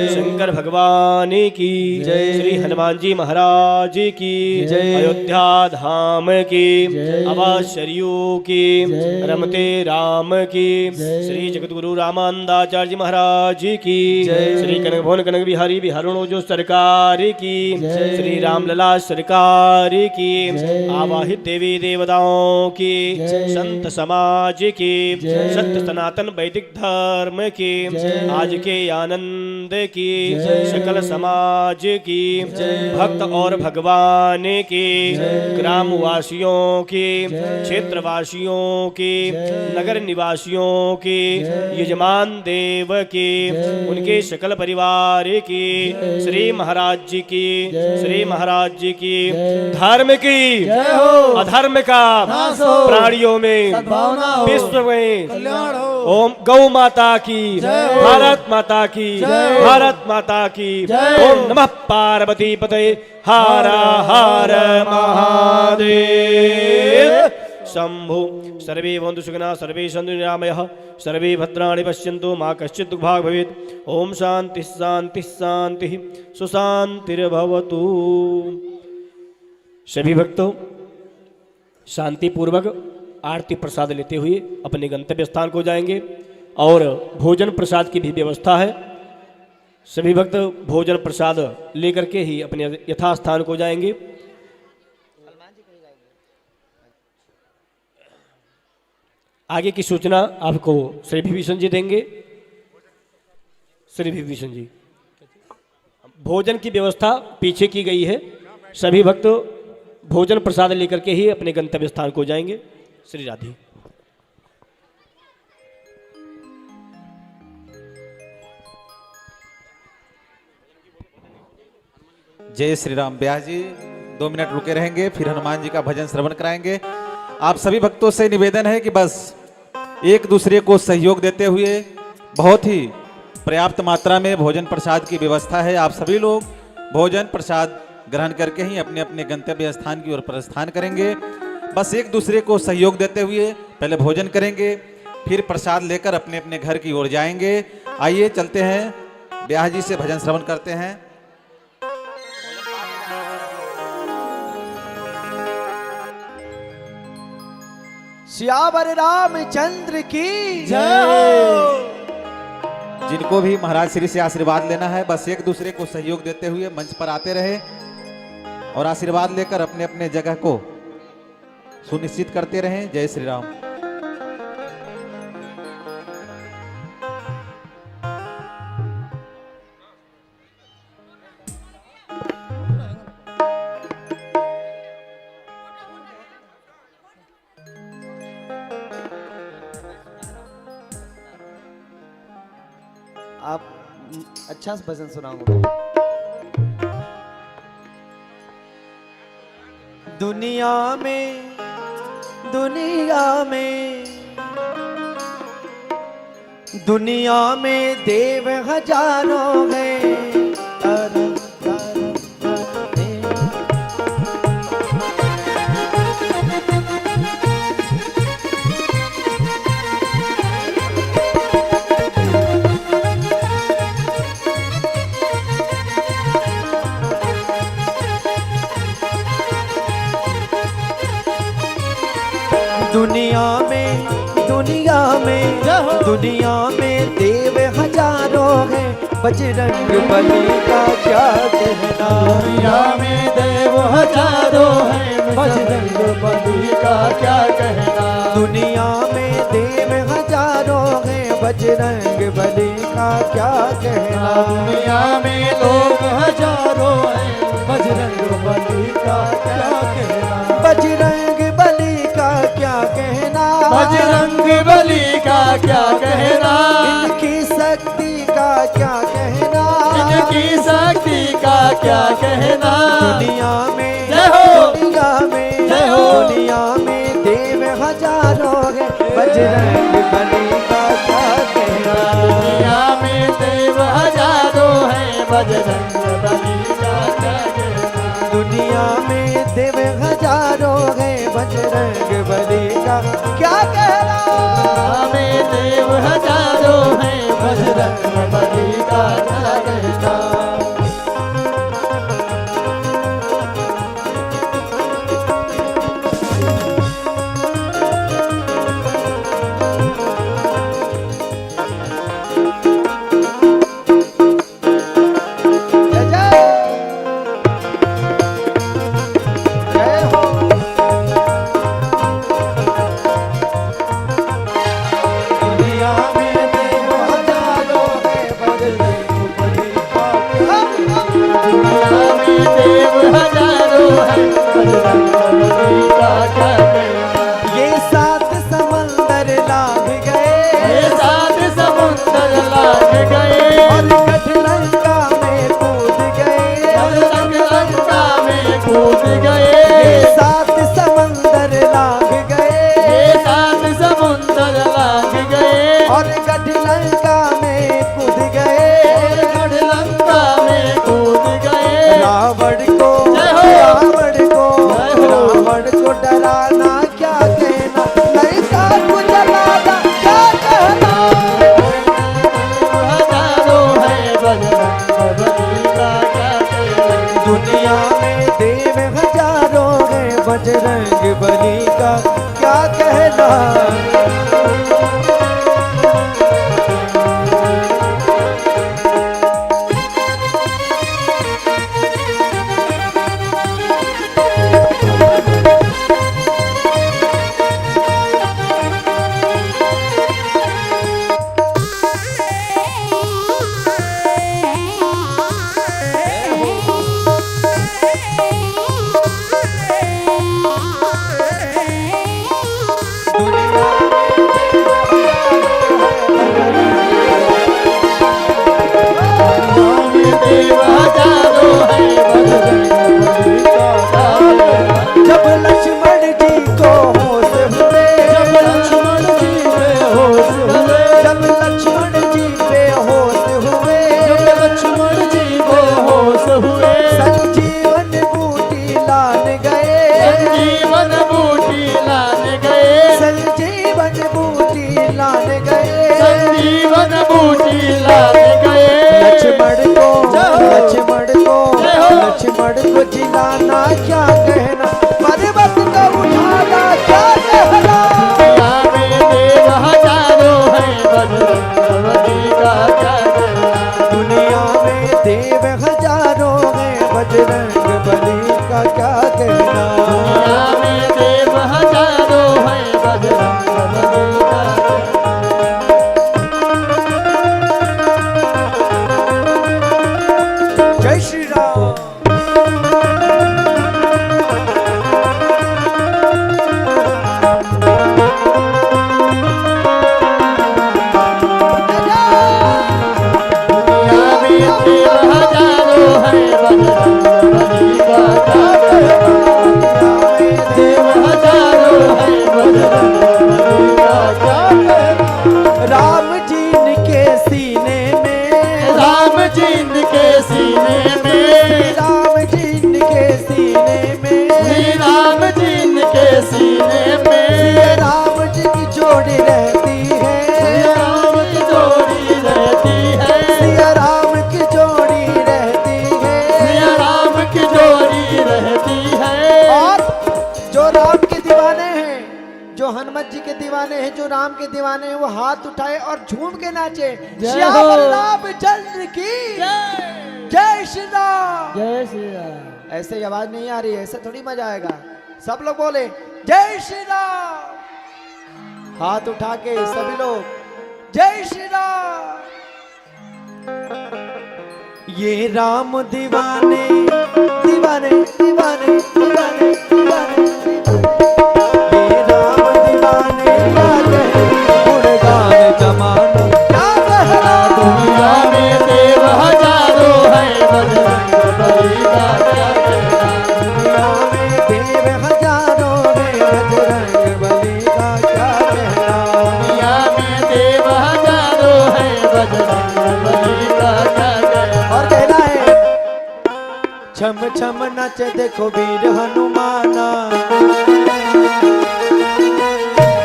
शंकर भगवान की, श्री हनुमान जी महाराज की, अयोध्या धाम की, अवाशरियो की, रमते राम की, श्री जगतगुरु रामानंदाचार्य महाराज की, श्री कनक भवन कनक बिहारी बिहारणो जो सरकार की, श्री रामलला सरकार की, आवाहित देवी देवताओं की, संत समाज की, सत्य सनातन वैदिक धर्म की, आज के आनंद की, सकल समाज की, भक्त और भगवान की, ग्रामवासियों की, क्षेत्रवासियों की, नगर निवासियों की, यजमान देव की, उनके सकल परिवार की, श्री महाराज जी की, श्री महाराज जी की, धर्म की अधर्म का प्राणियों में विश्व में ओम गौ माता की, भारत माता की, भारत माता की। ओम नमः पार्वती पते हर हर महादेव। शंभु सर्वे भवन्तु सुखिनः सर्वे सन्तु निरामयाः सर्वे भद्राणि पश्यन्तु मा कश्चित् दुःखभाग् भवेत्। ओम शांति शांति शांति सुशांतिर्भवतु। सभी भक्तों शांति पूर्वक आरती प्रसाद लेते हुए अपने गंतव्य स्थान को जाएंगे और भोजन प्रसाद की भी व्यवस्था है। सभी भक्त भोजन प्रसाद लेकर के ही अपने यथास्थान को जाएंगे। आगे की सूचना आपको श्री विभीषण जी देंगे। श्री विभीषण जी, भोजन की व्यवस्था पीछे की गई है। सभी भक्त भोजन प्रसाद लेकर के ही अपने गंतव्य स्थान को जाएंगे। श्री राधे। जय श्री राम। ब्यास जी 2 मिनट रुके रहेंगे, फिर हनुमान जी का भजन श्रवण कराएंगे। आप सभी भक्तों से निवेदन है कि बस एक दूसरे को सहयोग देते हुए बहुत ही पर्याप्त मात्रा में भोजन प्रसाद की व्यवस्था है। आप सभी लोग भोजन प्रसाद ग्रहण करके ही अपने अपने गंतव्य स्थान की ओर प्रस्थान करेंगे। बस एक दूसरे को सहयोग देते हुए पहले भोजन करेंगे, फिर प्रसाद लेकर अपने अपने घर की ओर जाएंगे। आइए चलते हैं, ब्यास जी से भजन श्रवण करते हैं। श्यावर रामचंद्र की जय हो। जिनको भी महाराज श्री से आशीर्वाद लेना है, बस एक दूसरे को सहयोग देते हुए मंच पर आते रहे और आशीर्वाद लेकर अपने अपने जगह को सुनिश्चित करते रहें। जय श्री राम। आप अच्छा से भजन सुनाओगे। दुनिया में दुनिया में देव हजारों हैं। दुनिया में देव हजारों हैं, बजरंग बली का क्या कहना। दुनिया में देव हजारों हैं, बजरंग बली का क्या कहना। दुनिया में देव हजारों हैं, बजरंग बली का क्या कहना। दुनिया में लोग हजारों हैं, बजरंग बली का क्या कहना। बजरंग बली का क्या कहना। बजरंग बली का क्या कहना। इनकी शक्ति का क्या कहना। इनकी शक्ति का क्या कहना। दुनिया में जय हो। दुनिया में जय हो। दुनिया में देव हजारों हैं, बजरंग बली का क्या कहना। दुनिया में देव हजारों हैं, बजरंग बली का क्या कहना। दुनिया में देव हजारों हैं, बजरंग बली का क्या कहना। में देव हजारों हैं, बजरंग बली का क्या कहना। जय जय जय हो। दुनिया में देव हजारों हैं, बजरंग बली का क्या कहना। दुनिया में देव हजारों हैं, बजरंग बली का क्या कहना। ये सात समंदर लाग गए, ये सात समुंदर लाग गए, और कठलंका में कूद गए। बजरंग लंका में कूद गए। ये सात समंदर लाग गए, ये सात समुंदर लाग गए, और कठलंका में कूद गए। लंका में कूद गए। रावण को जय हो। रावण को जय हो। रावण को डराना क्या कहना। लंका को जलाना क्या कहना। हजारों हैं, बजरंग बली का क्या कहना। दुनिया में देव हजारों हैं, बजरंग बली का क्या कहना। देव हजारों हैं, बजरंग बली का क्या कहना। जब लक्ष्मण जी को होश हुए, जब लक्ष्मण जी बेहोश हुए, जब लक्ष्मण जी बेहोश हुए, जब लक्ष्मण जी बेहोश हुए, संजीवन बूटी लान गए। संजीवन बूटी लान गए, संजीवन बूटी लान गए। संजीवन बूटी लान गए। लक्ष्मण को जय हो। लक्ष्मण को जय हो। लक्ष्मण को जिलाना क्या कहना। पर्वत को उठाना क्या कहना। दुनिया में देव हजारों हैं, बजरंग बली का क्या कहना। दुनिया में देव हजारों हैं, बजरंग बली का क्या कहना। दुनिया में देव हजारों हैं, बजरंग बली का क्या कहना। जय श्री राम। दुनिया में देव हजारों हैं, बजरंग बली का क्या कहना। देव हजारों हैं, बजरंग बली का क्या कहना। राम जी के सीने में, राम जी के सीने में, राम जी के सीने में, श्री राम जी के सीने में, राम जी की जोड़ी रहती है। श्री राम की जोड़ी रहती है, सिया राम की जोड़ी रहती है। श्री राम की जोड़ी रहती है। और जो राम के दीवाने हैं, जो हनुमत जी के दीवाने हैं, जो राम के दीवाने हैं, वो हाथ उठाए और झूम के नाचे। जय श्यामल हो। रामचंद्र की जय श्री राम। जय श्री राम। ऐसे आवाज नहीं आ रही है, ऐसे थोड़ी मजा आएगा। सब लोग बोले जय श्री राम। हाथ उठा के सभी लोग जय श्री राम। ये राम दीवाने दीवाने दीवाने दीवाने दीवाने, ये राम दीवाने गाते गुणगान जमाने। क्या कहना दुनिया में देव हजारों है बजरंग बली का क्या कहना। दुनिया में देव हजारों है बजरंग बली का क्या कहना। दुनिया में देव हजारों है बजरंग बली का क्या कहना। और कहना है छम छम नच देखो वीर हनुमाना,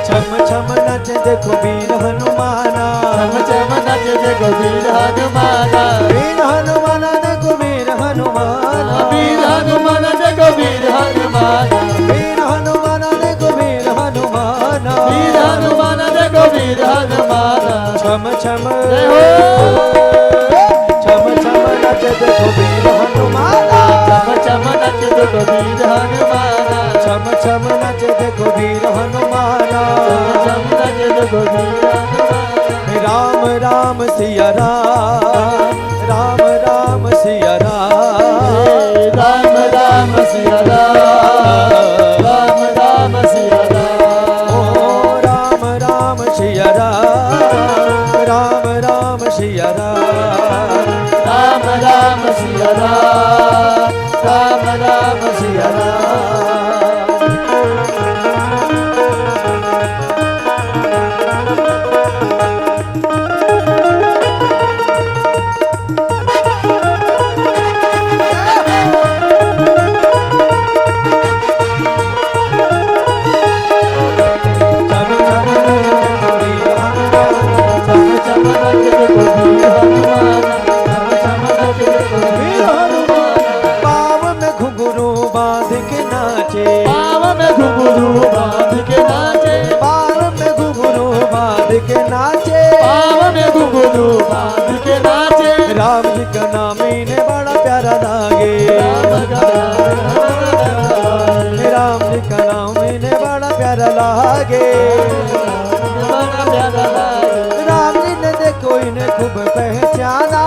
छम छम नच देखो वीर हनुमाना। चम चम नच देखो वीर हनुमाना। वीर हनुमाना देखो वीर हनुमाना। वीर हनुमान देखो वीर हनुमाना। वीर हनुमाना देखो वीर हनुमाना। वीर हनुमान देखो वीर हनुमाना। छम छम जय हो। छम छम नच देखो वीर हनुमाना। चम चम नच देखो वीर हनुमाना। छम छम नच देखो वीर हनुमाना। चम नच देखो वीर हनुमाना। राम राम सिया राम, राम राम सिया राम। राम राम सिया राम, राम राम सिया राम। ओ राम राम सिया राम, राम राम सिया राम। राम राम सिया राम, राम राम सिया राम। छम छम नच देखो वीर हनुमाना। चम चम नच देखो वीर हनुमाना। पाँव में घुंघरू बांध के नाचे, पाँव में घुंघरू बांध के नाचे। पाँव में घुंघरू बांध के नाचे। पाँव में घुंघरू बांध के नाचे। राम जी का नाम इन्हें बड़ा प्यारा लागे। राम का राम जी का नाम इन्हें बड़ा प्यारा लागे। बड़ा प्यारा लागे। राम जी ने देखो इन्हें खूब पहचाना।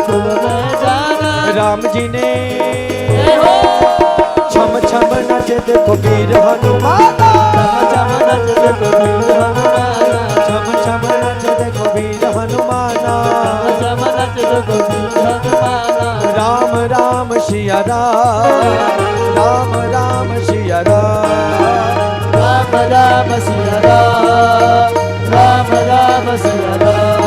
खूब पहचाना। राम जी ने जय हो। छम छम नच देखो वीर हनुमाना। चम चम नच देखो वीर हनुमाना। छम छम नच देखो वीर हनुमाना। चम चम नच देखो वीर हनुमाना। राम राम सिया राम, राम राम सिया राम। राम राम सिया राम, राम राम सिया राम।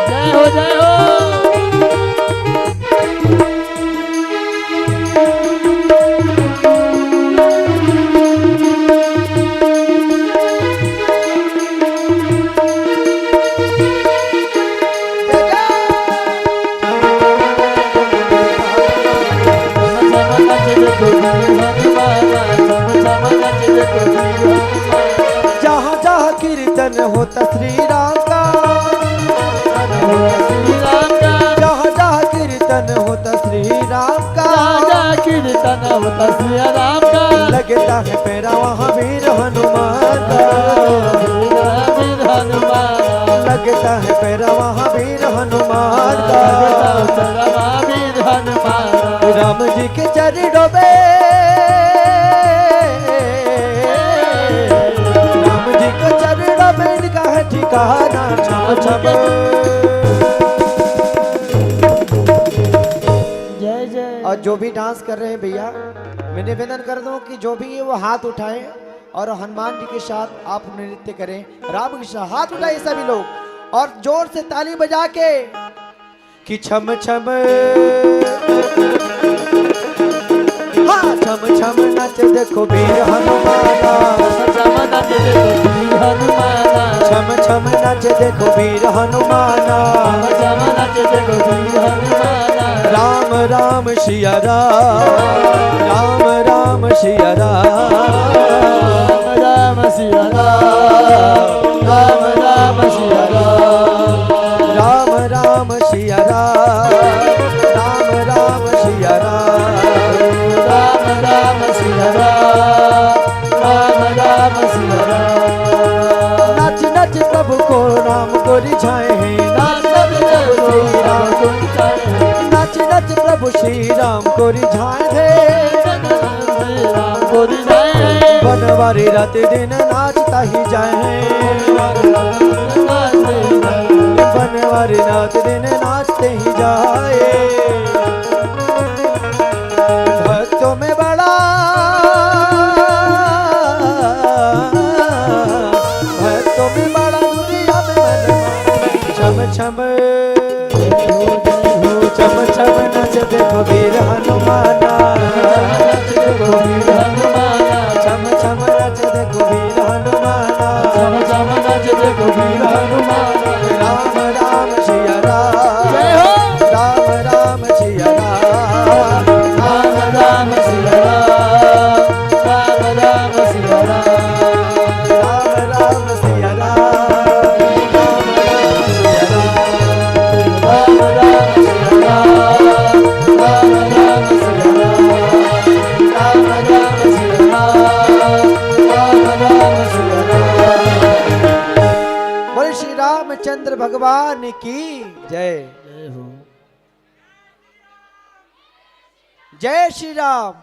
जय हो जय हो। जहाँ जहाँ कीर्तन होता श्री राम का, जहाँ जहाँ कीर्तन होता श्री राम का। कीर्तन होता श्री राम का। लगता है पैरा वहाँ वीर हनुमान का। वीर हनुमान। लगता है पैरा वहाँ वीर हनुमान का। वीर हनुमान। राम जी के चरणों में, राम जी के चरणों में इनका है ठिकाना। छम छम जय जय। और जो भी डांस कर रहे हैं भैया, मैं निवेदन कर दूं कि जो भी वो हाथ उठाएं और हनुमान जी के साथ आप नृत्य करें। राम के साथ हाथ उठाए सभी लोग और जोर से ताली बजा के कि छम छम, हाँ छम छम नच देखो वीर हनुमाना। चम नच देखो वीर हनुमाना। छम छम नच देखो वीर हनुमाना। चम नच देखो वीर हनुमाना। राम राम सिया राम, राम राम सिया राम। राम राम सिया राम, राम राम सिया को रिझाए हैं, नाच नाच प्रभु श्री राम को रिझाए हैं, नाच नाच प्रभु श्री राम को रिझाए हैं, बनवारी रात दिन नाचता ही जाए, बनवारी रात दिन नाचते ही जाए। भक्तों में बड़ा, भक्तों में बड़ा दुनिया में मन छम छम छम छम नच देखो वीर हनुमाना, देखो वीर हनुमाना, छम छम नच देखो वीर हनुमाना, छम छम नच देखो वीर हनुमाना। राम राम सिया राम, जय हो राम राम सिया राम, राम राम सिया राम, राम राम सिया राम, राम राम सिया राम, राम राम सिया राम, राम राम सिया राम, राम राम सिया राम, राम राम सिया राम, राम राम सिया राम। बोले श्री रामचंद्र भगवान की जय। जय श्री राम।